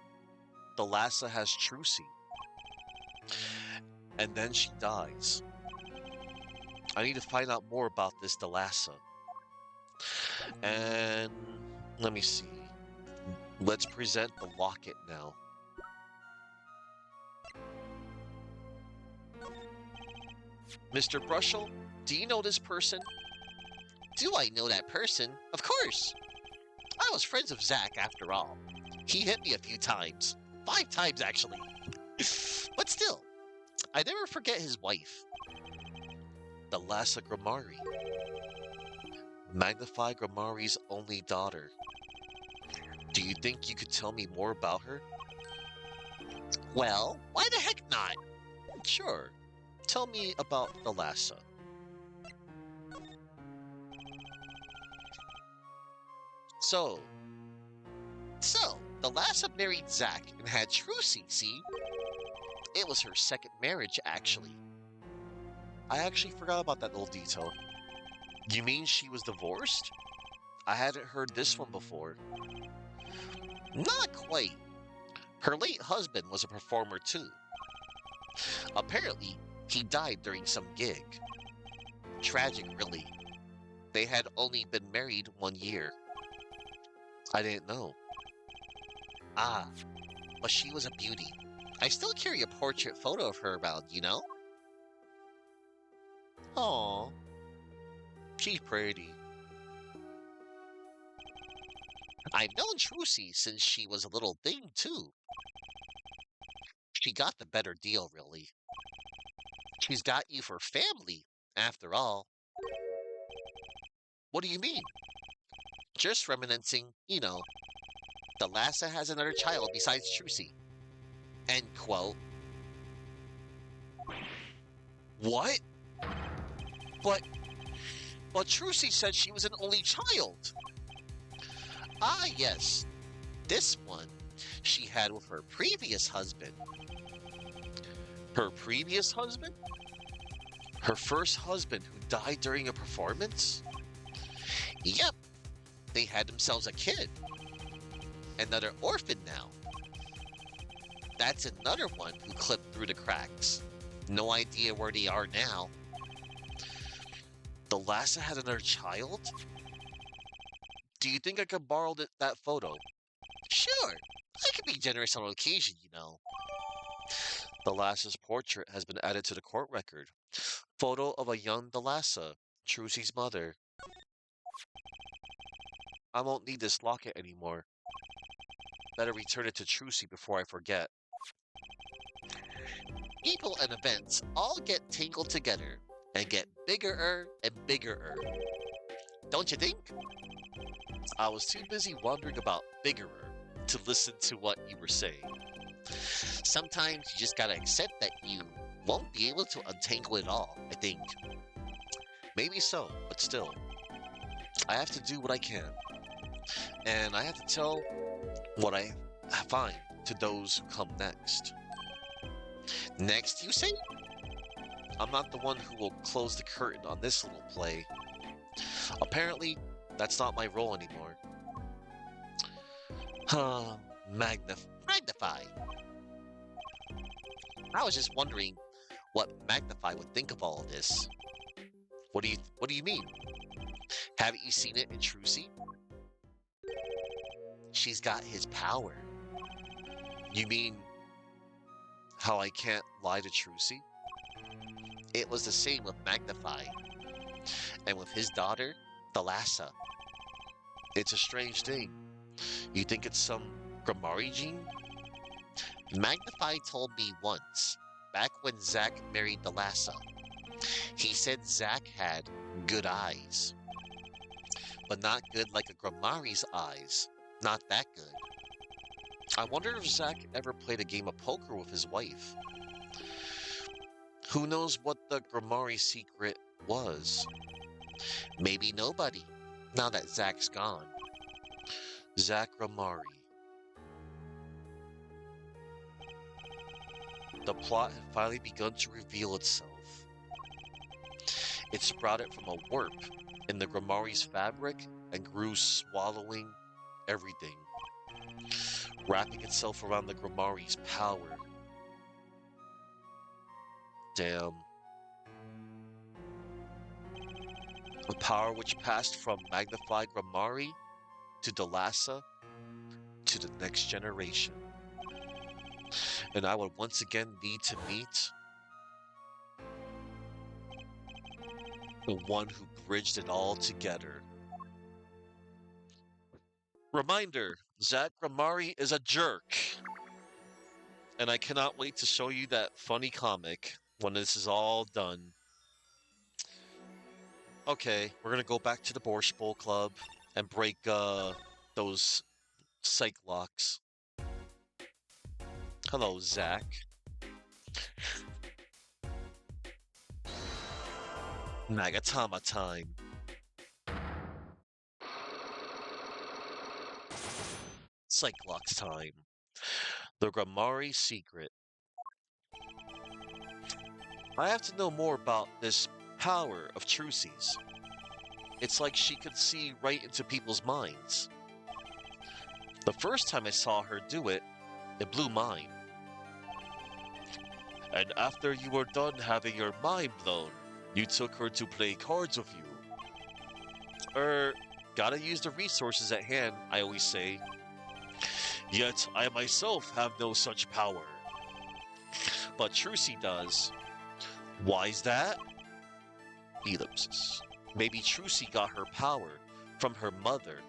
[SPEAKER 1] Thalassa has Trucy, and then she dies. I need to find out more about this Thalassa. And let me see. Let's present the locket now. Mr. Brushel, do you know this person? Do I know that person? Of course! I was friends with Zack after all. He hit me a few times. 5 times, actually. But still, I never forget his wife. Thalassa Grammari. Magnify Grammari's only daughter. Do you think you could tell me more about her? Well, why the heck not? Sure. Tell me about Thalassa. So, Thalassa married Zack and had Trucy, see? It was her second marriage, actually. I actually forgot about that little detail. You mean she was divorced? I hadn't heard this one before. Not quite. Her late husband was a performer too. Apparently, he died during some gig. Tragic, really. They had only been married 1 year. I didn't know. Ah, but she was a beauty. I still carry a portrait photo of her around, you know? Aw, she's pretty. I've known Trucy since she was a little thing, too. She got the better deal, really. She's got you for family, after all. What do you mean? Just reminiscing, you know. Thalassa has another child besides Trucy. End quote. What? But Trucy said she was an only child. Ah, yes. This one she had with her previous husband. Her previous husband? Her first husband who died during a performance? Yep. They had themselves a kid. Another orphan now. That's another one who clipped through the cracks. No idea where they are now. Thalassa had another child? Do you think I could borrow that photo? Sure. I can be generous on occasion, you know. Thalassa's portrait has been added to the court record. Photo of a young Thalassa, Trucy's mother. I won't need this locket anymore. Better return it to Trucy before I forget. People and events all get tangled together and get bigger and bigger. Don't you think? I was too busy wondering about bigger to listen to what you were saying. Sometimes you just gotta accept that you won't be able to untangle it all, I think. Maybe so, but still. I have to do what I can. And I have to tell what I find to those who come next. Next, you say? I'm not the one who will close the curtain on this little play. Apparently, that's not my role anymore. Magnify. I was just wondering what Magnify would think of all of this. What do you mean? Haven't you seen it in Trucy? She's got his power. You mean how I can't lie to Trucy? It was the same with Magnify. And with his daughter, Thalassa. It's a strange thing. You think it's some Grammari gene? Magnify told me once, back when Zack married Thalassa. He said Zack had good eyes. But not good like a Grammari's eyes. Not that good. I wonder if Zack ever played a game of poker with his wife. Who knows what the Grammari secret was? Maybe nobody, now that Zack's gone. Zack Grammari. The plot had finally begun to reveal itself. It sprouted from a warp in the Grammari's fabric and grew, swallowing everything. wrapping itself around the Grimari's power. Damn. A power which passed from magnified Grimari to Dalassa to the next generation. And I would once again need to meet the one who bridged it all together. Reminder, Zach Grimari is a jerk. And I cannot wait to show you that funny comic when this is all done. Okay, we're gonna go back to the Borscht Bowl Club and break those psych locks. Hello, Zach. Nagatama time. Cyclops time. The Grimari secret. I have to know more about this power of Trucy's. It's like she could see right into people's minds. The first time I saw her do it, it blew mine. And after you were done having your mind blown, you took her to play cards with you. Gotta use the resources at hand, I always say. Yet I myself have no such power. But Trucy does. Why's that? Ellipsis. Maybe Trucy got her power from her mother.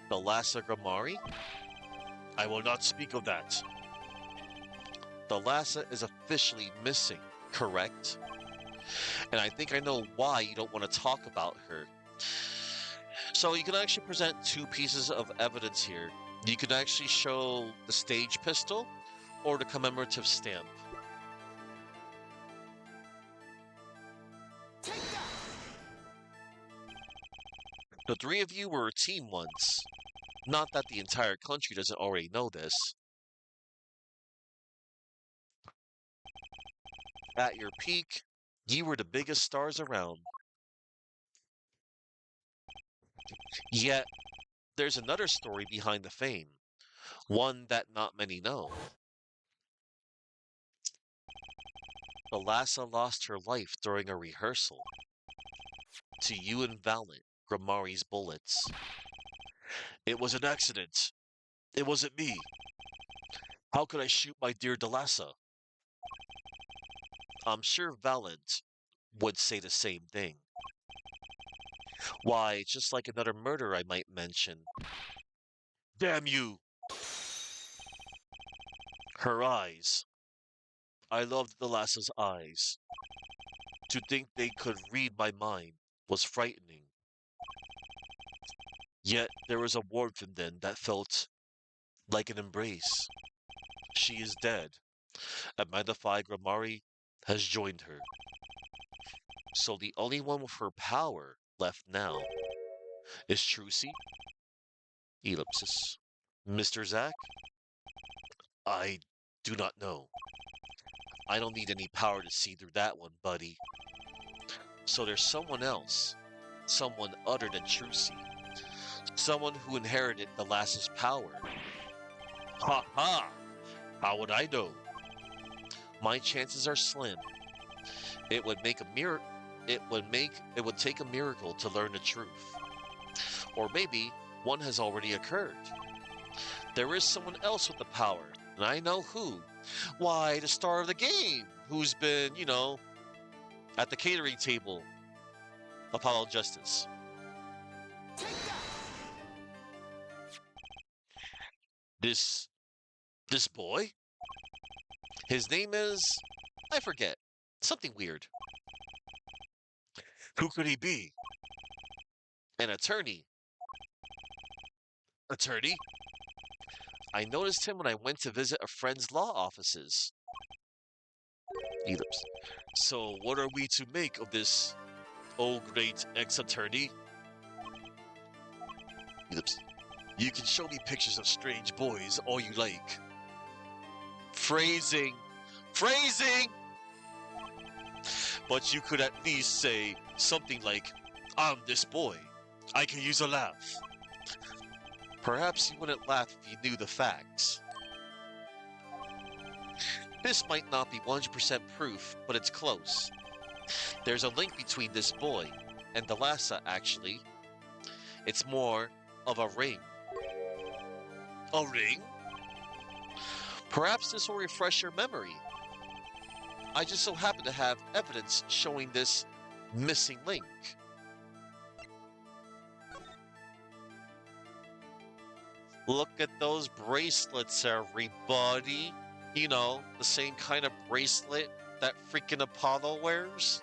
[SPEAKER 1] Dalassa Grimari? I will not speak of that. Dalassa is officially missing, correct? And I think I know why you don't want to talk about her. So you can actually present two pieces of evidence here. You can actually show the stage pistol or the commemorative stamp.
[SPEAKER 2] Take that!
[SPEAKER 1] The three of you were a team once. Not that the entire country doesn't already know this. At your peak, you were the biggest stars around. Yet, there's another story behind the fame, one that not many know. Dalassa lost her life during a rehearsal. To you and Valiant, Grimari's bullets. It was an accident. It wasn't me. How could I shoot my dear Dalassa? I'm sure Valiant would say the same thing. Why, just like another murder I might mention. Damn you! Her eyes. I loved Dalassa's eyes. To think they could read my mind was frightening. Yet there was a warmth in them that felt like an embrace. She is dead, and Magnified Grimari has joined her. So the only one with her power left now is Trucy? Ellipsis. Mr. Zack? I do not know. I don't need any power to see through that one, buddy. So there's someone else. Someone other than Trucy. Someone who inherited the Lass's power. Ha ha! How would I know? My chances are slim. It would make a it would take a miracle to learn the truth. Or maybe one has already occurred. There is someone else with the power, and I know who. Why, the star of the game, who's been, at the catering table. Apollo Justice.
[SPEAKER 2] Take that!
[SPEAKER 1] This boy? His name is, I forget, something weird. Who could he be? An attorney. Attorney? I noticed him when I went to visit a friend's law offices. Ellipse. So what are we to make of this, oh great ex-attorney? Ellipse. You can show me pictures of strange boys all you like. Phrasing! Phrasing! But you could at least say something like, I'm this boy. I can use a laugh. Perhaps you wouldn't laugh if you knew the facts. This might not be 100% proof, but it's close. There's a link between this boy and the Lhasa, actually. It's more of a ring. A ring? Perhaps this will refresh your memory. I just so happen to have evidence showing this missing link. Look at those bracelets, everybody. You know, the same kind of bracelet that freaking Apollo wears.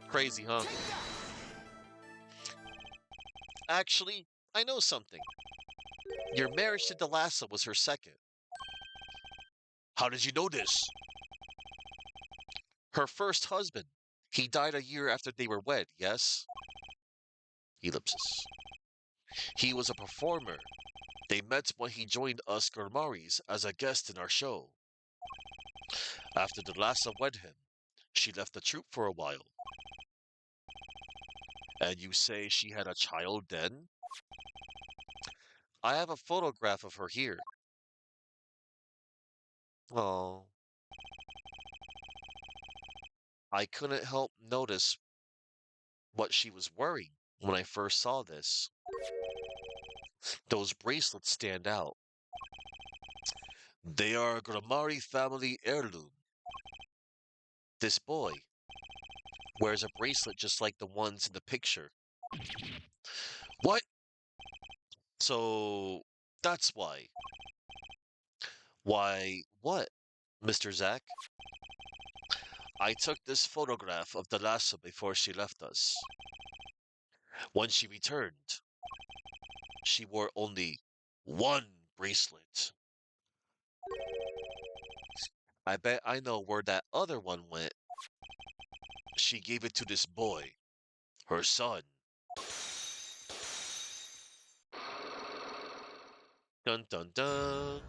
[SPEAKER 1] Crazy, huh?
[SPEAKER 2] Take that!
[SPEAKER 1] Actually, I know something. Your marriage to Delassa was her second. How did you know this? Her first husband. He died a year after they were wed, yes? Ellipsis. He was a performer. They met when he joined us Gurmaris as a guest in our show. After Delassa wed him, she left the troupe for a while. And you say she had a child then? I have a photograph of her here. Oh, I couldn't help notice what she was wearing when I first saw this. Those bracelets stand out. They are a Gramari family heirloom. This boy wears a bracelet just like the ones in the picture. What? So that's why. Why, what, Mr. Zack? I took this photograph of Dalasa before she left us. When she returned, she wore only one bracelet. I bet I know where that other one went. She gave it to this boy, her son. Dun dun dun.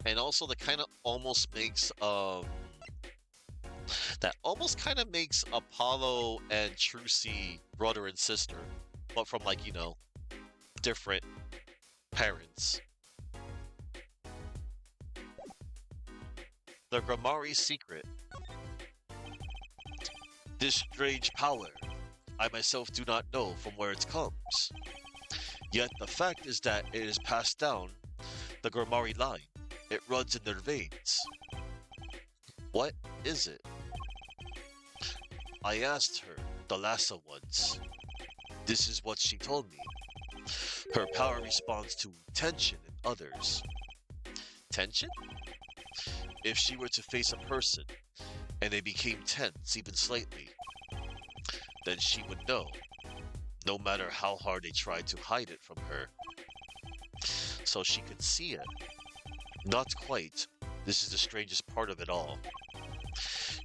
[SPEAKER 1] And also that kind of almost makes that almost kind of makes Apollo and Trucy brother and sister, but from like, you know, different parents. The Gramari secret. This strange power, I myself do not know from where it comes. Yet the fact is that it is passed down the Gramari line. It runs in their veins. What is it? I asked her, the Lhasa once. This is what she told me. Her power responds to tension in others. Tension? If she were to face a person and they became tense even slightly, then she would know, no matter how hard they tried to hide it from her. So she could see it. Not quite. This is the strangest part of it all.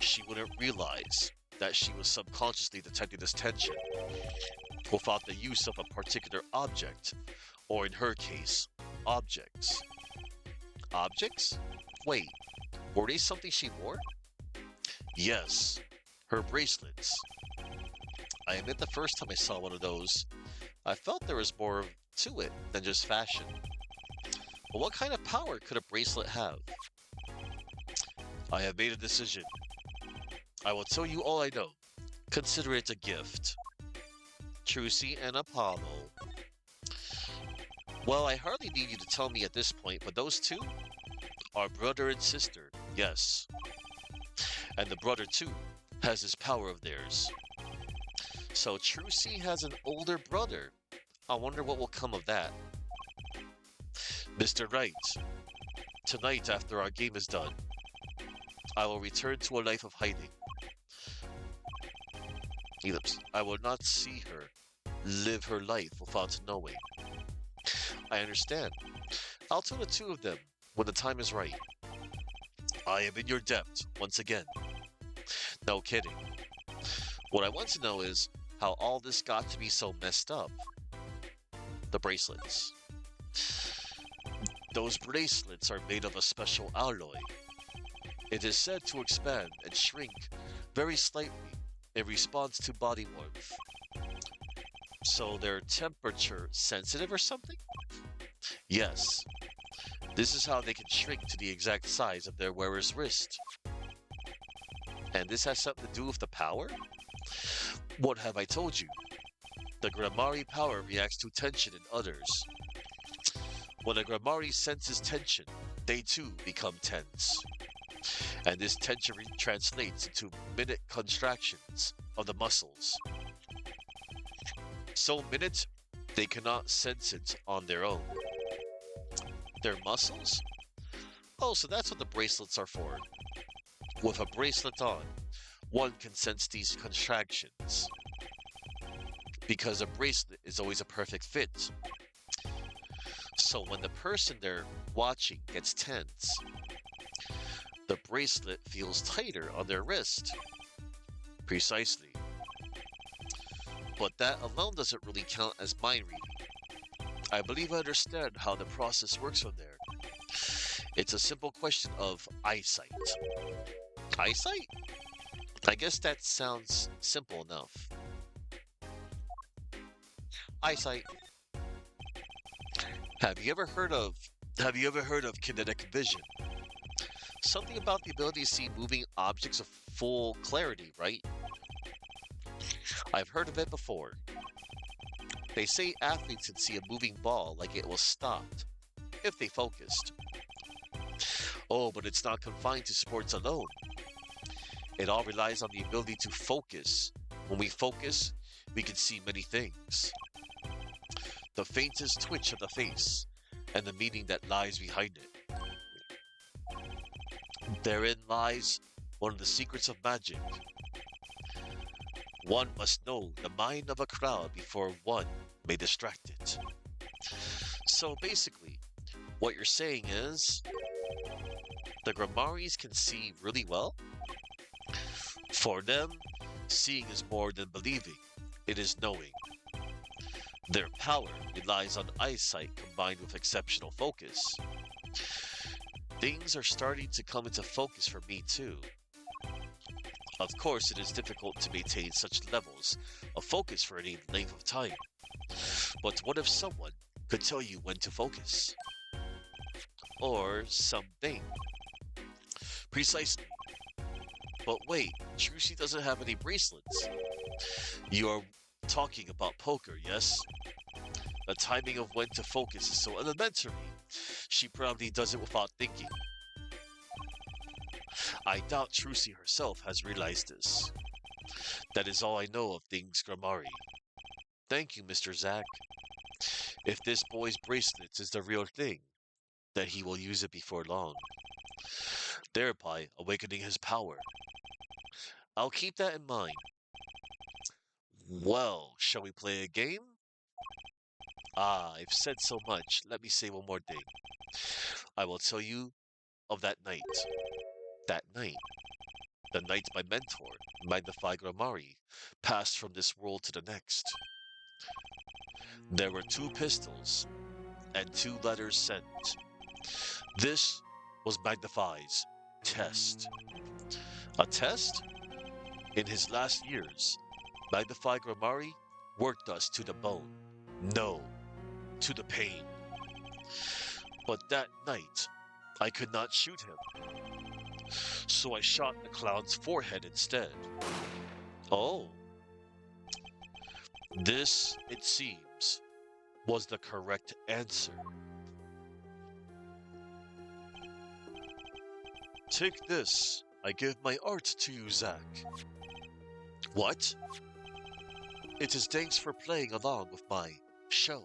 [SPEAKER 1] She wouldn't realize that she was subconsciously detecting this tension without the use of a particular object, or in her case, objects. Objects? Wait, were they something she wore? Yes, her bracelets. I admit the first time I saw one of those, I felt there was more to it than just fashion. But what kind of power could a bracelet have? I have made a decision. I will tell you all I know. Consider it a gift. Trucy and Apollo. Well, I hardly need you to tell me at this point, but those two are brother and sister, yes. And the brother, too, has this power of theirs. So Trucy has an older brother. I wonder what will come of that. Mr. Wright, tonight after our game is done, I will return to a life of hiding. Ellipse, I will not see her live her life without knowing. I understand. I'll tell the two of them when the time is right. I am in your debt once again. No kidding. What I want to know is how all this got to be so messed up. The bracelets. Those bracelets are made of a special alloy. It is said to expand and shrink very slightly in response to body warmth. So they're temperature sensitive or something? Yes, this is how they can shrink to the exact size of their wearer's wrist. And this has something to do with the power? What have I told you? The Grammari power reacts to tension in others. When a Grammari senses tension, they too become tense. And this tension translates into minute contractions of the muscles. So minute, they cannot sense it on their own. Their muscles? Oh, so that's what the bracelets are for. With a bracelet on, one can sense these contractions. Because a bracelet is always a perfect fit. So when the person they're watching gets tense, the bracelet feels tighter on their wrist. Precisely. But that alone doesn't really count as mind reading. I believe I understand how the process works from there. It's a simple question of eyesight. Eyesight? I guess that sounds simple enough. Eyesight. Have you ever heard of kinetic vision? Something about the ability to see moving objects of full clarity, right? I've heard of it before. They say athletes can see a moving ball like it was stopped, if they focused. Oh, but it's not confined to sports alone. It all relies on the ability to focus. When we focus, we can see many things. The faintest twitch of the face, and the meaning that lies behind it. Therein lies one of the secrets of magic. One must know the mind of a crowd before one may distract it. So basically, what you're saying is, the Gramaris can see really well? For them, seeing is more than believing, it is knowing. Their power relies on eyesight combined with exceptional focus. Things are starting to come into focus for me too. Of course, it is difficult to maintain such levels of focus for any length of time. But what if someone could tell you when to focus? Or something. Precisely. But wait, Trucy doesn't have any bracelets. You are talking about poker, yes? The timing of when to focus is so elementary. She probably does it without thinking. I doubt Trucy herself has realized this. That is all I know of things Grammari. Thank you, Mr. Zack. If this boy's bracelets is the real thing, then he will use it before long, thereby awakening his power. I'll keep that in mind. Well, shall we play a game? Ah, I've said so much. Let me say one more thing. I will tell you of that night. That night. The night my mentor, Magnify Grammari, passed from this world to the next. There were 2 pistols and 2 letters sent. This was Magnify's test. A test? In his last years, Magnify Grammari worked us to the bone. No, to the pain. But that night, I could not shoot him. So I shot the clown's forehead instead. Oh. This, it seems, was the correct answer. Take this. I give my art to you, Zack. What? It is thanks for playing along with my show.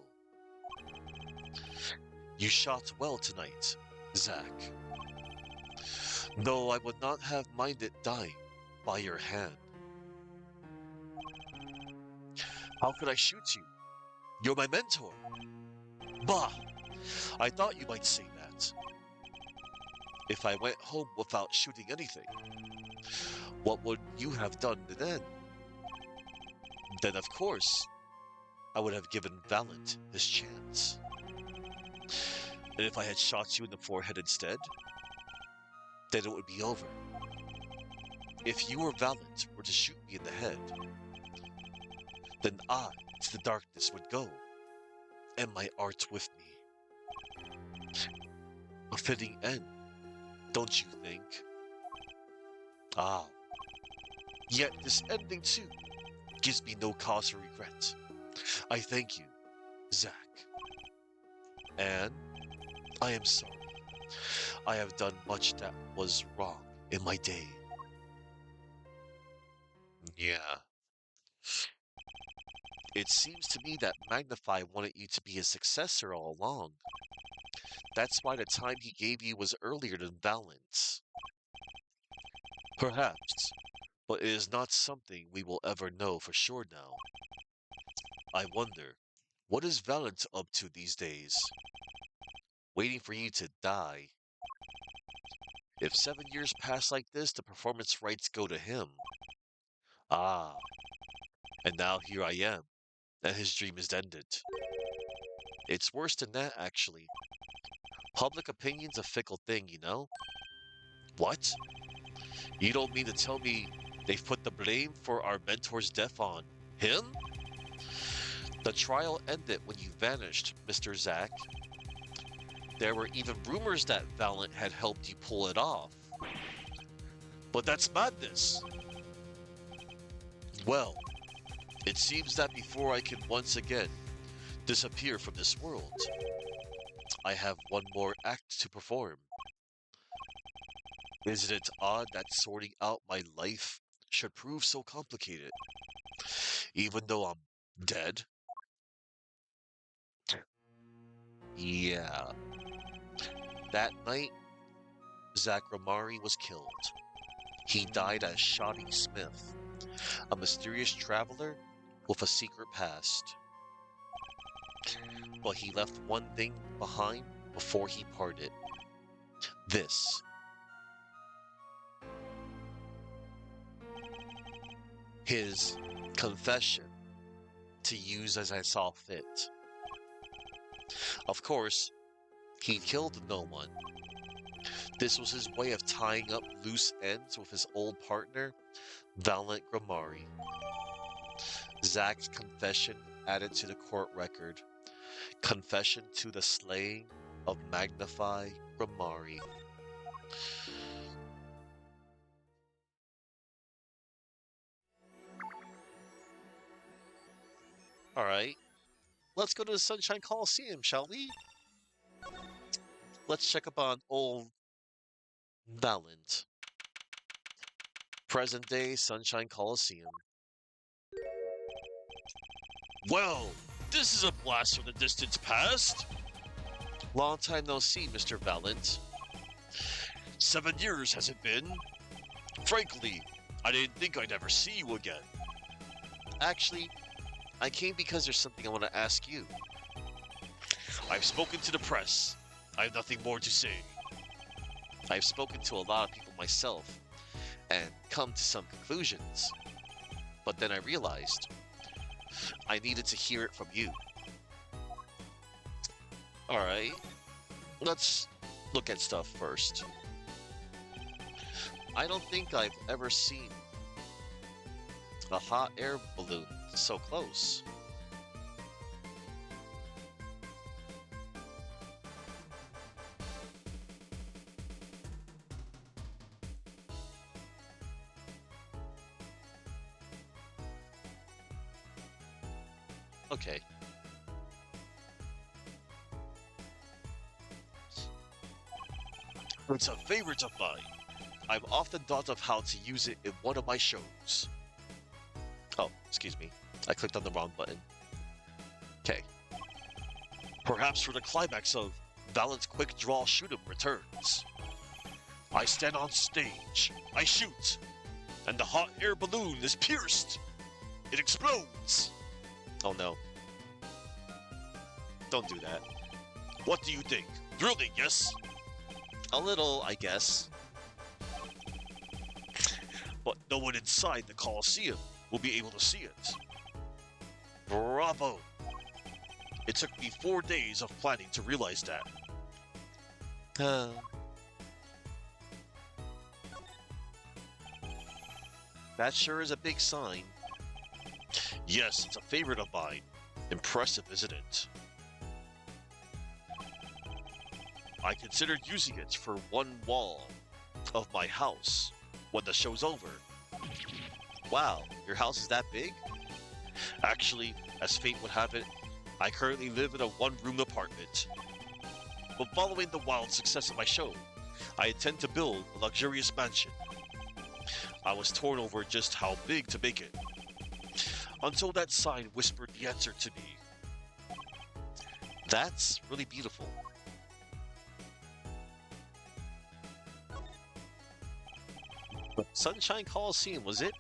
[SPEAKER 1] You shot well tonight, Zack. Though I would not have minded dying by your hand. How could I shoot you? You're my mentor. Bah! I thought you might say that. If I went home without shooting anything, what would you have done then? Then, of course, I would have given Valent his chance. And if I had shot you in the forehead instead, then it would be over. If you or Valiant were to shoot me in the head, then I to the darkness would go, and my art with me. A fitting end, don't you think? Ah, yet this ending too gives me no cause for regret. I thank you, Zack, and I am sorry. I have done much that was wrong in my day. Yeah. It seems to me that Magnify wanted you to be his successor all along. That's why the time he gave you was earlier than Valent's. Perhaps, but it is not something we will ever know for sure now. I wonder, what is Valent up to these days? Waiting for you to die. If 7 years pass like this, the performance rights go to him. Ah, and now here I am, and his dream is ended. It's worse than that, actually. Public opinion's a fickle thing, you know? What? You don't mean to tell me they've put the blame for our mentor's death on him? The trial ended when you vanished, Mr. Zack. There were even rumors that Valiant had helped you pull it off. But that's madness. Well, it seems that before I can once again disappear from this world, I have one more act to perform. Isn't it odd that sorting out my life should prove so complicated? Even though I'm dead? Yeah. That night, Zakramari was killed. He died as Shoddy Smith, a mysterious traveler with a secret past. But he left one thing behind before he parted. This. His confession to use as I saw fit. Of course, he killed no one. This was his way of tying up loose ends with his old partner, Valiant Gramari. Zack's confession added to the court record. Confession to the slaying of Magnify Gramari. Alright, let's go to the Sunshine Coliseum, shall we? Let's check up on old Valiant. Present day Sunshine Coliseum. Well, this is a blast from the distant past. Long time no see, Mr. Valiant. 7 years has it been? Frankly, I didn't think I'd ever see you again. Actually, I came because there's something I want to ask you. I've spoken to the press. I have nothing more to say. I've spoken to a lot of people myself and come to some conclusions. But then I realized I needed to hear it from you. Alright, let's look at stuff first. I don't think I've ever seen a hot air balloon so close. Okay. It's a favorite of mine. I've often thought of how to use it in one of my shows. Oh, excuse me. I clicked on the wrong button. Okay. Perhaps for the climax of Valent's quick draw shoot 'em returns. I stand on stage. I shoot. And the hot air balloon is pierced. It explodes. Oh no. Don't do that. What do you think? Thrilling, yes? A little, I guess. But no one inside the Coliseum will be able to see it. Bravo! It took me 4 days of planning to realize that. That sure is a big sign. Yes, it's a favorite of mine. Impressive, isn't it? I considered using it for one wall of my house when the show's over. Wow, your house is that big? Actually, as fate would have it, I currently live in a one-room apartment. But following the wild success of my show, I intend to build a luxurious mansion. I was torn over just how big to make it, until that sign whispered the answer to me. That's really beautiful. Sunshine Coliseum, was it?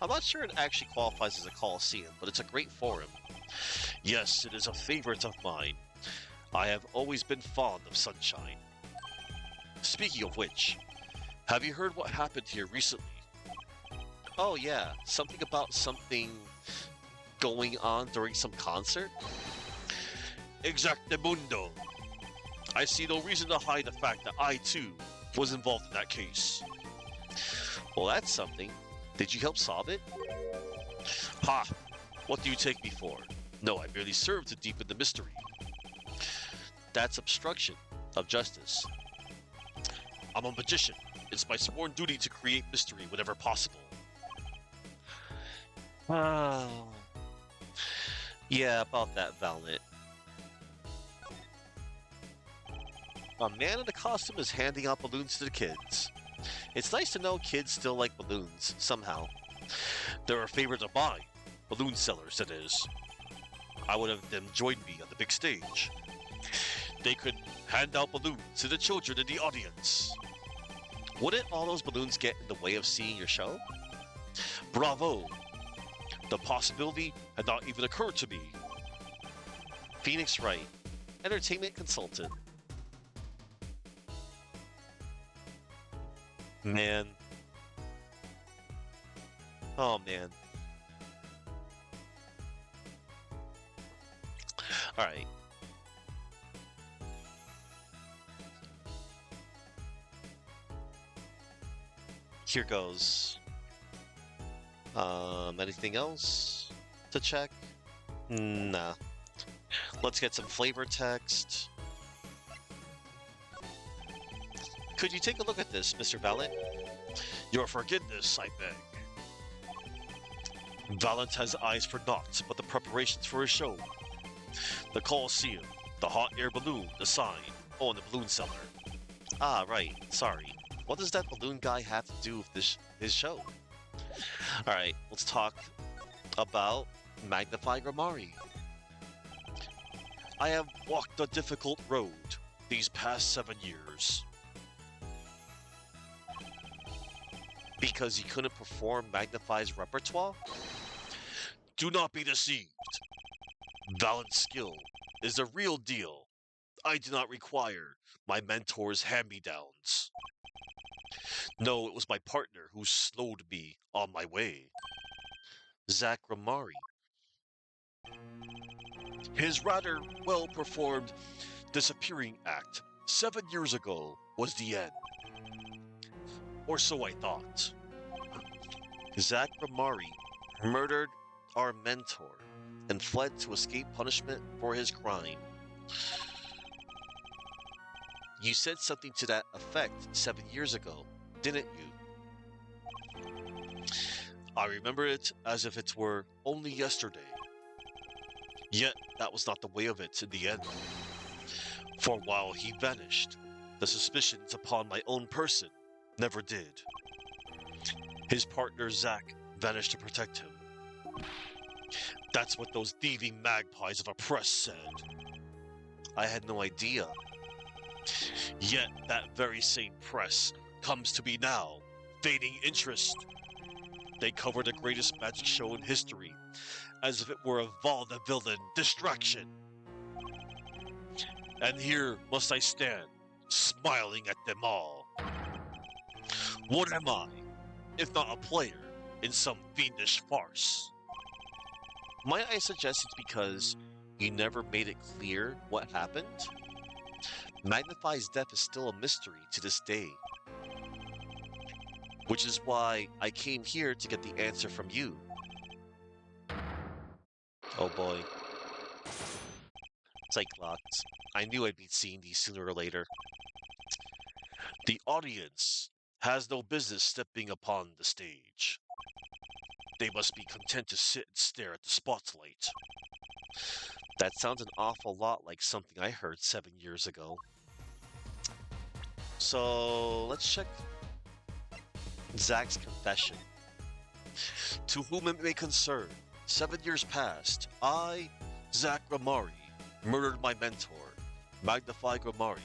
[SPEAKER 1] I'm not sure it actually qualifies as a Coliseum, but it's a great forum. Yes, it is a favorite of mine. I have always been fond of Sunshine. Speaking of which, have you heard what happened here recently? Oh yeah, something about something going on during some concert? Exactamundo. I see no reason to hide the fact that I too was involved in that case. Well, that's something. Did you help solve it? Ha! What do you take me for? No, I merely served to deepen the mystery. That's obstruction of justice. I'm a magician. It's my sworn duty to create mystery whenever possible. Oh. Yeah, about that, Valiant. A man in a costume is handing out balloons to the kids. It's nice to know kids still like balloons, somehow. They're a favorite of mine. Balloon sellers, that is. I would have them join me on the big stage. They could hand out balloons to the children in the audience. Wouldn't all those balloons get in the way of seeing your show? Bravo! The possibility had not even occurred to me. Phoenix Wright, entertainment consultant. Man. Oh, man. Alright. Here goes. Anything else to check? Nah. Let's get some flavor text. Could you take a look at this, Mr. Valiant? Your forgiveness, I beg. Valiant has eyes for naught but the preparations for his show. The Coliseum, the hot air balloon, the sign. Oh, and the balloon seller. Ah, right. Sorry. What does that balloon guy have to do with his show? Alright, let's talk about Magnify Gramari. I have walked a difficult road these past 7 years. Because he couldn't perform Magnify's repertoire? Do not be deceived. Valiant's skill is the real deal. I do not require my mentor's hand-me-downs. No, it was my partner who slowed me on my way. Zach Ramari. His rather well-performed disappearing act 7 years ago was the end. Or so I thought. Zach Ramari murdered our mentor and fled to escape punishment for his crime. You said something to that effect 7 years ago, didn't you? I remember it as if it were only yesterday. Yet that was not the way of it in the end. For while he vanished, the suspicions upon my own person never did. His partner Zach vanished to protect him. That's what those thieving magpies of a press said. I had no idea. Yet that very same press comes to me now, feigning interest. They cover the greatest magic show in history, as if it were a vaudevillain distraction. And here must I stand, smiling at them all. What am I, if not a player in some fiendish farce? Might I suggest it's because you never made it clear what happened? Magnify's death is still a mystery to this day. which is why I came here to get the answer from you. Oh boy. Cyclops. I knew I'd be seeing these sooner or later. The audience has no business stepping upon the stage. They must be content to sit and stare at the spotlight. That sounds an awful lot like something I heard 7 years ago. So let's check Zach's confession. To whom it may concern, 7 years past, I, Zach Gramari, murdered my mentor, Magnify Gramari.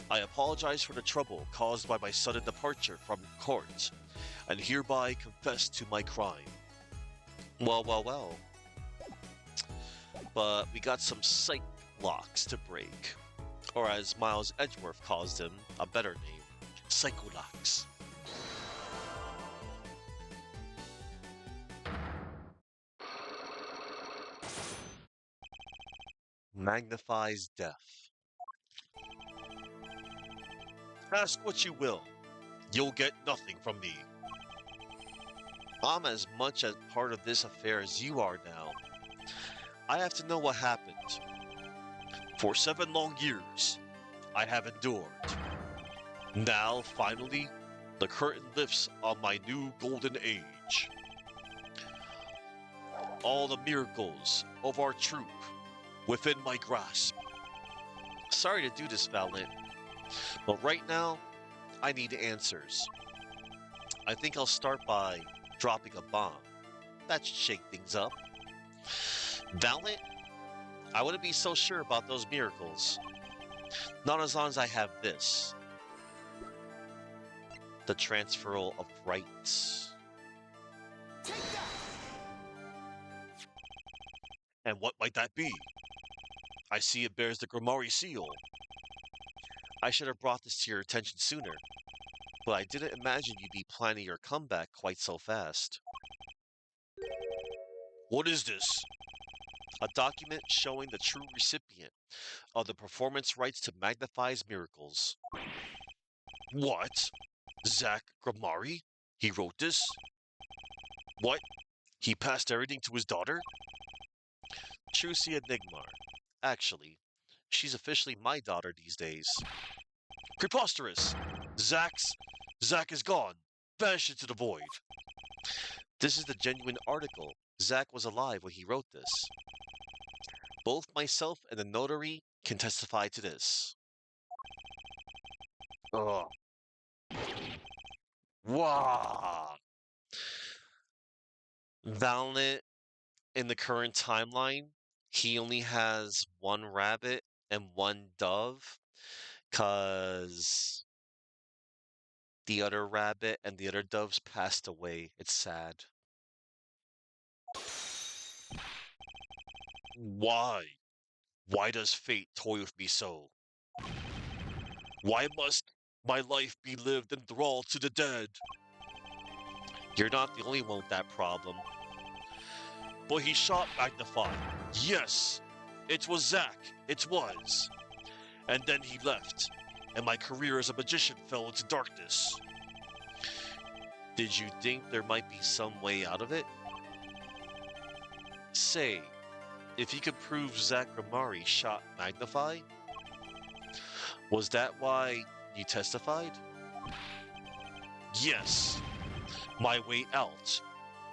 [SPEAKER 1] I apologize for the trouble caused by my sudden departure from court, and hereby confess to my crime. Well, well, well. But we got some psych locks to break. Or as Miles Edgeworth calls them, a better name, psycholocks. Magnifies death. Ask what you will, you'll get nothing from me. I'm as much a part of this affair as you are now. I have to know what happened. For 7 long years, I have endured. Now, finally, the curtain lifts on my new golden age. All the miracles of our troop within my grasp. Sorry to do this, Valiant, but right now, I need answers. I think I'll start by dropping a bomb. That should shake things up. Valiant, I wouldn't be so sure about those miracles. Not as long as I have this. The transferal of rights.
[SPEAKER 2] Take that!
[SPEAKER 1] And what might that be? I see it bears the Grimari seal. I should have brought this to your attention sooner, but I didn't imagine you'd be planning your comeback quite so fast. What is this? A document showing the true recipient of the performance rights to Magnify's miracles. What? Zach Gramari? He wrote this? What? He passed everything to his daughter? Trucy Enigmar. Actually, she's officially my daughter these days. Preposterous! Zach is gone. Banished into the void. This is the genuine article. Zach was alive when he wrote this. Both myself and the notary can testify to this. Ugh. Wow. Valiant in the current timeline, he only has one rabbit and one dove, cause the other rabbit and the other doves passed away. It's sad. Why? Why does fate toy with me so? Why must my life be lived enthralled to the dead? You're not the only one with that problem. But he shot Magnify. Yes, it was Zach. It was. And then he left, and my career as a magician fell into darkness. Did you think there might be some way out of it? Say, if you could prove Zach Ramari shot Magnify, was that why you testified? Yes, my way out.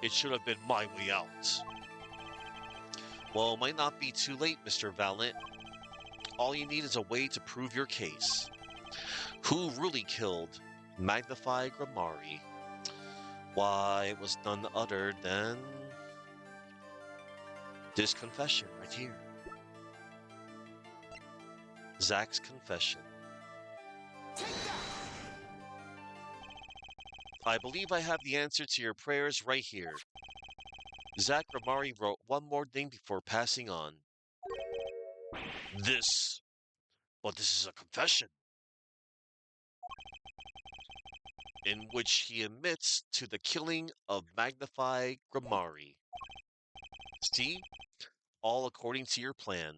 [SPEAKER 1] It should have been my way out. Well, it might not be too late, Mr. Valiant. All you need is a way to prove your case. Who really killed Magnify Gramari? Why, it was none other than this confession right here. Zach's confession.
[SPEAKER 2] Take that!
[SPEAKER 1] I believe I have the answer to your prayers right here. Zach Gramari wrote one more thing before passing on. This. But this is a confession. In which he admits to the killing of Magnify Gramari. See? All according to your plan.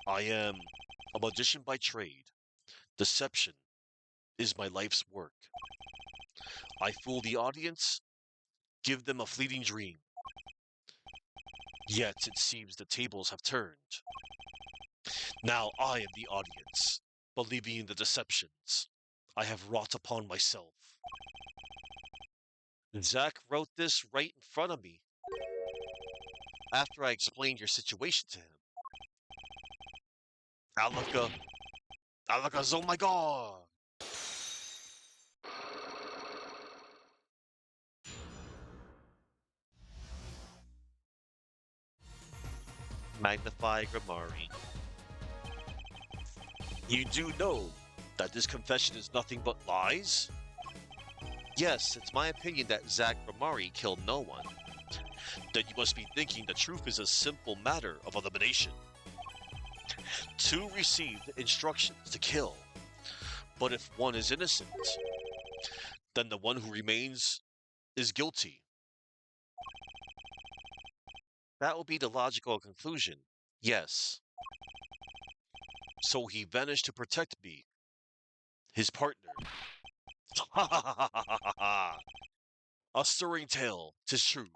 [SPEAKER 1] I am a magician by trade. Deception is my life's work. I fool the audience, give them a fleeting dream. Yet it seems the tables have turned. Now I am the audience, believing in the deceptions I have wrought upon myself. Zach wrote this right in front of me after I explained your situation to him. Alaka, Alaka's, oh my god! Magnify Grimari. You do know that this confession is nothing but lies? Yes, it's my opinion that Zach Grimari killed no one. Then you must be thinking the truth is a simple matter of elimination. Two received instructions to kill, but if one is innocent, then the one who remains is guilty. That would be the logical conclusion. Yes. So he vanished to protect me, his partner. Ha ha ha ha ha ha ha! A stirring tale, 'tis true.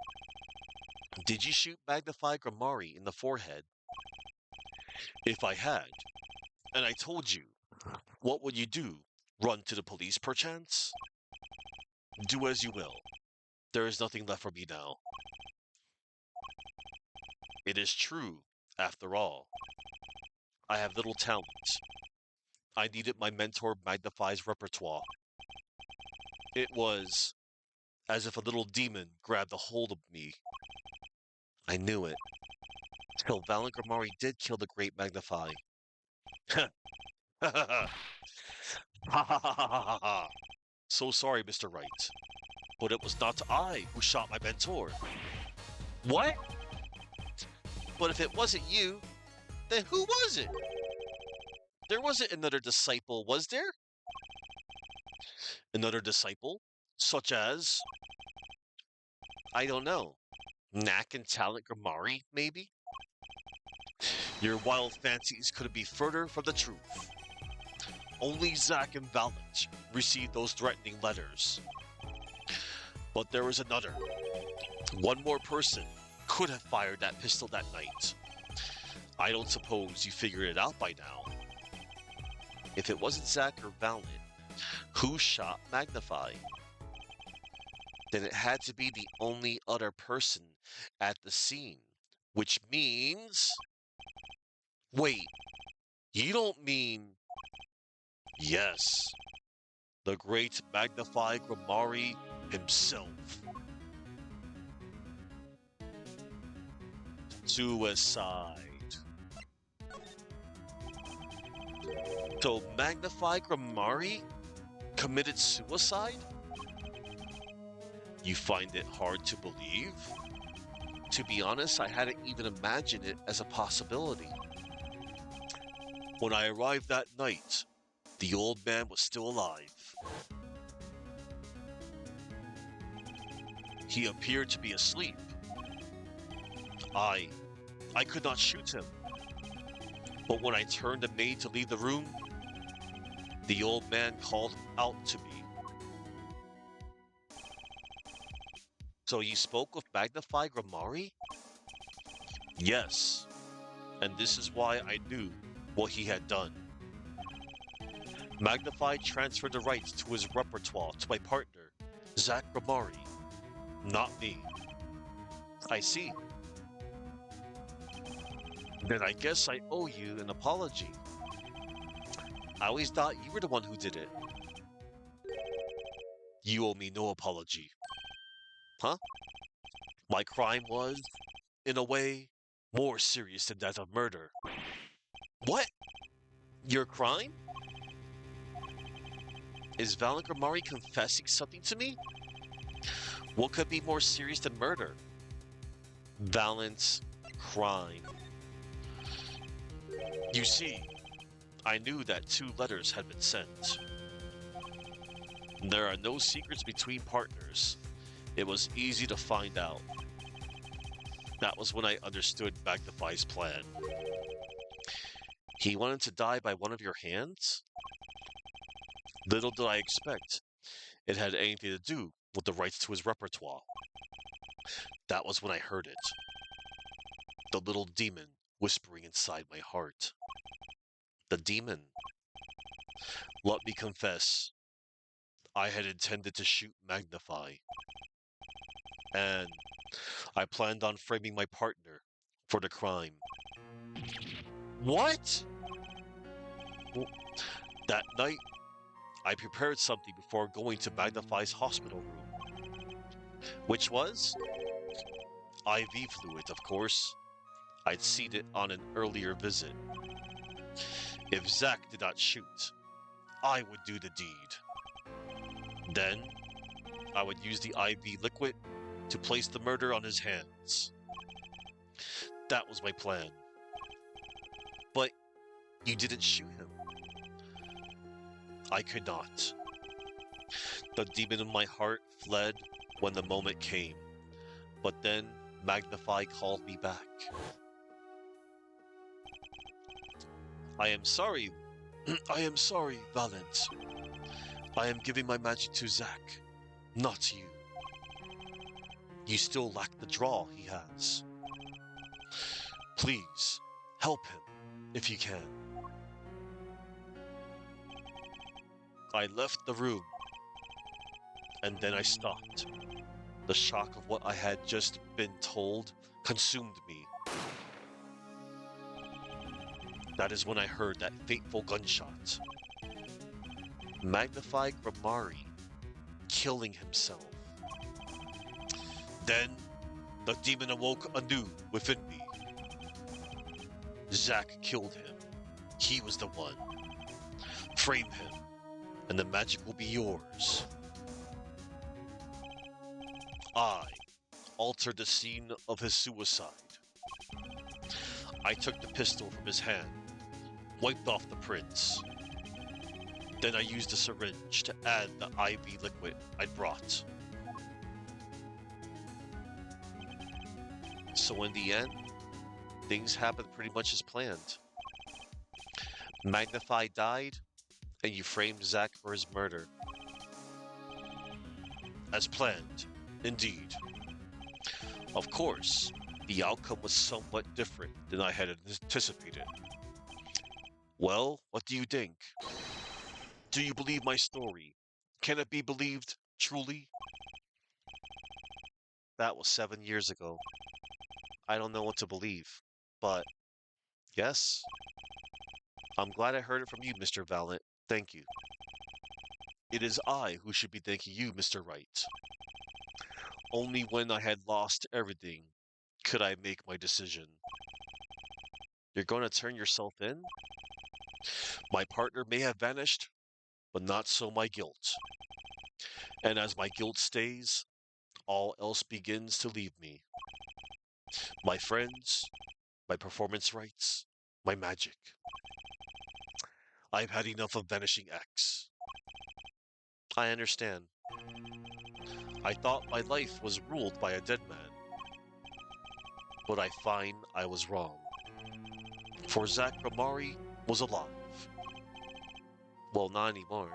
[SPEAKER 1] Did you shoot Magnify Grimari in the forehead? If I had, and I told you, what would you do? Run to the police, perchance? Do as you will. There is nothing left for me now. It is true, after all. I have little talent. I needed my mentor Magnify's repertoire. It was as if a little demon grabbed a hold of me. I knew it. Till Valen Grimari did kill the great Magnify. Ha ha ha ha ha ha ha ha! So sorry, Mr. Wright, but it was not I who shot my mentor. What? But if it wasn't you, then who was it? There wasn't another disciple, was there? Another disciple? Such as, I don't know, Knack and Talent Grimari, maybe? Your wild fancies couldn't be further from the truth. Only Zack and Valent received those threatening letters. But there was another. One more person could have fired that pistol that night. I don't suppose you figured it out by now. If it wasn't Zack or Valent, who shot Magnify? Then it had to be the only other person at the scene, which means... Wait, you don't mean... Yes, the great Magnify Grimari himself. Suicide. So Magnify Grimari committed suicide? You find it hard to believe? To be honest, I hadn't even imagined it as a possibility. When I arrived that night, the old man was still alive. He appeared to be asleep. I could not shoot him. But when I turned the maid to leave the room, the old man called out to me. So you spoke with Magnify Grimari? Yes, and this is why I knew what he had done. Magnify transferred the rights to his repertoire to my partner, Zach Grimari, not me. I see. Then I guess I owe you an apology. I always thought you were the one who did it. You owe me no apology. Huh? My crime was, in a way, more serious than that of murder. What? Your crime? Is Valen Grimari confessing something to me? What could be more serious than murder? Valent's crime. You see, I knew that 2 letters had been sent. There are no secrets between partners. It was easy to find out. That was when I understood Magnify's plan. He wanted to die by one of your hands? Little did I expect it had anything to do with the rights to his repertoire. That was when I heard it. The little demon whispering inside my heart. The demon. Let me confess, I had intended to shoot Magnify, and I planned on framing my partner for the crime. What? That night, I prepared something before going to Magnify's hospital room, which was IV fluid, of course. I'd seen it on an earlier visit. If Zack did not shoot, I would do the deed. Then, I would use the IV liquid to place the murder on his hands. That was my plan. But you didn't shoot him. I could not. The demon in my heart fled when the moment came. But then Magnify called me back. I am sorry. I am sorry, Valent. I am giving my magic to Zack, not you. You still lack the draw he has. Please, help him, if you can. I left the room, and then I stopped. The shock of what I had just been told consumed me. That is when I heard that fateful gunshot. Magnify Gramari killing himself. Then, the demon awoke anew within me. Zack killed him. He was the one. Frame him, and the magic will be yours. I altered the scene of his suicide. I took the pistol from his hand, wiped off the prints. Then I used a syringe to add the IV liquid I'd brought. So in the end, things happened pretty much as planned. Magnify died, and you framed Zack for his murder. As planned, indeed. Of course, the outcome was somewhat different than I had anticipated. Well, what do you think? Do you believe my story? Can it be believed, truly? That was 7 years ago. I don't know what to believe, but yes, I'm glad I heard it from you, Mr. Valiant. Thank you. It is I who should be thanking you, Mr. Wright. Only when I had lost everything could I make my decision. You're going to turn yourself in? My partner may have vanished, but not so my guilt. And as my guilt stays, all else begins to leave me. My friends, my performance rights, my magic. I've had enough of Vanishing X. I understand. I thought my life was ruled by a dead man. But I find I was wrong. For Zack Ramari was alive. Well, not anymore.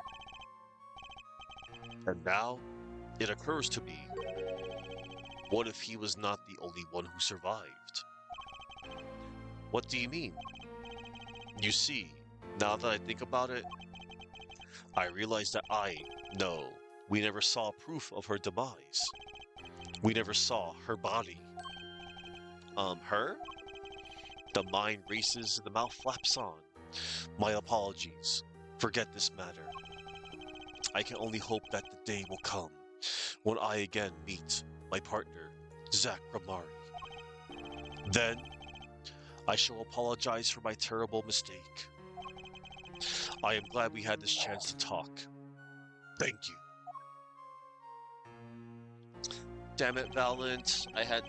[SPEAKER 1] And now, it occurs to me, what if he was not the only one who survived? What do you mean? You see, now that I think about it, I realize that no, we never saw proof of her demise. We never saw her body. Her? The mind races and the mouth flaps on. My apologies. Forget this matter. I can only hope that the day will come when I again meet my partner, Zack Ramari. Then, I shall apologize for my terrible mistake. I am glad we had this chance to talk. Thank you. Damn it, Valent. I had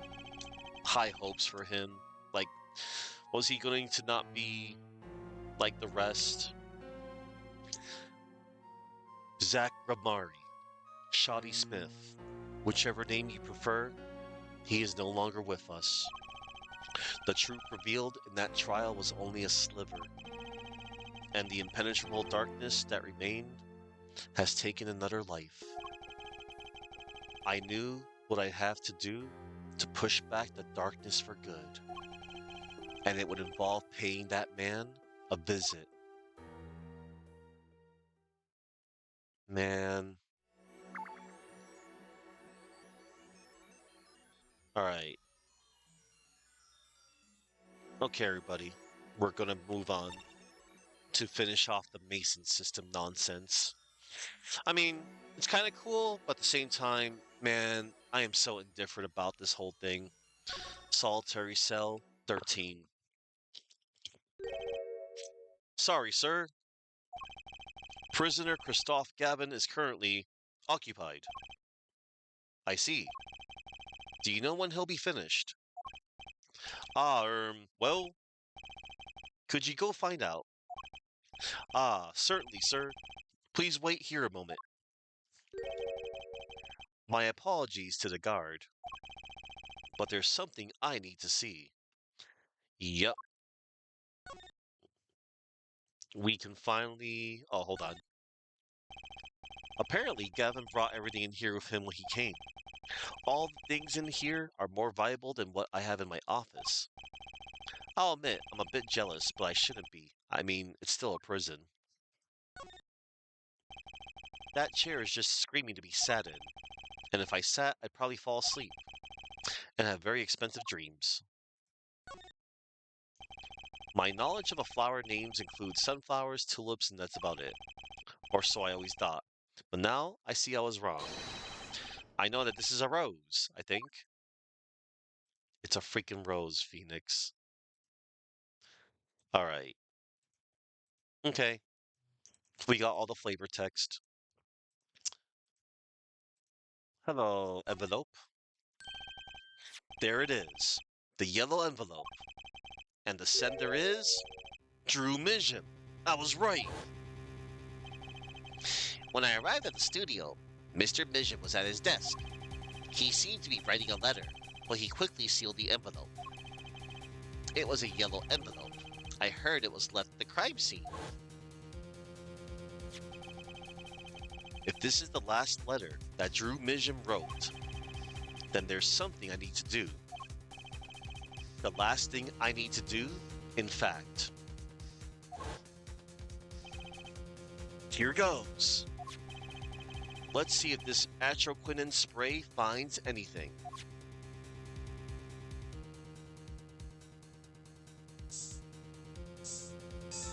[SPEAKER 1] high hopes for him. Like, was he going to not be like the rest? Zack Ramari, Shoddy Smith, whichever name you prefer, he is no longer with us. The truth revealed in that trial was only a sliver, and the impenetrable darkness that remained has taken another life. I knew what I'd have to do to push back the darkness for good, and it would involve paying that man a visit. Man, alright. Okay, everybody. We're gonna move on to finish off the Mason system nonsense. I mean, it's kind of cool, but at the same time, man, I am so indifferent about this whole thing. Solitary cell 13. Sorry, sir. Prisoner Christophe Gavin is currently occupied. I see. Do you know when he'll be finished? Well, could you go find out? Certainly, sir. Please wait here a moment. My apologies to the guard, but there's something I need to see. Yep, we can finally. Oh, hold on. Apparently, Gavin brought everything in here with him when he came. All the things in here are more valuable than what I have in my office. I'll admit, I'm a bit jealous, but I shouldn't be. I mean, it's still a prison. That chair is just screaming to be sat in. And if I sat, I'd probably fall asleep and have very expensive dreams. My knowledge of a flower names includes sunflowers, tulips, and that's about it. Or so I always thought. But now I see I was wrong. I know that this is a rose, I think. It's a freaking rose, Phoenix. Alright. Okay. We got all the flavor text. Hello, envelope. There it is. The yellow envelope. And the sender is Drew Mission. I was right. When I arrived at the studio, Mr. Mission was at his desk. He seemed to be writing a letter, but he quickly sealed the envelope. It was a yellow envelope. I heard it was left at the crime scene. If this is the last letter that Drew Mission wrote, then there's something I need to do. The last thing I need to do, in fact. Here goes. Let's see if this atroquinin spray finds anything.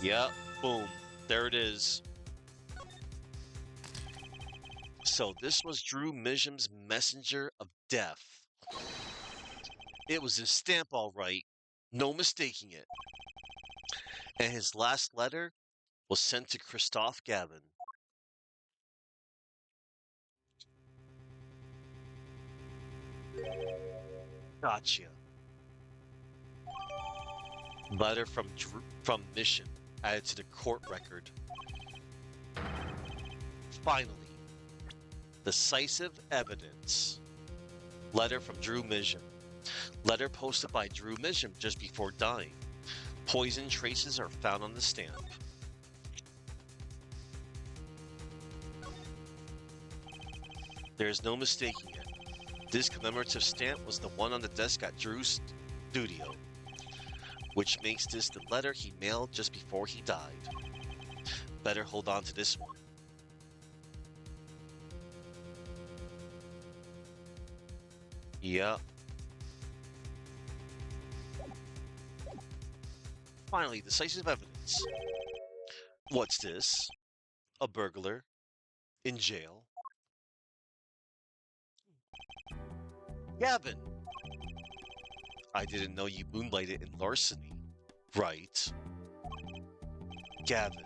[SPEAKER 1] Yep, boom, there it is. So this was Drew Misham's messenger of death. It was his stamp all right, no mistaking it. And his last letter was sent to Christophe Gavin. Gotcha. Letter from Mission added to the court record. Finally, decisive evidence. Letter from Drew Mission. Letter posted by Drew Mission just before dying. Poison traces are found on the stamp. There's no mistaking it. This commemorative stamp was the one on the desk at Drew's studio, which makes this the letter he mailed just before he died. Better hold on to this one. Yep. Finally, decisive evidence. What's this? A burglar? In jail? Gavin! I didn't know you moonlighted in larceny. Right. Gavin,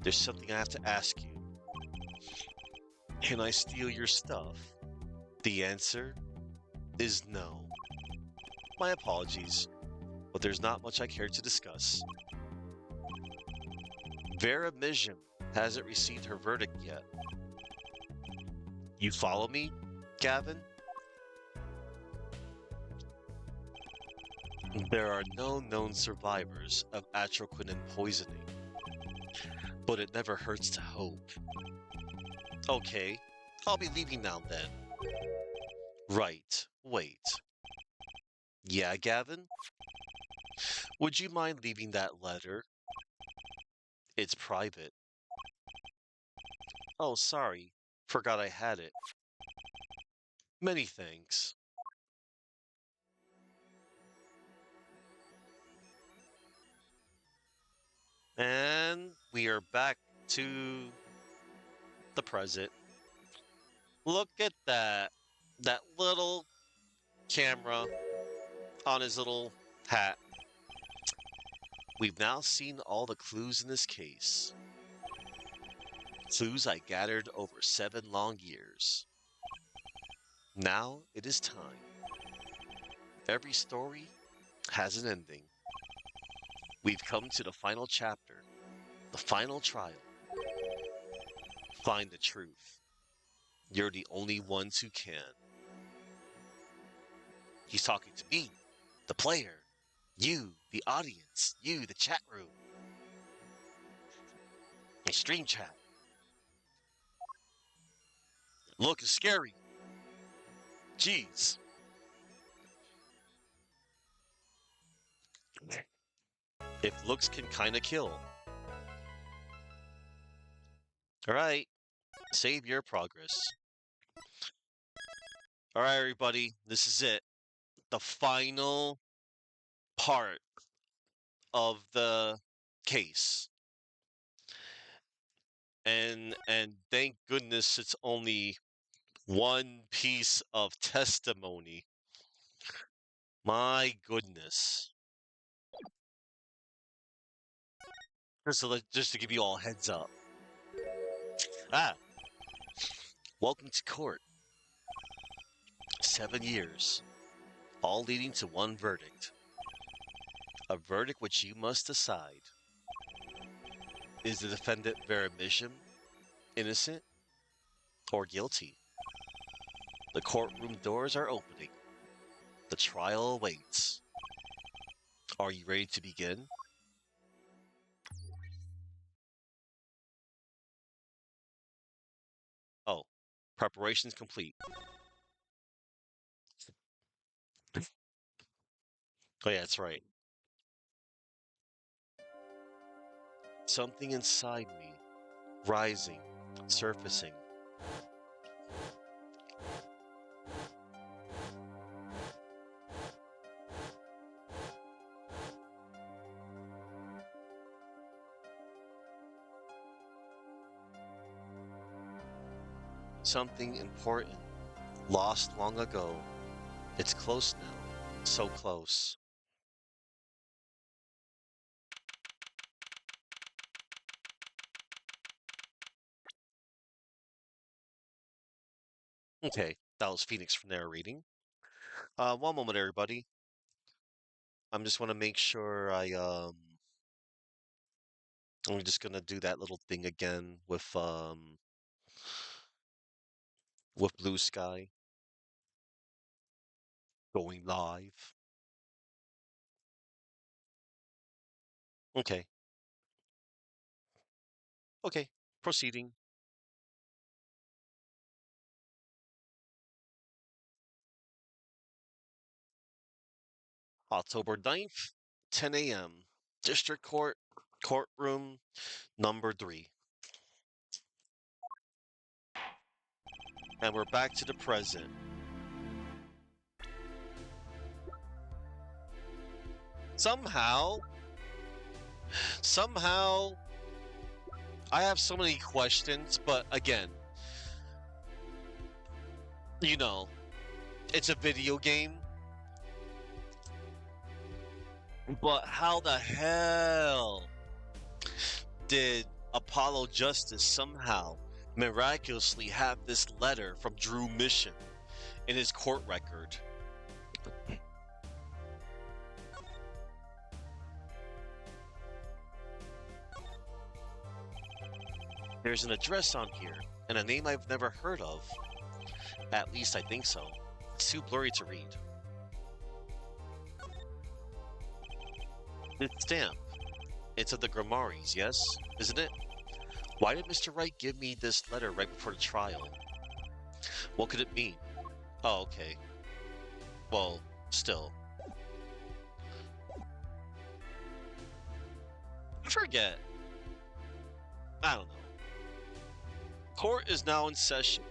[SPEAKER 1] there's something I have to ask you. Can I steal your stuff? The answer is no. My apologies, but there's not much I care to discuss. Vera Mijim hasn't received her verdict yet. You follow me, Gavin? There are no known survivors of atroquinin poisoning. but it never hurts to hope. Okay, I'll be leaving now then. Right, wait. Yeah, Gavin? Would you mind leaving that letter? It's private. Oh, sorry. Forgot I had it. Many thanks. And we are back to the present. Look at that. That little camera on his little hat. We've now seen all the clues in this case. Clues I gathered over 7 long years. Now it is time. Every story has an ending. We've come to the final chapter, the final trial. Find the truth. You're the only ones who can. He's talking to me, the player. You, the audience. You, the chat room. A stream chat. Look, it's scary. Jeez. If looks can kinda kill. Alright, save your progress. Alright, everybody, this is it. The final part of the case. And thank goodness it's only one piece of testimony. My goodness. Just to give you all a heads up. Welcome to court. 7 years, all leading to one verdict. A verdict which you must decide. Is the defendant Veramisham innocent or guilty? The courtroom doors are opening. The trial awaits. Are you ready to begin? Oh, preparations complete. Oh yeah, that's right. Something inside me, rising, surfacing. Something important, lost long ago. It's close now, so close. Okay, that was Phoenix narrating. One moment, everybody. I'm just want to make sure I'm just gonna do that little thing again with Blue Sky going live. Okay. Okay. Proceeding. October 9th, 10 a.m. District Court, courtroom number 3. And we're back to the present. Somehow, I have so many questions, but again, you know, it's a video game. But how the hell did Apollo Justice somehow miraculously have this letter from Drew Mission in his court record? There's an address on here, and a name I've never heard of. At least I think so. It's too blurry to read. This stamp. It's of the Grimoires, yes? Isn't it? Why did Mr. Wright give me this letter right before the trial? What could it mean? Oh, okay. Well, still. I forget. I don't know. Court is now in session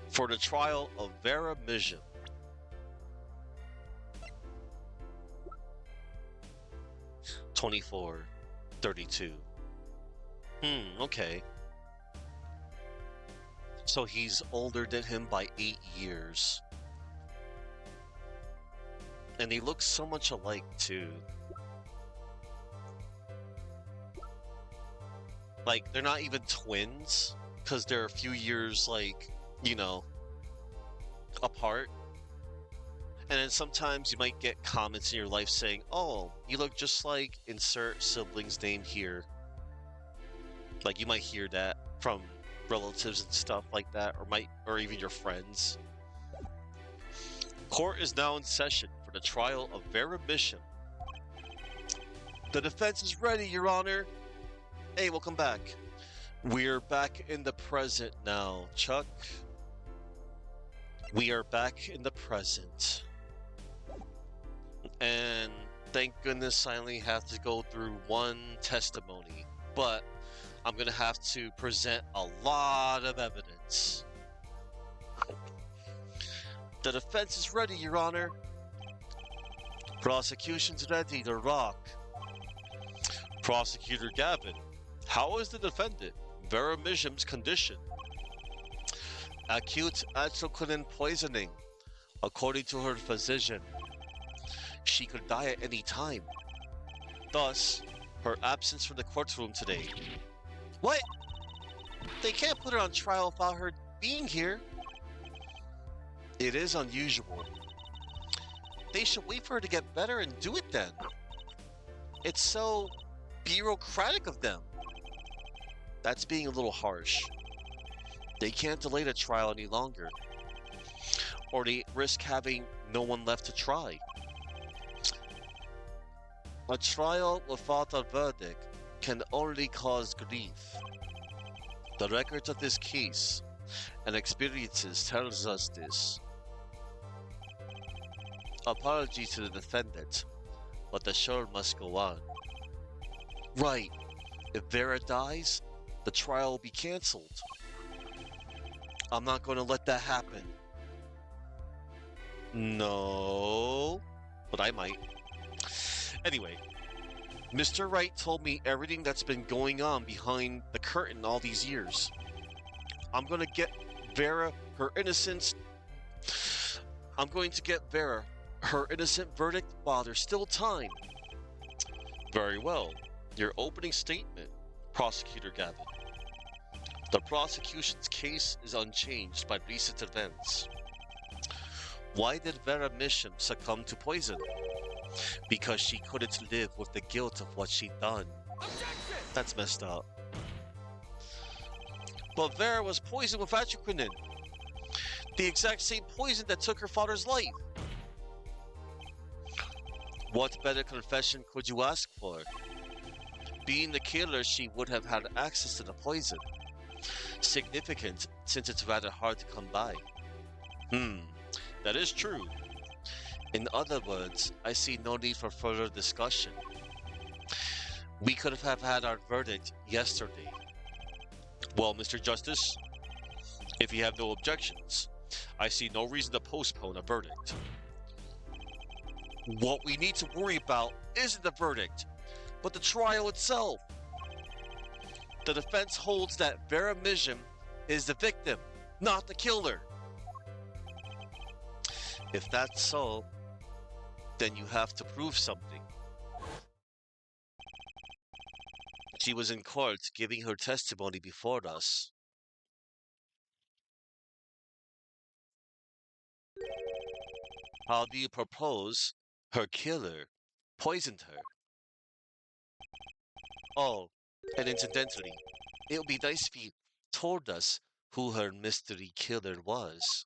[SPEAKER 1] for the trial of Vera Mijam. 24, 32. Okay. So he's older than him by 8 years. And they look so much alike, too. Like, they're not even twins, because they're a few years, like, you know, apart. And then sometimes you might get comments in your life saying, oh, you look just like insert sibling's name here. Like, you might hear that from relatives and stuff like that, or even your friends. Court is now in session for the trial of Vera Mijam. The defense is ready, Your Honor. Hey, welcome back. We're back in the present now, Chuck. We are back in the present. And thank goodness I only have to go through one testimony. But I'm going to have to present a lot of evidence. The defense is ready, Your Honor. Prosecution's ready to rock. Prosecutor Gavin, how is the defendant, Vera Mijam's condition? Acute atroquinin poisoning, according to her physician. She could die at any time. Thus, her absence from the courtroom today. What? They can't put her on trial without her being here. It is unusual. They should wait for her to get better and do it then. It's so bureaucratic of them. That's being a little harsh. They can't delay the trial any longer, or they risk having no one left to try. A trial without a verdict can only cause grief. The records of this case and experiences tells us this. Apology to the defendant, but the show must go on. Right. If Vera dies, the trial will be cancelled. I'm not going to let that happen. No, but I might. Anyway, Mr. Wright told me everything that's been going on behind the curtain all these years. I'm going to get Vera her innocence. I'm going to get Vera her innocent verdict while there's still time. Very well. Your opening statement, Prosecutor Gavin. The prosecution's case is unchanged by recent events. Why did Vera Mijam succumb to poison? Because she couldn't live with the guilt of what she'd done.
[SPEAKER 2] Objection!
[SPEAKER 1] That's messed up. But Vera was poisoned with atroquinin, the exact same poison that took her father's life. What better confession could you ask for? Being the killer, she would have had access to the poison. Significant, since it's rather hard to come by. That is true. In other words, I see no need for further discussion. We could have had our verdict yesterday. Well, Mr. Justice, if you have no objections, I see no reason to postpone a verdict. What we need to worry about isn't the verdict, but the trial itself. The defense holds that Vera Mijam is the victim, not the killer. If that's so, then you have to prove something. She was in court giving her testimony before us. How do you propose her killer poisoned her? Oh, and incidentally, it would be nice if you told us who her mystery killer was.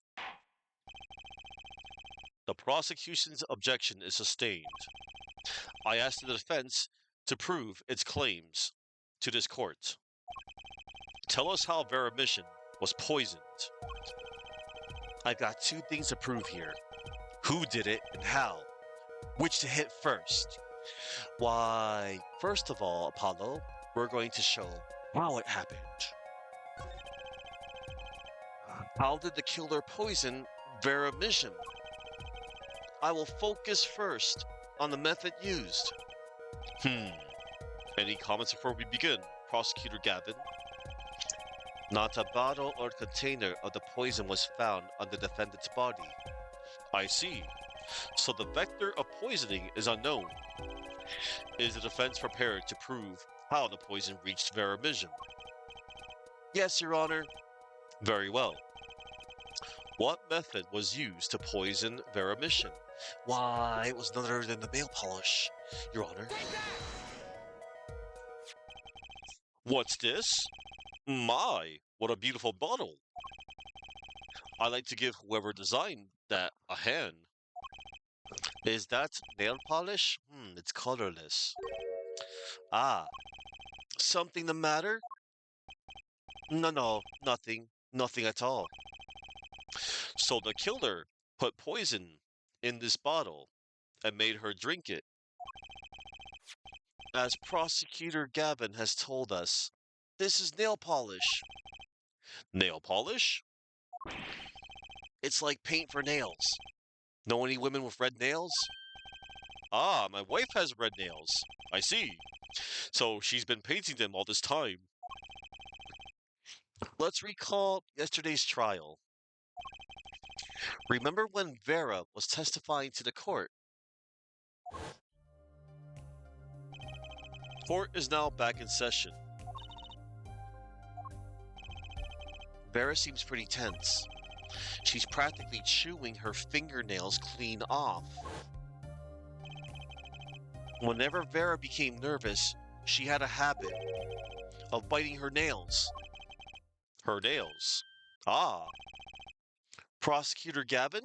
[SPEAKER 1] The prosecution's objection is sustained. I ask the defense to prove its claims to this court. Tell us how Veramission was poisoned. I've got two things to prove here. Who did it and how? Which to hit first? Why, first of all, Apollo, we're going to show how it happened. How did the killer poison Veramission? I will focus first on the method used. Any comments before we begin, Prosecutor Gavin? Not a bottle or container of the poison was found on the defendant's body. I see. So the vector of poisoning is unknown. Is the defense prepared to prove how the poison reached Veramission? Yes, Your Honor. Very well. What method was used to poison Veramission? Why, it was none other than the nail polish, Your Honor. What's this? My, what a beautiful bottle. I'd like to give whoever designed that a hand. Is that nail polish? It's colorless. Ah, something the matter? No, nothing. Nothing at all. So the killer put poison in this bottle and made her drink it. As Prosecutor Gavin has told us, this is nail polish. Nail polish? It's like paint for nails. Know any women with red nails? Ah, my wife has red nails. I see. So she's been painting them all this time. Let's recall yesterday's trial. Remember when Vera was testifying to the court? Court is now back in session. Vera seems pretty tense. She's practically chewing her fingernails clean off. Whenever Vera became nervous, she had a habit of biting her nails. Her nails? Ah. Prosecutor Gavin?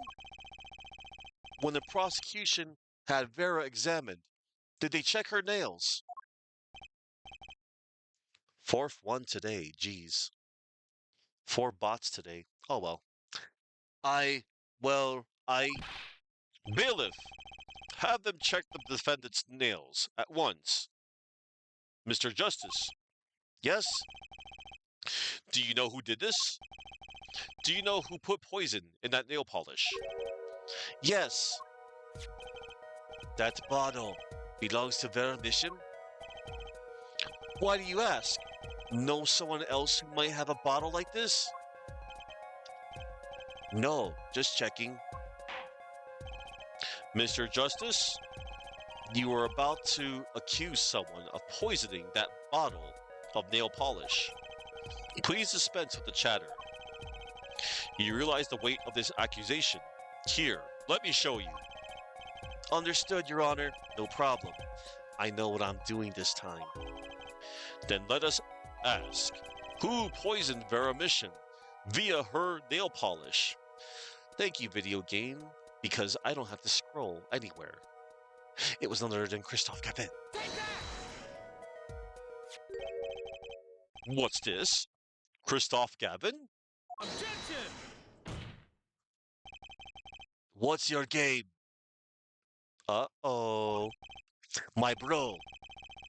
[SPEAKER 1] When the prosecution had Vera examined, did they check her nails? Fourth one today, geez. 4 bots today. Oh well. Bailiff, have them check the defendant's nails at once. Mr. Justice. Yes? Do you know who did this? Do you know who put poison in that nail polish? Yes. That bottle belongs to Veramission? Why do you ask? Know someone else who might have a bottle like this? No, just checking. Mr. Justice, you were about to accuse someone of poisoning that bottle of nail polish. Please dispense with the chatter. You realize the weight of this accusation. Here, let me show you. Understood, Your Honor. No problem. I know what I'm doing this time. Then let us ask, who poisoned Veramission via her nail polish? Thank you, video game, because I don't have to scroll anywhere. It was none other than Christophe Gavin. What's this? Christophe Gavin?
[SPEAKER 2] Objection!
[SPEAKER 1] What's your game? Uh-oh. My bro.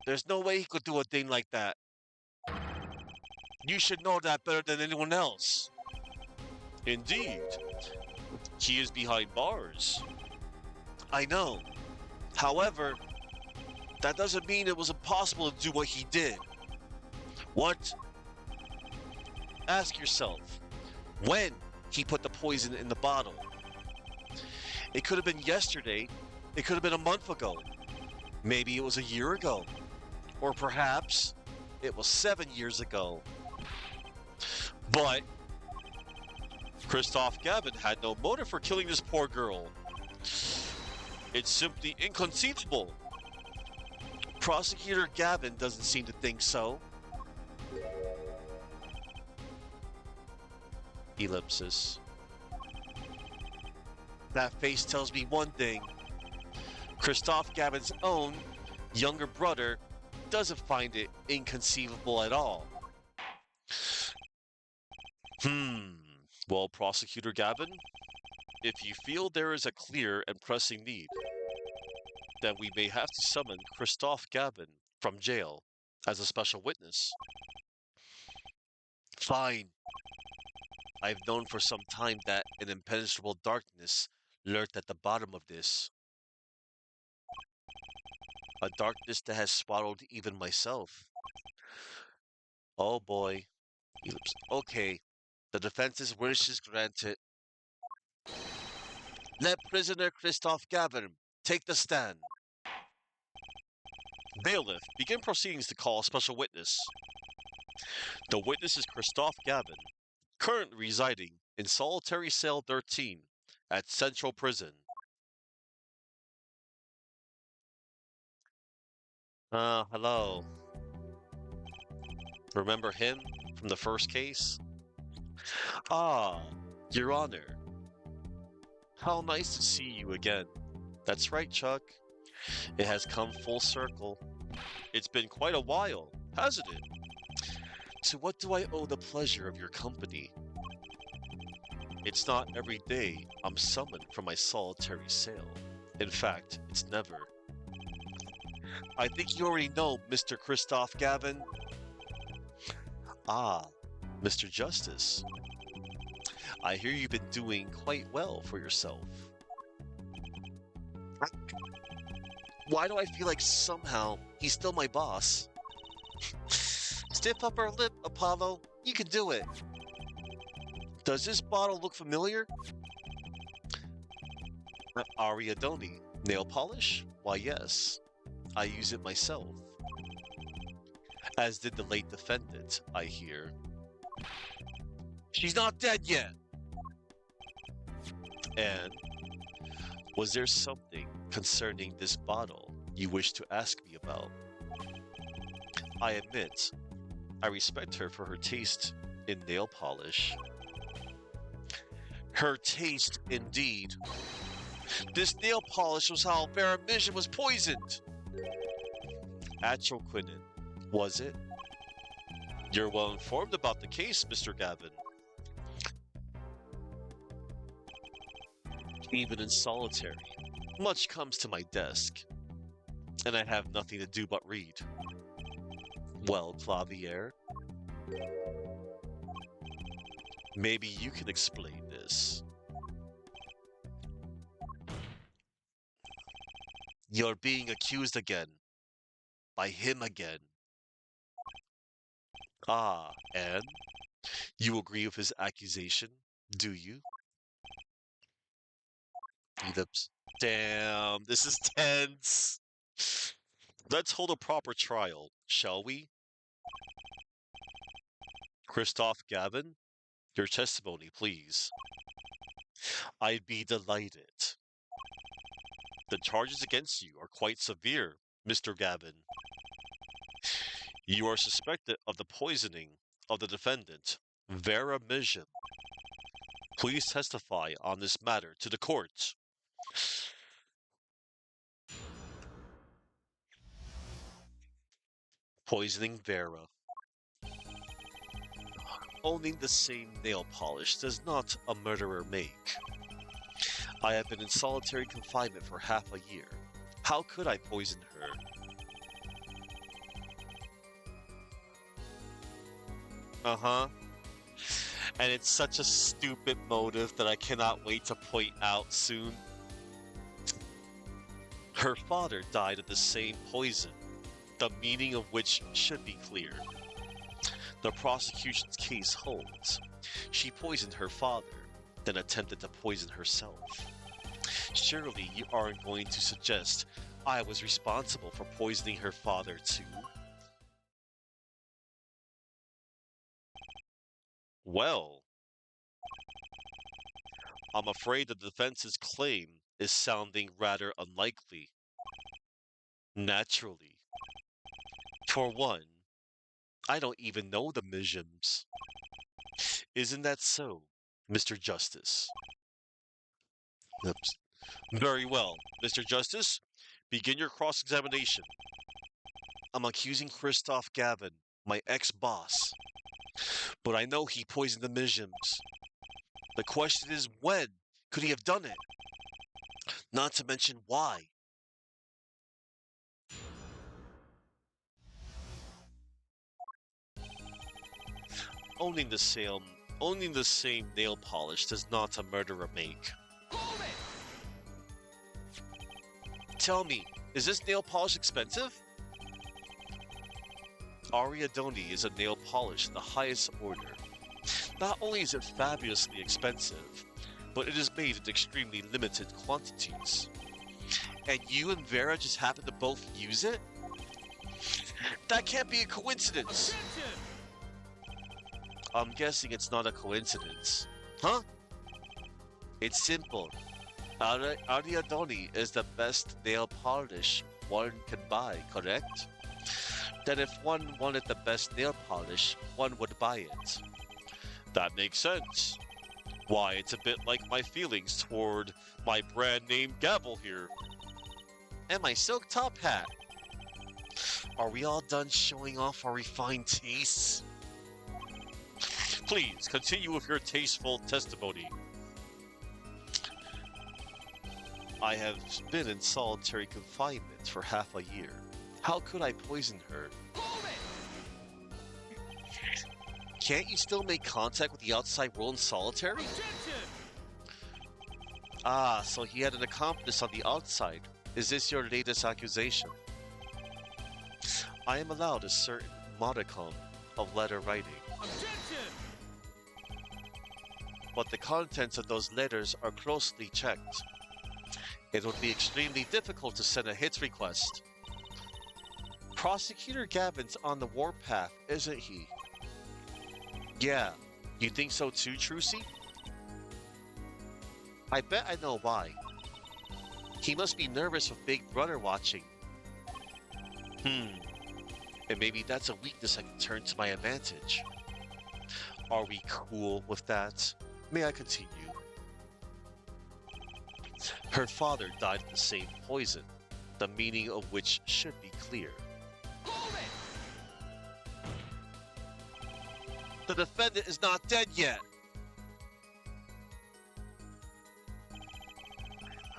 [SPEAKER 1] There's no way he could do a thing like that. You should know that better than anyone else. Indeed. He is behind bars. I know. However, that doesn't mean it was impossible to do what he did. What? Ask yourself, when he put the poison in the bottle. It could have been yesterday. It could have been a month ago. Maybe it was a year ago. Or perhaps it was 7 years ago. But Christophe Gavin had no motive for killing this poor girl. It's simply inconceivable. Prosecutor Gavin doesn't seem to think so. Ellipsis. That face tells me one thing. Christophe Gavin's own younger brother doesn't find it inconceivable at all. Hmm. Well, Prosecutor Gavin, if you feel there is a clear and pressing need, then we may have to summon Christophe Gavin from jail as a special witness. Fine. I've known for some time that an impenetrable darkness lurked at the bottom of this. A darkness that has swallowed even myself. Oh boy. Ellipse. Okay. The defense's wish is granted. Let prisoner Christophe Gavin take the stand. Bailiff, begin proceedings to call a special witness. The witness is Christophe Gavin, currently residing in solitary cell 13 at Central Prison. Hello. Remember him from the first case? Ah, Your Honor. How nice to see you again. That's right, Chuck. It has come full circle. It's been quite a while, hasn't it? To what do I owe the pleasure of your company? It's not every day I'm summoned from my solitary cell. In fact, it's never. I think you already know Mr. Christophe Gavin. Ah, Mr. Justice. I hear you've been doing quite well for yourself. Why do I feel like somehow he's still my boss? Stiff upper lip, Apollo. You can do it. Does this bottle look familiar? Ariadone. Nail polish? Why, yes. I use it myself. As did the late defendant, I hear. She's not dead yet! And was there something concerning this bottle you wish to ask me about? I admit, I respect her for her taste in nail polish. Her taste, indeed. This nail polish was how Vera Mission was poisoned. Atroquinin, was it? You're well informed about the case, Mr. Gavin. Even in solitary, much comes to my desk, and I have nothing to do but read. Well, Clavier, maybe you can explain this. You're being accused again. By him again. Ah, and? You agree with his accusation, do you? Ellipse. Damn, this is tense. Let's hold a proper trial, shall we? Christophe Gavin, your testimony, please. I'd be delighted. The charges against you are quite severe, Mr. Gavin. You are suspected of the poisoning of the defendant, Vera Mijim. Please testify on this matter to the court. Poisoning Vera. Owning the same nail polish does not a murderer make. I have been in solitary confinement for half a year. How could I poison her? Uh-huh. And it's such a stupid motive that I cannot wait to point out soon. Her father died of the same poison, the meaning of which should be clear. The prosecution's case holds. She poisoned her father, then attempted to poison herself. Surely you aren't going to suggest I was responsible for poisoning her father too? Well, I'm afraid the defense's claim is sounding rather unlikely. Naturally. For one, I don't even know the Mijims. Isn't that so, Mr. Justice? Oops. Very well, Mr. Justice. Begin your cross-examination. I'm accusing Christophe Gavin, my ex-boss, But I know he poisoned the Mijms. The question is when could he have done it? Not to mention why. Owning the same owning the same nail polish does not a murderer make.
[SPEAKER 2] Hold it!
[SPEAKER 1] Tell me, is this nail polish expensive? Ariadone is a nail polish of the highest order. Not only is it fabulously expensive, but it is made in extremely limited quantities. And you and Vera just happen to both use it? That can't be a coincidence.
[SPEAKER 2] Attention!
[SPEAKER 1] I'm guessing it's not a coincidence. Huh? It's simple. Ariadone is the best nail polish one can buy, correct? Then if one wanted the best nail polish, one would buy it. That makes sense. Why, it's a bit like my feelings toward my brand name gavel here. And my silk top hat. Are we all done showing off our refined tastes? Please, continue with your tasteful testimony. I have been in solitary confinement for half a year. How could I poison her?
[SPEAKER 2] Hold it!
[SPEAKER 1] Can't you still make contact with the outside world in solitary?
[SPEAKER 2] Attention!
[SPEAKER 1] Ah, so he had an accomplice on the outside. Is this your latest accusation? I am allowed a certain modicum of letter writing,
[SPEAKER 2] Attention!
[SPEAKER 1] but the contents of those letters are closely checked. It would be extremely difficult to send a hit request. Prosecutor Gavin's on the warpath, isn't he? Yeah, you think so too, Trucy? I bet I know why. He must be nervous with Big Brother watching. And maybe that's a weakness I can turn to my advantage. Are we cool with that? May I continue? Her father died of the same poison, the meaning of which should be clear.
[SPEAKER 2] Hold it!
[SPEAKER 1] The defendant is not dead yet!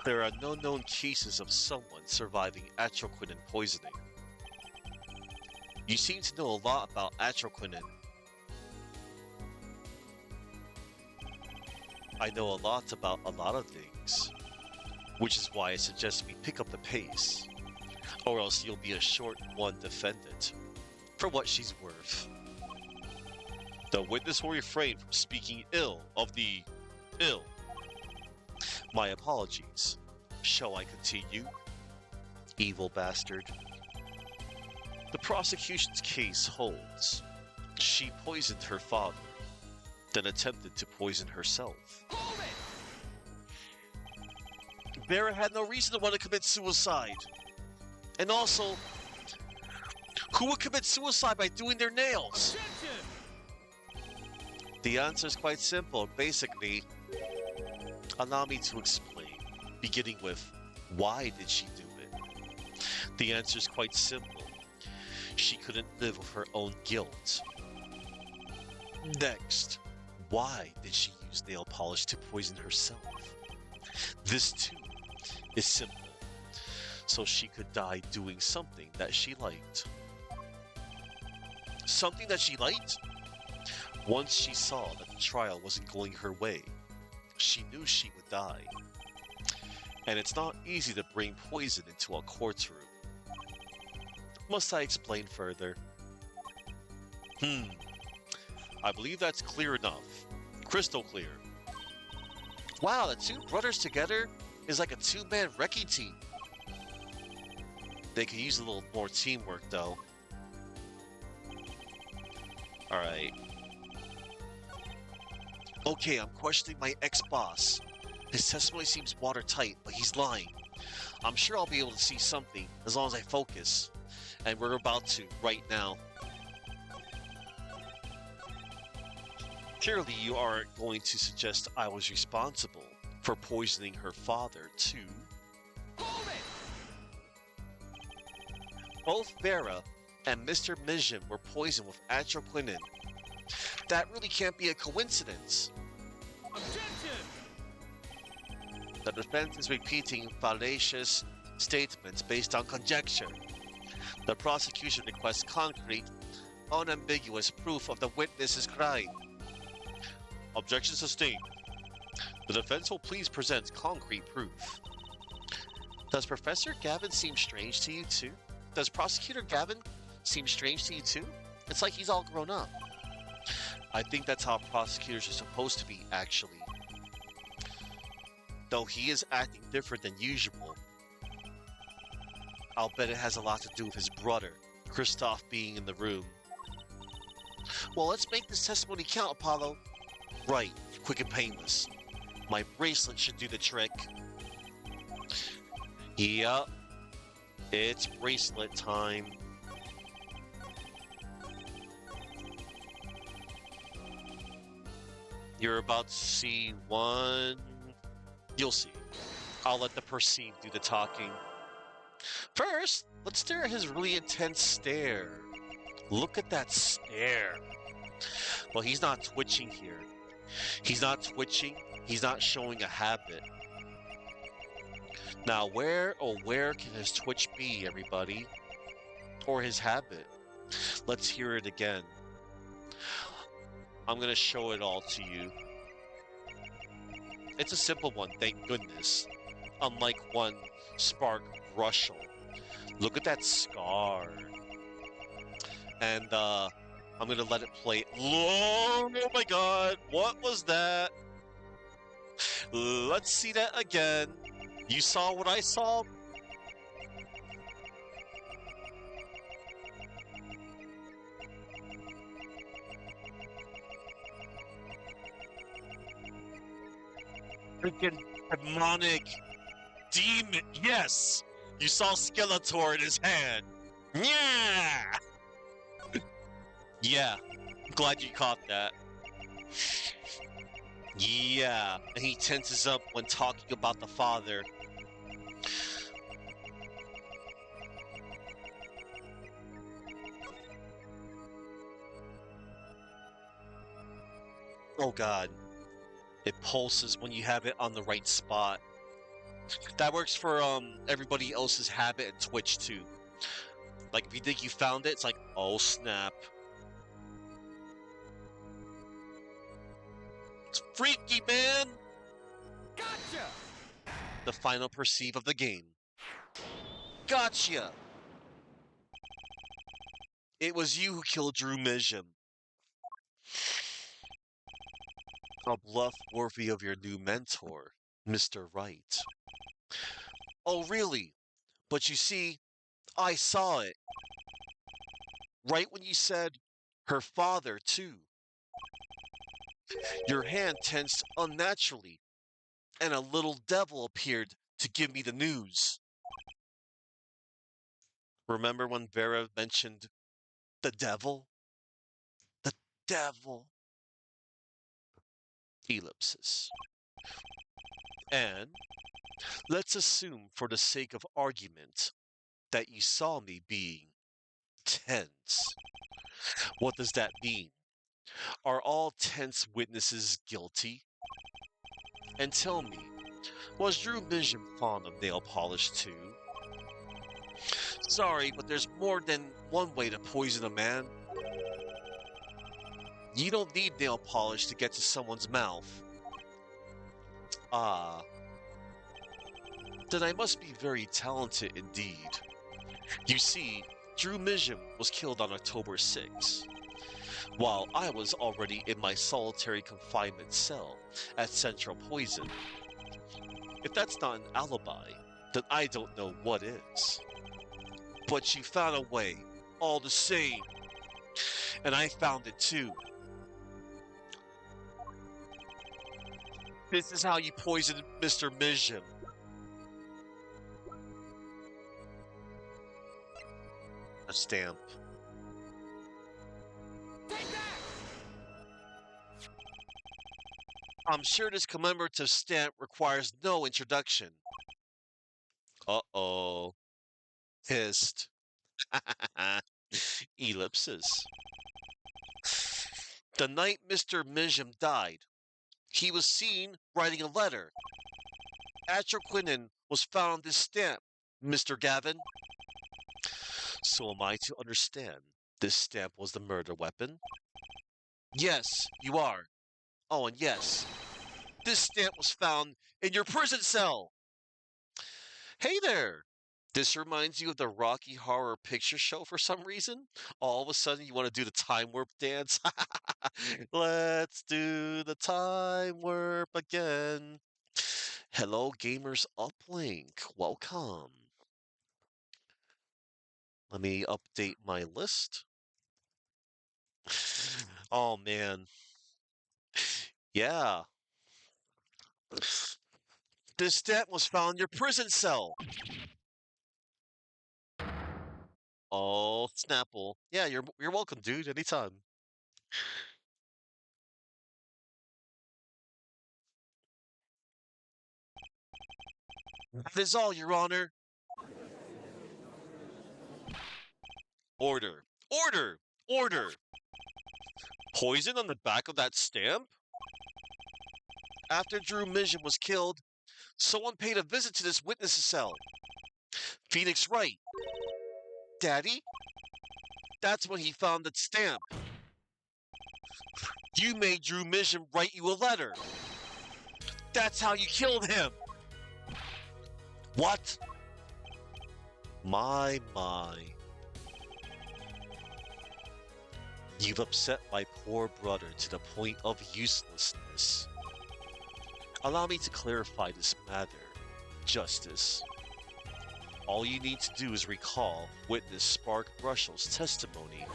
[SPEAKER 1] There are no known cases of someone surviving atroquinin poisoning. You seem to know a lot about atroquinin. I know a lot about a lot of things, which is why I suggest we pick up the pace, or else you'll be a short one defendant, for what she's worth. The witness will refrain from speaking ill of the ill. My apologies. Shall I continue? Evil bastard. The prosecution's case holds. She poisoned her father, then attempted to poison herself.
[SPEAKER 2] Hold it!
[SPEAKER 1] Vera had no reason to want to commit suicide. And also, who would commit suicide by doing their nails?
[SPEAKER 2] Attention!
[SPEAKER 1] The answer is quite simple. Basically, allow me to explain, beginning with, why did she do it? The answer is quite simple. She couldn't live with her own guilt. Next, why did she use nail polish to poison herself? This too is simple. So she could die doing something that she liked. Something that she liked? Once she saw that the trial wasn't going her way, she knew she would die. And it's not easy to bring poison into a courtroom. Must I explain further? I believe that's clear enough. Crystal clear. Wow, the two brothers together is like a two-man wrecking team. They could use a little more teamwork, though. Alright. Okay, I'm questioning my ex-boss. His testimony seems watertight, but he's lying. I'm sure I'll be able to see something, as long as I focus. And we're about to, right now. Clearly, you aren't going to suggest I was responsible for poisoning her father, too.
[SPEAKER 2] Hold it!
[SPEAKER 1] Both Vera and Mr. Mijin were poisoned with atroquinin. That really can't be a coincidence.
[SPEAKER 2] Objection!
[SPEAKER 1] The defense is repeating fallacious statements based on conjecture. The prosecution requests concrete, unambiguous proof of the witness's crime. Objection sustained. The defense will please present concrete proof. Does Professor Gavin seem strange to you too? Does Prosecutor Gavin seem strange to you too? It's like he's all grown up. I think that's how prosecutors are supposed to be, actually. Though he is acting different than usual. I'll bet it has a lot to do with his brother, Kristoff, being in the room. Well, let's make this testimony count, Apollo. Right, quick and painless. My bracelet should do the trick. Yup, it's bracelet time. You're about to see one. You'll see. I'll let the perceived do the talking. First, let's stare at his really intense stare. Look at that stare. Well, he's not twitching here. He's not twitching. He's not showing a habit. Now, where can his twitch be, everybody? Or his habit? Let's hear it again. I'm going to show it all to you. It's a simple one, thank goodness. Unlike one Spark Russell. Look at that scar. And I'm gonna let it play. Oh my god, what was that? Let's see that again. You saw what I saw? Freaking demonic demon. Yes! You saw Skeletor in his hand. Yeah! Yeah, I'm glad you caught that. Yeah, and he tenses up when talking about the father. Oh god. It pulses when you have it on the right spot. That works for everybody else's habit and Twitch too. Like if you think you found it, it's like, oh snap. It's freaky, man!
[SPEAKER 2] Gotcha!
[SPEAKER 1] The final perceive of the game. Gotcha! It was you who killed Drew Mijam. A bluff worthy of your new mentor, Mr. Wright. Oh, really? But you see, I saw it. Right when you said, her father, too. Your hand tensed unnaturally, and a little devil appeared to give me the news. Remember when Vera mentioned the devil? The devil. Ellipsis. And let's assume, for the sake of argument, that you saw me being tense. What does that mean? Are all tense witnesses guilty? And tell me, was Drew Mijam fond of nail polish too? Sorry, but there's more than one way to poison a man. You don't need nail polish to get to someone's mouth. Ah. Then I must be very talented indeed. You see, Drew Mijam was killed on October 6, while I was already in my solitary confinement cell at Central Poison. If that's not an alibi, then I don't know what is. But you found a way, all the same. And I found it too. This is how you poisoned Mr. Mijam. A stamp.
[SPEAKER 2] Take that!
[SPEAKER 1] I'm sure this commemorative stamp requires no introduction. Uh-oh. Hissed. Ellipsis. The night Mr. Mijim died, he was seen writing a letter. At your quinine was found this stamp, Mr. Gavin. So am I to understand this stamp was the murder weapon? Yes, you are. Oh, and yes, this stamp was found in your prison cell. Hey there. This reminds you of the Rocky Horror Picture Show for some reason? All of a sudden, you want to do the time warp dance? Let's do the time warp again. Hello, gamers uplink. Welcome. Let me update my list. Oh, man. Yeah. This stamp was found in your prison cell. Oh, Snapple. Yeah, you're welcome, dude. Anytime. That is all, Your Honor. Order. Order. Order. Poison on the back of that stamp? After Drew Mijin was killed, someone paid a visit to this witness cell. Phoenix Wright. Daddy? That's when he found that stamp. You made Drew Mijin write you a letter. That's how you killed him. What? My. You've upset my poor brother to the point of uselessness. Allow me to clarify this matter, Justice. All you need to do is recall witness Spark Brushell's testimony.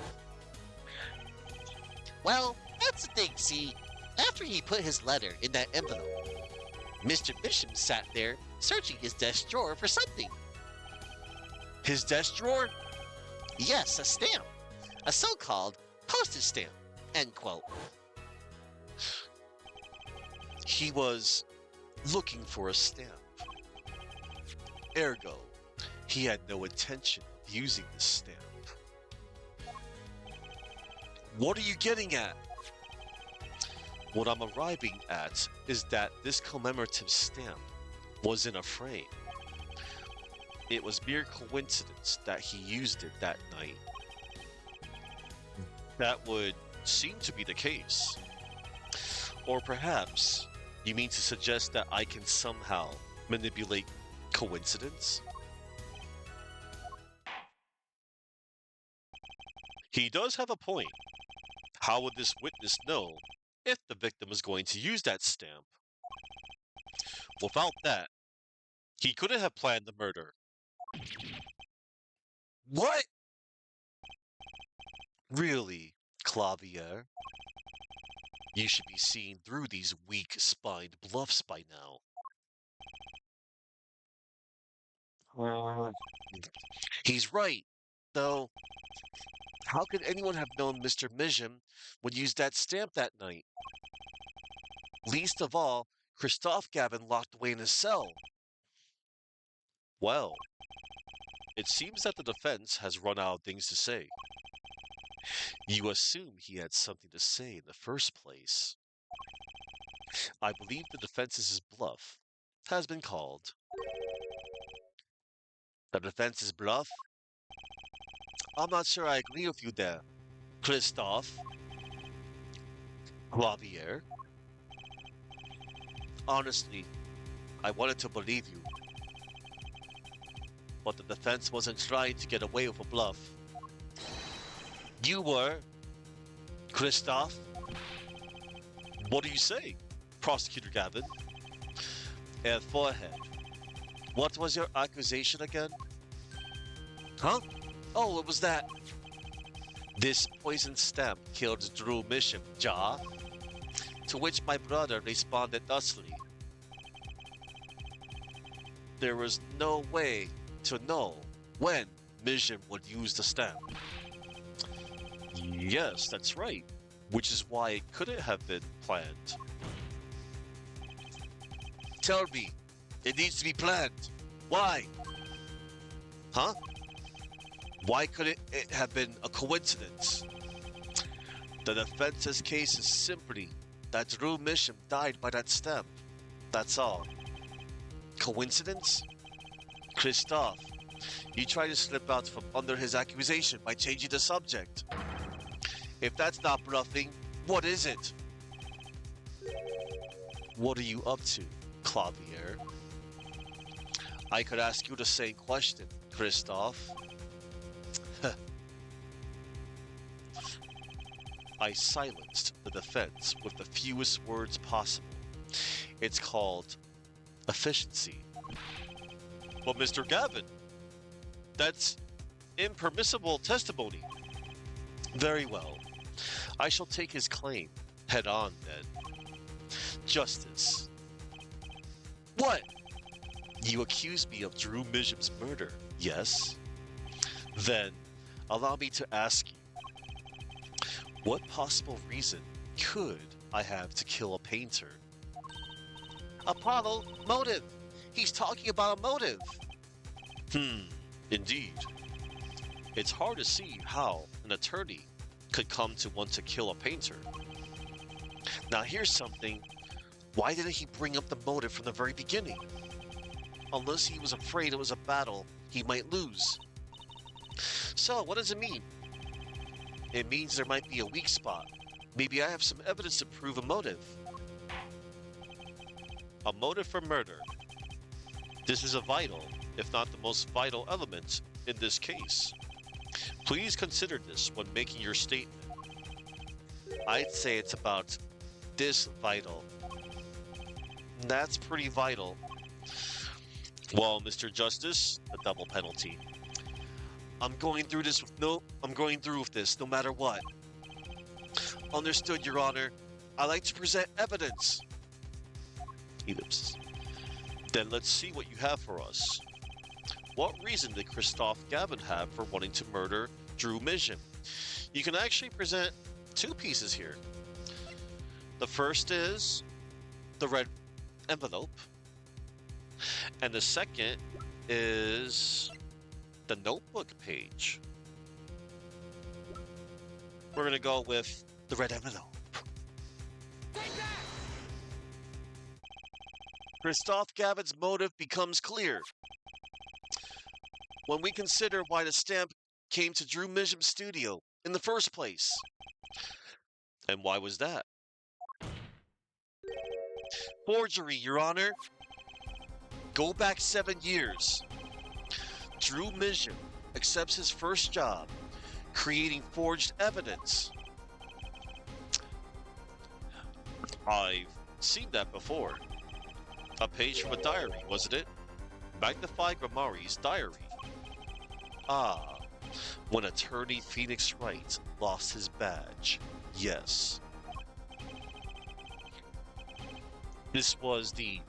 [SPEAKER 3] Well, that's the thing, see. After he put his letter in that envelope, Mr. Bishop sat there searching his desk drawer for something.
[SPEAKER 1] His desk drawer?
[SPEAKER 3] Yes, a stamp. A so-called postage stamp. End quote.
[SPEAKER 1] He was looking for a stamp. Ergo, he had no intention of using this stamp. What are you getting at? What I'm arriving at is that this commemorative stamp was in a frame. It was mere coincidence that he used it that night. That would seem to be the case. Or perhaps you mean to suggest that I can somehow manipulate coincidence? He does have a point. How would this witness know if the victim is going to use that stamp? Without that, he couldn't have planned the murder. What? Really, Clavier? You should be seeing through these weak-spined bluffs by now. He's right, though. How could anyone have known Mr. Mijim would use that stamp that night? Least of all, Christophe Gavin locked away in his cell. Well, it seems that the defense has run out of things to say. You assume he had something to say in the first place. I believe the defense's bluff has been called. The defense's bluff? I'm not sure I agree with you there, Christophe. Javier. Honestly, I wanted to believe you. But the defense wasn't trying to get away with a bluff. You were, Christophe. What do you say, Prosecutor Gavin? And forehead. What was your accusation again? Huh? Oh, it was that. This poison stamp killed Drew Mijim, Ja? To which my brother responded thusly. There was no way to know when Mijim would use the stamp. Yes, that's right. Which is why it couldn't have been planned. Tell me, it needs to be planned. Why? Huh? Why couldn't it have been a coincidence? The defense's case is simply that Drew Misham died by that stamp. That's all. Coincidence? Christoph, you tried to slip out from under his accusation by changing the subject. If that's not bluffing, what is it? What are you up to, Clavier? I could ask you the same question, Christoph. I silenced the defense with the fewest words possible. It's called efficiency. But Mr. Gavin, that's impermissible testimony. Very well. I shall take his claim head on then. Justice. What? You accuse me of Drew Misham's murder, yes? Then, allow me to ask you, what possible reason could I have to kill a painter? Apollo, motive! He's talking about a motive! Indeed. It's hard to see how an attorney could come to want to kill a painter. Now here's something. Why didn't he bring up the motive from the very beginning? Unless he was afraid it was a battle he might lose. So, what does it mean? It means there might be a weak spot. Maybe I have some evidence to prove a motive. A motive for murder. This is a vital, if not the most vital element in this case. Please consider this when making your statement. I'd say it's about this vital. That's pretty vital. Well, Mr. Justice, a double penalty. I'm going through with this no matter what. Understood, Your Honor. I like to present evidence. Ellipsis. Then let's see what you have for us. What reason did Christoph Gavin have for wanting to murder Drew Misham? You can actually present two pieces here. The first is the red envelope, and the second is the notebook page. We're gonna go with the red envelope.
[SPEAKER 2] Take that!
[SPEAKER 1] Christoph Gavin's motive becomes clear when we consider why the stamp came to Drew Misham's studio in the first place. And why was that? Forgery, Your Honor. Go back 7 years. Drew Misham accepts his first job, creating forged evidence. I've seen that before. A page from a diary, wasn't it? Magnify Gramari's diary. Ah, when attorney Phoenix Wright lost his badge. Yes. This was the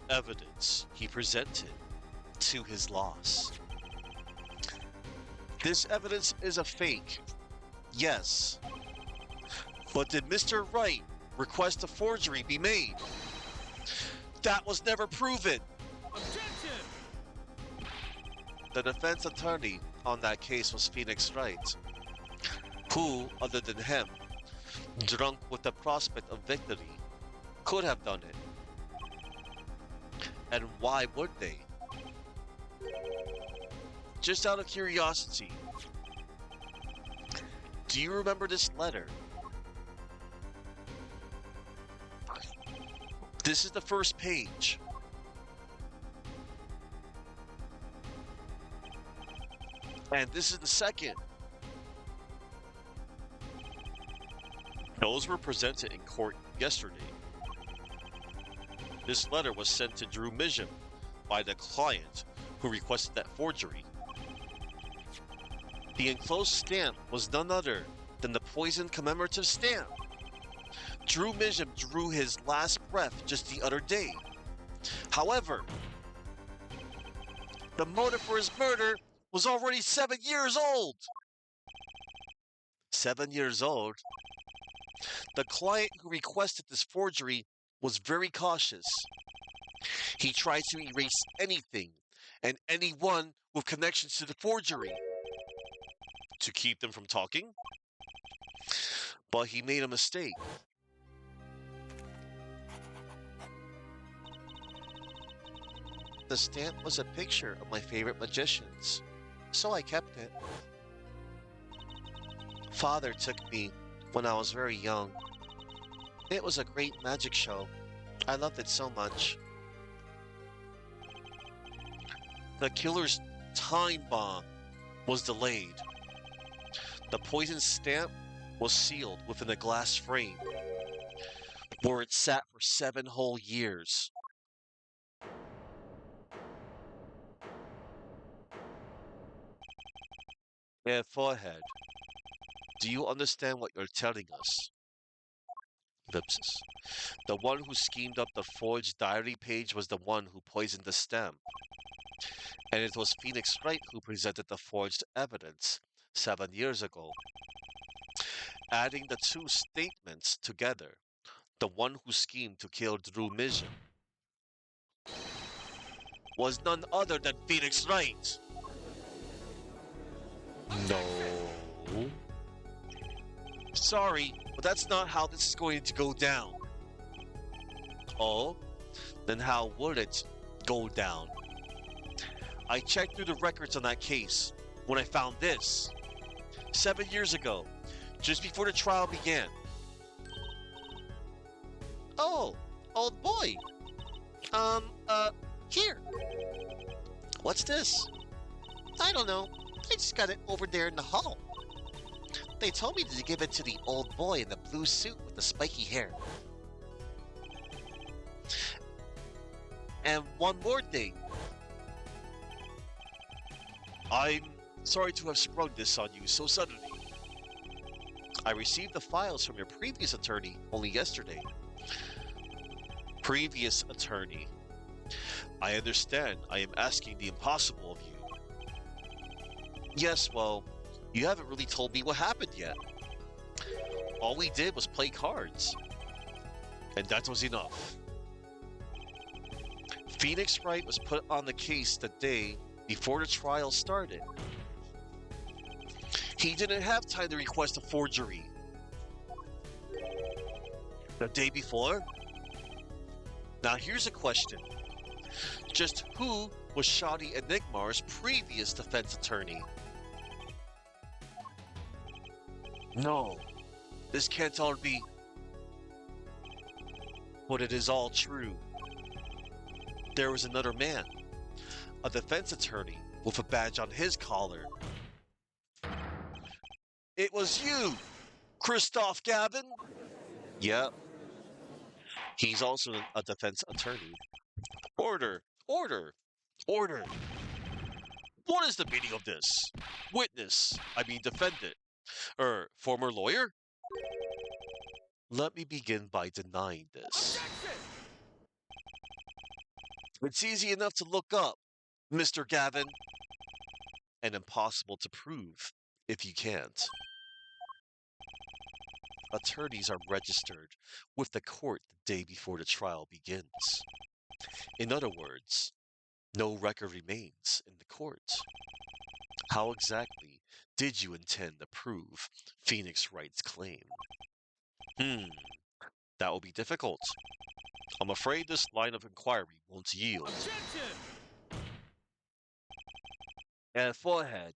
[SPEAKER 1] evidence he presented to his loss. This evidence is a fake. Yes. But did Mr. Wright request a forgery be made? That was never proven.
[SPEAKER 2] Objection!
[SPEAKER 1] The defense attorney on that case was Phoenix Wright. Who, other than him, drunk with the prospect of victory, could have done it? And why would they? Just out of curiosity, do you remember this letter? This is the first page. And this is the second. Those were presented in court yesterday. This letter was sent to Drew Misham by the client who requested that forgery. The enclosed stamp was none other than the poison commemorative stamp. Drew Misham drew his last breath just the other day. However, the motive for his murder was already 7 years old. 7 years old? The client who requested this forgery was very cautious. He tried to erase anything and anyone with connections to the forgery to keep them from talking. but he made a mistake. The stamp was a picture of my favorite magicians, so I kept it. Father took me when I was very young. It was a great magic show. I loved it so much. The killer's time bomb was delayed. The poison stamp was sealed within a glass frame, where it sat for 7 whole years. And forehead, do you understand what you're telling us? Ellipsis. The one who schemed up the forged diary page was the one who poisoned the stem. And it was Phoenix Wright who presented the forged evidence 7 years ago. Adding the two statements together, the one who schemed to kill Drew Mission was none other than Phoenix Wright. No. Sorry, but that's not how this is going to go down. Oh? Then how would it go down? I checked through the records on that case when I found this. 7 years ago, just before the trial began. Oh, old boy. Here. What's this? I don't know. I just got it over there in the hall. They told me to give it to the old boy in the blue suit with the spiky hair. And one more thing. I'm sorry to have sprung this on you so suddenly. I received the files from your previous attorney only yesterday. Previous attorney. I understand I am asking the impossible of you. Yes, well, you haven't really told me what happened yet. All we did was play cards. And that was enough. Phoenix Wright was put on the case the day before the trial started. He didn't have time to request a forgery. The day before? Now here's a question. Just who was Shoddy Enigmar's previous defense attorney? No, this can't all be. But it is all true. There was another man, a defense attorney with a badge on his collar. It was you, Christoph Gavin? Yep. He's also a defense attorney. Order, order, order. What is the meaning of this? Witness, defendant. Former lawyer? Let me begin by denying this.
[SPEAKER 2] Objection!
[SPEAKER 1] It's easy enough to look up, Mr. Gavin. And impossible to prove if you can't. Attorneys are registered with the court the day before the trial begins. In other words, no record remains in the court. How exactly did you intend to prove Phoenix Wright's claim? That will be difficult. I'm afraid this line of inquiry won't yield.
[SPEAKER 2] Objection!
[SPEAKER 1] And forehead.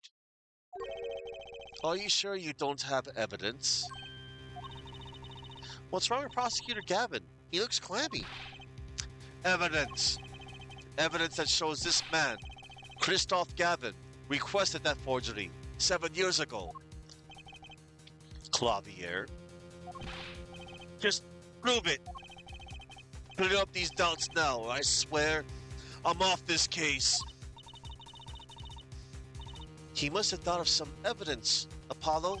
[SPEAKER 1] Are you sure you don't have evidence? What's wrong with Prosecutor Gavin? He looks clammy. Evidence. Evidence that shows this man, Christoph Gavin, requested that forgery 7 years ago. Clavier. Just prove it. Clear up these doubts now, or I swear I'm off this case. He must have thought of some evidence, Apollo.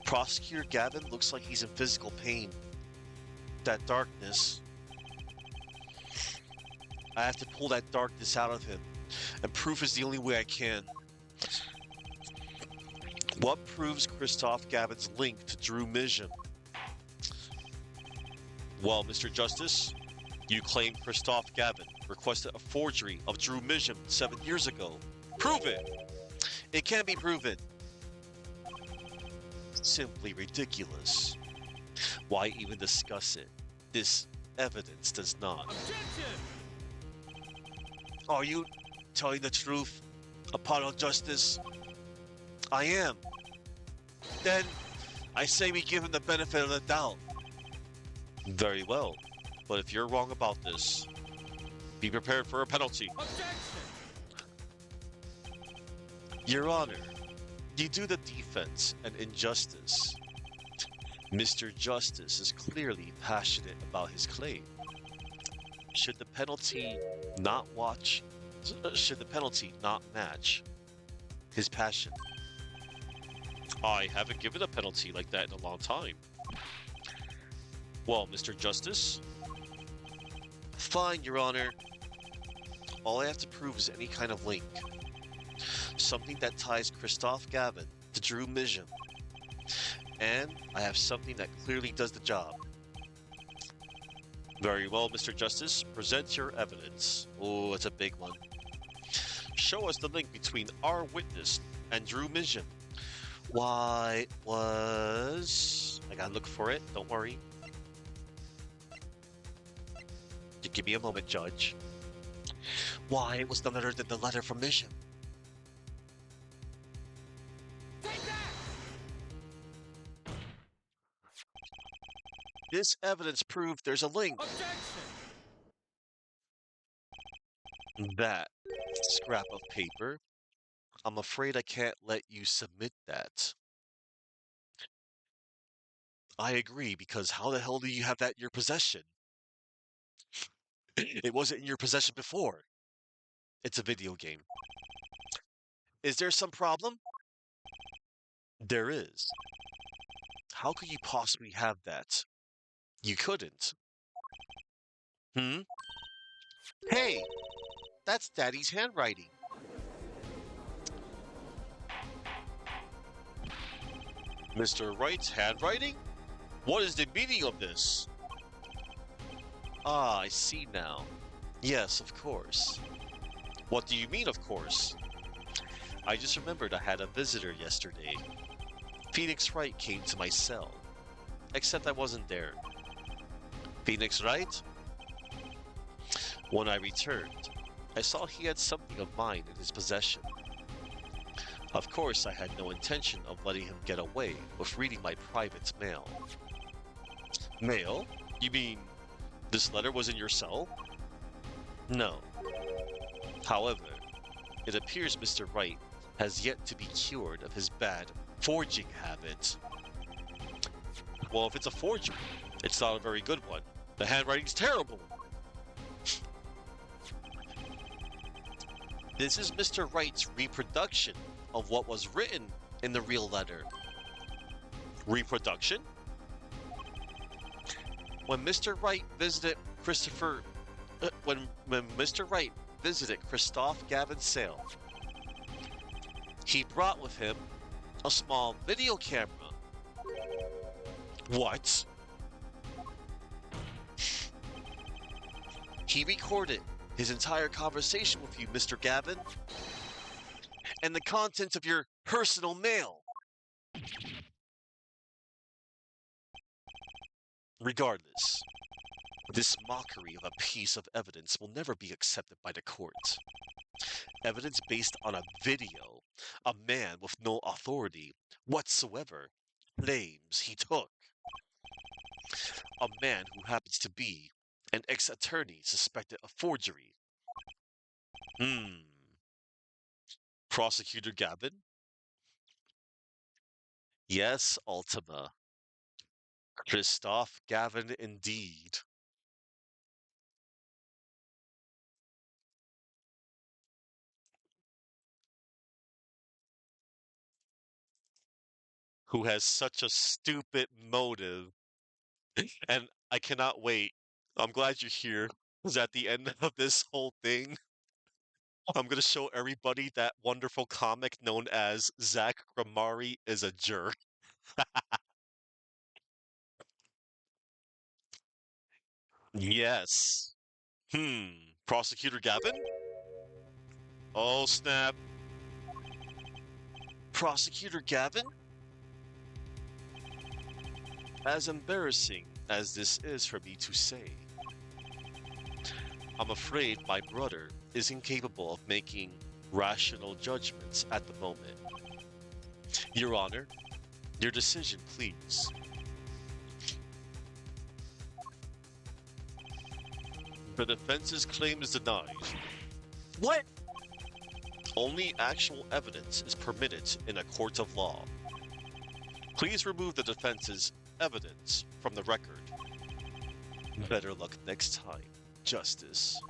[SPEAKER 1] Prosecutor Gavin looks like he's in physical pain. That darkness. I have to pull that darkness out of him, and proof is the only way I can. What proves Christoph Gavin's link to Drew Mission? Well, Mr. Justice, you claim Christoph Gavin requested a forgery of Drew Mission 7 years ago. Prove it! It can't be proven. Simply ridiculous. Why even discuss it? This evidence does not.
[SPEAKER 2] Objection!
[SPEAKER 1] Are you telling the truth upon justice? I am. Then I say we give him the benefit of the doubt. Very well. But if you're wrong about this, be prepared for a penalty.
[SPEAKER 2] Objection!
[SPEAKER 1] Your Honor, you do the defense and injustice. Mr. Justice is clearly passionate about his claim. Should the penalty not match his passion? I haven't given a penalty like that in a long time. Well, Mr. Justice? Fine, Your Honor. All I have to prove is any kind of link. Something that ties Christoph Gavin to Drew Mijam. And I have something that clearly does the job. Very well, Mr. Justice. Present your evidence. Oh, it's a big one. Show us the link between our witness and Drew Mijam. Why was... I gotta look for it. Don't worry. Just give me a moment, Judge. Why, it was none other than the letter from Mijam.
[SPEAKER 2] Take that!
[SPEAKER 1] This evidence proved there's a link.
[SPEAKER 2] Objection!
[SPEAKER 1] That scrap of paper, I'm afraid I can't let you submit that. I agree, because how the hell do you have that in your possession? It wasn't in your possession before. It's a video game. Is there some problem? There is. How could you possibly have that? You couldn't. Hey, that's Daddy's handwriting. Mr. Wright's handwriting? What is the meaning of this? Ah, I see now. Yes, of course. What do you mean, of course? I just remembered I had a visitor yesterday. Phoenix Wright came to my cell. Except I wasn't there. Phoenix Wright? When I returned, I saw he had something of mine in his possession. Of course, I had no intention of letting him get away with reading my private mail. Mail? You mean this letter was in your cell? No. However, it appears Mr. Wright has yet to be cured of his bad forging habit. Well, if it's a forgery, it's not a very good one. The handwriting's terrible. This is Mr. Wright's reproduction of what was written in the real letter. Reproduction? When Mr. Wright visited when Mr. Wright visited Christoph Gavin's cell, he brought with him a small video camera. What? He recorded his entire conversation with you, Mr. Gavin, and the contents of your personal mail. Regardless, this mockery of a piece of evidence will never be accepted by the court. Evidence based on a video a man with no authority whatsoever claims he took. A man who happens to be an ex-attorney suspected of forgery. Prosecutor Gavin? Yes, Ultima. Christoph Gavin indeed. Who has such a stupid motive. And I cannot wait. I'm glad you're here. Because at the end of this whole thing, I'm going to show everybody that wonderful comic known as Zach Gramari is a jerk. Yes. Prosecutor Gavin? Oh, snap. Prosecutor Gavin? As embarrassing as this is for me to say, I'm afraid my brother is incapable of making rational judgments at the moment. Your Honor, your decision, please. The defense's claim is denied.
[SPEAKER 3] What?
[SPEAKER 1] Only actual evidence is permitted in a court of law. Please remove the defense's evidence from the record. Better luck next time, Justice.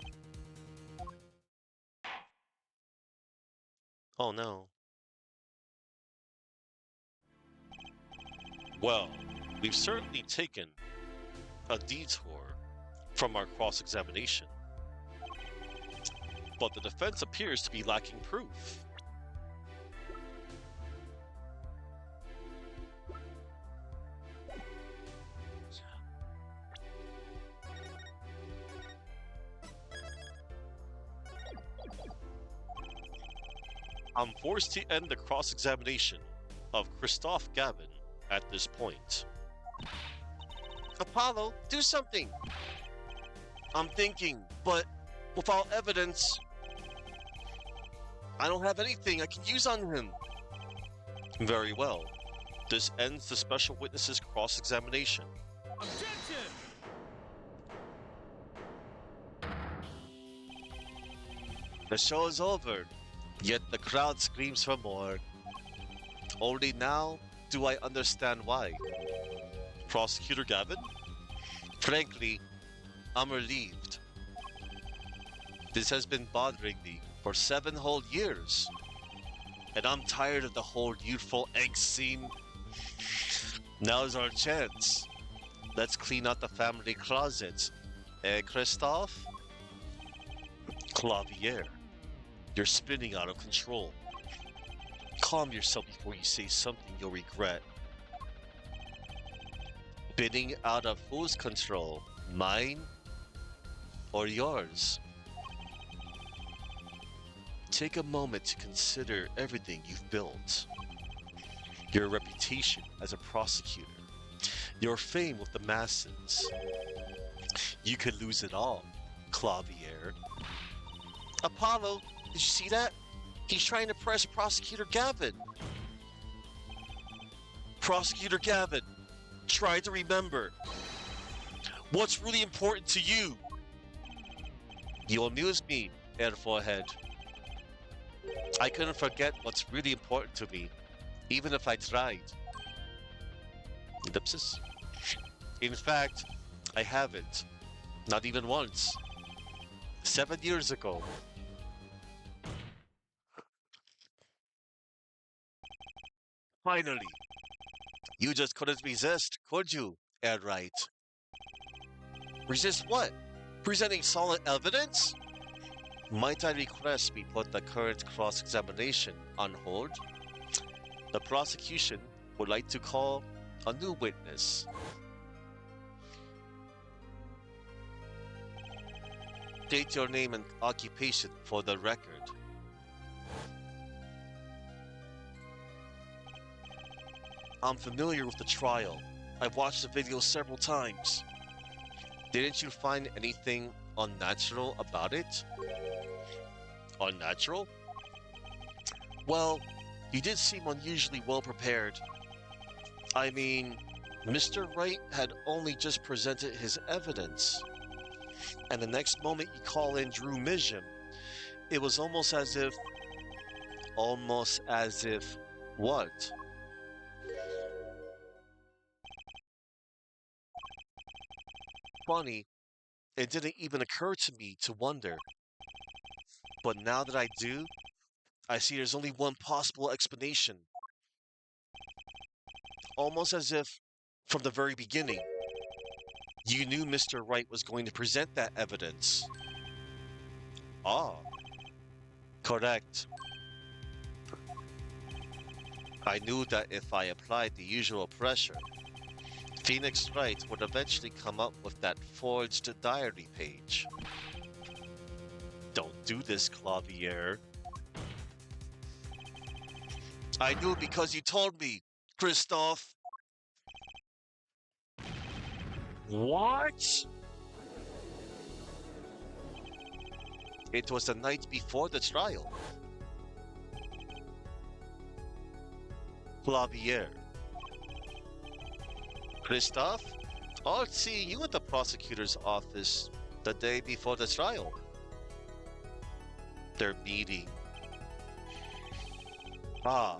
[SPEAKER 1] Oh no. Well, we've certainly taken a detour from our cross-examination, but the defense appears to be lacking proof. I'm forced to end the cross-examination of Christophe Gavin at this point.
[SPEAKER 3] Apollo, do something!
[SPEAKER 1] I'm thinking, but without evidence, I don't have anything I can use on him. Very well. This ends the special witness's cross-examination.
[SPEAKER 2] Objection!
[SPEAKER 1] The show is over, yet the crowd screams for more. Only now do I understand why. Prosecutor Gavin? Frankly, I'm relieved. This has been bothering me for 7 whole years. And I'm tired of the whole youthful egg scene. Now's our chance. Let's clean out the family closet. Eh, Christophe? Clavier, you're spinning out of control. Calm yourself before you say something you'll regret. Spinning out of whose control? Mine or yours? Take a moment to consider everything you've built. Your reputation as a prosecutor, your fame with the masses. You could lose it all, Clavier.
[SPEAKER 3] Apollo, did you see that? He's trying to press Prosecutor Gavin.
[SPEAKER 1] Prosecutor Gavin, try to remember what's really important to you. You amuse me, Air Forehead. I couldn't forget what's really important to me, even if I tried. Ellipsis. In fact, I haven't. Not even once. 7 years ago. Finally. You just couldn't resist, could you, Airwright?
[SPEAKER 3] Resist what?
[SPEAKER 1] Presenting solid evidence? Might I request we put the current cross-examination on hold? The prosecution would like to call a new witness. State your name and occupation for the record. I'm familiar with the trial. I've watched the video several times. Didn't you find anything unnatural about it? Unnatural? Well, you did seem unusually well prepared. I mean, Mr. Wright had only just presented his evidence. And the next moment you call in Drew Mijam, it was almost as if... what? Funny, it didn't even occur to me to wonder. But now that I do, I see there's only one possible explanation. Almost as if, from the very beginning, you knew Mr. Wright was going to present that evidence. Ah, correct. I knew that if I applied the usual pressure, Phoenix Wright would eventually come up with that forged diary page. Don't do this, Clavier. I knew because you told me, Christophe. What?
[SPEAKER 3] It was the night before the trial.
[SPEAKER 1] Clavier.
[SPEAKER 3] Christoph, I'll see you at the prosecutor's office the day before the trial.
[SPEAKER 1] They're meeting. Ah,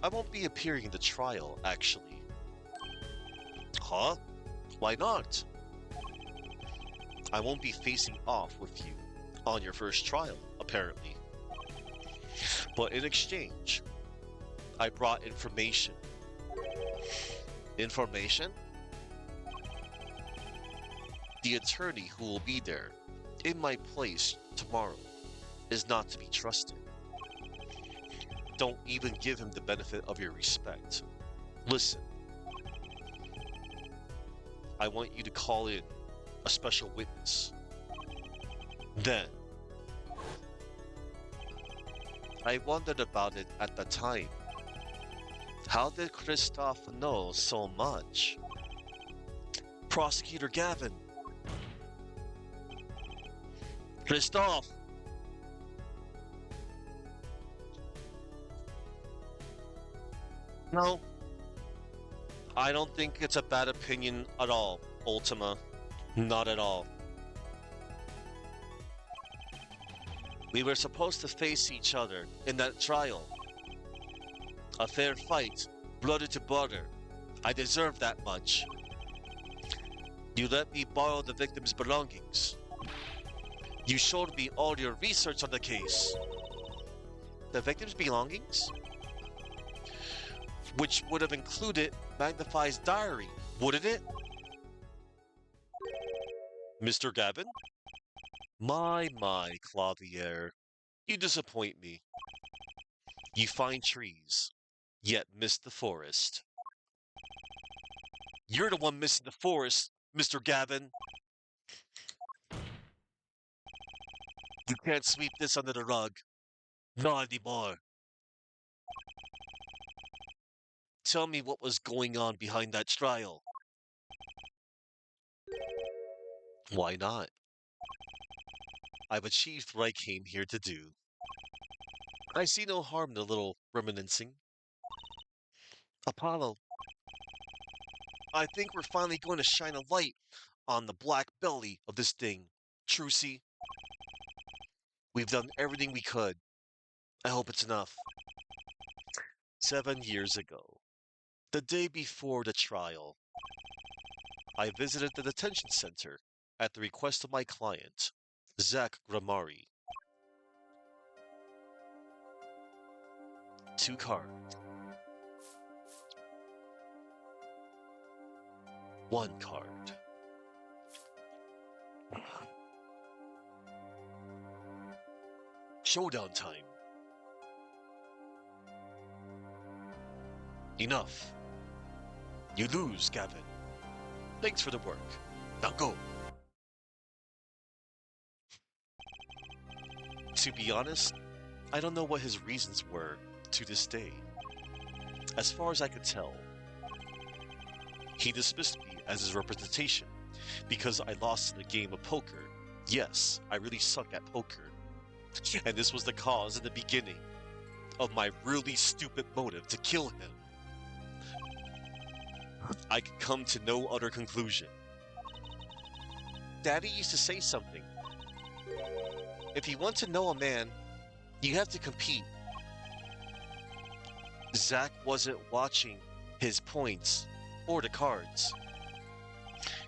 [SPEAKER 1] I won't be appearing in the trial, actually.
[SPEAKER 3] Huh? Why not?
[SPEAKER 1] I won't be facing off with you on your first trial, apparently. But in exchange, I brought information.
[SPEAKER 3] Information?
[SPEAKER 1] The attorney who will be there, in my place tomorrow, is not to be trusted. Don't even give him the benefit of your respect. Listen, I want you to call in a special witness. Then,
[SPEAKER 3] I wondered about it at the time. How did Christoph know so much?
[SPEAKER 1] Prosecutor Gavin.
[SPEAKER 3] Christoph!
[SPEAKER 1] No, I don't think it's a bad opinion at all, Ultima. Not at all.
[SPEAKER 3] We were supposed to face each other in that trial. A fair fight, brother to brother. I deserve that much. You let me borrow the victim's belongings. You showed me all your research on the case.
[SPEAKER 1] The victim's belongings? Which would have included Magnify's diary, wouldn't it? Mr. Gavin? My, Clavier. You disappoint me. You find trees, yet miss the forest. You're the one missing the forest, Mr. Gavin. You can't sweep this under the rug. Not anymore. Tell me what was going on behind that trial. Why not? I've achieved what I came here to do. I see no harm in a little reminiscing. Apollo, I think we're finally going to shine a light on the black belly of this thing. Trucy, we've done everything we could. I hope it's enough. 7 years ago, the day before the trial, I visited the detention center at the request of my client, Zach Gramari. 2 cards. 1 card. Showdown time. Enough. You lose, Gavin. Thanks for the work. Now go. To be honest, I don't know what his reasons were to this day. As far as I could tell, he dismissed me as his representation because I lost in a game of poker. Yes, I really suck at poker. And this was the cause in the beginning of my really stupid motive to kill him. I could come to no other conclusion. Daddy used to say something. If you want to know a man, you have to compete. Zach wasn't watching his points or the cards.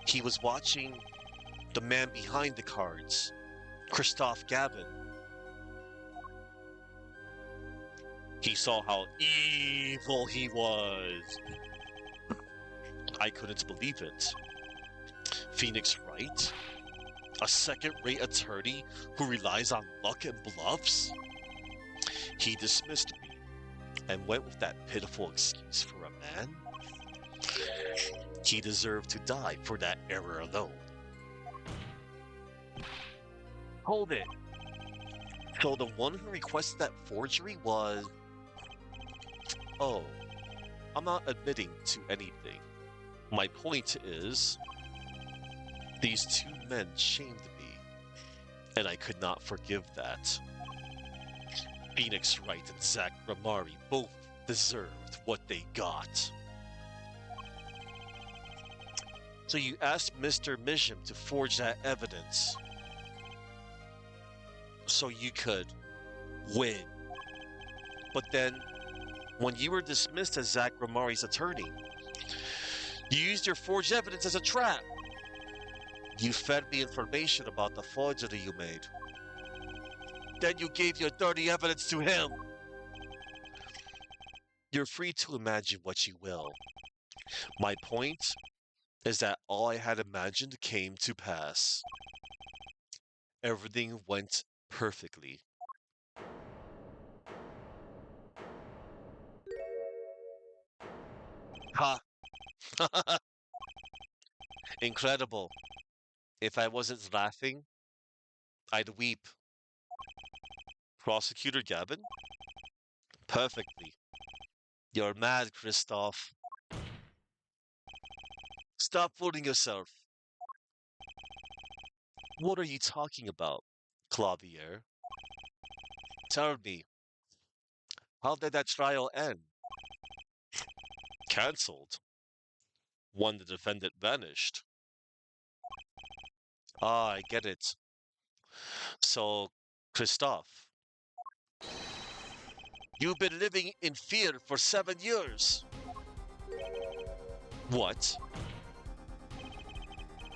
[SPEAKER 1] He was watching the man behind the cards, Christoph Gavin. He saw how evil he was. I couldn't believe it. Phoenix Wright? A second-rate attorney who relies on luck and bluffs? He dismissed me and went with that pitiful excuse for a man? He deserved to die for that error alone. Hold it. So the one who requested that forgery was... Oh, I'm not admitting to anything. My point is, These two men shamed me, and I could not forgive that. Phoenix Wright and Zach Ramari both deserved what they got. So you asked Mr. Misham to forge that evidence so you could win. But then, when you were dismissed as Zach Ramari's attorney, you used your forged evidence as a trap. You fed me information about the forgery you made. Then you gave your dirty evidence to him. You're free to imagine what you will. My point is that all I had imagined came to pass. Everything went perfectly. Ha! Incredible. If I wasn't laughing, I'd weep. Prosecutor Gavin? Perfectly. You're mad, Christoph. Stop fooling yourself. What are you talking about, Clavier? Tell me, how did that trial end? Cancelled. When the defendant vanished. Ah, I get it. So, Christoph, you've been living in fear for 7 years. What?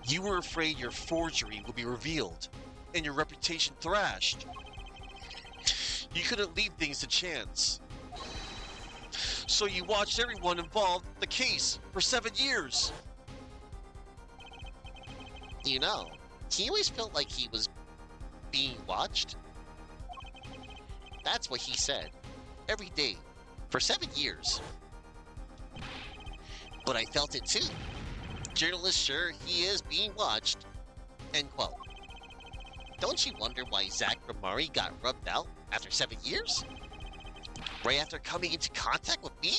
[SPEAKER 1] You were afraid your forgery would be revealed and your reputation thrashed. You couldn't leave things to chance. So you watched everyone involved in the case for 7 years.
[SPEAKER 3] You know, he always felt like he was being watched. That's what he said. Every day. For 7 years. But I felt it too. Journalists sure he is being watched. End quote. Don't you wonder why Zach Ramari got rubbed out after 7 years? Right after coming into contact with me?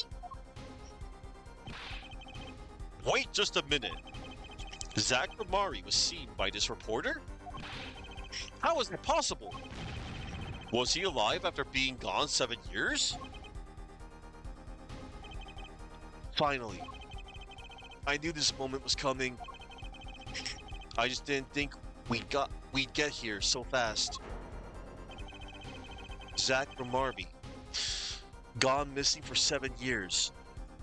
[SPEAKER 1] Wait just a minute. Zach Ramari was seen by this reporter? How is that possible? Was he alive after being gone 7 years? Finally, I knew this moment was coming. I just didn't think we'd get here so fast. Zach Ramari, gone missing for 7 years.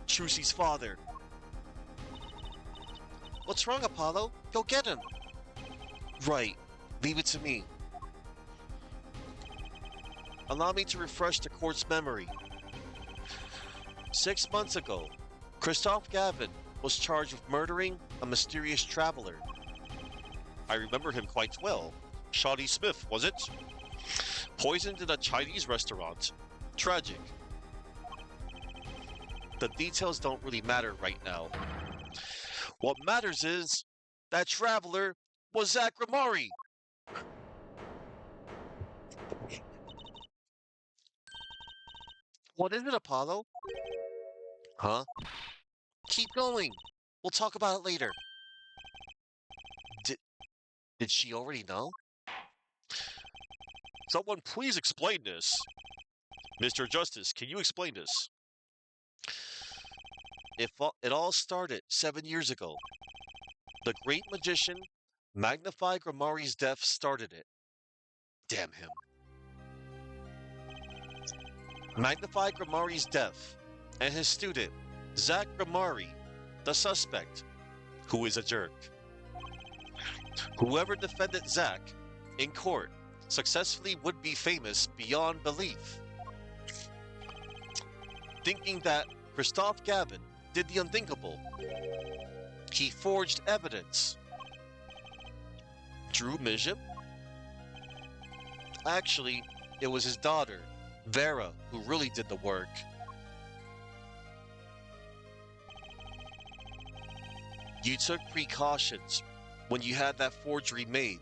[SPEAKER 1] Trucy's father.
[SPEAKER 3] What's wrong, Apollo? Go get him.
[SPEAKER 1] Right. Leave it to me. Allow me to refresh the court's memory. 6 months ago, Christoph Gavin was charged with murdering a mysterious traveler. I remember him quite well. Shoddy Smith, was it? Poisoned in a Chinese restaurant. Tragic. The details don't really matter right now. What matters is that traveler was Zach Ramari.
[SPEAKER 3] What is it, Apollo?
[SPEAKER 1] Huh?
[SPEAKER 3] Keep going. We'll talk about it later.
[SPEAKER 1] Did she already know? Someone please explain this. Mr. Justice, can you explain this? It all started 7 years ago. The great magician, Magnify Gramari's death started it. Damn him. Magnify Gramari's death and his student, Zach Gramari, the suspect, who is a jerk. Whoever defended Zach in court successfully would be famous beyond belief. Thinking that Christoph Gavin did the unthinkable. He forged evidence. Drew Misham? Actually, it was his daughter, Vera, who really did the work. You took precautions when you had that forgery made,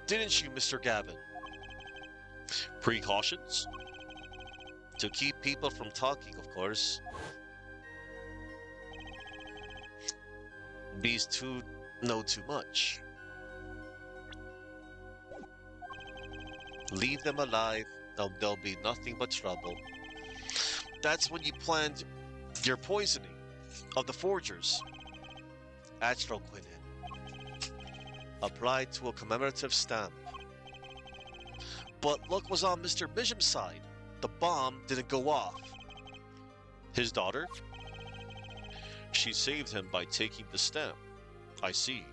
[SPEAKER 1] didn't you, Mr. Gavin? Precautions? To keep people from talking, of course. These two know too much.
[SPEAKER 3] Leave them alive, there'll be nothing but trouble. That's when you planned your poisoning of the forgers. Atroquinin. Applied to a commemorative stamp. But luck was on Mr. Bishop's side. The bomb didn't go off. His daughter? She saved him by taking the stamp. I see.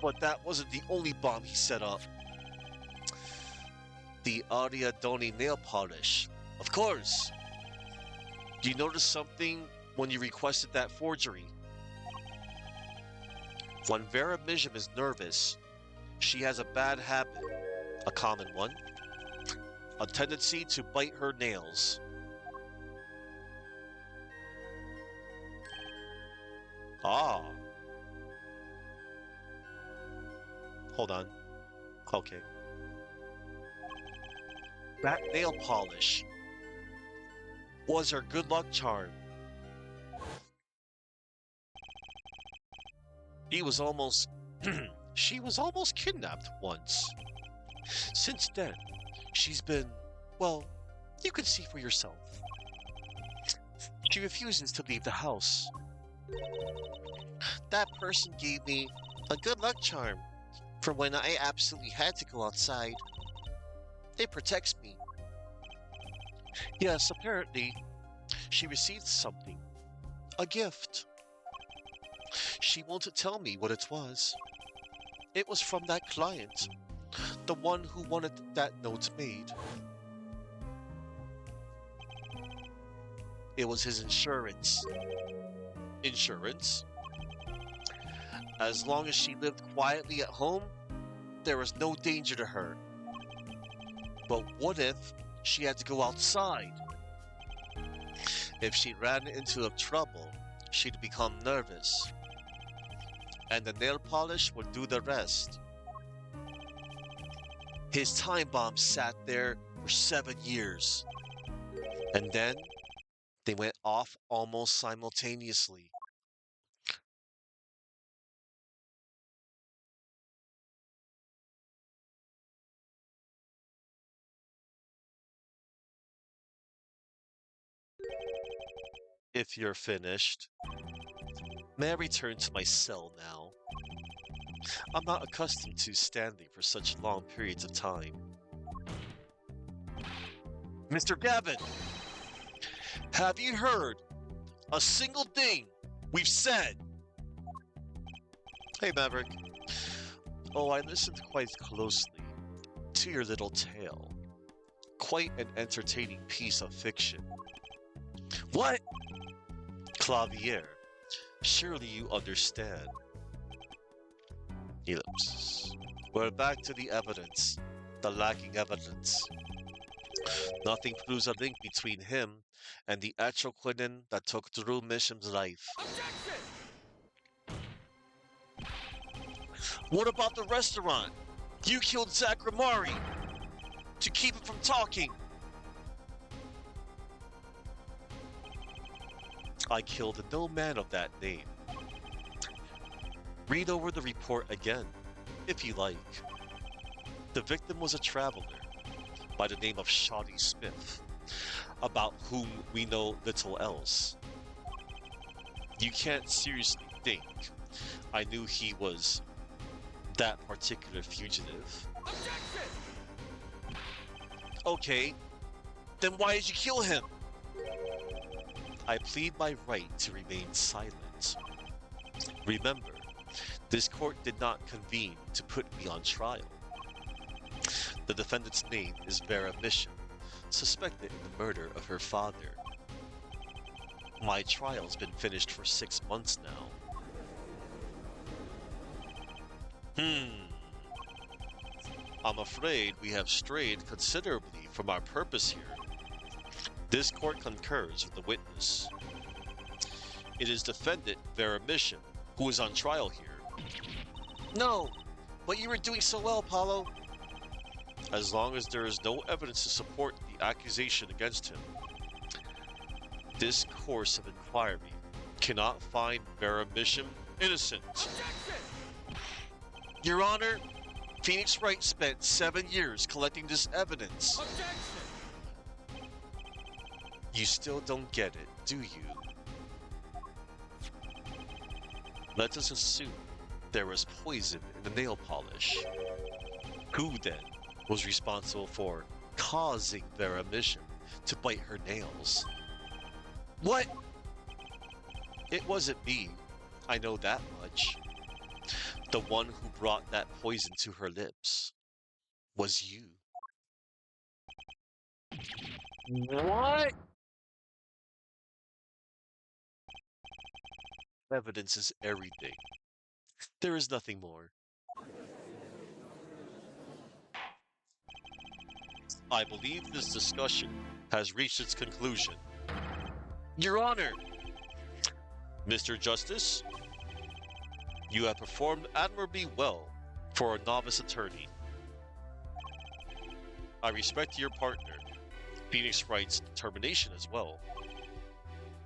[SPEAKER 3] But that wasn't the only bomb he set up. The Ariadone nail polish. Of course. You noticed something when you requested that forgery? When Vera Mijam is nervous, she has a bad habit, a common one, a tendency to bite her nails. Ah. Hold on. Okay. That nail polish was her good luck charm. She was almost kidnapped once. Since then, she's been, well, you can see for yourself. She refuses to leave the house. That person gave me a good luck charm for when I absolutely had to go outside. It protects me. Yes, apparently, she received something. A gift. She won't tell me what it was. It was from that client, the one who wanted that note made. It was his insurance. Insurance? As long as she lived quietly at home, there was no danger to her. But what if she had to go outside? If she ran into trouble, she'd become nervous. And the nail polish would do the rest. His time bomb sat there for 7 years. And then they went off almost simultaneously. If you're finished, may I return to my cell now? I'm not accustomed to standing for such long periods of time. Mr. Gavin, have you heard a single thing we've said? Hey, Maverick. Oh, I listened quite closely to your little tale. Quite an entertaining piece of fiction. What? Clavier, surely you understand. Ellipsis. We're back to the evidence. The lacking evidence. Nothing proves a link between him and the atroquinin that took Drew Misham's life.
[SPEAKER 2] Objection!
[SPEAKER 3] What about the restaurant? You killed Zachramari to keep him from talking. I killed no man of that name. Read over the report again, if you like. The victim was a traveler by the name of Shoddy Smith, about whom we know little else. You can't seriously think I knew he was that particular fugitive.
[SPEAKER 2] Objection!
[SPEAKER 3] Okay, then why did you kill him? I plead my right to remain silent. Remember, this court did not convene to put me on trial. The defendant's name is Vera Mijam, suspected in the murder of her father. My trial's been finished for 6 months now. I'm afraid we have strayed considerably from our purpose here. This court concurs with the witness. It is defendant Vera Mijam who is on trial here. No, but you were doing so well, Paulo. As long as there is no evidence to support the accusation against him, this course of inquiry cannot find Vera Mijam innocent.
[SPEAKER 2] Objection!
[SPEAKER 3] Your Honor, Phoenix Wright spent 7 years collecting this evidence.
[SPEAKER 2] Objection!
[SPEAKER 3] You still don't get it, do you? Let us assume there was poison in the nail polish. Who then was responsible for causing their emission to bite her nails? What? It wasn't me. I know that much. The one who brought that poison to her lips was you. What? Evidence is everything. There is nothing more. I believe this discussion has reached its conclusion. Your Honor! Mr. Justice, you have performed admirably well for a novice attorney. I respect your partner, Phoenix Wright's determination as well.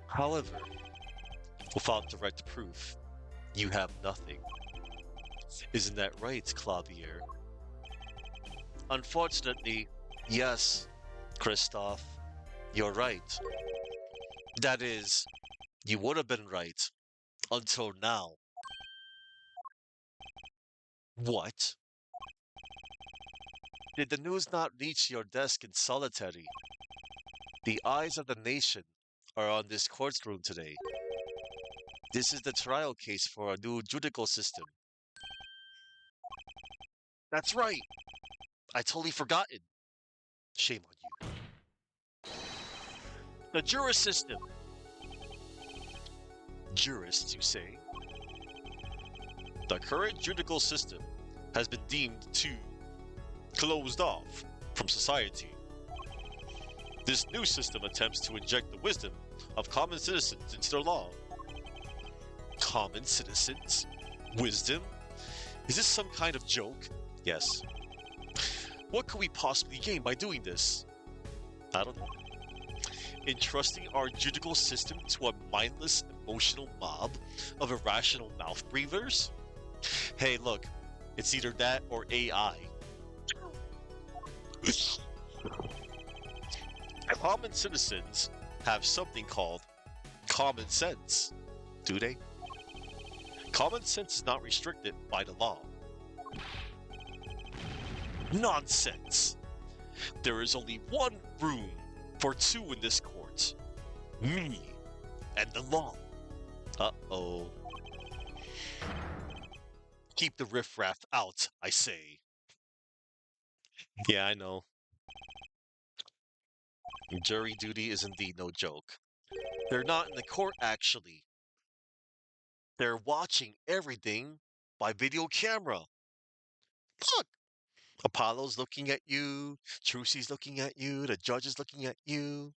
[SPEAKER 3] However, without direct proof, you have nothing. Isn't that right, Clavier? Unfortunately, yes, Christoph, you're right. That is, you would have been right until now. What? Did the news not reach your desk in solitary? The eyes of the nation are on this courtroom today. This is the trial case for a new judicial system. That's right. I totally forgotten. Shame on you. The jurist system. Jurists, you say? The current judicial system has been deemed to closed off from society. This new system attempts to inject the wisdom of common citizens into the law. Common citizens? Wisdom? Is this some kind of joke? Yes. What could we possibly gain by doing this? I don't know. Entrusting our judicial system to a mindless, emotional mob of irrational mouth breathers? Hey, look, it's either that or AI. Common citizens have something called common sense, do they? Common sense is not restricted by the law. Nonsense! There is only one room for two in this court. Me and the law. Uh-oh. Keep the riffraff out, I say. Yeah, I know. Jury duty is indeed no joke. They're not in the court, actually. They're watching everything by video camera. Look! Apollo's looking at you, Trucy's looking at you, the judge is looking at you,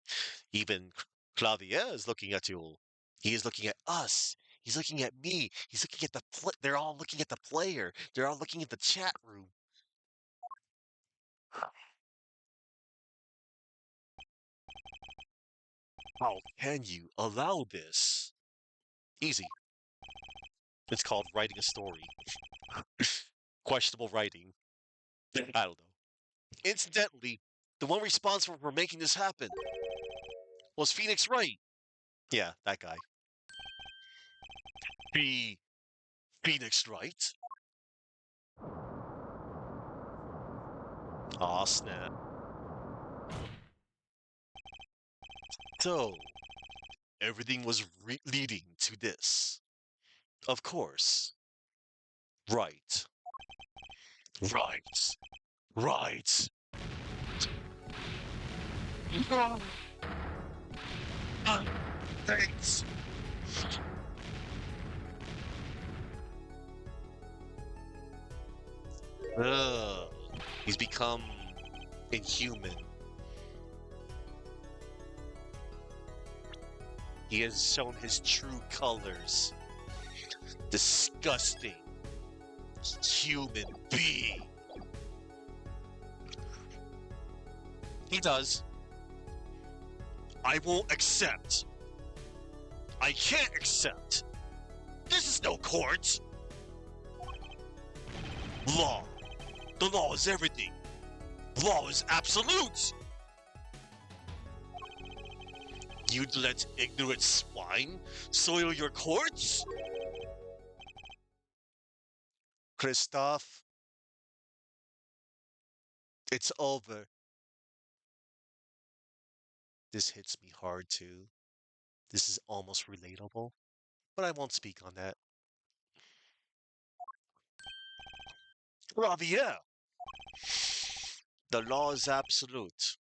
[SPEAKER 3] even Clavier is looking at you. He is looking at us. He's looking at me. He's looking at they're all looking at the player. They're all looking at the chat room. How can you allow this? Easy. It's called writing a story. Questionable writing. I don't know. Incidentally, the one responsible for making this happen was Phoenix Wright. Yeah, that guy. Phoenix Wright? Aw, snap. So, everything was leading to this. Of course. Right. Right. Right. Thanks. Ugh. He's become inhuman. He has shown his true colors. Disgusting human being. He does. I won't accept. I can't accept. This is no court. Law. The law is everything. Law is absolute. You'd let ignorant swine soil your courts? Christoph, it's over. This hits me hard too. This is almost relatable, but I won't speak on that. Raviel, the law is absolute.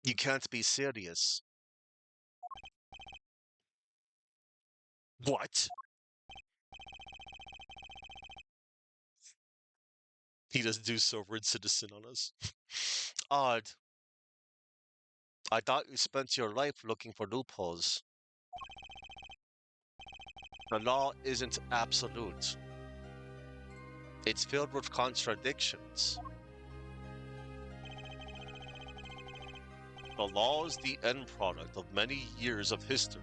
[SPEAKER 3] You can't be serious. What? He doesn't do sovereign citizen on us. Odd. I thought you spent your life looking for loopholes. The law isn't absolute. It's filled with contradictions. The law is the end product of many years of history,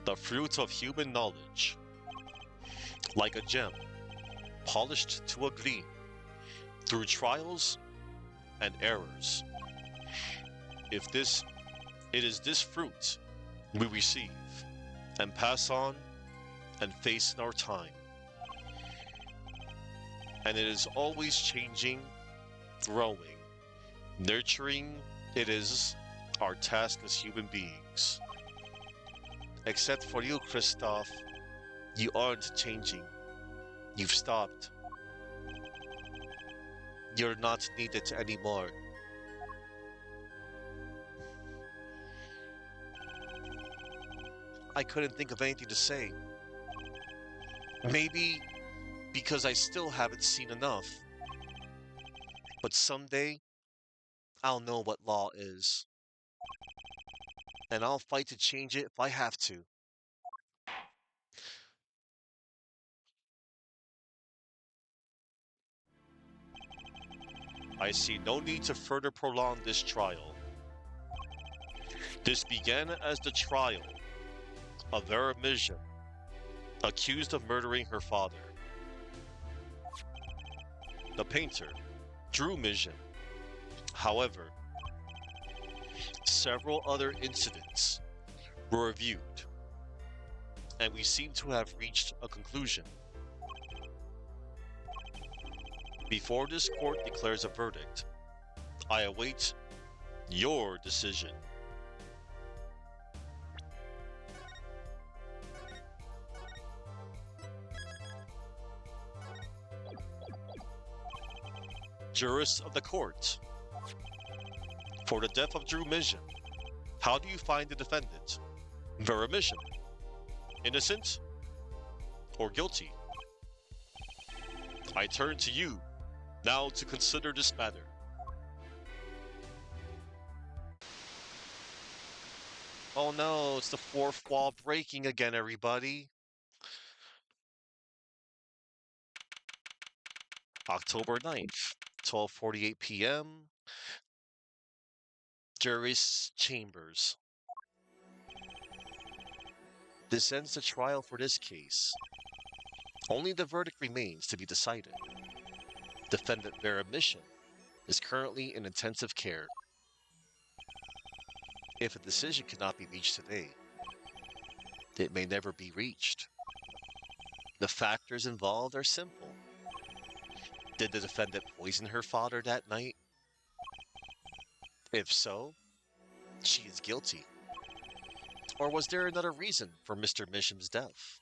[SPEAKER 3] the fruit of human knowledge. Like a gem, polished to a gleam, through trials and errors. If this, it is this fruit we receive and pass on and face in our time. And it is always changing, growing, nurturing. It is our task as human beings. Except for you, Christoph, you aren't changing. You've stopped. You're not needed anymore. I couldn't think of anything to say. Maybe because I still haven't seen enough. But someday, I'll know what law is. And I'll fight to change it if I have to. I see no need to further prolong this trial. This began as the trial of Vera Mission, accused of murdering her father. The painter, Drew Mission. However, several other incidents were reviewed, and we seem to have reached a conclusion. Before this court declares a verdict, I await your decision. Jurists of the court, for the death of Drew Mission, how do you find the defendant? Vera Mission, innocent or guilty? I turn to you now to consider this matter. Oh no, it's the fourth wall breaking again, everybody. October 9th, 12:48 p.m. Jury's chambers. This ends the trial for this case. Only the verdict remains to be decided. Defendant Vera Mission is currently in intensive care. If a decision cannot be reached today, it may never be reached. The factors involved are simple. Did the defendant poison her father that night? If so, she is guilty. Or was there another reason for Mr. Misham's death?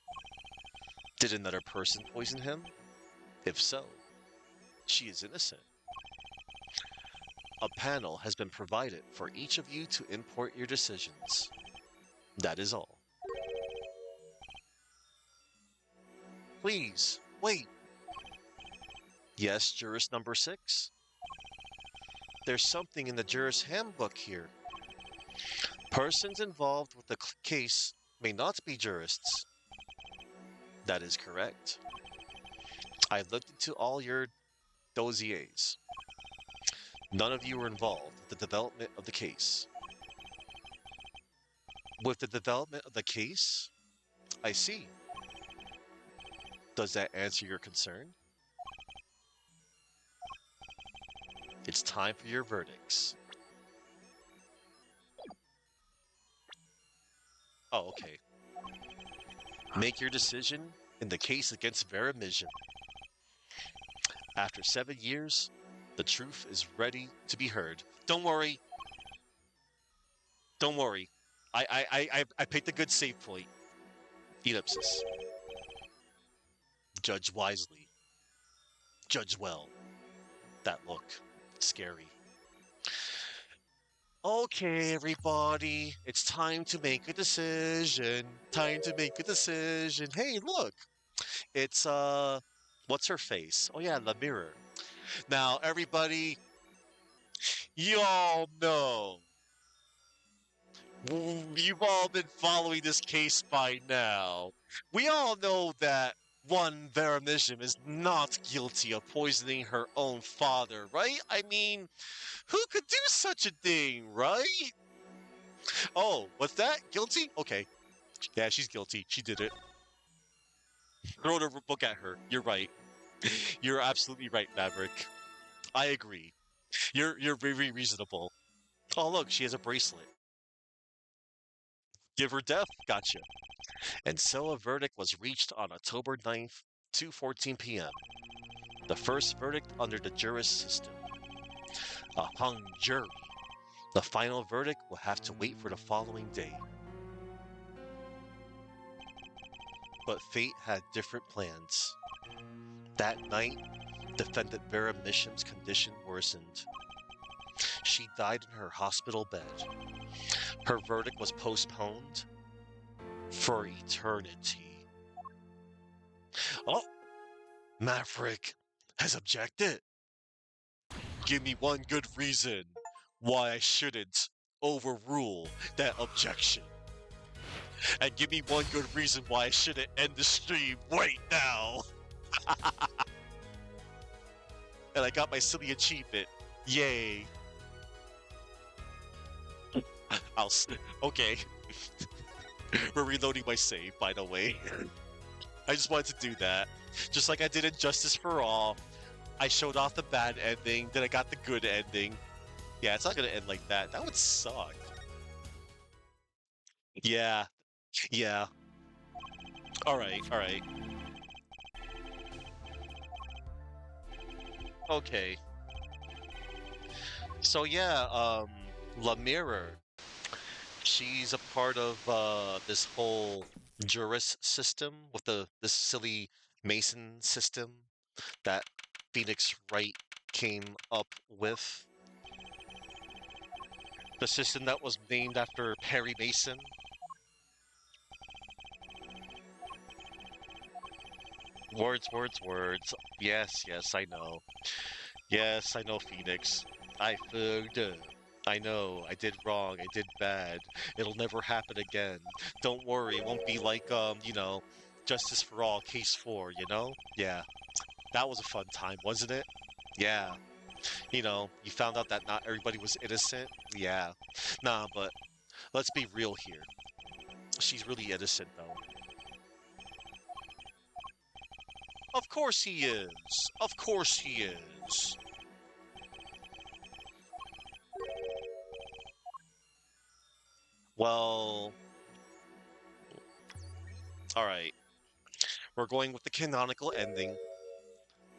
[SPEAKER 3] Did another person poison him? If so, she is innocent. A panel has been provided for each of you to import your decisions. That is all. Please, wait. Yes, jurist number 6? There's something in the jurist handbook here. Persons involved with the case may not be jurists. That is correct. I looked into all your dossiers. None of you were involved with the development of the case. With the development of the case? I see. Does that answer your concern?
[SPEAKER 1] It's time for your verdicts. Oh, okay. Make your decision in the case against Vera Mission. After 7 years, the truth is ready to be heard. Don't worry. Don't worry. I picked a good save point. Ellipsis. Judge wisely. Judge well. That look. Scary. Okay, everybody. It's time to make a decision. Time to make a decision. Hey, look. It's, what's her face? Oh, yeah, the mirror. Now, everybody, y'all know. You've all been following this case by now. We all know that one Veramishim is not guilty of poisoning her own father, right? I mean, who could do such a thing, right? Oh, what's that? Guilty? Okay. Yeah, she's guilty. She did it. Throw the book at her. You're right. You're absolutely right, Maverick. I agree. You're very reasonable. Oh, look, she has a bracelet. Give her death. Gotcha. And so a verdict was reached on October 9th, 2:14 p.m. The first verdict under the juris system. A hung jury. The final verdict will have to wait for the following day. But fate had different plans. That night, defendant Vera Misham's condition worsened. She died in her hospital bed. Her verdict was postponed for eternity. Oh, Maverick has objected. Give me one good reason why I shouldn't overrule that objection. And give me one good reason why I shouldn't end the stream right now. And I got my silly achievement. Yay. Okay. We're reloading my save, by the way. I just wanted to do that. Just like I did in Justice for All. I showed off the bad ending, then I got the good ending. Yeah, it's not gonna end like that. That would suck. Yeah. Yeah. Alright, alright. Okay. So yeah, La Mirror. She's a part of this whole juris system with this silly Mason system that Phoenix Wright came up with. The system that was named after Perry Mason. Words, words, words. Yes, yes, I know. Yes, I know, Phoenix. I fucked up. I know, I did wrong, I did bad. It'll never happen again. Don't worry, it won't be like, Justice for All, Case 4, you know? Yeah, that was a fun time, wasn't it? Yeah. You found out that not everybody was innocent? Yeah. Nah, but let's be real here. She's really innocent, though. Of course he is. Of course he is. Well, alright. We're going with the canonical ending.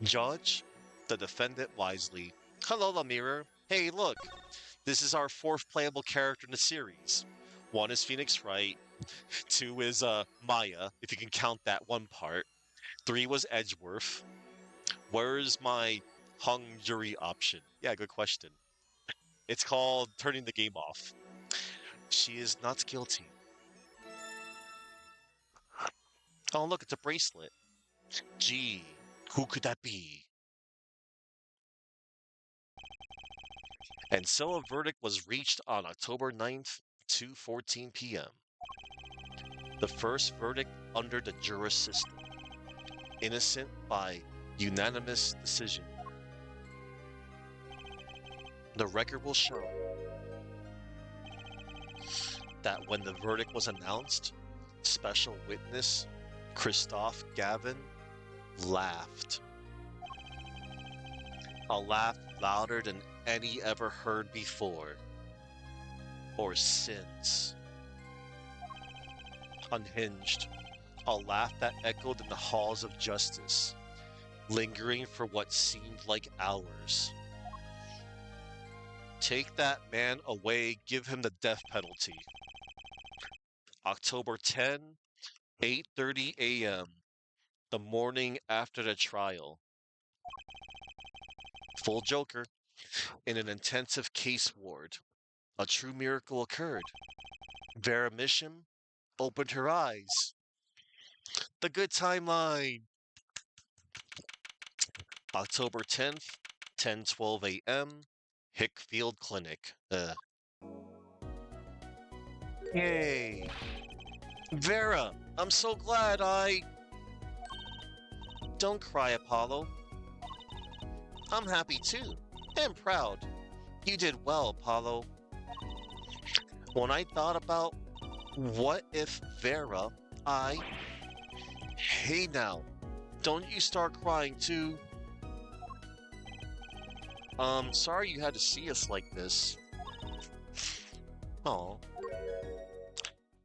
[SPEAKER 1] Judge the defendant wisely. Hello, La Mirror. Hey, look. This is our fourth playable character in the series. One is Phoenix Wright. Two is Maya, if you can count that one part. Three was Edgeworth. Where's my hung jury option? Yeah, good question. It's called turning the game off. She is not guilty. Oh, look, it's a bracelet. Gee, who could that be? And so a verdict was reached on October 9th, 2:14 p.m. The first verdict under the juris system. Innocent by unanimous decision. The record will show that when the verdict was announced, special witness Christoph Gavin laughed. A laugh louder than any ever heard before or since. Unhinged, a laugh that echoed in the halls of justice, lingering for what seemed like hours. Take that man away, give him the death penalty. October 10, 8:30 a.m., the morning after the trial. Full Joker, in an intensive case ward. A true miracle occurred. Vera Misham opened her eyes. The good timeline. October 10th, 10:12 a.m., Hickfield Clinic. Yay! Vera, I'm so glad I... Don't cry, Apollo. I'm happy too, and proud. You did well, Apollo. When I thought about what if Vera, I... Hey now, don't you start crying too. Sorry you had to see us like this. Oh.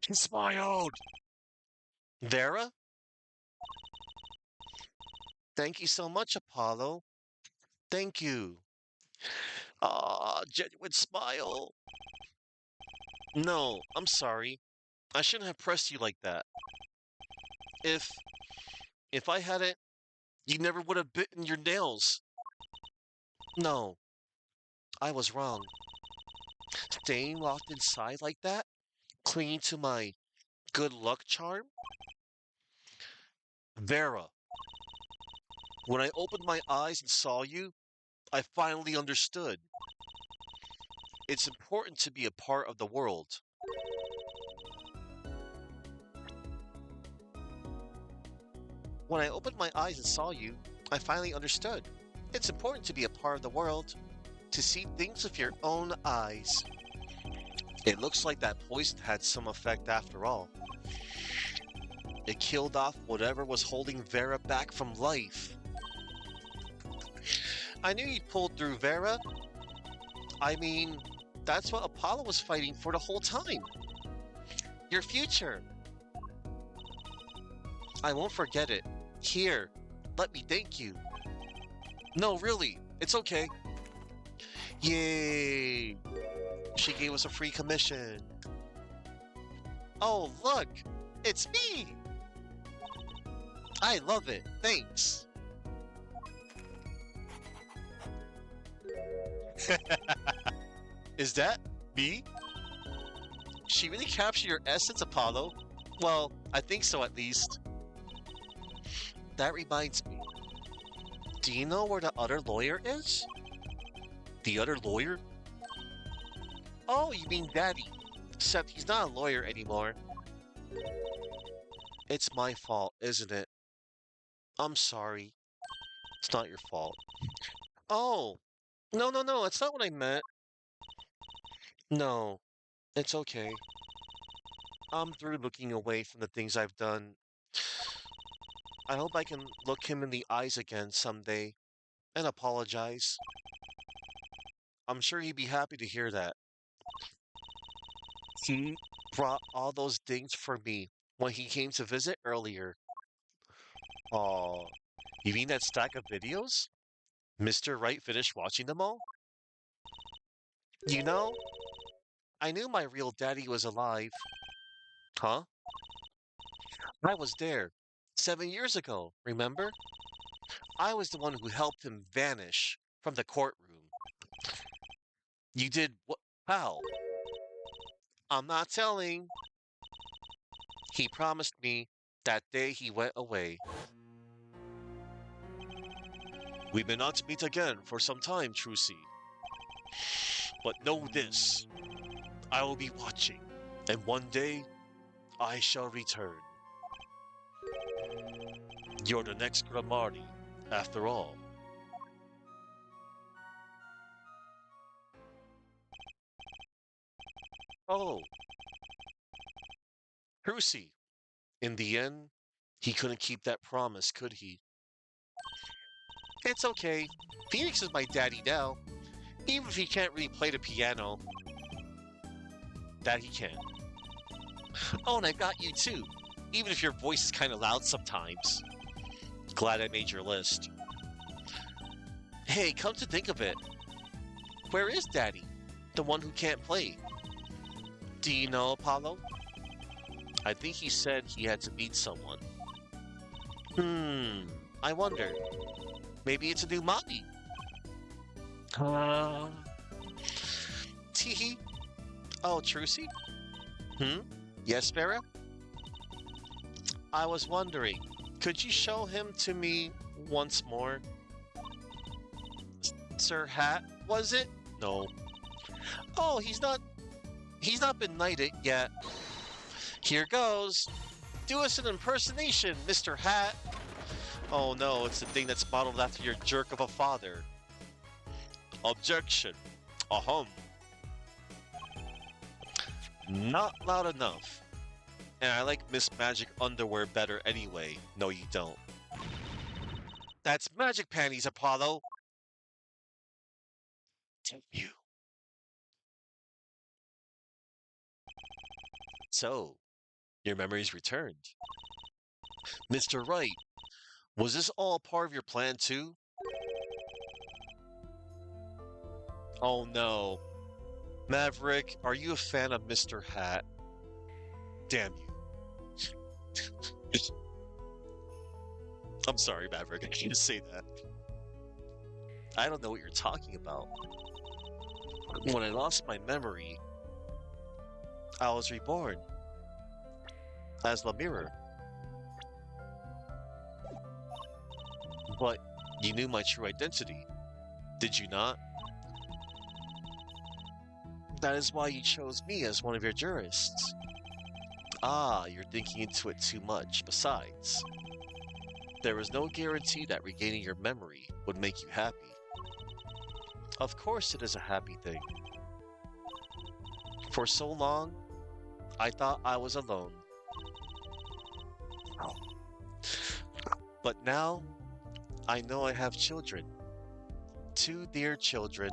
[SPEAKER 1] He smiled! Vera? Thank you so much, Apollo. Thank you. Ah, genuine smile. No, I'm sorry. I shouldn't have pressed you like that. If if I hadn't, you never would have bitten your nails. No, I was wrong. Staying locked inside like that, clinging to my good luck charm? Vera, when I opened my eyes and saw you, I finally understood. It's important to be a part of the world. When I opened my eyes and saw you, I finally understood. It's important to be a part of the world, to see things with your own eyes. It looks like that poison had some effect after all. It killed off whatever was holding Vera back from life. I knew you'd pulled through, Vera. I mean, that's what Apollo was fighting for the whole time. Your future. I won't forget it. Here, let me thank you. No, really, it's okay. Yay! She gave us a free commission. Oh, look! It's me! I love it. Thanks. Is that me? She really captured your essence, Apollo. Well, I think so at least. That reminds me. Do you know where the other lawyer is? The other lawyer? Oh, you mean Daddy. Except he's not a lawyer anymore. It's my fault, isn't it? I'm sorry. It's not your fault. Oh, no, that's not what I meant. No, it's okay. I'm through looking away from the things I've done. I hope I can look him in the eyes again someday and apologize. I'm sure he'd be happy to hear that. He brought all those things for me when he came to visit earlier. Oh, you mean that stack of videos? Mr. Wright finished watching them all? You know, I knew my real daddy was alive. Huh? I was there 7 years ago, remember? I was the one who helped him vanish from the courtroom. You did what? How? I'm not telling. He promised me that day he went away. We may not meet again for some time, Trucy. But know this, I will be watching, and one day I shall return. You're the next Grimardi, after all. Oh, Trucy. In the end, he couldn't keep that promise, could he? It's okay. Phoenix is my daddy now. Even if he can't really play the piano, that he can. Oh, and I got you too. Even if your voice is kind of loud sometimes. Glad I made your list. Hey, come to think of it, where is Daddy? The one who can't play. Do you know, Apollo? I think he said he had to meet someone. I wonder. Maybe it's a new mommy. Uh, Teehee. Oh, Trucy? Yes, Vera? I was wondering, could you show him to me once more? Sir Hat, was it? No. Oh, he's not been knighted yet. Here goes. Do us an impersonation, Mr. Hat. Oh no, it's the thing that's modeled after your jerk of a father. Objection. Ahem. Not loud enough. And I like Miss Magic underwear better anyway. No, you don't. That's magic panties, Apollo. Damn you. So, your memories returned. Mr. Wright, was this all part of your plan too? Oh no. Maverick, are you a fan of Mr. Hat? Damn you. I'm sorry, Maverick, I can't say that. I don't know what you're talking about. When I lost my memory, I was reborn as the mirror. But you knew my true identity, did you not? That is why you chose me as one of your jurists. Ah, you're thinking into it too much. Besides, there is no guarantee that regaining your memory would make you happy. Of course it is a happy thing. For so long, I thought I was alone. But now, I know I have children. Two dear children.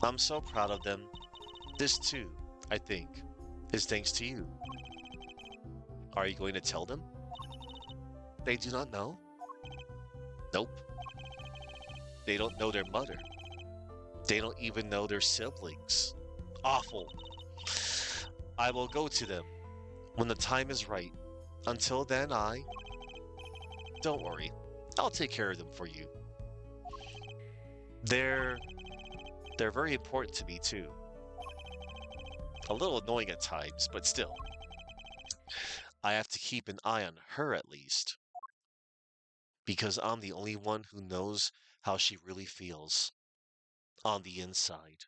[SPEAKER 1] I'm so proud of them. This too, I think, is thanks to you. Are you going to tell them? They do not know? Nope. They don't know their mother. They don't even know their siblings. Awful. I will go to them when the time is right. Until then, Don't worry. I'll take care of them for you. They're very important to me too. A little annoying at times, but still. I have to keep an eye on her at least. Because I'm the only one who knows how she really feels. On the inside.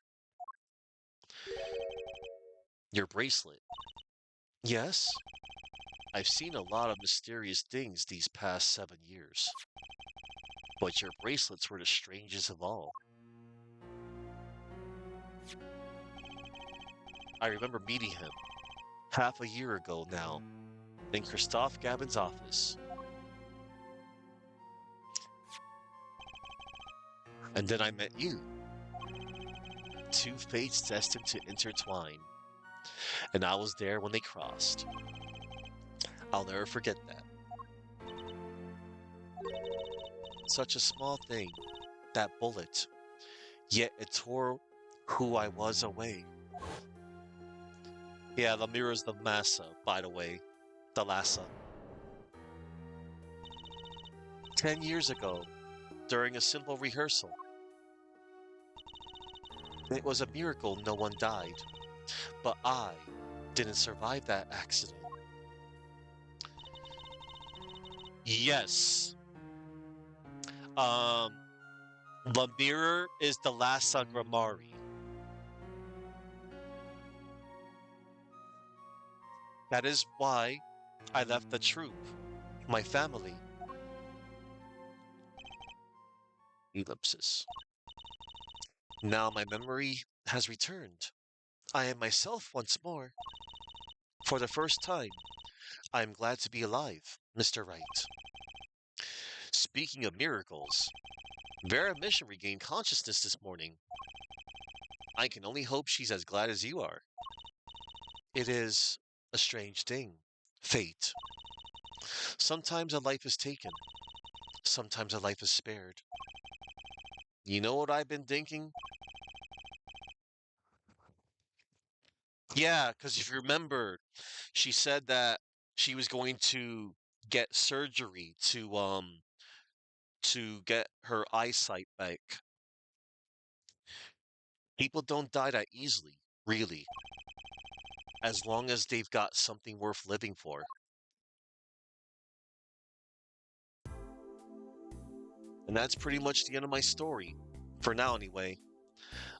[SPEAKER 1] Your bracelet. Yes? I've seen a lot of mysterious things these past 7 years. But your bracelets were the strangest of all. I remember meeting him half a year ago now in Christophe Gabin's office. And then I met you. Two fates destined to intertwine. And I was there when they crossed. I'll never forget that. Such a small thing, that bullet, yet it tore who I was away. Yeah, the mirror's the massa, by the way. The Lhasa. 10 years ago, during a simple rehearsal. It was a miracle no one died, but I didn't survive that accident. Yes. Um, the mirror is the Lhasa Gramari. That is why I left the troupe, my family. Ellipsis. Now my memory has returned. I am myself once more. For the first time, I am glad to be alive, Mr. Wright. Speaking of miracles,
[SPEAKER 3] Vera Mission regained consciousness this morning. I can only hope she's as glad as you are. It is a strange thing. Fate. Sometimes a life is taken. Sometimes a life is spared. You know what I've been thinking? Yeah, because if you remember, she said that she was going to get surgery to get her eyesight back. People don't die that easily, really, as long as they've got something worth living for. And that's pretty much the end of my story. For now, anyway.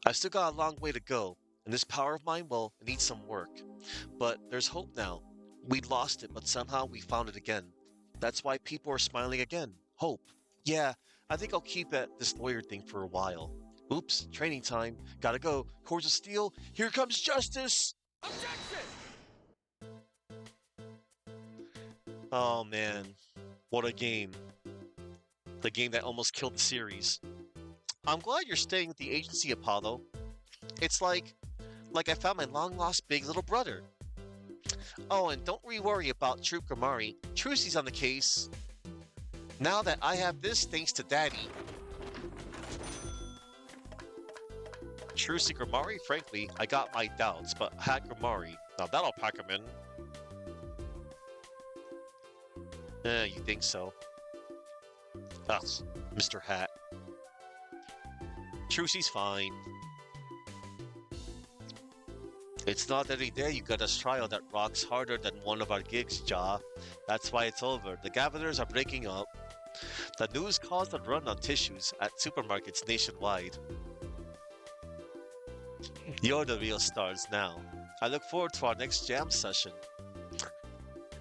[SPEAKER 3] I've still got a long way to go, and this power of mine, well, it needs some work. But there's hope now. We'd lost it, but somehow we found it again. That's why people are smiling again. Hope. Yeah, I think I'll keep at this lawyer thing for a while. Oops, training time. Gotta go. Cords of steel. Here comes justice!
[SPEAKER 2] Objection!
[SPEAKER 3] Oh man, what a game. The game that almost killed the series. I'm glad you're staying with the agency, Apollo. It's like I found my long-lost big little brother. Oh, and don't worry about Troop Gramari. Trucy's on the case. Now that I have this thanks to Daddy. Trucy Gramari? Frankly, I got my doubts, but Hat Gramari. Now that'll pack him in. You think so? Ugh, Mr. Hat. Trucy's fine. It's not every day you get a trial that rocks harder than one of our gigs, Ja. That's why it's over. The Governors are breaking up. The news caused a run on tissues at supermarkets nationwide. You're the real stars now. I look forward to our next jam session.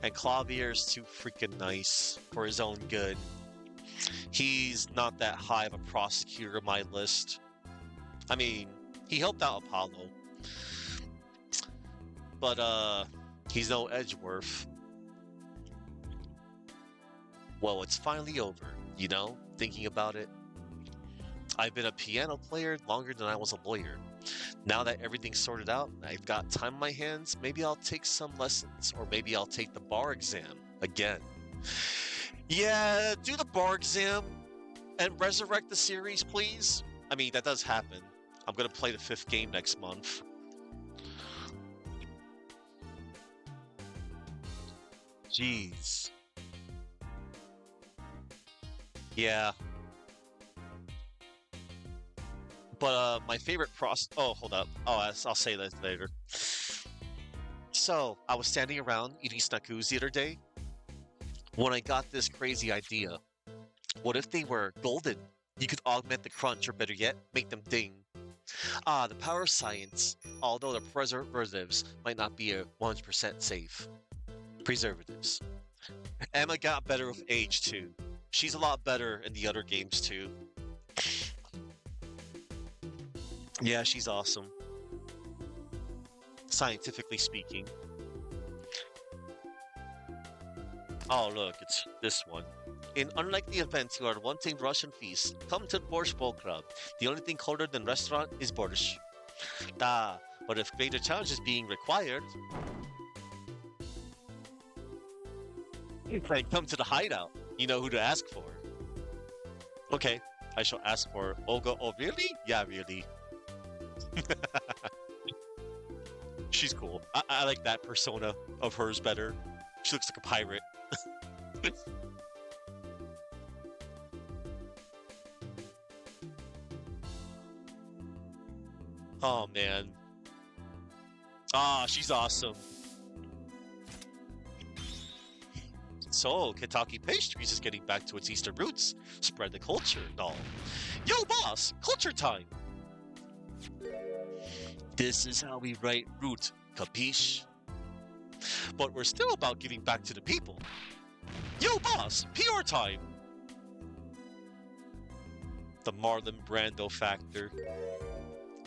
[SPEAKER 3] And Clavier's too freaking nice for his own good. He's not that high of a prosecutor on my list. I mean, he helped out Apollo. But, he's no Edgeworth. Well, it's finally over, you know, thinking about it. I've been a piano player longer than I was a lawyer. Now that everything's sorted out, I've got time on my hands, maybe I'll take some lessons, or maybe I'll take the bar exam again. Yeah, do the bar exam and resurrect the series, please. I mean, that does happen. I'm gonna play the 5th game next month. Jeez. Yeah. But my favorite oh, hold up. Oh, I'll say that later. So, I was standing around eating snackoos the other day when I got this crazy idea. What if they were golden? You could augment the crunch, or better yet, make them ding. Ah, the power of science. Although the preservatives might not be 100% safe. Preservatives. Emma got better with age too. She's a lot better in the other games too. Yeah, she's awesome. Scientifically speaking. Oh look, it's this one. In unlikely events you are wanting Russian feast, come to the Borscht Bowl Club. The only thing colder than restaurant is borscht. Ah, but if greater challenge is being required, then come to the hideout. You know who to ask for. Okay, I shall ask for Olga. Oh, really? Yeah, really. She's cool. I like that persona of hers better. She looks like a pirate. Oh, man. Ah, she's awesome. So, Kentucky Pastries is getting back to its Easter roots. Spread the culture and all. Yo, boss! Culture time! This is how we write root, capiche? But we're still about giving back to the people. Yo, boss! PR time! The Marlon Brando factor.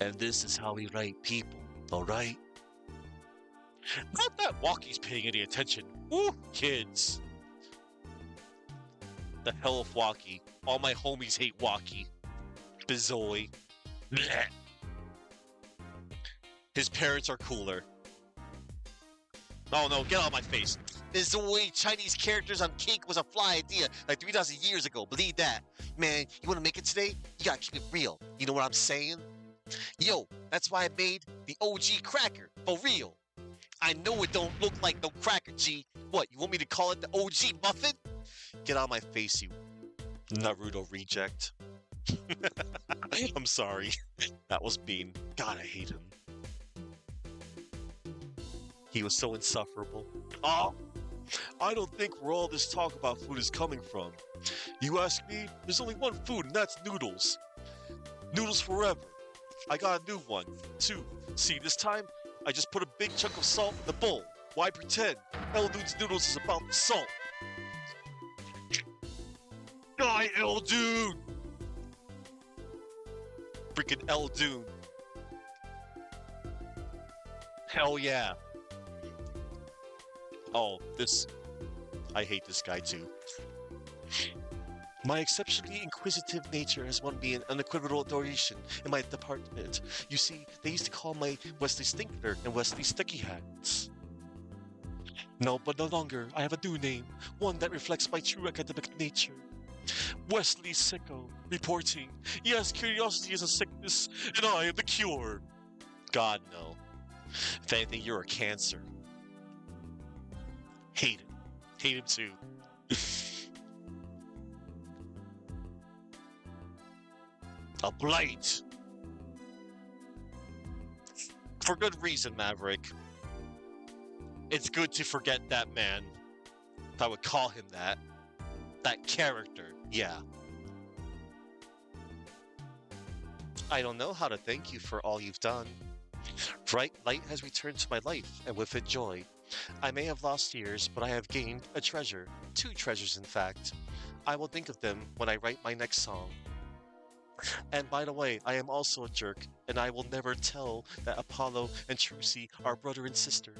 [SPEAKER 3] And this is how we write people, alright? Not that Walkie's paying any attention. Ooh, kids. The hell of Walkie. All my homies hate Walkie.
[SPEAKER 1] Bizoy. Blech. His parents are cooler. Oh no, get out of my face. Bizoy Chinese characters on Cake was a fly idea like 3,000 years ago. Believe that. Man, you want to make it today? You gotta keep it real. You know what I'm saying? Yo, that's why I made the OG cracker. For real. I know it don't look like no cracker, G. What, you want me to call it the OG muffin? Get out of my face, you Naruto reject. I'm sorry. That was mean. God, I hate him. He was so insufferable. Oh, I don't think where all this talk about food is coming from. You ask me, there's only one food, and that's noodles. Noodles forever. I got a new one, too. See, this time, I just put a big chunk of salt in the bowl. Why pretend? El Dude's noodles is about the salt. Die, El Dude! Freaking El Dude. Hell yeah. Oh, this... I hate this guy too. My exceptionally inquisitive nature has won me an unequivocal adoration in my department. You see, they used to call me Wesley Stinkler and Wesley Sticky Hats. No, but no longer. I have a new name, one that reflects my true academic nature. Wesley Sicko, reporting. Yes, curiosity is a sickness, and I am the cure. God, no. If anything, you're a cancer. Hate him. Hate him too. A blight. For good reason, Maverick. It's good to forget that man. If I would call him that. That character, yeah. I don't know how to thank you for all you've done. Bright light has returned to my life, and with it joy. I may have lost years, but I have gained a treasure. 2 treasures, in fact. I will think of them when I write my next song. And by the way, I am also a jerk, and I will never tell that Apollo and Trucy are brother and sister.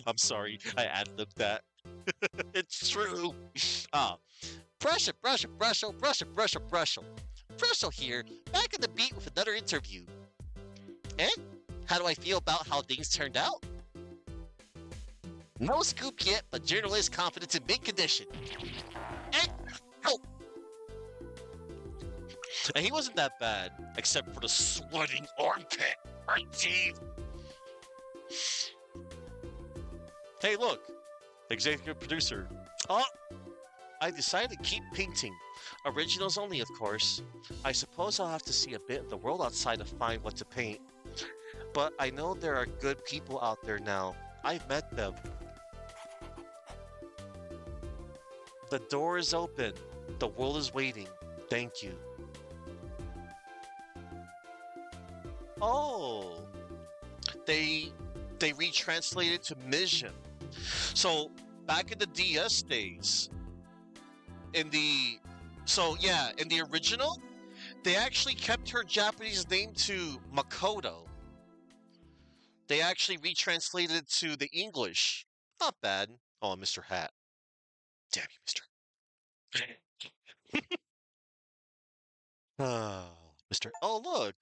[SPEAKER 1] I'm sorry, I ad-libbed that. It's true. Brusha, brusha, brusha, brusha, brusha, brusha. Brusha here, back in the beat with another interview. Eh? How do I feel about how things turned out? No scoop yet, but journalist confidence in mint condition. Eh? Oh! And he wasn't that bad, except for the sweating armpit. Right, teeth. Hey, look. Executive producer. Oh! I decided to keep painting. Originals only, of course. I suppose I'll have to see a bit of the world outside to find what to paint. But I know there are good people out there now. I've met them. The door is open. The world is waiting. Thank you. Oh. They retranslated to Mission. So back in the DS days, in the original, they actually kept her Japanese name to Makoto. They actually retranslated it to the English. Not bad. Oh, Mr. Hat. Damn you, Mr. Mr. Oh, look.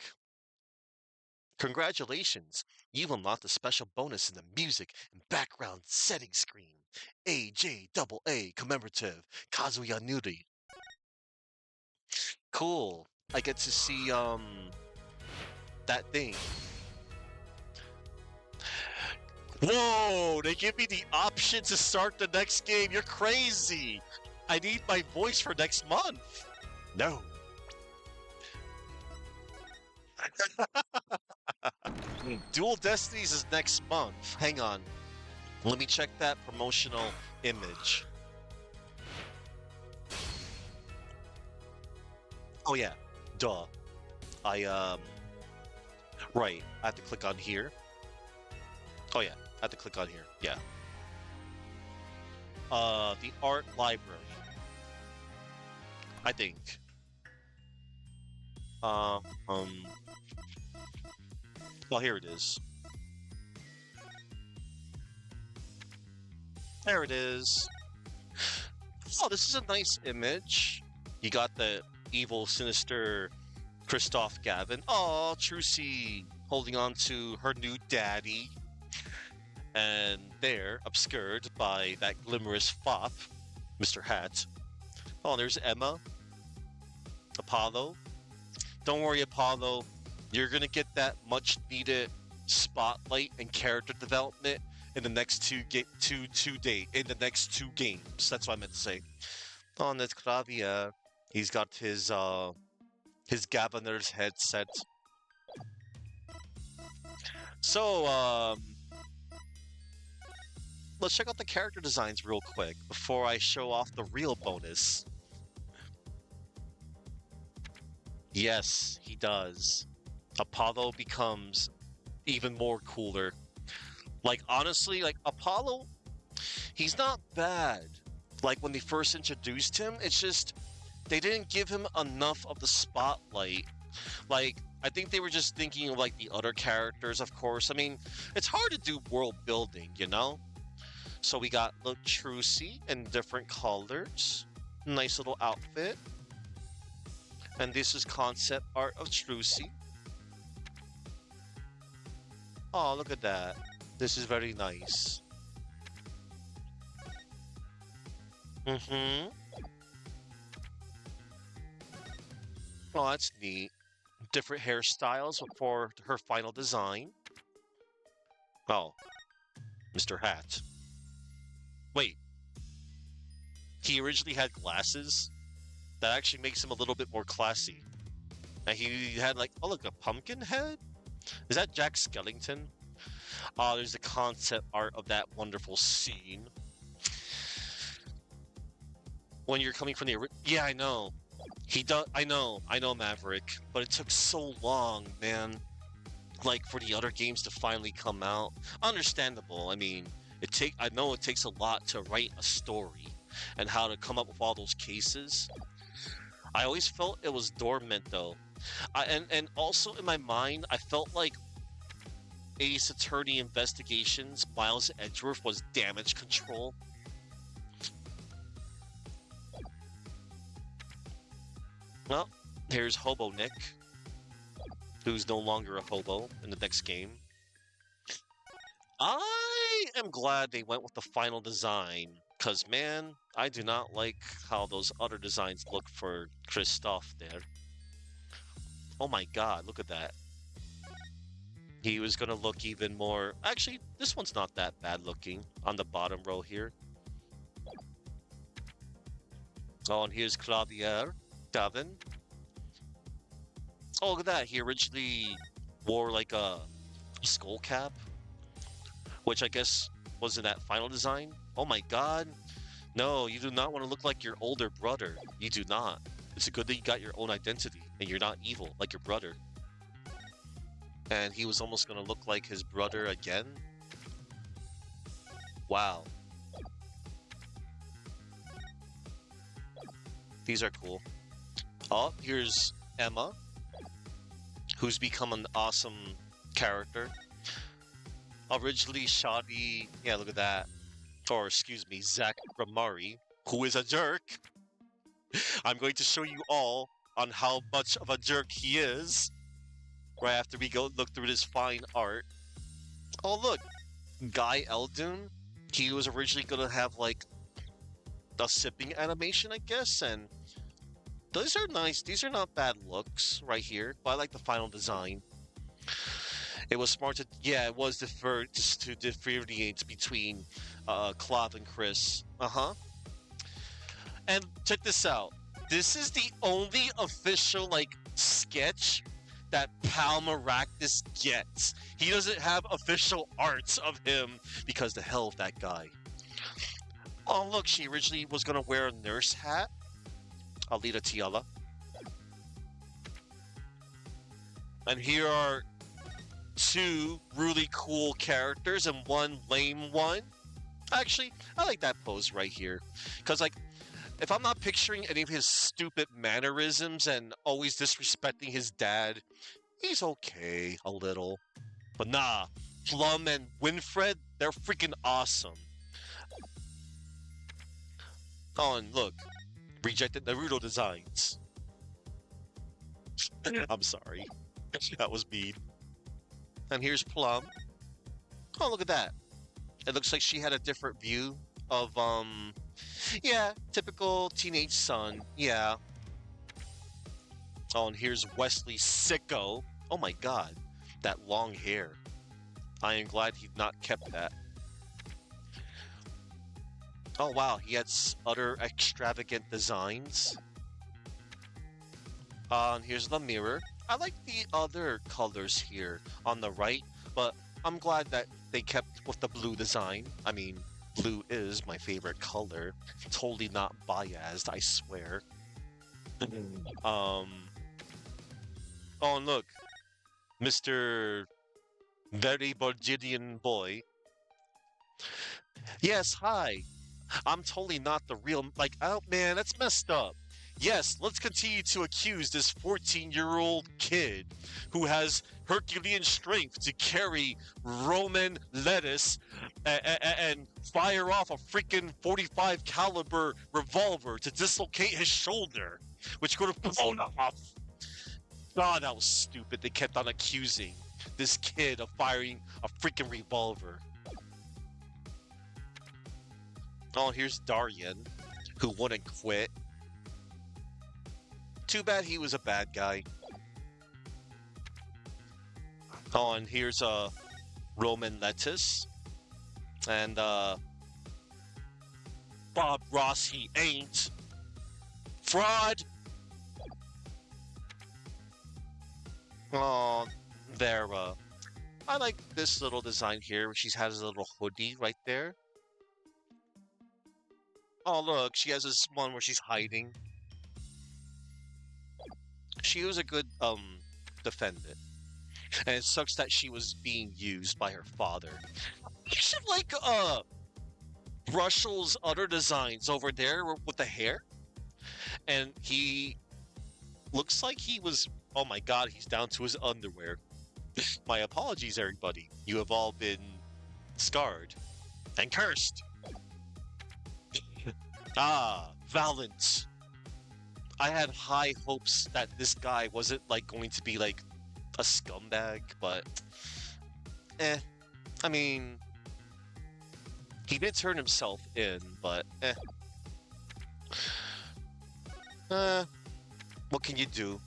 [SPEAKER 1] Congratulations. You've unlocked a special bonus in the music and background setting screen. AJAA commemorative Kazuya Nuri. Cool. I get to see that thing. Whoa, they give me the option to start the next game. You're crazy. I need my voice for next month. No. Dual Destinies is next month. Hang on. Let me check that promotional image. Oh yeah, duh. Right, I have to click on here. Oh yeah, I have to click on here, yeah. The art library. I think. Well, here it is. There it is. Oh, this is a nice image. You got the evil, sinister Christoph Gavin. Oh, Trucy holding on to her new daddy. And they're obscured by that glimmerous fop, Mr. Hat. Oh, there's Emma, Apollo. Don't worry, Apollo. You're gonna get that much needed spotlight and character development in the next in the next two games. That's what I meant to say. Oh, that's Clavier. He's got his governor's headset. So, let's check out the character designs real quick before I show off the real bonus. Yes, he does. Apollo becomes even more cooler. Like, honestly, like, Apollo, he's not bad. Like, when they first introduced him, it's just, they didn't give him enough of the spotlight. Like, I think they were just thinking of, like, the other characters, of course. I mean, it's hard to do world building, you know? So we got Trucy in different colors. Nice little outfit. And this is concept art of Trucy. Oh, look at that. This is very nice. Mm-hmm. Oh, that's neat. Different hairstyles before her final design. Oh, Mr. Hat. Wait. He originally had glasses? That actually makes him a little bit more classy. And he had like, oh look, a pumpkin head? Is that Jack Skellington? Oh, there's the concept art of that wonderful scene. When you're coming from the... Yeah, I know. He does... I know, Maverick. But it took so long, man. Like, for the other games to finally come out. Understandable. I mean, I know it takes a lot to write a story. And how to come up with all those cases. I always felt it was dormant, though. And also, in my mind, I felt like Ace Attorney Investigations, Miles Edgeworth was damage control. Well, here's Hobo Nick, who's no longer a hobo in the next game. I am glad they went with the final design, because, man, I do not like how those other designs look for Christoph there. Oh my god, look at that. He was going to look even more... Actually, this one's not that bad looking on the bottom row here. Oh, and here's Clavier, Gavin. Oh, look at that. He originally wore like a skull cap, which I guess was in that final design. Oh my god. No, you do not want to look like your older brother. You do not. It's good that you got your own identity and you're not evil like your brother. And he was almost going to look like his brother again. Wow. These are cool. Oh, here's Emma, who's become an awesome character. Originally shoddy... Yeah, look at that. Or, excuse me, Zach Ramari, who is a jerk. I'm going to show you all on how much of a jerk he is. Right after we go look through this fine art. Oh, look. Guy Eldon. He was originally going to have, like, a sipping animation, I guess, and those are nice. These are not bad looks right here, but I like the final design. It was smart to... Yeah, it was just to differentiate between Clav and Chris. Uh-huh. And check this out. This is the only official, like, sketch that Palmaractus gets. He doesn't have official arts of him because the hell of that guy. Oh, look, she originally was going to wear a nurse hat. Alita Tiala. And here are two really cool characters and one lame one. Actually, I like that pose right here. Because, like, if I'm not picturing any of his stupid mannerisms and always disrespecting his dad, he's okay, a little. But nah, Plum and Winfred, they're freaking awesome. Oh, and look, rejected Naruto designs. I'm sorry. That was mean. And here's Plum. Oh, look at that. It looks like she had a different view of yeah, typical teenage son. Yeah. Oh, and here's Wesley Sicko. Oh my god. That long hair. I am glad he not kept that. Oh wow, he had utter extravagant designs. And here's the mirror. I like the other colors here on the right, but I'm glad that they kept with the blue design. I mean, blue is my favorite color. Totally not biased, I swear. um. Oh, and look, Mr. Very Borgidian boy. Yes, hi. I'm totally not the real. Like, oh man, that's messed up. Yes, let's continue to accuse this 14-year-old kid who has Herculean strength to carry Roman lettuce and fire off a freaking 45 caliber revolver to dislocate his shoulder, which could have blown off. God, that was stupid. They kept on accusing this kid of firing a freaking revolver. Oh, here's Darien, who wouldn't quit. Too bad he was a bad guy. Oh, and here's Roman lettuce. And Bob Ross, he ain't. Fraud! Oh, there, I like this little design here. She has a little hoodie right there. Oh, look, she has this one where she's hiding. She was a good, defendant. And it sucks that she was being used by her father. You should like, Russell's other designs over there with the hair. And he looks like he was, oh my god, he's down to his underwear. My apologies, everybody. You have all been scarred and cursed. Ah, Valence. I had high hopes that this guy wasn't like going to be like a scumbag, but I mean, he did turn himself in, but what can you do?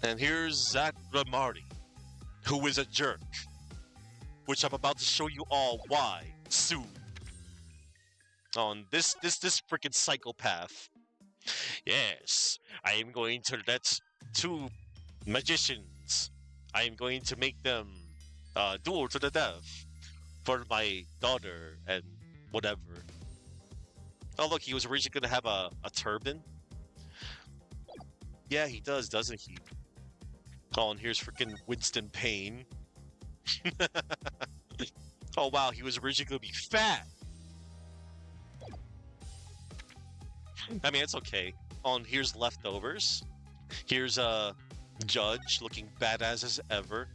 [SPEAKER 1] And here's Zach Ramarty, who is a jerk, which I'm about to show you all why soon. On this freaking psychopath. Yes, I am going to let two magicians. I am going to make them duel to the death for my daughter and whatever. Oh look, he was originally going to have a turban. Yeah, he does, doesn't he? Oh, and here's freaking Winston Payne. Oh wow, he was originally going to be fat. I mean, it's okay. Oh, and here's Leftovers. Here's Judge looking badass as ever.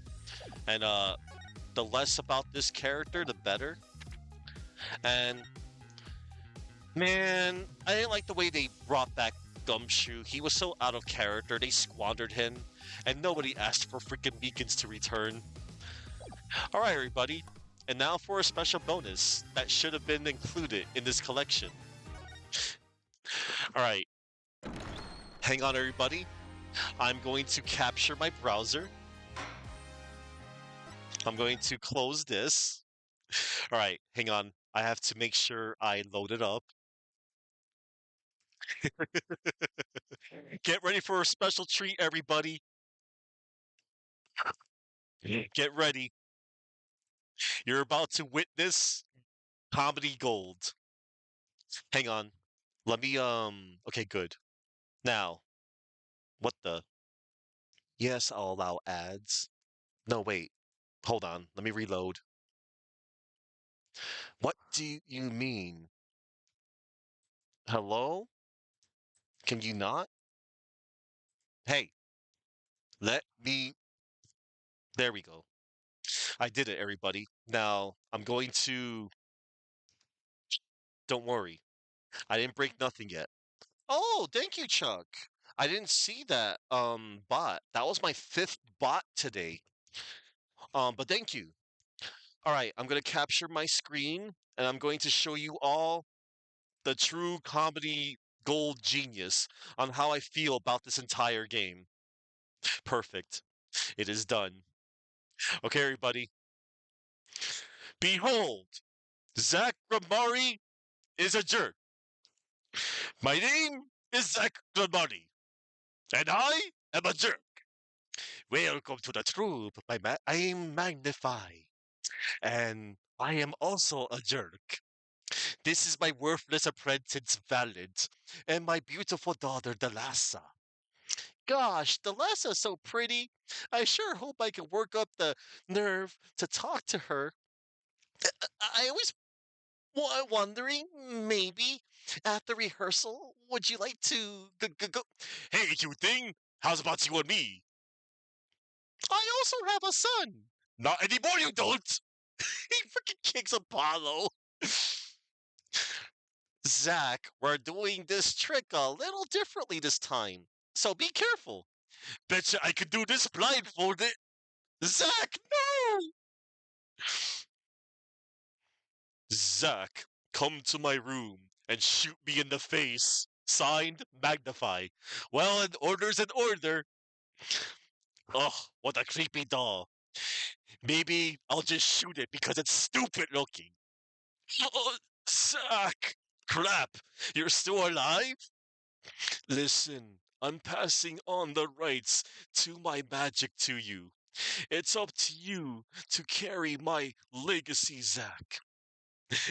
[SPEAKER 1] And the less about this character, the better. And man, I didn't like the way they brought back Gumshoe. He was so out of character. They squandered him, and nobody asked for freaking Meekins to return. All right, everybody. And now for a special bonus that should have been included in this collection. All right. Hang on, everybody. I'm going to capture my browser. I'm going to close this. All right, hang on. I have to make sure I load it up. Get ready for a special treat, everybody. Get ready. You're about to witness comedy gold. Hang on. Let me, okay, good. Now, what the? Yes, I'll allow ads. No, wait. Hold on. Let me reload. What do you mean? Hello? Can you not? Hey, let me. There we go. I did it, everybody. Now, I'm going to. Don't worry. I didn't break nothing yet. Oh, thank you, Chuck. I didn't see that bot. That was my fifth bot today. But thank you. All right, I'm gonna capture my screen and I'm going to show you all the true comedy gold genius on how I feel about this entire game. Perfect. It is done. Okay, everybody. Behold, Zach Ramari is a jerk. My name is Zach Ramari, and I am a jerk. Welcome to the troop. I'm Magnify, and I am also a jerk. This is my worthless apprentice, Valid, and my beautiful daughter, Delassa. Gosh, Delassa's so pretty. I sure hope I can work up the nerve to talk to her. I was wondering, maybe after rehearsal, would you like to go? Hey, cute thing, how's about you and me? I also have a son. Not anymore, you don't. He freaking kicks Apollo. Zach, we're doing this trick a little differently this time, so be careful. Betcha I could do this blindfolded. Zach, no! Zach, come to my room and shoot me in the face. Signed, Magnify. Well, an order's an order. Ugh, what a creepy doll. Maybe I'll just shoot it because it's stupid looking. Oh, Zach! Crap, you're still alive? Listen, I'm passing on the rights to my magic to you. It's up to you to carry my legacy, Zach.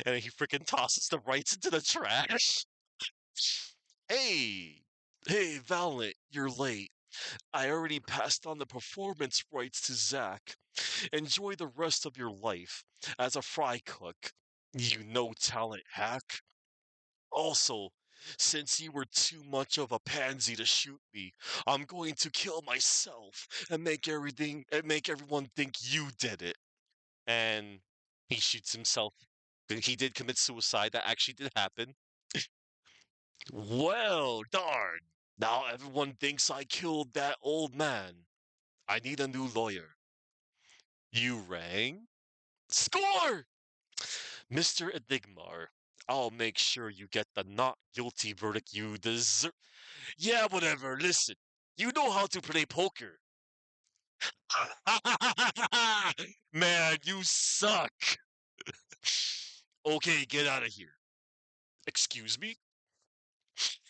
[SPEAKER 1] And he freaking tosses the rights into the trash. Hey, hey, Valiant, you're late. I already passed on the performance rights to Zach. Enjoy the rest of your life as a fry cook. You no talent hack. Also, since you were too much of a pansy to shoot me, I'm going to kill myself and make everyone think you did it. And he shoots himself. He did commit suicide. That actually did happen. Well, darn. Now everyone thinks I killed that old man. I need a new lawyer. You rang? Score! Mr. Enigmar, I'll make sure you get the not guilty verdict you deserve. Yeah, whatever. Listen, you know how to play poker. Man, you suck. Okay, get out of here. Excuse me?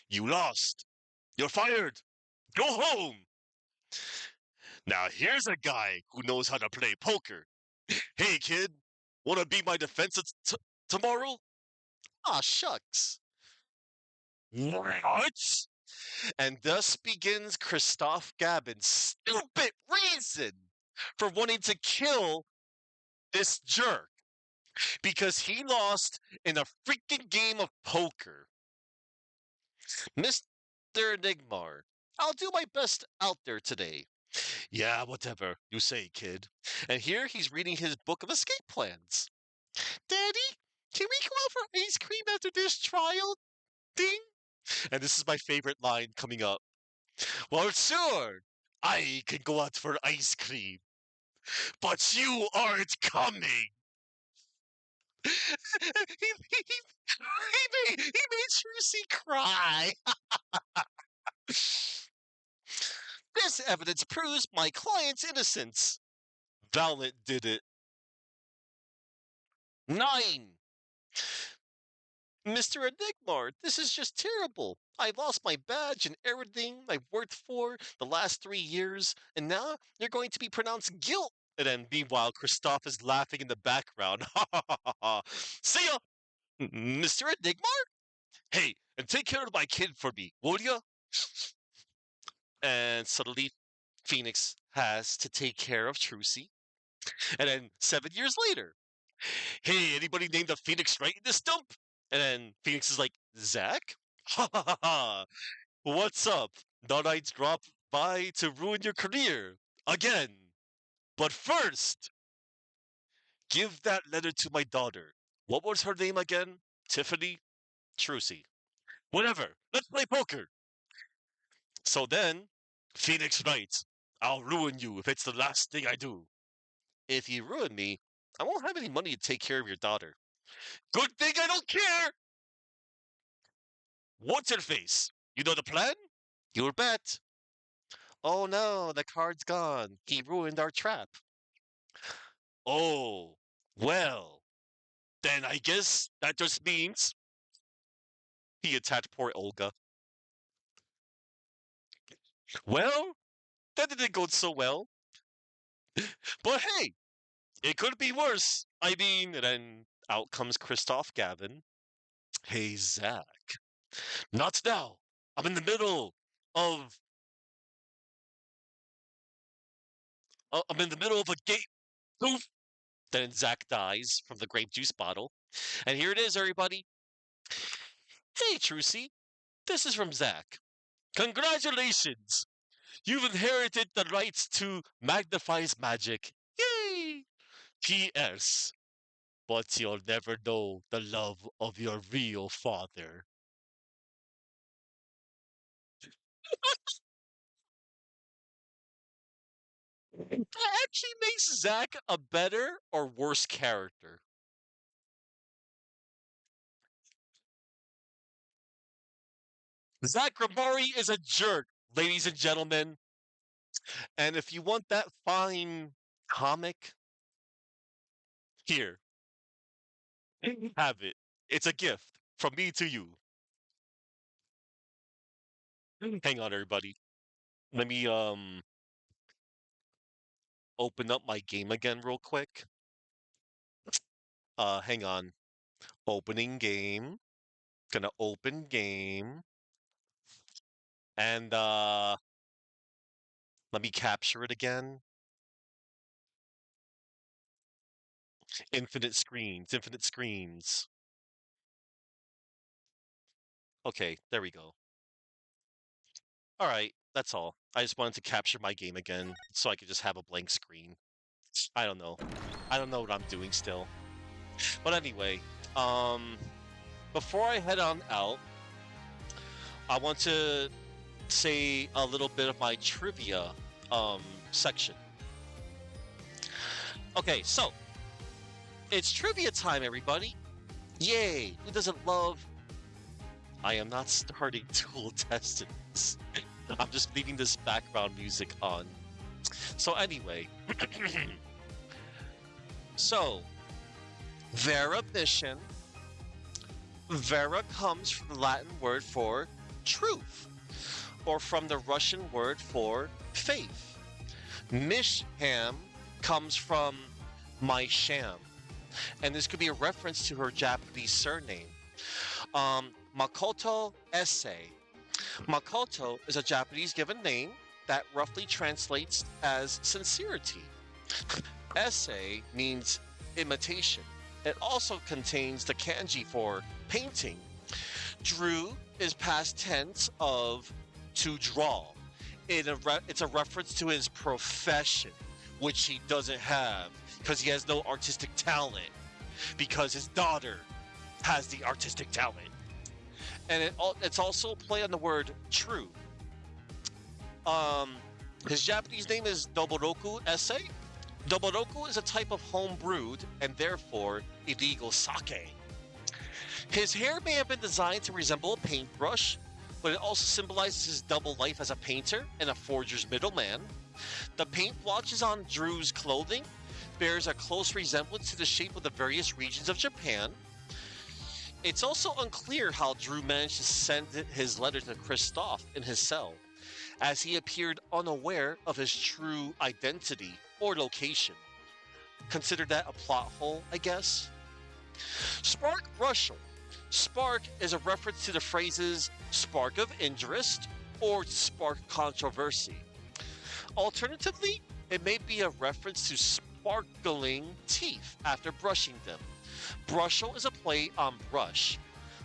[SPEAKER 1] You lost. You're fired. Go home. Now here's a guy who knows how to play poker. Hey, kid, wanna be my defense tomorrow? Ah, shucks. What? And thus begins Christoph Gabin's stupid reason for wanting to kill this jerk because he lost in a freaking game of poker. Mr. Enigmar, I'll do my best out there today. Yeah, whatever you say, kid. And here he's reading his book of escape plans. Daddy, can we go out for ice cream after this trial? Ding! And this is my favorite line coming up. Well, sure, I can go out for ice cream, but you aren't coming. He made Trucy cry. This evidence proves my client's innocence. Valiant did it. 9. Mr. Enigmar, this is just terrible. I lost my badge and everything I've worked for the last 3 years, and now you're going to be pronounced guilt. And then, meanwhile, Christoph is laughing in the background. See ya, Mr. Enigmar. Hey, and take care of my kid for me, will ya? And suddenly, Phoenix has to take care of Trucy. And then 7 years later, hey, anybody named the Phoenix right in this dump? And then Phoenix is like, Zach? Ha ha ha ha. What's up? Thought I'd drop by to ruin your career. Again. But first, give that letter to my daughter. What was her name again? Tiffany? Trucy. Whatever. Let's play poker.
[SPEAKER 3] So then, Phoenix Knight, I'll ruin you if it's the last thing I do. If you ruin me, I won't have any money to take care of your daughter. Good thing I don't care! What's her face? You know the plan? Your bet. Oh no, the card's gone. He ruined our trap. Oh, well, then I guess that just means he attacked poor Olga. Well, that didn't go so well. But hey, it could be worse. I mean, and then out comes Christoph Gavin. Hey, Zach. Not now. I'm in the middle of. I'm in the middle of a game. Oof. Then Zach dies from the grape juice bottle. And here it is, everybody. Hey, Trucy. This is from Zach. Congratulations! You've inherited the rights to Magnify's magic. Yay! P.S. But you'll never know the love of your real father. That actually makes Zach a better or worse character. Zach Grimari is a jerk, ladies and gentlemen. And if you want that fine comic, here, have it. It's a gift from me to you. Hang on, everybody. Let me open up my game again real quick. Hang on. Opening game. Gonna open game. And let me capture it again. Infinite screens, infinite screens. Okay, there we go. All right, that's all. I just wanted to capture my game again so I could just have a blank screen. I don't know. I don't know what I'm doing still. But anyway, before I head on out, I want to say a little bit of my trivia section. Okay, so it's trivia time, everybody. Yay! Who doesn't love? I am not starting Dual Destinies. I'm just leaving this background music on. So anyway, so Vera mission. Vera comes from the Latin word for truth, or from the Russian word for faith. Misham comes from my sham, and this could be a reference to her Japanese surname. Makoto Esse. Makoto is a Japanese given name that roughly translates as sincerity. Esse means imitation. It also contains the kanji for painting. Drew is past tense of to draw. It's a reference to his profession, which he doesn't have because he has no artistic talent, because his daughter has the artistic talent. And it's also a play on the word true. His Japanese name is Doboroku Esse. Doboroku is a type of home brewed and therefore illegal sake. His hair may have been designed to resemble a paintbrush, but it also symbolizes his double life as a painter and a forger's middleman. The paint blotches on Drew's clothing bears a close resemblance to the shape of the various regions of Japan. It's also unclear how Drew managed to send his letter to Christoph in his cell, as he appeared unaware of his true identity or location. Consider that a plot hole, I guess. Spark Russell. Spark is a reference to the phrases spark of interest or spark controversy. Alternatively, it may be a reference to sparkling teeth after brushing them. Brushel is a play on brush,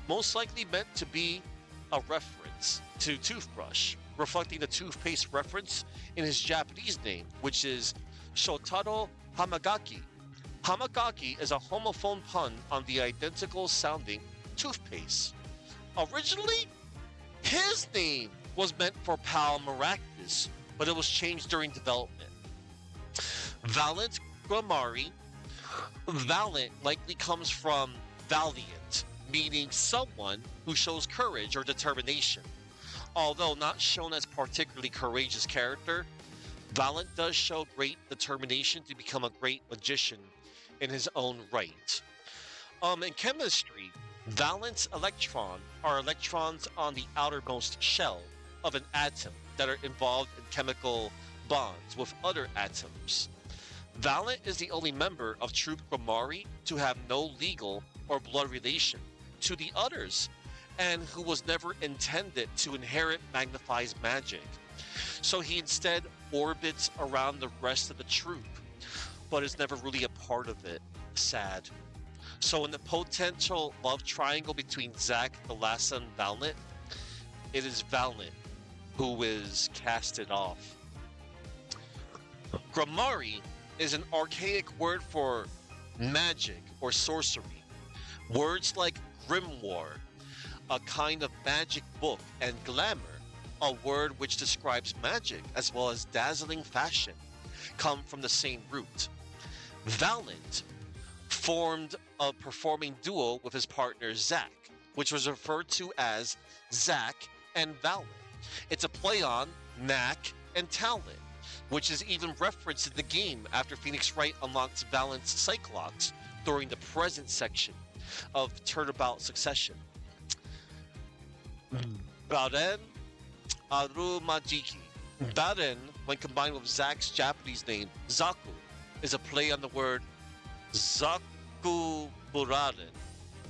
[SPEAKER 3] most likely meant to be a reference to toothbrush, reflecting the toothpaste reference in his Japanese name, which is Shotaro Hamagaki. Hamagaki is a homophone pun on the identical sounding toothpaste. Originally, his name
[SPEAKER 1] was meant for Pal Maractus, but it was changed during development. Valiant Grammari. Valiant likely comes from valiant, meaning someone who shows courage or determination. Although not shown as particularly courageous character, Valiant does show great determination to become a great magician in his own right. In chemistry, valence electron are electrons on the outermost shell of an atom that are involved in chemical bonds with other atoms. Valiant is the only member of Troop Grammari to have no legal or blood relation to the others, and who was never intended to inherit Magnify's magic. So he instead orbits around the rest of the troop, but is never really a part of it. Sad. So in the potential love triangle between Zack, the last son, Valiant, it is Valiant who is casted off. Grammari is an archaic word for magic or sorcery. Words like grimoire, a kind of magic book, and glamour, a word which describes magic as well as dazzling fashion, come from the same root. Valiant formed a performing duo with his partner Zack, which was referred to as Zack and Valiant. It's a play on knack and talent, which is even referenced in the game after Phoenix Wright unlocks Valiant's Cyclops during the present section of Turnabout Succession. Baren Arumajiki. Baren, when combined with Zack's Japanese name, Zaku, is a play on the word Zaku Buraren,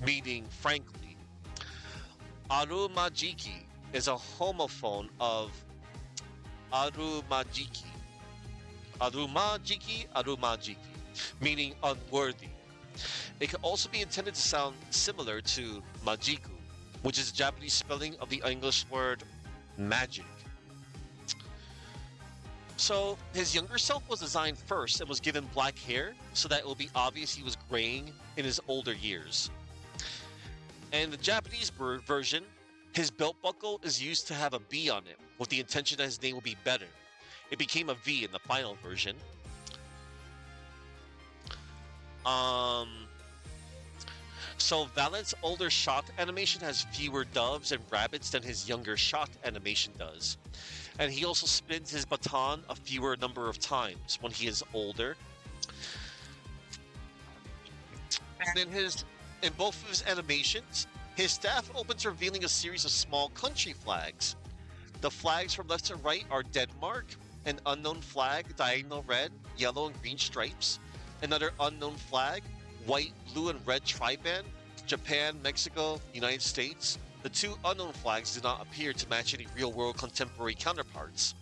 [SPEAKER 1] meaning frankly. Arumajiki is a homophone of Arumajiki. Arumajiki, meaning unworthy. It can also be intended to sound similar to Majiku, which is a Japanese spelling of the English word magic. So his younger self was designed first and was given black hair so that it will be obvious he was graying in his older years. And the Japanese version, his belt buckle is used to have a B on it with the intention that his name will be better. It became a V in the final version. So Valiant's older shot animation has fewer doves and rabbits than his younger shot animation does. And he also spins his baton a fewer number of times when he is older. And in both of his animations, his staff opens revealing a series of small country flags. The flags from left to right are Denmark, an unknown flag, diagonal red, yellow, and green stripes. Another unknown flag, white, blue, and red triband, Japan, Mexico, United States. The two unknown flags do not appear to match any real-world contemporary counterparts,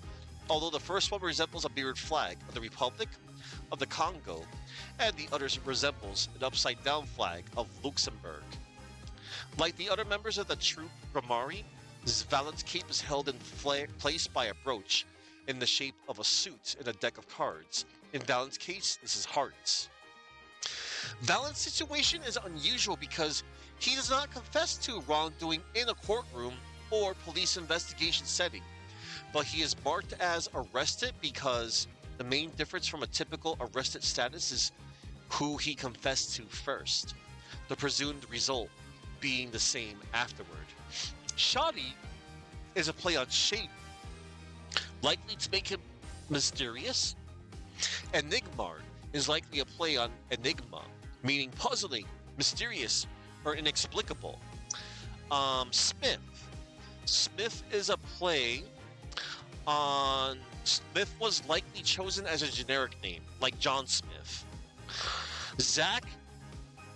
[SPEAKER 1] although the first one resembles a mirrored flag of the Republic of the Congo, and the other resembles an upside-down flag of Luxembourg. Like the other members of the troop Grammari, Valiant's cape is held in place by a brooch in the shape of a suit in a deck of cards. In Valiant's case, this is hearts. Valiant's situation is unusual because he does not confess to wrongdoing in a courtroom or police investigation setting, but he is marked as arrested because the main difference from a typical arrested status is who he confessed to first, the presumed result being the same afterward. Shoddy is a play on shape, likely to make him mysterious. Enigmar is likely a play on enigma, meaning puzzling, mysterious, or inexplicable. Smith is a play on... Smith was likely chosen as a generic name, like John Smith. Zack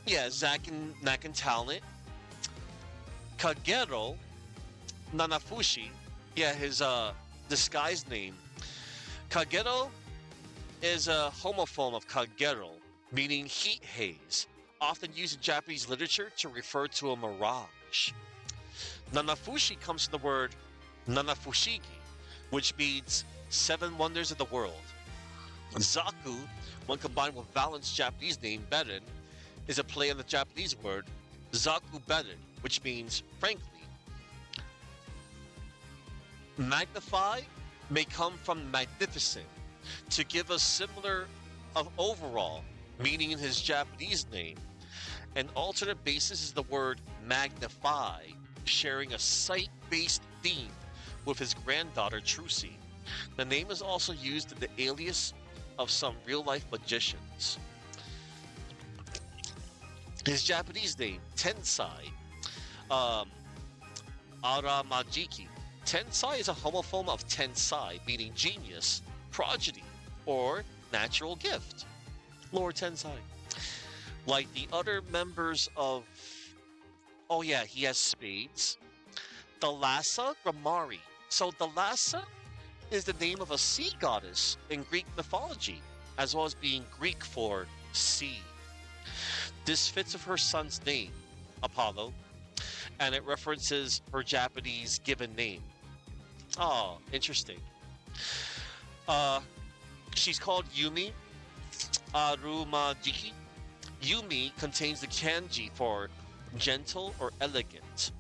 [SPEAKER 1] and Knack and Talent. Kagero, Nanafushi, his disguised name. Kagero is a homophone of Kagero, meaning heat haze, often used in Japanese literature to refer to a mirage. Nanafushi comes from the word Nanafushigi, which means seven wonders of the world. Zaku, when combined with Valiant's Japanese name, Beren, is a play on the Japanese word Zaku Beren, which means frankly. Magnify may come from magnificent to give a similar of overall meaning in his Japanese name. An alternate basis is the word magnify, sharing a sight based theme with his granddaughter Trucy. The name is also used in the alias of some real life magicians. His Japanese name, Tensai, um, Aramajiki. Tensai is a homophone of tensai, meaning genius, prodigy, or natural gift. Lord Tensai. Like the other members of. Oh, yeah, he has spades. Thalassa Gramari. So, Thalassa is the name of a sea goddess in Greek mythology, as well as being Greek for sea. This fits with her son's name, Apollo, and it references her Japanese given name. Oh, interesting. Uh, she's called Yumi Arumajiki. Yumi contains the kanji for gentle or elegant,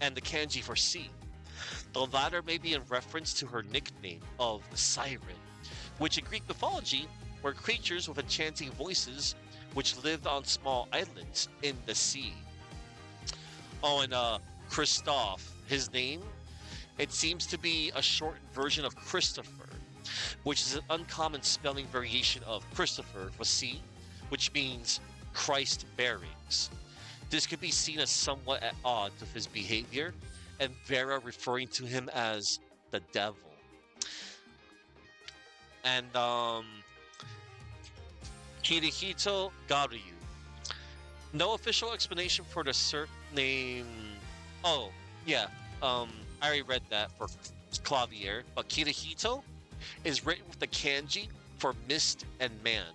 [SPEAKER 1] and the kanji for sea. The latter may be in reference to her nickname of the Siren, which in Greek mythology were creatures with enchanting voices which lived on small islands in the sea. Oh, and Christoph, his name, it seems to be a shortened version of Christopher, which is an uncommon spelling variation of Christopher for C, which means Christ bearings. This could be seen as somewhat at odds with his behavior, and Vera referring to him as the devil. And Kirihito Garyu. No official explanation for the surname. Oh, yeah. I already read that for Clavier, but Kirihito is written with the kanji for mist and man.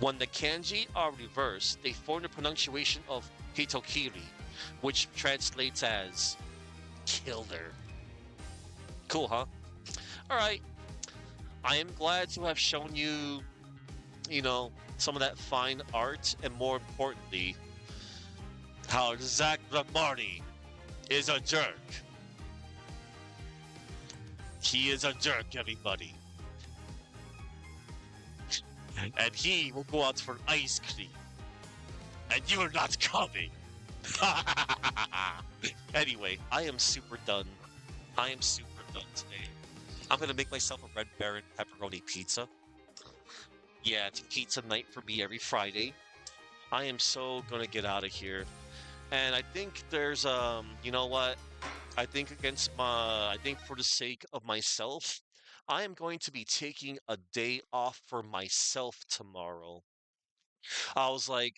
[SPEAKER 1] When the kanji are reversed, they form the pronunciation of Hitokiri, which translates as killer. Cool, huh? All right. I am glad to have shown you, some of that fine art, and more importantly, how Zach Ramarni is a jerk. He is a jerk, everybody. And he will go out for ice cream. And you're not coming. Anyway, I am super done. I am super done today. I'm gonna make myself a Red Baron pepperoni pizza. Yeah, it's pizza night for me every Friday. I am so gonna get out of here. And I think there's you know what? I think for the sake of myself, I am going to be taking a day off for myself tomorrow. I was like,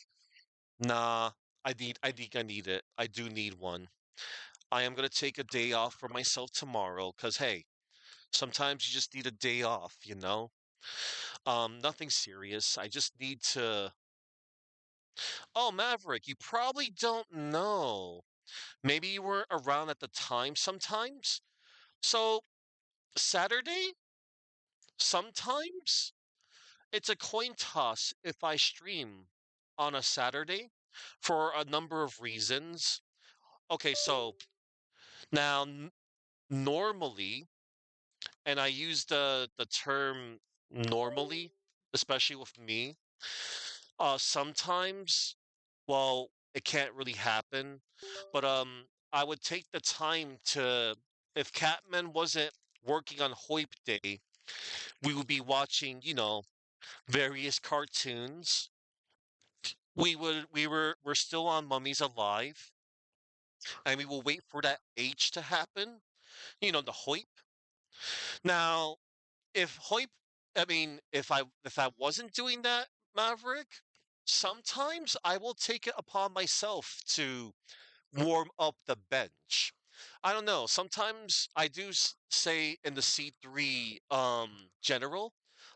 [SPEAKER 1] nah, I need it. I do need one. I am gonna take a day off for myself tomorrow, cause hey, sometimes you just need a day off, you know? Nothing serious. I just need to. Oh, Maverick, you probably don't know. Maybe you weren't around at the time sometimes. So, Saturday, sometimes it's a coin toss if I stream on a Saturday for a number of reasons. Okay, so now normally, and I use the term normally, especially with me, sometimes, well, it can't really happen, but I would take the time to, if Catman wasn't working on Hoip Day, we would be watching, various cartoons. We're still on Mummies Alive, and we will wait for that H to happen. The Hoip. Now, if Hoip, I mean, if I wasn't doing that, Maverick, sometimes I will take it upon myself to warm up the bench. I don't know. Sometimes I do say in the C3 general,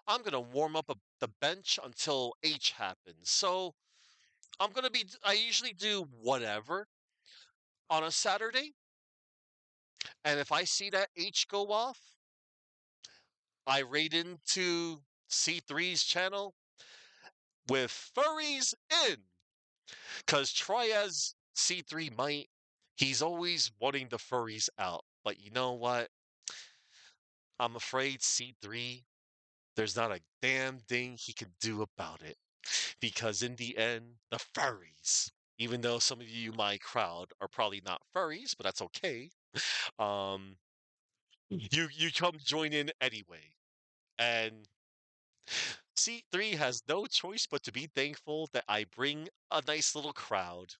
[SPEAKER 1] I'm gonna warm up the bench until H happens. So I usually do whatever on a Saturday, and if I see that H go off, I raid into C3's channel with furries in, because Troyes C3 he's always wanting the furries out. But you know what?
[SPEAKER 3] I'm afraid C3, there's not a damn thing he can do about it. Because in the end, the furries, even though some of you, my crowd, are probably not furries, but that's okay. Um, you come join in anyway. And C3 has no choice but to be thankful that I bring a nice little crowd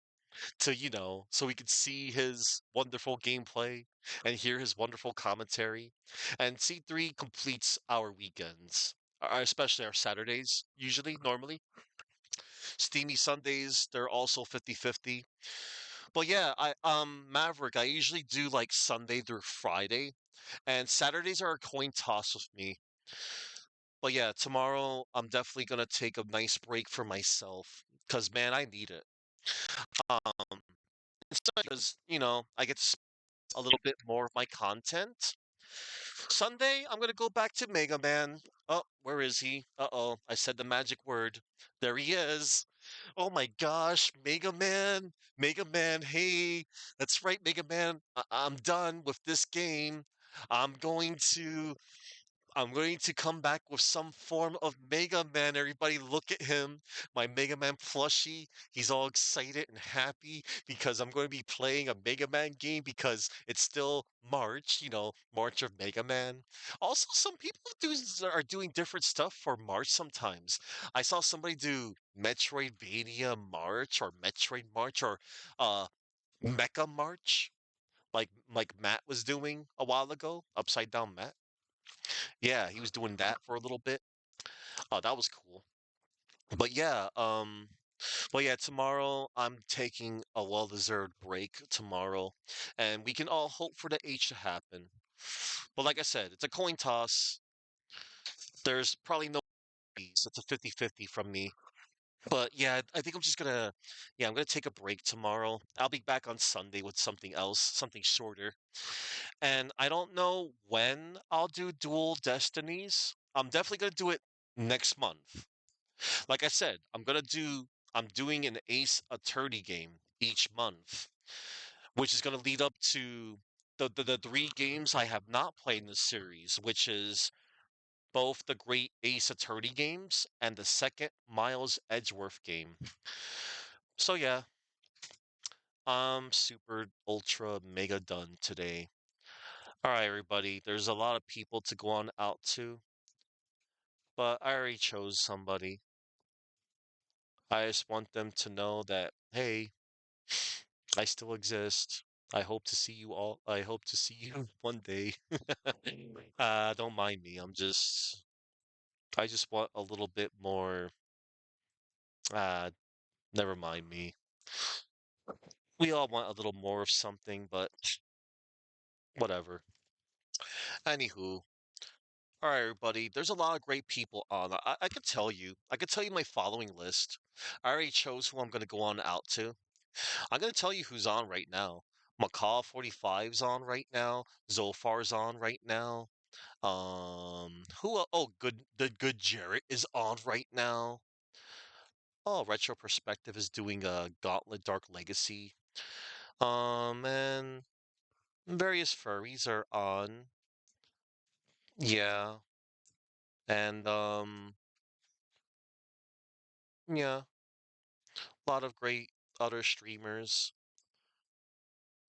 [SPEAKER 3] to, so we could see his wonderful gameplay and hear his wonderful commentary. And C3 completes our weekends, especially our Saturdays, usually, normally. Steamy Sundays, they're also 50-50. But yeah, Maverick, I usually do like Sunday through Friday, and Saturdays are a coin toss with me. But yeah, tomorrow I'm definitely gonna take a nice break for myself, cause man, I need it. Um, because I get to a little bit more of my content. Sunday, I'm gonna go back to Mega Man. Oh, where is he? Uh-oh, I said the magic word. There he is. Oh my gosh, Mega Man, Mega Man, hey, that's right, Mega Man. I'm done with this game. I'm going to I'm going to come back with some form of Mega Man. Everybody look at him. My Mega Man plushie. He's all excited and happy because I'm going to be playing a Mega Man game because it's still March, March of Mega Man. Also, some people are doing different stuff for March sometimes. I saw somebody do Metroidvania March or Metroid March or uh Mecha March like Matt was doing a while ago, Upside Down Matt. Yeah, he was doing that for a little bit. Oh, that was cool. But yeah, tomorrow I'm taking a well-deserved break tomorrow, and we can all hope for the H to happen. But like I said, it's a coin toss. There's probably no B's. It's a 50-50 from me. But yeah, I think I'm gonna take a break tomorrow. I'll be back on Sunday with something else, something shorter. And I don't know when I'll do Dual Destinies. I'm definitely gonna do it next month. Like I said, I'm doing an Ace Attorney game each month, which is gonna lead up to the three games I have not played in the series, which is both the Great Ace Attorney games and the second Miles Edgeworth game. So yeah, I'm super ultra mega done today. All right, everybody. There's a lot of people to go on out to, but I already chose somebody. I just want them to know that, hey, I still exist. I hope to see you all. I hope to see you one day. Don't mind me. I just want a little bit more. Uh, Never mind me. We all want a little more of something, but whatever. Anywho, all right, everybody. There's a lot of great people on. I could tell you. I could tell you my following list. I already chose who I'm going to go on out to. I'm going to tell you who's on right now. Macaw 45's on right now. Zolfar's on right now. Oh, the good Jarrett is on right now. Oh, Retro Perspective is doing a Gauntlet Dark Legacy. And various furries are on. Yeah. And yeah, a lot of great other streamers.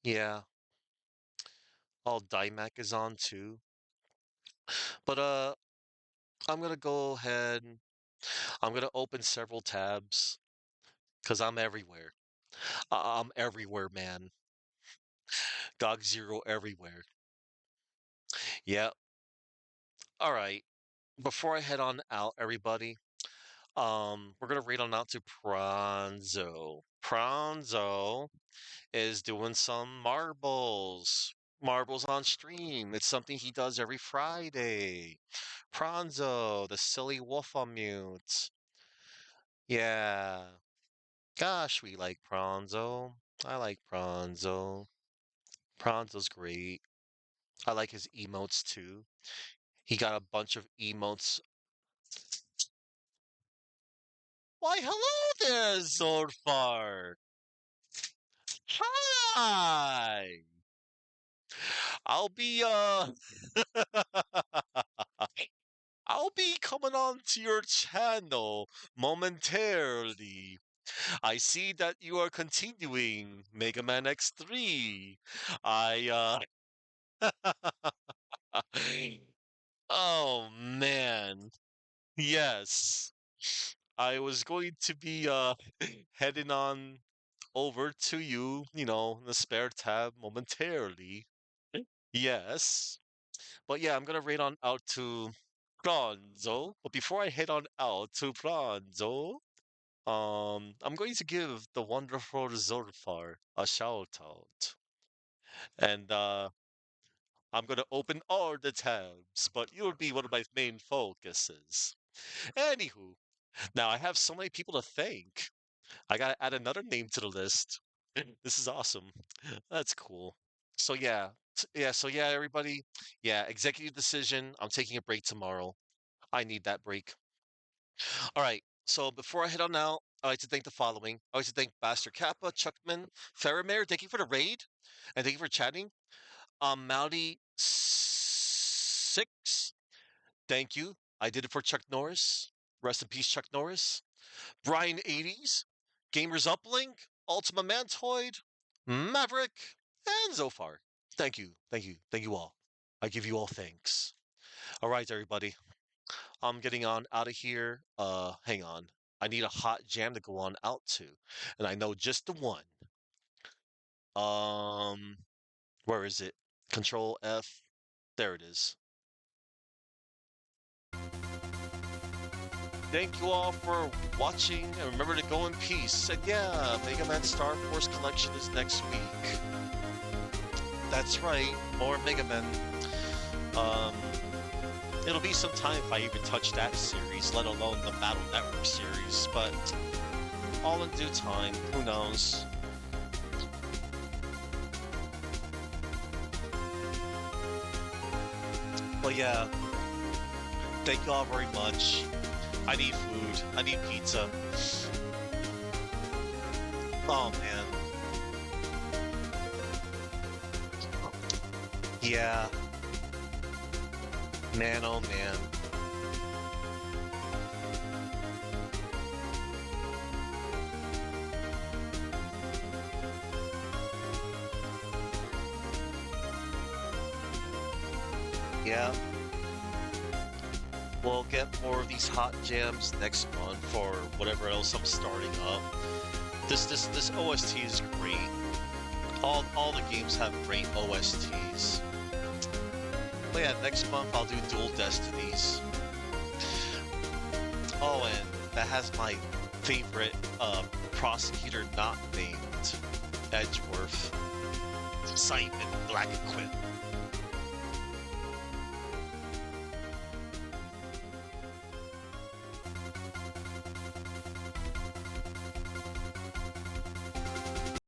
[SPEAKER 3] Yeah. All Dymac is on too. But I'm gonna go ahead. I'm gonna open several tabs because I'm everywhere. I'm everywhere, man. Dog Zero everywhere. Yep. All right. Before I head on out, everybody, we're gonna read on out to Pronzo. Pronzo is doing some marbles. Marbles on stream. It's something he does every Friday. Pronzo, the silly wolf on mute. Yeah. Gosh, we like Pronzo. I like Pronzo. Pronzo's great. I like his emotes too. He got a bunch of emotes. Why, hello there, Zordfar. Hi. I'll be I'll be coming on to your channel momentarily. I see that you are continuing Mega Man X3. I Oh man. Yes. I was going to be heading on over to you, in the spare tab momentarily. Yes. But yeah, I'm gonna raid on out to Bronzo. But before I head on out to Bronzo, I'm going to give the wonderful Zulfar a shout out. And I'm gonna open all the tabs, but you'll be one of my main focuses. Anywho, now I have so many people to thank. I gotta add another name to the list. This is awesome. That's cool. So yeah, everybody. Yeah, executive decision. I'm taking a break tomorrow. I need that break. All right. So before I head on out, I'd like to thank the following. I'd like to thank Baster Kappa, Chuckman, Faramir. Thank you for the raid, and thank you for chatting. Maudi six. Thank you. I did it for Chuck Norris. Rest in peace, Chuck Norris. Brian 80s, Gamers Uplink, Ultima Mantoid, Maverick, and Zofar. Thank you, thank you, thank you all. I give you all thanks. All right, everybody. I'm getting on out of here. Hang on. I need a hot jam to go on out to, and I know just the one. Um, where is it? Control F. There it is. Thank you all for watching, and remember to go in peace. And yeah, Mega Man Star Force Collection is next week. That's right, more Mega Man. Um, it'll be some time if I even touch that series, let alone the Battle Network series, but all in due time, who knows? But yeah, thank you all very much. I need food. I need pizza. Oh man. Yeah. Man, oh man. Yeah. We'll get more of these hot jams next month for whatever else I'm starting up. This OST is great. All the games have great OSTs. But yeah, next month I'll do Dual Destinies. Oh, and that has my favorite prosecutor not named Edgeworth. Simon Black Equip.